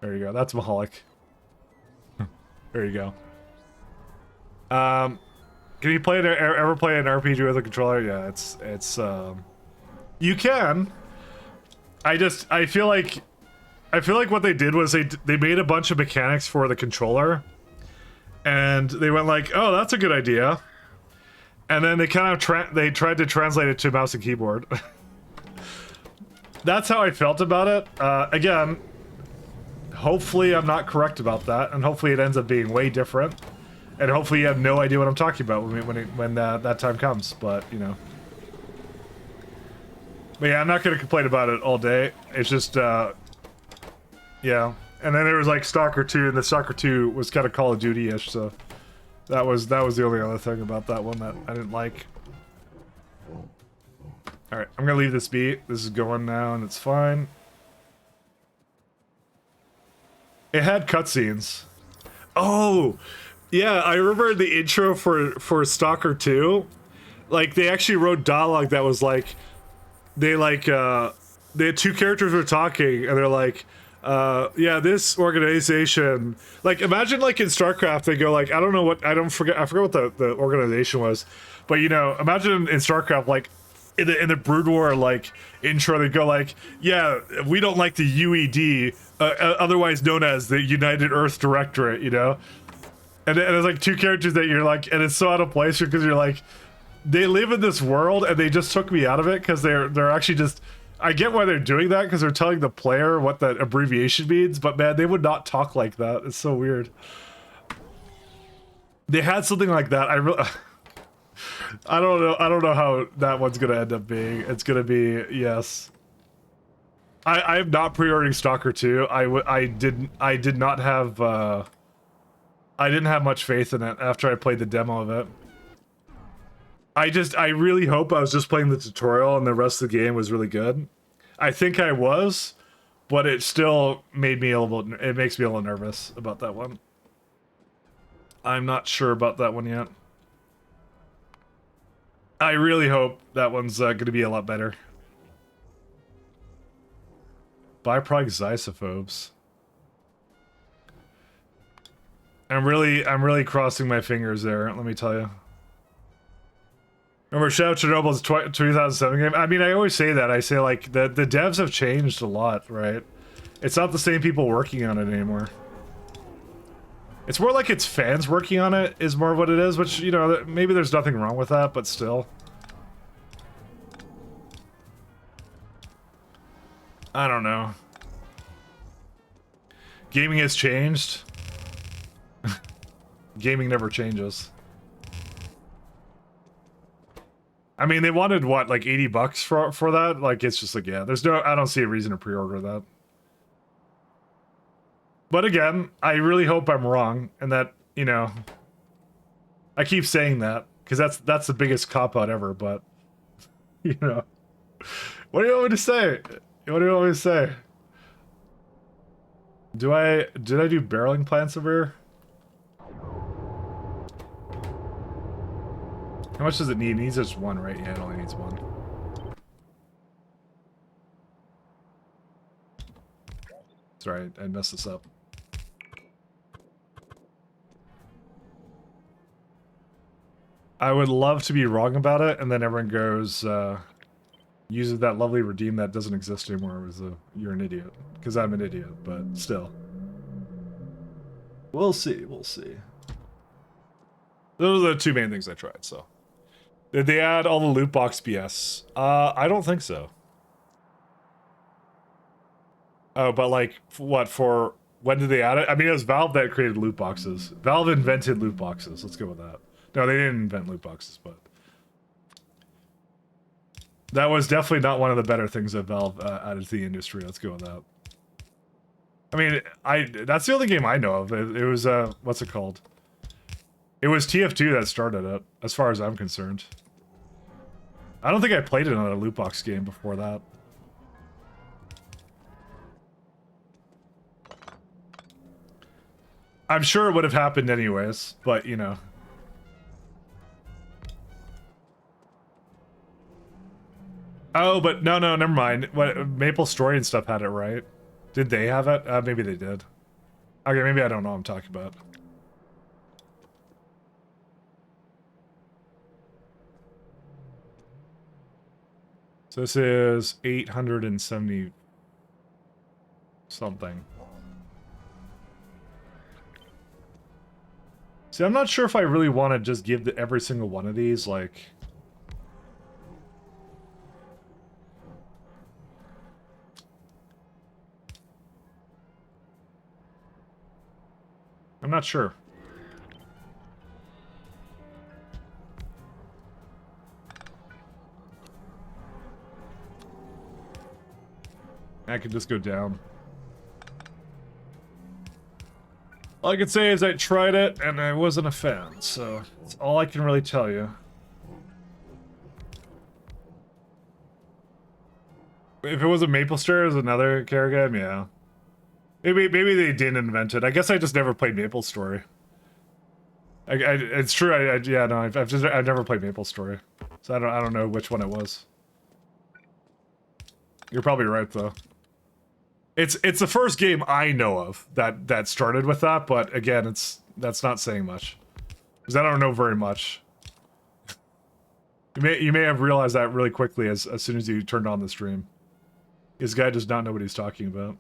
There you go. That's Mahalik. There you go. Can you ever play an RPG with a controller? Yeah, it's you can. I feel like what they did was they made a bunch of mechanics for the controller, and they went like, oh, that's a good idea, and then they kind of they tried to translate it to mouse and keyboard. That's how I felt about it. Again, hopefully I'm not correct about that, and hopefully it ends up being way different, and hopefully you have no idea what I'm talking about when that time comes. But you know. But yeah, I'm not gonna complain about it all day. It's just, yeah. And then there was like Stalker 2, and the Stalker 2 was kind of Call of Duty-ish, so that was the only other thing about that one that I didn't like. All right, I'm gonna leave this be. This is going now, and it's fine. It had cutscenes. Oh, yeah, I remember the intro for Stalker 2. Like they actually wrote dialogue that was like. They had two characters were talking, and they're like, yeah, this organization, like, imagine like in StarCraft, they go like, I forget what the organization was, but you know, imagine in StarCraft, like, in the Brood War, like, intro, they go like, yeah, we don't like the UED, otherwise known as the United Earth Directorate, you know? And it's like two characters that you're like, and it's so out of place because you're like, they live in this world, and they just took me out of it because they're actually just. I get why they're doing that because they're telling the player what that abbreviation means, but man, they would not talk like that. It's so weird. They had something like that. I don't know. I don't know how that one's gonna end up being. It's gonna be yes. I'm not pre-ordering Stalker 2. I did not have. I didn't have much faith in it after I played the demo of it. I really hope I was just playing the tutorial and the rest of the game was really good. I think I was, but it still made me it makes me a little nervous about that one. I'm not sure about that one yet. I really hope that one's going to be a lot better. Byproduct Xysophobes. I'm really crossing my fingers there, let me tell you. Remember, Shadow of Chernobyl's 2007 game? I mean, I always say that. I say, like, the devs have changed a lot, right? It's not the same people working on it anymore. It's more like it's fans working on it, is more what it is, which, you know, maybe there's nothing wrong with that, but still. I don't know. Gaming has changed. Gaming never changes. I mean, they wanted what, like $80 for that? Like, it's just like, yeah, I don't see a reason to pre-order that. But again, I really hope I'm wrong, and that, you know, I keep saying that because that's the biggest cop-out ever. But you know, what do you want me to say? What do you want me to say? Did I do barreling plants over here? How much does it need? It needs just one, right? Yeah, it only needs one. Sorry, I messed this up. I would love to be wrong about it, and then everyone goes, uses that lovely redeem that doesn't exist anymore. You're an idiot. Because I'm an idiot, but still. We'll see, we'll see. Those are the two main things I tried, so. Did they add all the loot box BS? I don't think so. Oh, but like, what, for, when did they add it? I mean, it was Valve that created loot boxes. Valve invented loot boxes, let's go with that. No, they didn't invent loot boxes, but... That was definitely not one of the better things that Valve added to the industry, let's go with that. I mean, that's the only game I know of. It was, what's it called? It was TF2 that started it, as far as I'm concerned. I don't think I played another loot box game before that. I'm sure it would have happened anyways, but you know. Oh, but no, never mind. What, Maple Story and stuff had it, right? Did they have it? Maybe they did. Okay, maybe I don't know what I'm talking about. So this is 870 something. See, I'm not sure if I really want to just give every single one of these, like... I'm not sure. I could just go down. All I can say is I tried it and I wasn't a fan, so that's all I can really tell you. If it was a Maple Story, it was another character game, yeah. Maybe they didn't invent it. I guess I just never played Maple Story. It's true. Yeah, no, I've never played Maple Story, so I don't know which one it was. You're probably right though. It's the first game I know of that started with that, but again, that's not saying much because I don't know very much. You may have realized that really quickly as soon as you turned on the stream. This guy does not know what he's talking about.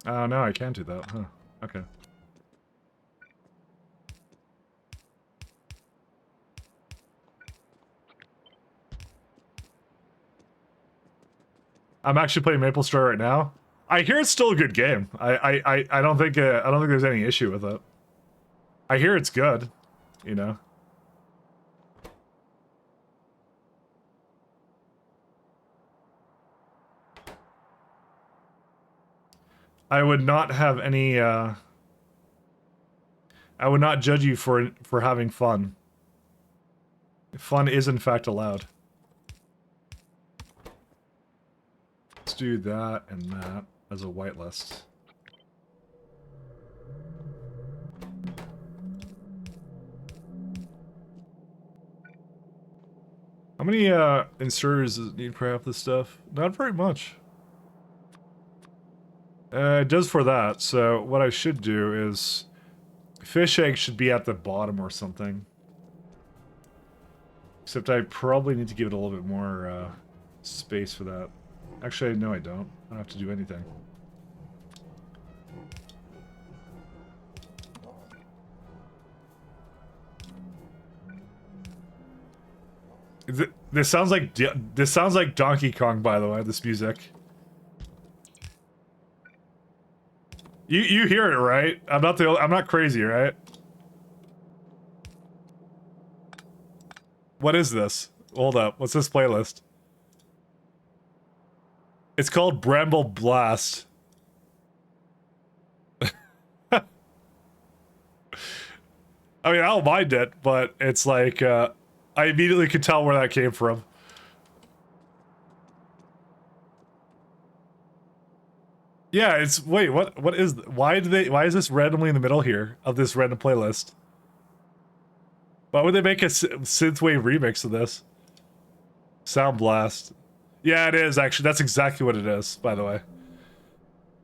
Oh, no, I can't do that, huh? Okay. I'm actually playing Maple Story right now. I hear it's still a good game. I don't think there's any issue with it. I hear it's good, you know. I would not have any, I would not judge you for having fun. Fun is in fact allowed. Let's do that and that as a whitelist. How many inserters does it need for half this stuff? Not very much. It does for that, so what I should do is... Fish egg should be at the bottom or something. Except I probably need to give it a little bit more space for that. Actually, no I don't. I don't have to do anything. This sounds like Donkey Kong, by the way, this music. You hear it, right? I'm not crazy, right? What is this? Hold up. What's this playlist? It's called Bramble Blast. I mean, I don't mind it, but it's like, I immediately could tell where that came from. Yeah, it's, wait, what is, why is this randomly in the middle here of this random playlist? Why would they make a synthwave remix of this? Sound Blast. Yeah, it is actually. That's exactly what it is, by the way.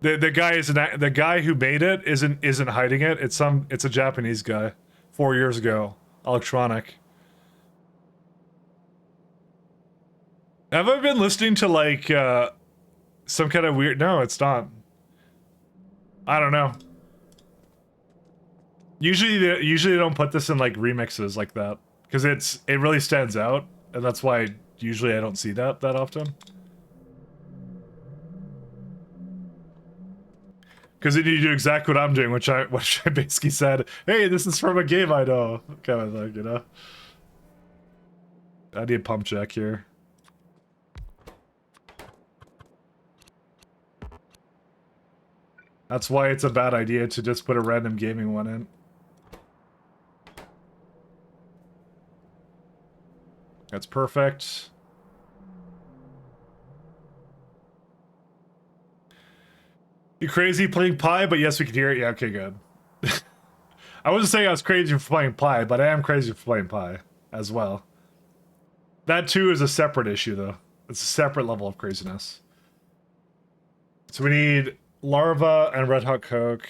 The guy who made it isn't hiding it. It's a Japanese guy, 4 years ago. Electronic. Have I been listening to like some kind of weird? No, it's not. I don't know. Usually they don't put this in like remixes like that because it really stands out, and that's why usually I don't see that often. Because then you do exactly what I'm doing, which I basically said, "Hey, this is from a game I know," kind of thing, you know. I need a pump check here. That's why it's a bad idea to just put a random gaming one in. That's perfect. You crazy playing Pi? But yes, we can hear it. Yeah, okay, good. I wasn't saying I was crazy for playing Pi, but I am crazy for playing Pi as well. That too is a separate issue, though. It's a separate level of craziness. So we need larva and red hot coke.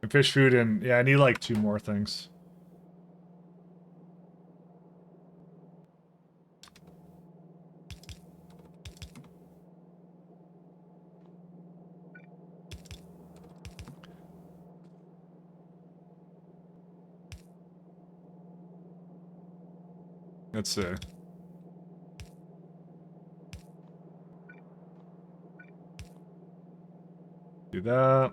And fish food, and yeah, I need like 2 more things. Let's see. Do that.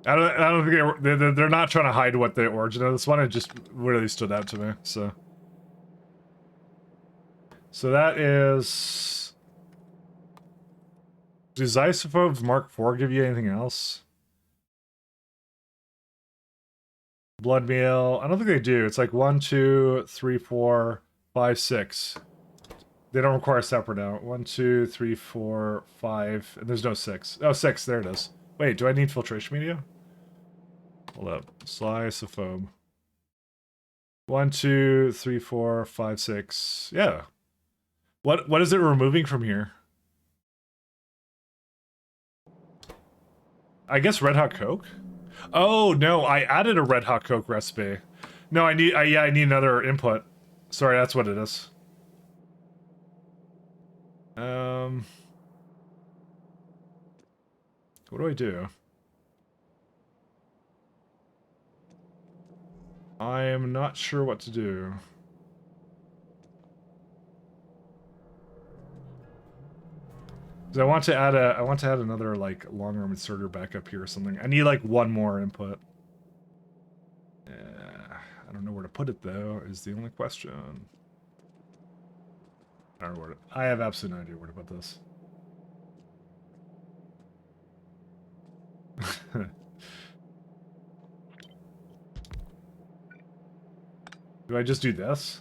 I don't think they're not trying to hide what the origin of this one. It just really stood out to me. So that is. Does Isophobes Mark IV give you anything else? Blood meal. I don't think they do. It's like 1, 2, 3, 4, 5, 6. They don't require separate now. 1, 2, 3, 4, 5, and there's no 6. Oh, 6. There it is. Wait, do I need filtration media? Hold up. Sliceophobe. 1, 2, 3, 4, 5, 6. Yeah. What is it removing from here? I guess Red Hot Coke? Oh, no, I added a Red Hot Coke recipe. No, I need another input. Sorry, that's what it is. What do I do? I am not sure what to do. I want to add another like long arm inserter back up here or something. I need like 1 more input. I don't know where to put it though, is the only question. I don't know where to, I have absolutely no idea where to put this. Do I just do this?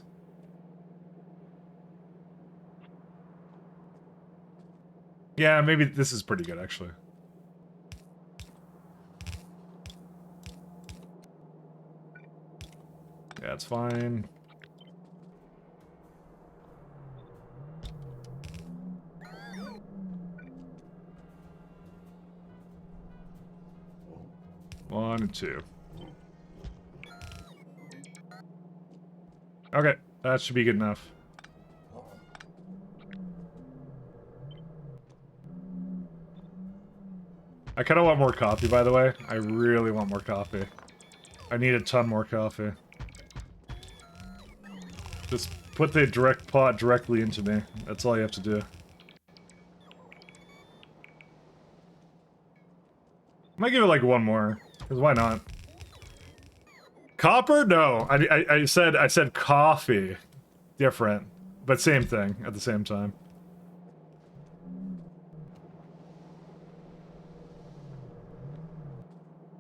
Yeah, maybe this is pretty good, actually. Yeah, it's fine. One and 2. Okay, that should be good enough. I kind of want more coffee, by the way. I really want more coffee. I need a ton more coffee. Just put the direct pot directly into me. That's all you have to do. I might give it like 1 more, because why not? Copper? No. I said coffee. Different, but same thing at the same time.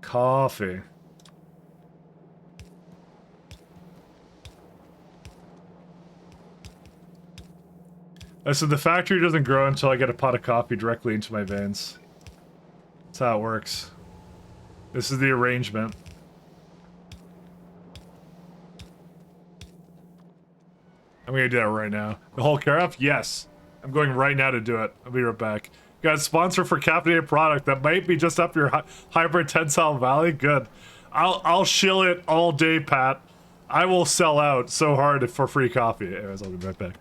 Coffee. So the factory doesn't grow until I get a pot of coffee directly into my veins. That's how it works. This is the arrangement. I'm gonna do that right now. The whole carafe? Yes. I'm going right now to do it. I'll be right back. Got a sponsor for caffeinated product that might be just up your hybrid tensile valley. Good. I'll shill it all day, Pat. I will sell out so hard for free coffee. Anyways, I'll be right back.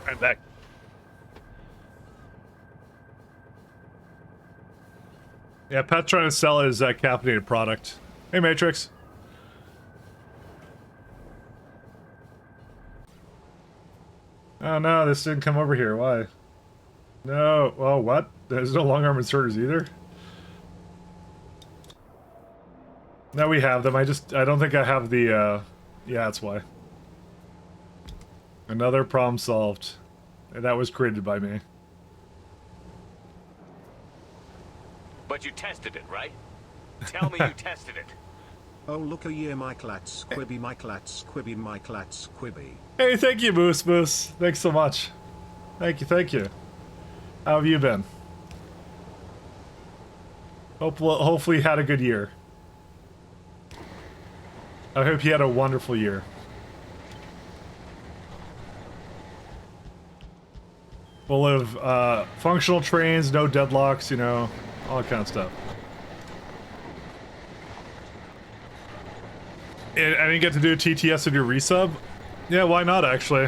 I'm back. Yeah, Pat's trying to sell his caffeinated product. Hey, Matrix. Oh no, this didn't come over here. Why? No. Oh, what? There's no long arm inserters either? No, we have them. I don't think I have the, yeah, that's why. Another problem solved. And that was created by me. But you tested it, right? Tell me you tested it. Oh look a year my clats quibby my clats quibby my clats quibby. Hey, thank you, Moose Moose. Thanks so much. Thank you, thank you. How have you been? Hopefully you had a good year. I hope you had a wonderful year. Full of functional trains, no deadlocks, you know, all that kind of stuff. And I didn't get to do a TTS or do resub? Yeah, why not actually?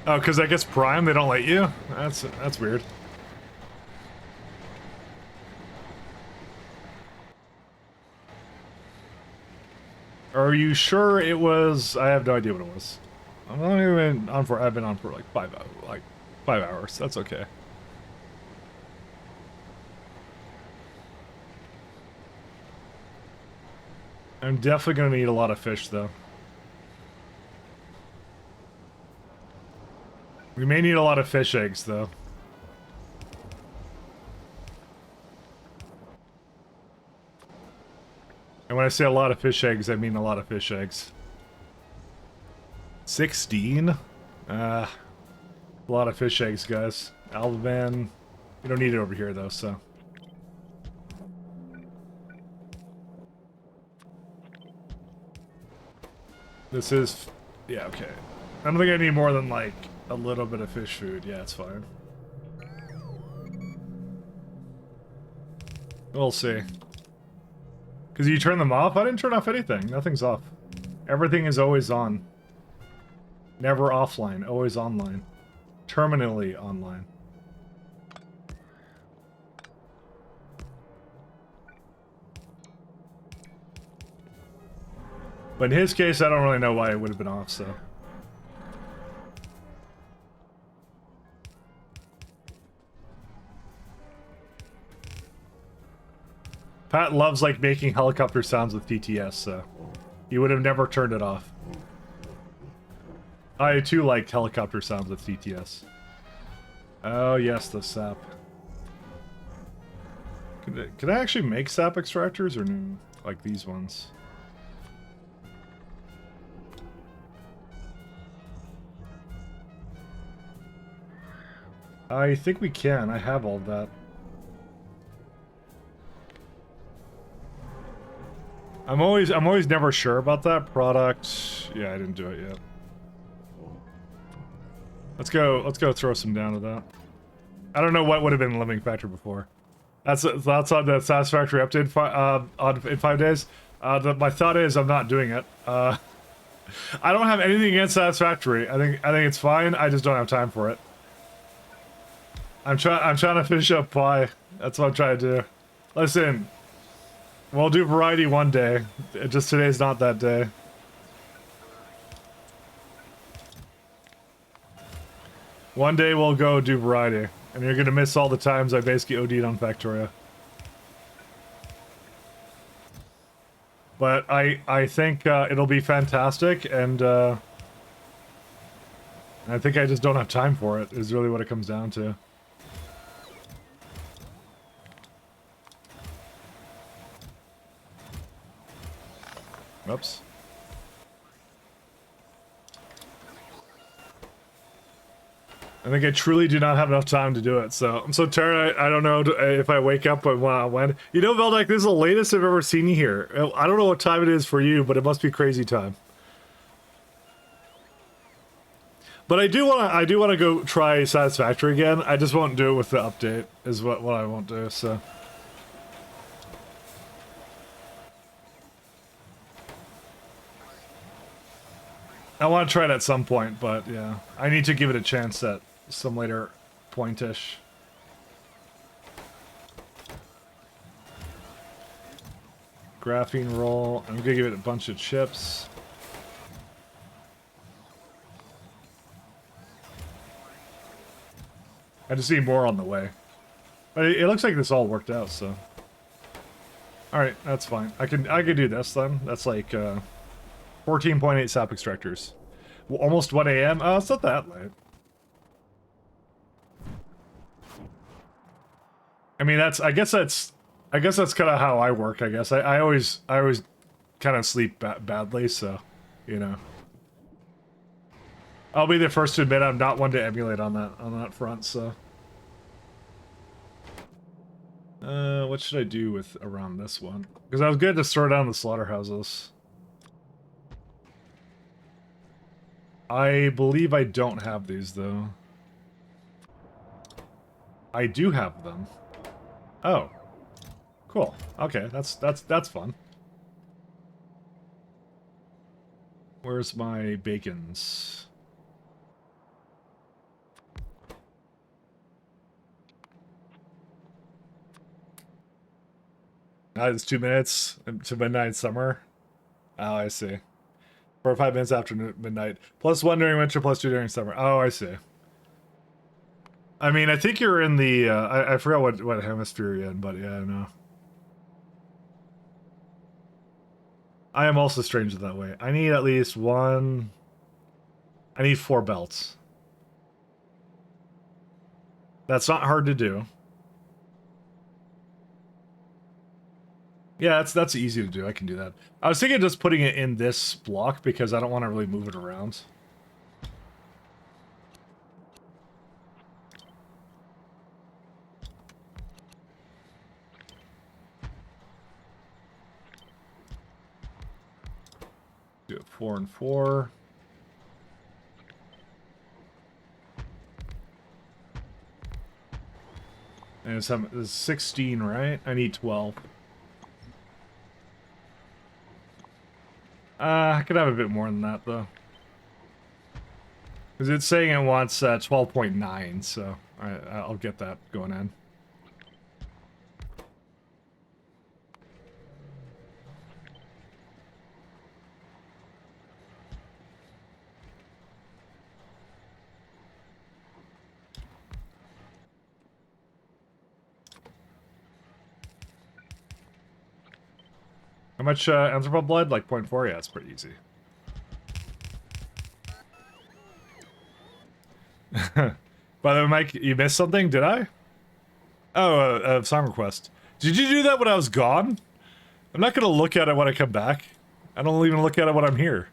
Oh, because I guess Prime, they don't let you? That's weird. Are you sure it was? I have no idea what it was. I'm not even on for. I've been on for like 5 hours. That's okay. I'm definitely gonna need a lot of fish though. We may need a lot of fish eggs though. And when I say a lot of fish eggs, I mean a lot of fish eggs. 16? A lot of fish eggs, guys. Alban, you don't need it over here though, so. This is, yeah, okay. I don't think I need more than like a little bit of fish food. Yeah, it's fine. We'll see. Because you turn them off? I didn't turn off anything. Nothing's off. Everything is always on. Never offline. Always online. Terminally online. But in his case, I don't really know why it would have been off, so. Pat loves like making helicopter sounds with TTS, so he would have never turned it off. I too like helicopter sounds with TTS. Oh yes, the sap. Could I actually make sap extractors or no? Like these ones? I think we can. I have all that. I'm always never sure about that product. Yeah, I didn't do it yet. Let's go throw some down to that. I don't know what would have been the limiting factor before. That's on the Satisfactory update in 5 days. My thought is I'm not doing it. I don't have anything against Satisfactory. I think it's fine. I just don't have time for it. I'm trying to finish up pie. That's what I'm trying to do. Listen, we'll do variety one day. Just today's not that day. One day we'll go do variety, and you're gonna miss all the times I basically OD'd on Factorio. But I think it'll be fantastic, and I think I just don't have time for it, is really what it comes down to. Oops. I think I truly do not have enough time to do it, so I'm so tired. I don't know if I wake up when. You know, Veldek, this is the latest I've ever seen you here. I don't know what time it is for you, but it must be crazy time. But I do want to go try Satisfactory again. I just won't do it with the update. Is what I won't do. So. I want to try it at some point, but yeah, I need to give it a chance at some later point-ish. Graphene roll. I'm gonna give it a bunch of chips. I just need more on the way. But it looks like this all worked out, so. Alright, that's fine. I could do this then. That's like 14.8 sap extractors. Almost 1 a.m. Oh, it's not that late. I mean, I guess that's kind of how I work. I guess I always kind of sleep badly, so you know. I'll be the first to admit I'm not one to emulate on that front. So, what should I do with around this one? Because I was good to throw down the slaughterhouses. I believe I don't have these though. I do have them. Oh, cool. Okay, that's fun. Where's my bacons? It's 2 minutes to midnight summer. Oh, I see. 4 or 5 minutes after midnight. +1 during winter, +2 during summer. Oh, I see. I mean, I think you're in the, I forgot what hemisphere you're in, but yeah, I know. I am also strange that way. I need at least one... I need 4 belts. That's not hard to do. Yeah, that's easy to do. I can do that. I was thinking of just putting it in this block because I don't want to really move it around. Do it 4 and 4. And it's 16, right? I need 12. I could have a bit more than that, though. Because it's saying it wants 12.9, so I'll get that going in. How much Anthropo blood? Like 0.4? Yeah, it's pretty easy. By the way, Mike, you missed something? Did I? Oh, song request. Did you do that when I was gone? I'm not gonna look at it when I come back. I don't even look at it when I'm here.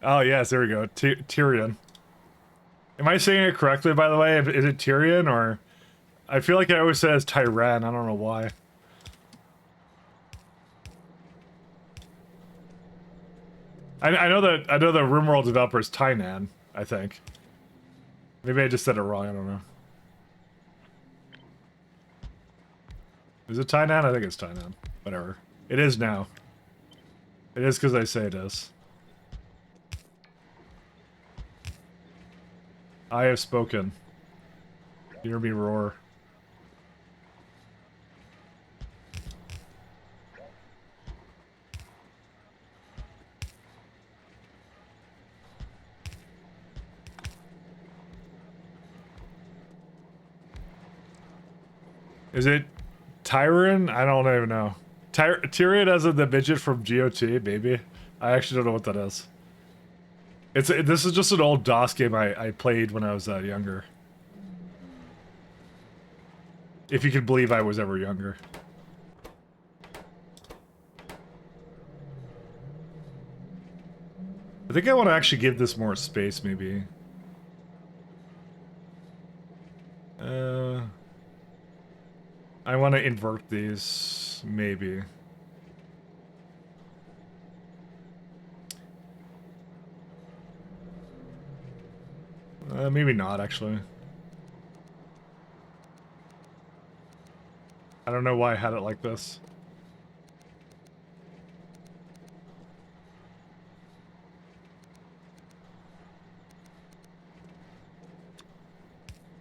Oh, yes, there we go. Tyrion. Am I saying it correctly, by the way? Is it Tyrion, or... I feel like I always say it's Tyran. I don't know why. I know the RimWorld developer is Tynan, I think. Maybe I just said it wrong, I don't know. Is it Tynan? I think it's Tynan. Whatever. It is now. It is because I say it is. I have spoken. Hear me roar. Is it Tyrion? I don't even know. Tyrion as in the midget from GOT, maybe? I actually don't know what that is. This is just an old DOS game I played when I was younger. If you can believe I was ever younger. I think I want to actually give this more space, maybe. I want to invert these, maybe. Maybe not, actually. I don't know why I had it like this.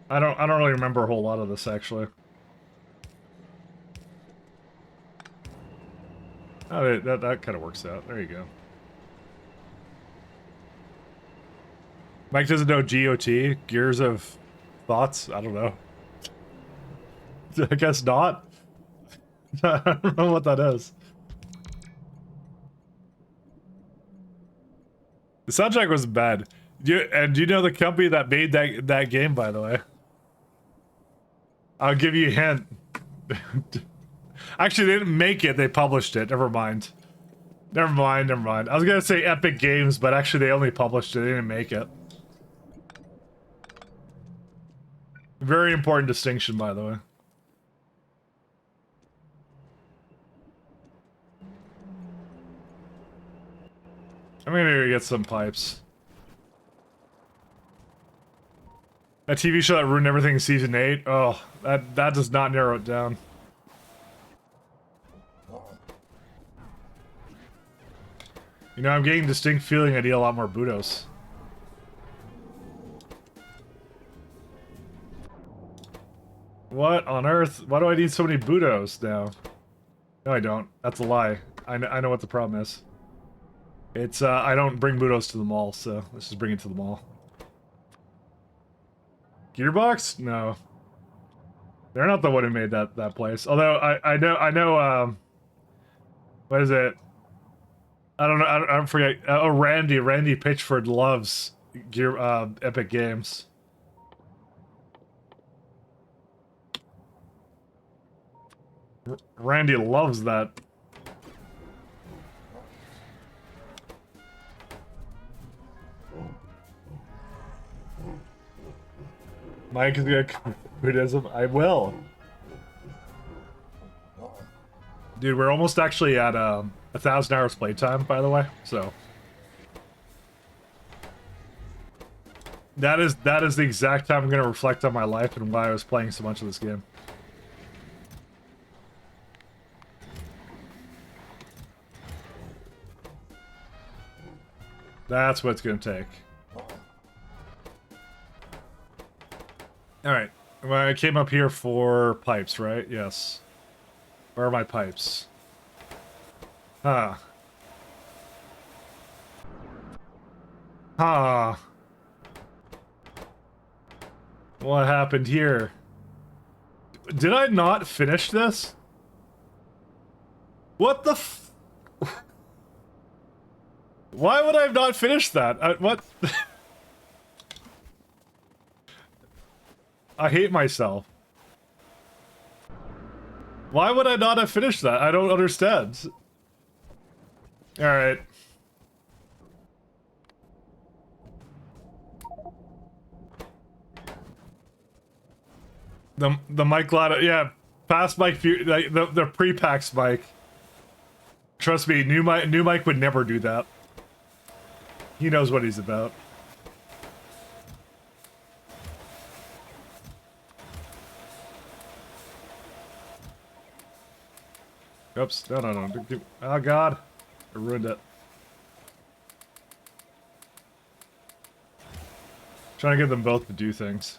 I don't really remember a whole lot of this, actually. Oh, that kind of works out. There you go. Mike doesn't know GOT, Gears of Thoughts? I don't know. I guess not. I don't know what that is. The soundtrack was bad. Do you know the company that made that game, by the way? I'll give you a hint. Actually, they didn't make it, they published it. Never mind. Never mind, never mind. I was gonna say Epic Games, but actually they only published it, they didn't make it. Very important distinction, by the way. I'm gonna go get some pipes. That TV show that ruined everything, season 8. Oh, that does not narrow it down. You know, I'm getting a distinct feeling I need a lot more Budos. What on earth? Why do I need so many Budos now? No, I don't. That's a lie. I know what the problem is. It's, I don't bring Budos to the mall, so let's just bring it to the mall. Gearbox? No. They're not the one who made that place. Although, I know, what is it? I don't forget. Oh, Randy Pitchford loves Epic Games. Randy loves that. Mike is gonna Buddhism. I will. Dude, we're almost actually at 1,000 hours playtime, by the way. So that is the exact time I'm gonna reflect on my life and why I was playing so much of this game. That's what it's gonna take. Alright. Well, I came up here for pipes, right? Yes. Where are my pipes? Huh. Huh. What happened here? Did I not finish this? What the f- Why would I have not finished that? What? I hate myself. Why would I not have finished that? I don't understand. Alright. The mic ladder, yeah, past mic, like the pre-packs mic. Trust me, new mic would never do that. He knows what he's about. Oops, no. Oh god, I ruined it. Trying to get them both to do things.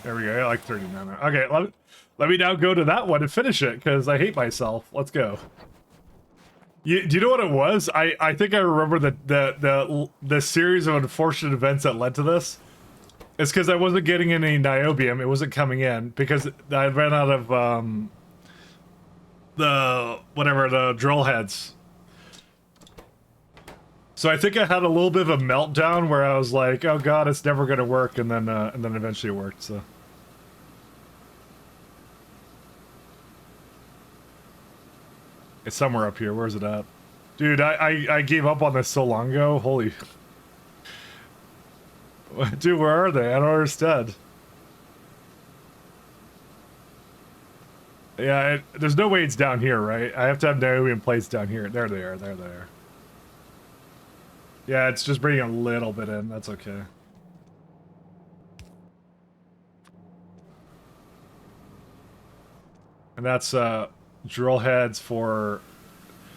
There we go, I like 39. Okay, let me now go to that one and finish it, because I hate myself. Let's go. Do you know what it was? I think I remember the series of unfortunate events that led to this. It's because I wasn't getting any niobium. It wasn't coming in because I ran out of the drill heads. So I think I had a little bit of a meltdown where I was like, "Oh God, it's never gonna work," and then eventually it worked. So it's somewhere up here. Where's it at? Dude, I gave up on this so long ago. Holy. Dude, where are they? I don't understand. Yeah, there's no way it's down here, right? I have to have niobium plates down here. There they are, there they are. Yeah, it's just bringing a little bit in. That's okay. And that's drill heads for...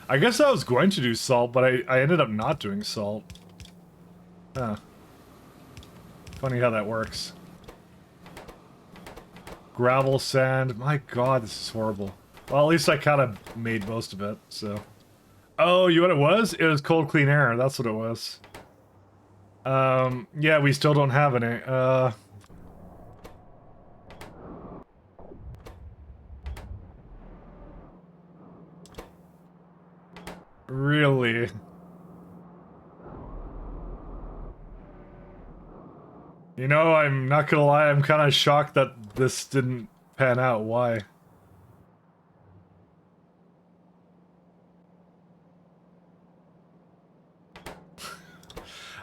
I guess I was going to do salt, but I ended up not doing salt. Huh. Funny how that works. Gravel, sand. My god, this is horrible. Well, at least I kind of made most of it, so... Oh, you know what it was? It was cold, clean air. That's what it was. Yeah, we still don't have any. Really? You know, I'm not gonna lie, I'm kind of shocked that this didn't pan out. Why?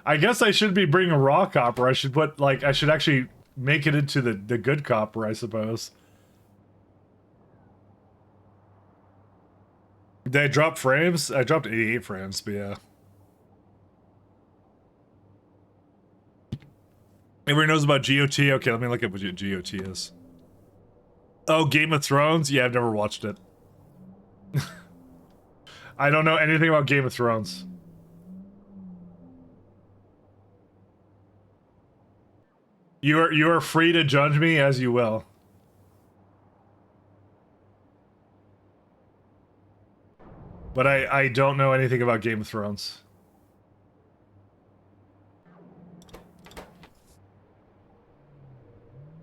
I guess I should be bringing raw copper. I should put, like, I should actually make it into the good copper, I suppose. Did I drop frames? I dropped 88 frames, but yeah. Everybody knows about GOT? Okay, let me look at what GOT is. Oh, Game of Thrones? Yeah, I've never watched it. I don't know anything about Game of Thrones. You are free to judge me as you will. But I don't know anything about Game of Thrones.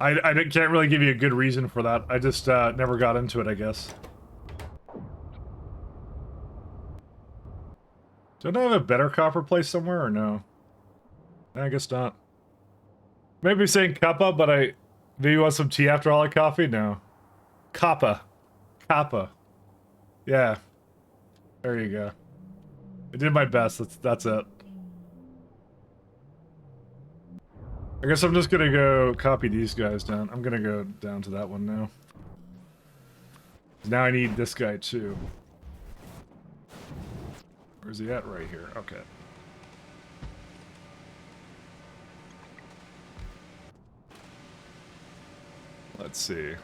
I can't really give you a good reason for that. I just never got into it, I guess. Don't I have a better copper place somewhere or no? I guess not. Maybe saying kappa, but do you want some tea after all that coffee? No. Kappa. Kappa. Yeah. There you go. I did my best. That's it. I guess I'm just gonna go copy these guys down. I'm gonna go down to that one now. Now I need this guy too. Where's he at? Right here. Okay. Let's see.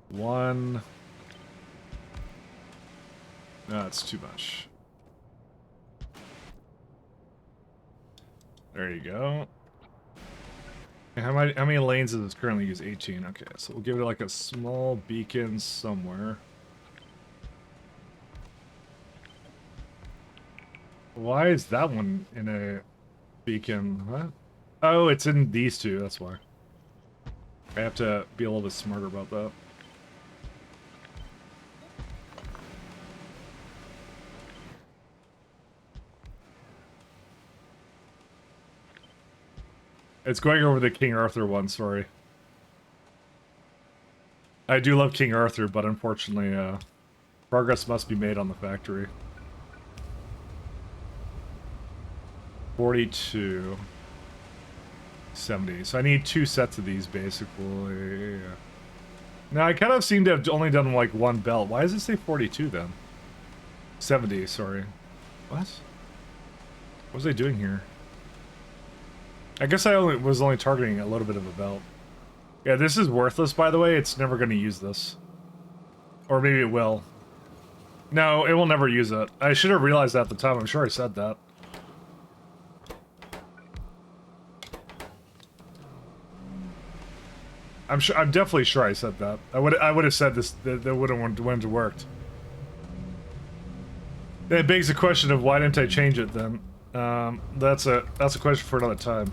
One. No, it's too much. There you go. How many lanes does this currently use? 18. Okay, so we'll give it like a small beacon somewhere. Why is that one in a beacon? What? Oh, it's in these two, that's why. I have to be a little bit smarter about that. It's going over the King Arthur one, sorry. I do love King Arthur, but unfortunately, progress must be made on the factory. 42. 70. So I need 2 sets of these, basically. Yeah. Now, I kind of seem to have only done, like, one belt. Why does it say 42, then? 70, sorry. What? What was I doing here? I guess I was only targeting a little bit of a belt. Yeah, this is worthless, by the way. It's never going to use this. Or maybe it will. No, it will never use it. I should have realized that at the time. I'm sure I said that. I'm definitely sure I said that. I would have said this. That wouldn't have worked. It begs the question of why didn't I change it then? That's a question for another time.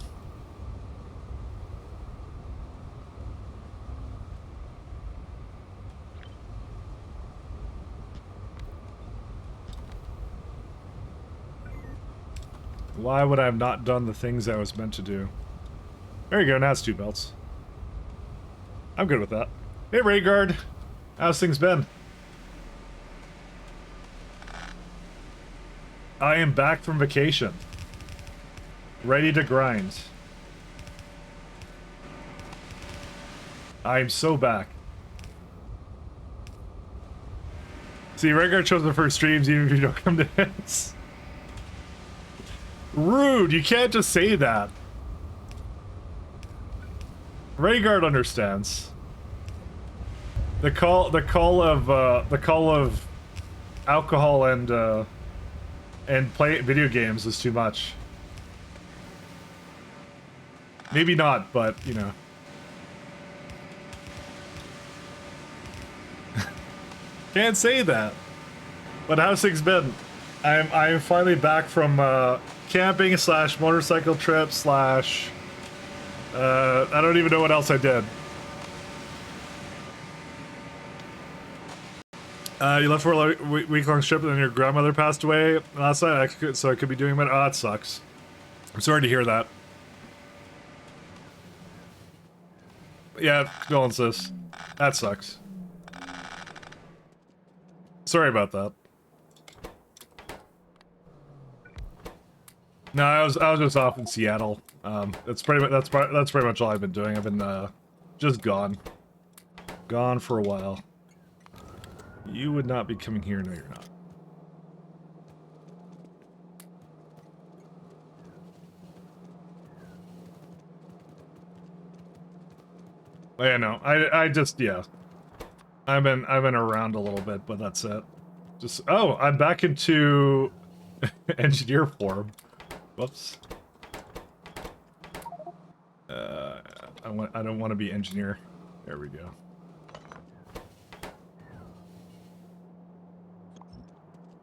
Why would I have not done the things I was meant to do? There you go, now it's 2 belts. I'm good with that. Hey, Rayguard! How's things been? I am back from vacation. Ready to grind. I am so back. See, Rayguard shows up for streams even if you don't come to his. Rude! You can't just say that. Rayguard understands. The call of alcohol and play video games is too much. Maybe not, but you know. Can't say that. But how's things been? I'm finally back from camping / motorcycle trip / I don't even know what else I did. You left for a week-long trip and then your grandmother passed away last night, so I could be doing better. Oh, that sucks. I'm sorry to hear that. Yeah, condolences. That sucks. Sorry about that. No, I was just off in Seattle. That's pretty much all I've been doing. I've been just gone for a while. You would not be coming here. No, you're not. Oh, yeah, no. I just, yeah. I've been around a little bit, but that's it. Just, oh, I'm back into engineer form. Whoops. I don't want to be engineer. There we go.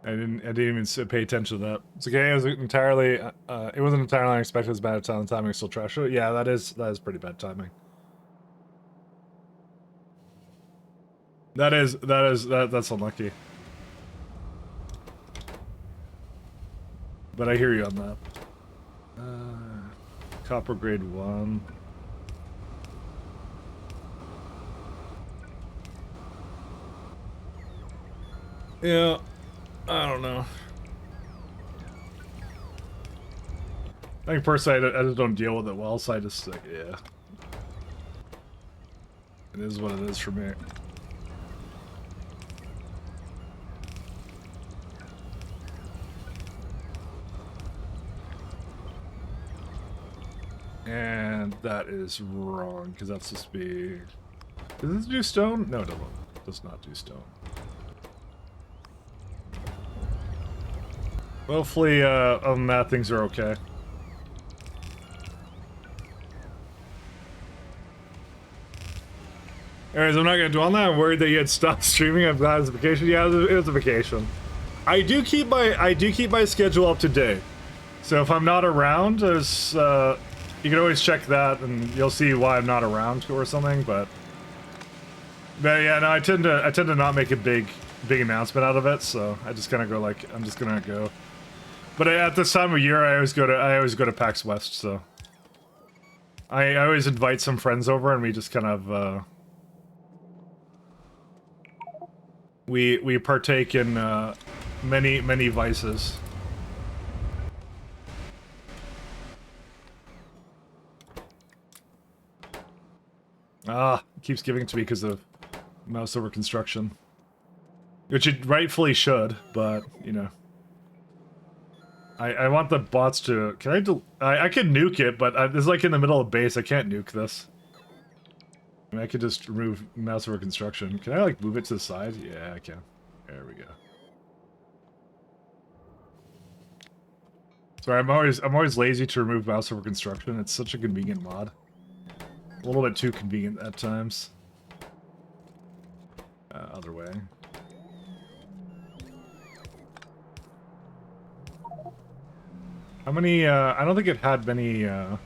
I didn't even pay attention to that. It's okay. It was entirely. It wasn't entirely unexpected. It was bad timing. Still trash. Yeah, that is pretty bad timing. That's unlucky. But I hear you on that. Copper grade 1. Yeah, I don't know. I think personally, I just don't deal with it well, so I just, like, yeah. It is what it is for me. And that is wrong, because that's supposed to be... Does this do stone? No, it doesn't. It does not do stone. Hopefully, other than that, things are okay. Anyways, I'm not gonna dwell on that. I'm worried that you had stopped streaming. I'm glad it was a vacation. Yeah, it was a vacation. I do keep my schedule up to date. So if I'm not around, there's you can always check that, and you'll see why I'm not around or something. But yeah, no, I tend to not make a big announcement out of it. So I just kind of go like, I'm just gonna go. But at this time of year, I always go to PAX West. So I always invite some friends over, and we just kind of we partake in many vices. Ah, it keeps giving it to me because of mouse over construction. Which it rightfully should, but, you know. I want the bots to... Can I can nuke it, but it's like in the middle of base. I can't nuke this. I mean, I could just remove mouse over construction. Can I, like, move it to the side? Yeah, I can. There we go. Sorry, I'm always lazy to remove mouse over construction. It's such a convenient mod. A little bit too convenient at times. Other way. How many, I don't think it had many, yeah.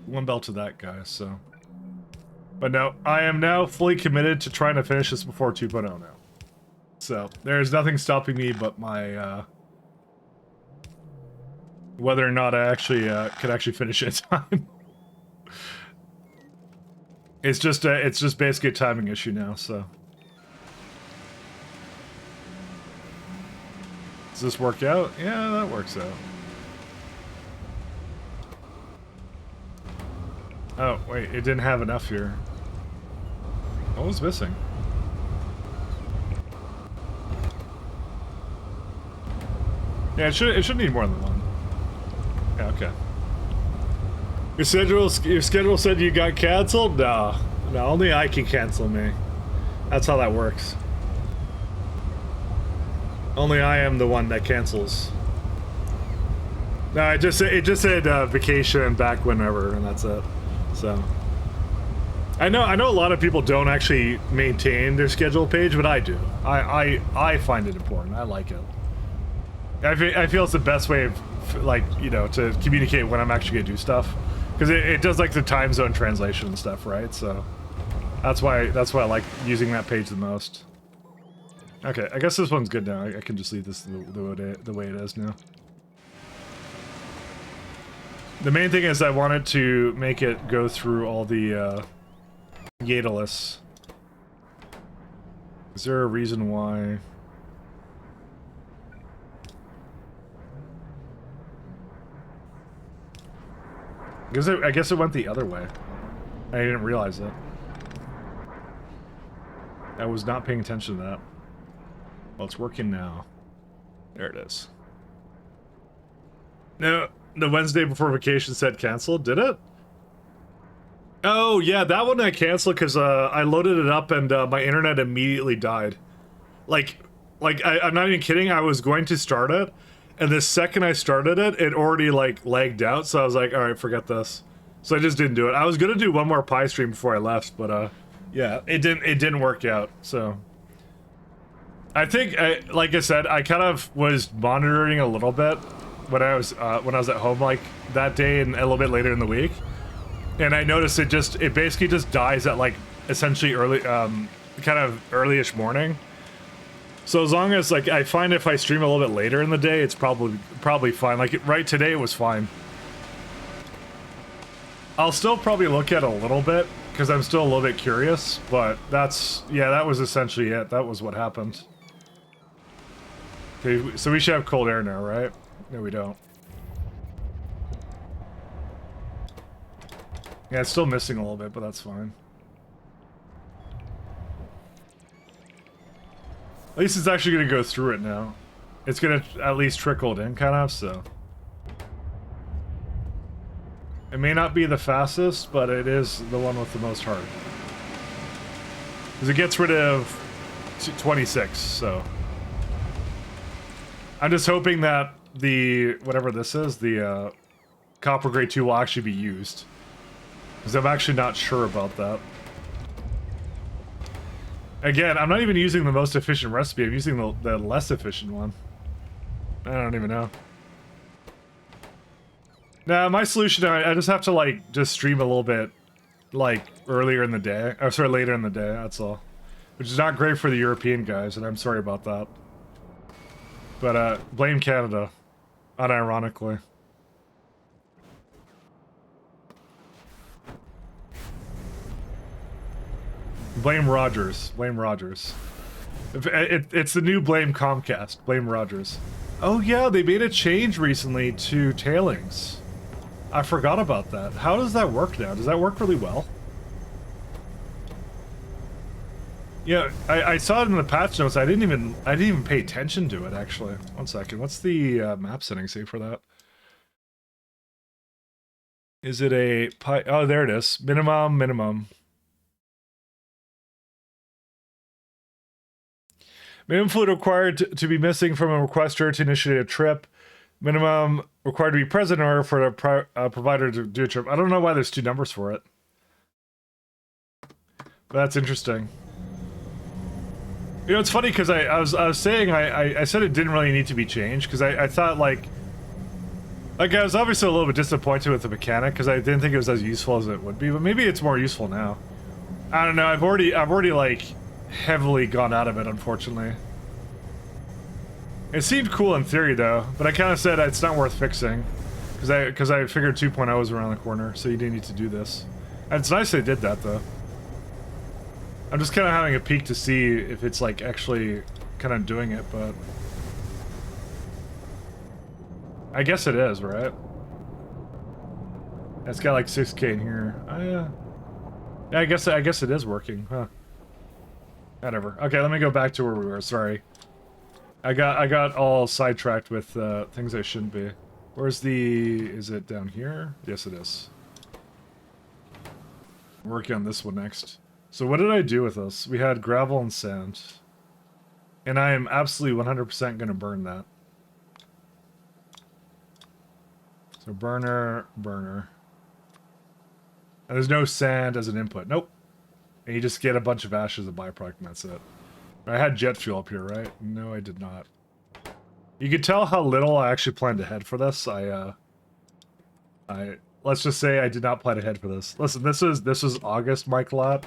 One bell to that guy, so. But no, I am now fully committed to trying to finish this before 2.0 now. So, there's nothing stopping me but my, whether or not I actually, could actually finish it in time. It's just basically a timing issue now, so. Does this work out? Yeah, that works out. Oh, wait, it didn't have enough here. What was missing? Yeah, it should need more than one. Yeah, okay. Your schedule said you got canceled? No, only I can cancel me. That's how that works. Only I am the one that cancels. No, it just said vacation and back whenever, and that's it. So I know a lot of people don't actually maintain their schedule page, but I do. I find it important. I like it. I feel it's the best way of, like, you know, to communicate when I'm actually gonna do stuff. Because it does, like, the time zone translation and stuff, right? So that's why I like using that page the most. Okay, I guess this one's good now. I can just leave this the way it is now. The main thing is I wanted to make it go through all the Yadalis. Is there a reason why? I guess it went the other way. I didn't realize that. I was not paying attention to that. Well, it's working now. There it is. No, the Wednesday before vacation said canceled, did it? Oh, yeah, that one I canceled because I loaded it up and my internet immediately died. I'm not even kidding, I was going to start it, and the second I started it, it already, like, lagged out, so I was like, alright, forget this. So I just didn't do it. I was gonna do one more Pi stream before I left, but, yeah, it didn't work out, so... I think, like I said, I kind of was monitoring a little bit when I was at home, like, that day and a little bit later in the week. And I noticed it basically just dies at, like, essentially early, kind of early-ish morning. So as long as, like, I find if I stream a little bit later in the day, it's probably fine. Like, right today it was fine. I'll still probably look at it a little bit, because I'm still a little bit curious, but that was essentially it. That was what happened. Okay, so we should have cold air now, right? No, we don't. Yeah, it's still missing a little bit, but that's fine. At least it's actually going to go through it now. It's going to at least trickle it in, kind of, so... It may not be the fastest, but it is the one with the most heart. Because it gets rid of 26, so... I'm just hoping that the... whatever this is, the Copper Grade 2 will actually be used. Because I'm actually not sure about that. Again, I'm not even using the most efficient recipe, I'm using the less efficient one. I don't even know. Nah, my solution, I just have to, like, just stream a little bit, like, earlier in the day. Or, sorry, later in the day, that's all. Which is not great for the European guys, and I'm sorry about that. But, blame Canada. Unironically. Blame Rogers. Blame Rogers. It's the new blame Comcast. Blame Rogers. Oh yeah, they made a change recently to tailings. I forgot about that. How does that work now? Does that work really well? Yeah, I saw it in the patch notes. I didn't even pay attention to it actually. One second. What's the map setting say for that? Is it a pi? Oh, there it is. Minimum. Minimum fluid required to be missing from a requester to initiate a trip. Minimum required to be present in order for the provider to do a trip. I don't know why there's two numbers for it. But that's interesting. You know, it's funny because I was saying I said it didn't really need to be changed because I thought like I was obviously a little bit disappointed with the mechanic because I didn't think it was as useful as it would be, but maybe it's more useful now. I don't know. I've already like heavily gone out of it, unfortunately. It seemed cool in theory though, but I kind of said it's not worth fixing because I figured 2.0 was around the corner, so you didn't need to do this. And it's nice they did that though. I'm just kind of having a peek to see if it's like actually kind of doing it, but I guess it is, right? It's got like 6K in here. Yeah, I guess it is working, huh? Whatever. Okay, let me go back to where we were. Sorry, I got all sidetracked with things I shouldn't be. Where's the? Is it down here? Yes, it is. I'm working on this one next. So what did I do with this? We had gravel and sand. And I am absolutely 100% going to burn that. So burner. And there's no sand as an input. Nope. And you just get a bunch of ash as a byproduct and that's it. I had jet fuel up here, right? No, I did not. You could tell how little I actually planned ahead for this. Let's just say I did not plan ahead for this. Listen, this was August, Mike Lot.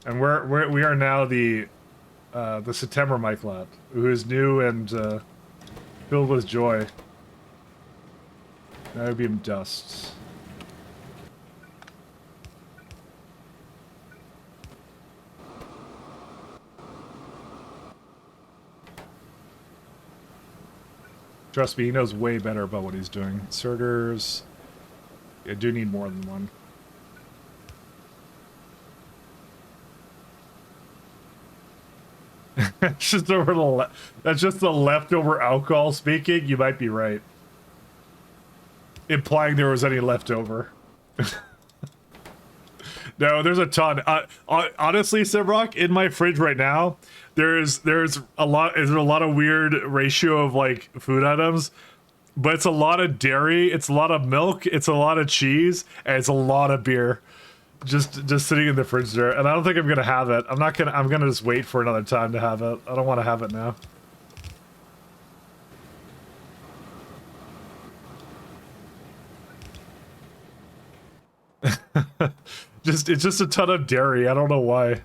And we are now the the September Myclot, who is new and filled with joy. Niobium dust. Trust me, he knows way better about what he's doing. Inserters. I do need more than one. That's just over the that's just the leftover alcohol speaking. You might be right. Implying there was any leftover. No, there's a ton. Honestly, Simrock, in my fridge right now, there's a lot of weird ratio of like food items, but it's a lot of dairy, it's a lot of milk, it's a lot of cheese, and it's a lot of beer. Just sitting in the fridge there, and I don't think I'm gonna have it. I'm gonna just wait for another time to have it. I don't want to have it now. It's just a ton of dairy. I don't know why.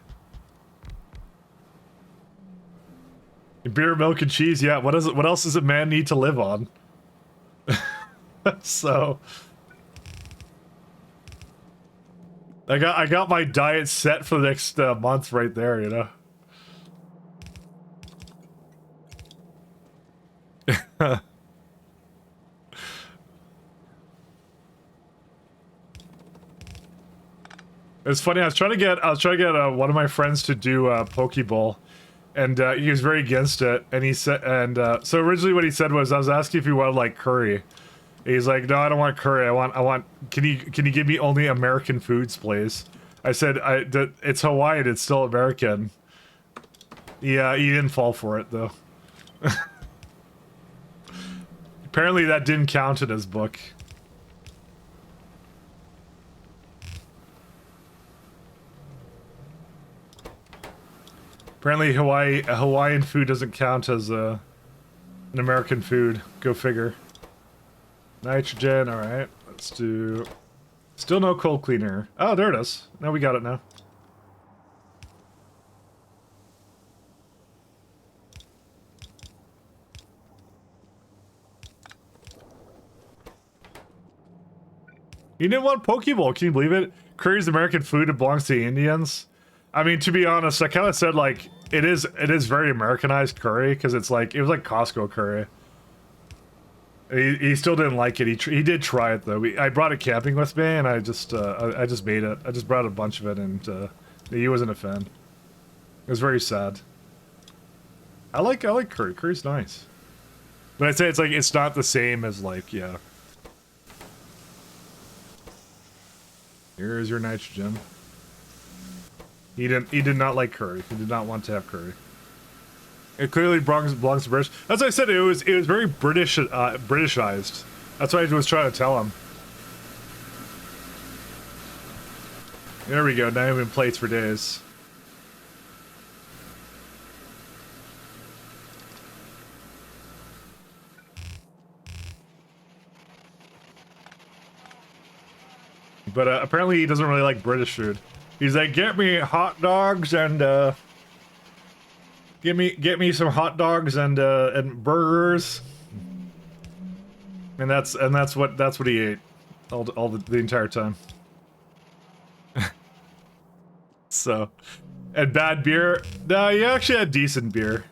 Beer, milk, and cheese. Yeah. What else does a man need to live on? So, I got my diet set for the next month right there. You know. It's funny. I was trying to get one of my friends to do Pokeball, and he was very against it. And he said, so originally what he said was, I was asking if he wanted like curry. He's like, no, I don't want curry. I want. Can you give me only American foods, please? I said, it's Hawaiian. It's still American. Yeah, he didn't fall for it though. Apparently, that didn't count in his book. Apparently, Hawaiian food doesn't count as an American food. Go figure. Nitrogen, alright. Let's do... Still no cold cleaner. Oh, there it is. Now we got it now. You didn't want Pokeball, can you believe it? Curry's American food, it belongs to the Indians. I mean, to be honest, I kind of said, like, it is very Americanized curry, because it was like Costco curry. He still didn't like it. He did try it, though. I brought it camping with me, and I just made it. I just brought a bunch of it, and he wasn't a fan. It was very sad. I like curry. Curry's nice. But I'd say it's not the same as, like, yeah. Here's your nitrogen. He did not like curry. He did not want to have curry. It clearly belongs to British. As I said, it was very British, Britishized. That's what I was trying to tell him. There we go. Now I've been plates for days. But apparently he doesn't really like British food. He's like, get me hot dogs and get me some hot dogs and burgers. And that's what he ate all the entire time. So, and bad beer. No, he actually had decent beer.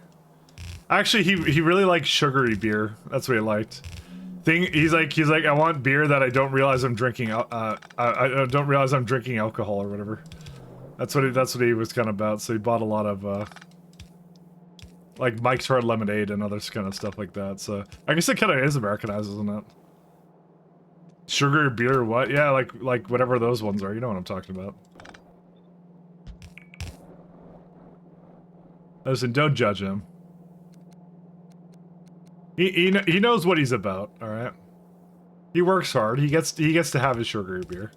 Actually, he really liked sugary beer. That's what he liked. He's like I want beer that I don't realize I'm drinking. I don't realize I'm drinking alcohol or whatever. That's what he was kind of about. So he bought a lot of like Mike's Hard Lemonade and other kind of stuff like that. So I guess it kind of is Americanized, isn't it? Sugar beer, what? Yeah, like whatever those ones are. You know what I'm talking about. Listen, don't judge him. He knows what he's about, all right? He works hard. He gets to have his sugary beer.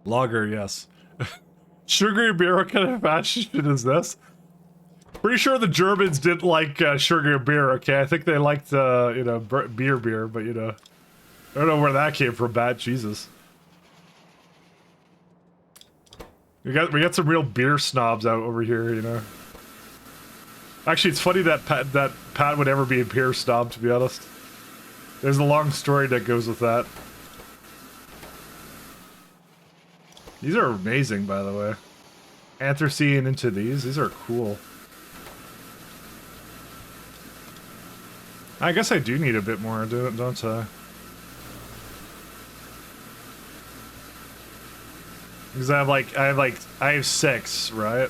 Lager, yes. Sugary beer, what kind of fashion is this? Pretty sure the Germans didn't like sugar beer, okay? I think they liked, you know, beer, but, you know, I don't know where that came from, Bat. Jesus. We got some real beer snobs out over here, you know. Actually, it's funny that Pat would ever be a beer snob, to be honest. There's a long story that goes with that. These are amazing, by the way. Anthracene into these. These are cool. I guess I do need a bit more, don't I? Because I have 6, right?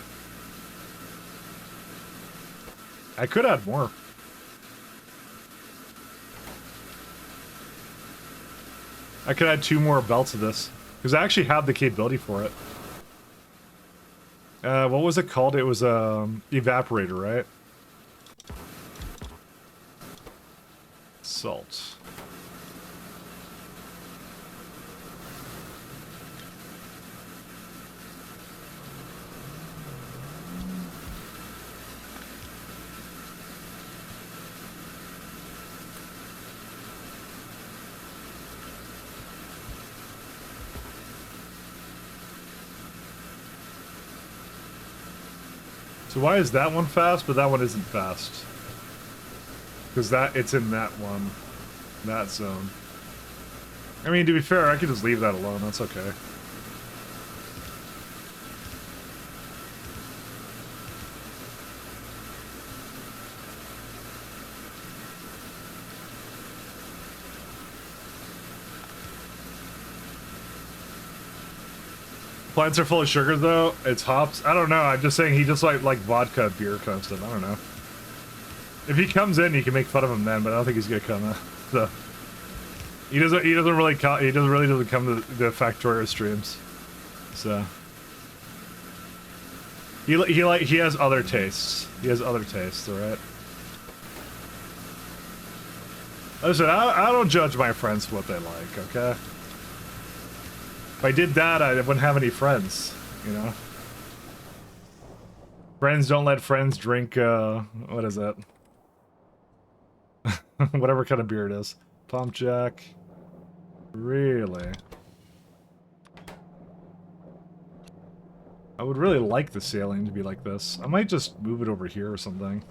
I could add more. I could add 2 more belts of this. Because I actually have the capability for it. What was it called? It was, evaporator, right? Salt. So why is that one fast, but that one isn't fast? Because it's in that one. That zone. I mean, to be fair, I could just leave that alone. That's okay. Plants are full of sugar, though. It's hops. I don't know. I'm just saying he just like vodka, beer kind of stuff. I don't know. If he comes in, you can make fun of him then, but I don't think he's gonna come in. So he doesn't really come to the Factorio streams. So he has other tastes. He has other tastes, all right? Listen, I don't judge my friends for what they like, okay? If I did that, I wouldn't have any friends, you know? Friends don't let friends drink, what is that? Whatever kind of beer it is. Pump Jack. Really? I would really like the sailing to be like this. I might just move it over here or something.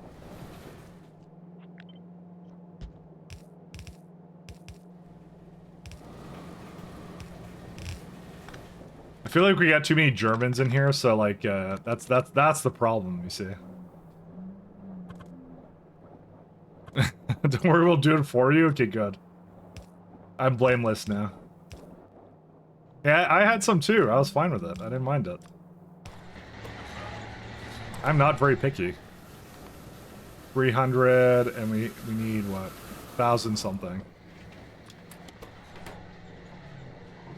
I feel like we got too many Germans in here, so like that's the problem, you see. Don't worry, we'll do it for you. Okay, good. I'm blameless now. Yeah, I had some too. I was fine with it. I didn't mind it. I'm not very picky. 300, and we need what? 1,000 something.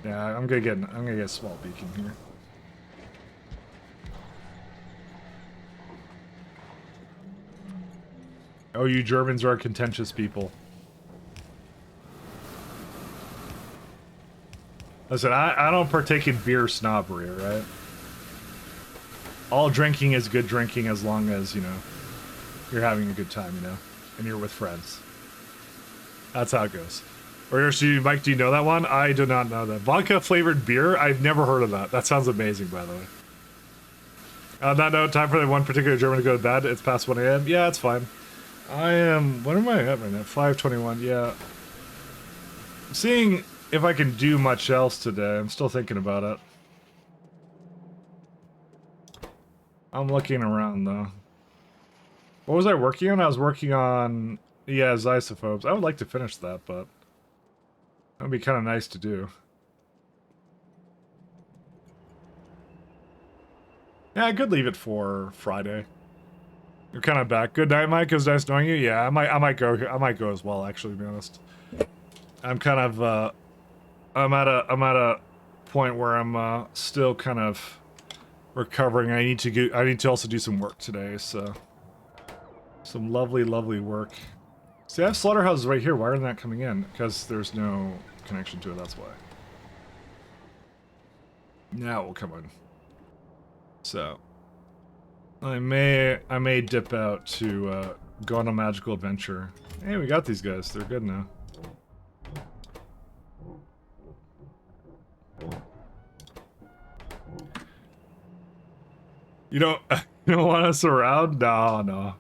Yeah, I'm gonna get a small beacon here. Oh, you Germans are contentious people. Listen, I don't partake in beer snobbery, right? All drinking is good drinking as long as, you know, you're having a good time, you know, and you're with friends. That's how it goes. Or actually, Mike, do you know that one? I do not know that. Vodka flavored beer? I've never heard of that. That sounds amazing, by the way. On that note, time for the one particular German to go to bed. It's past 1 a.m. Yeah, it's fine. I am... What am I at right now? 5:21, yeah. I'm seeing if I can do much else today. I'm still thinking about it. I'm looking around, though. What was I working on? I was working on... Yeah, Xysophobes. I would like to finish that, but... That would be kind of nice to do. Yeah, I could leave it for Friday. You're kind of back. Good night, Mike. It was nice knowing you. Yeah, I might go as well. Actually, to be honest, I'm kind of I'm at a point where I'm still kind of recovering. I need to also do some work today. So some lovely work. See, I have slaughterhouses right here. Why aren't that coming in? Because there's no connection to it. That's why. Now it will come in. So. I may dip out to go on a magical adventure. Hey, we got these guys. They're good now. You don't you don't want us around? No.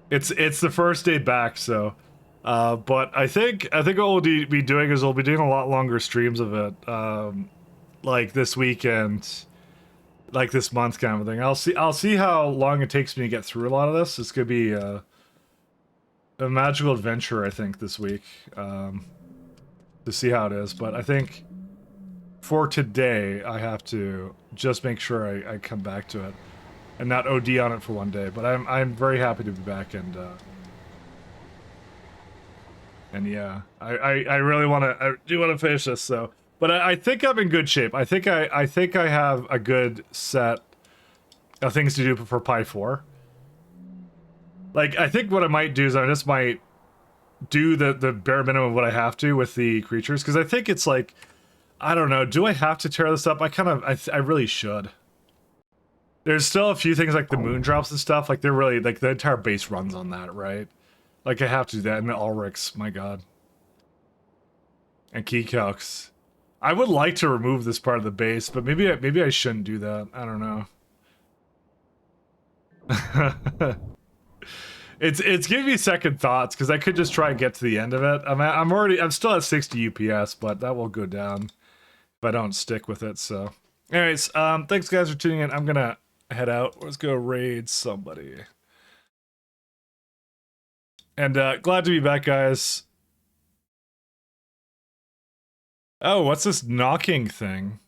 It's the first day back, so but I think what we'll be doing is we'll be doing a lot longer streams of it. Like this weekend, like this month kind of thing. I'll see how long it takes me to get through a lot of this. It's gonna be a magical adventure, I think, this week. To see how it is. But I think for today I have to just make sure I come back to it and not OD on it for one day. But I'm very happy to be back, and yeah, I really I do want to finish this, so. But I think I'm in good shape. I think I have a good set of things to do for Pi 4. Like, I think what I might do is I just might do the bare minimum of what I have to with the creatures, because I think it's like, I don't know, do I have to tear this up? I really should. There's still a few things like the moon drops and stuff, like they're really, like the entire base runs on that, right? Like I have to do that, and the Ulrichs, my god. And key calcs. I would like to remove this part of the base, but maybe I shouldn't do that. I don't know. It's giving me second thoughts, because I could just try and get to the end of it. I'm still at 60 UPS, but that will go down if I don't stick with it. So, anyways, thanks guys for tuning in. I'm gonna head out. Let's go raid somebody. And glad to be back, guys. Oh, what's this knocking thing?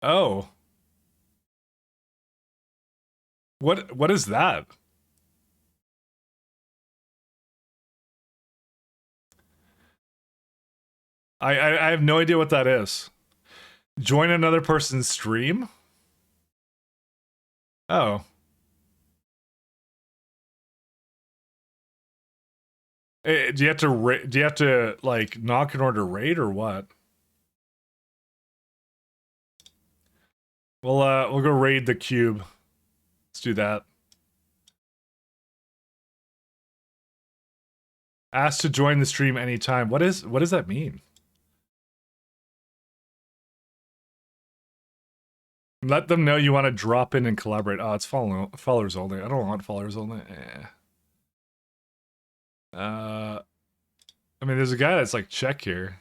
Oh. What is that? I have no idea what that is. Join another person's stream? Oh. Do you have to like knock in order to raid or what? We'll go raid the cube. Let's do that. Ask to join the stream anytime. What does that mean? Let them know you want to drop in and collaborate. Oh, it's followers only. I don't want followers only. I mean, there's a guy that's like check here.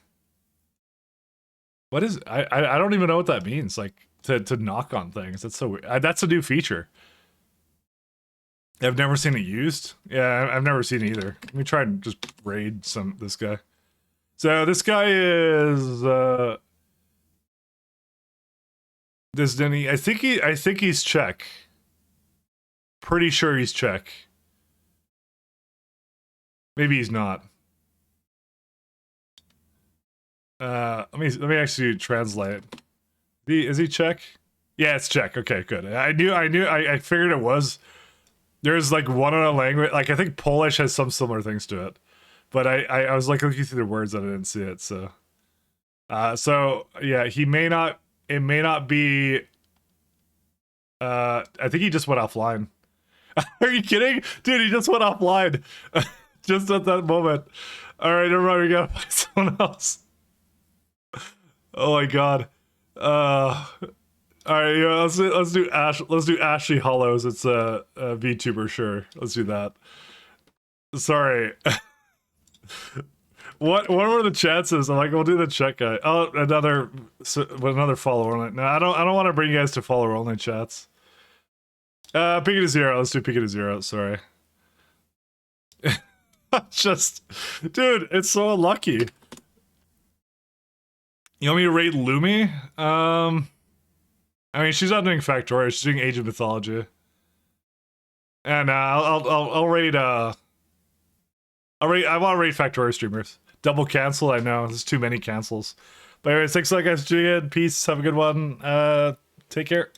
What is I don't even know what that means. Like to knock on things. That's so weird. That's a new feature. I've never seen it used. Yeah, I've never seen it either. Let me try and just raid this guy. So this guy is this Denny. I think he's Czech. Pretty sure he's Czech. Maybe he's not. Let me actually translate. Is he Czech? Yeah, it's Czech. Okay, good. I figured it was. There's like one other language, like I think Polish has some similar things to it, but I was like looking through the words and I didn't see it. So, so yeah, it may not be. I think he just went offline. Are you kidding, dude? He just went offline, just at that moment. All right, everybody, we gotta find someone else. Oh my god. All right, yeah, let's do Ashley Hollows. It's a VTuber, sure. Let's do that. Sorry. What were the chances? I'm like, we'll do the check guy. Oh, another follower only. No, I don't want to bring you guys to follower only chats. Pick it to 0. Let's do pick it to 0. Sorry. Just, dude, it's so unlucky. You want me to raid Lumi? I mean, she's not doing Factorio. She's doing Age of Mythology. And I'll raid. I want to raid Factorio streamers. Double cancel. I know there's too many cancels. But anyways, thanks a lot, guys, for tuning in. Peace. Have a good one. Take care.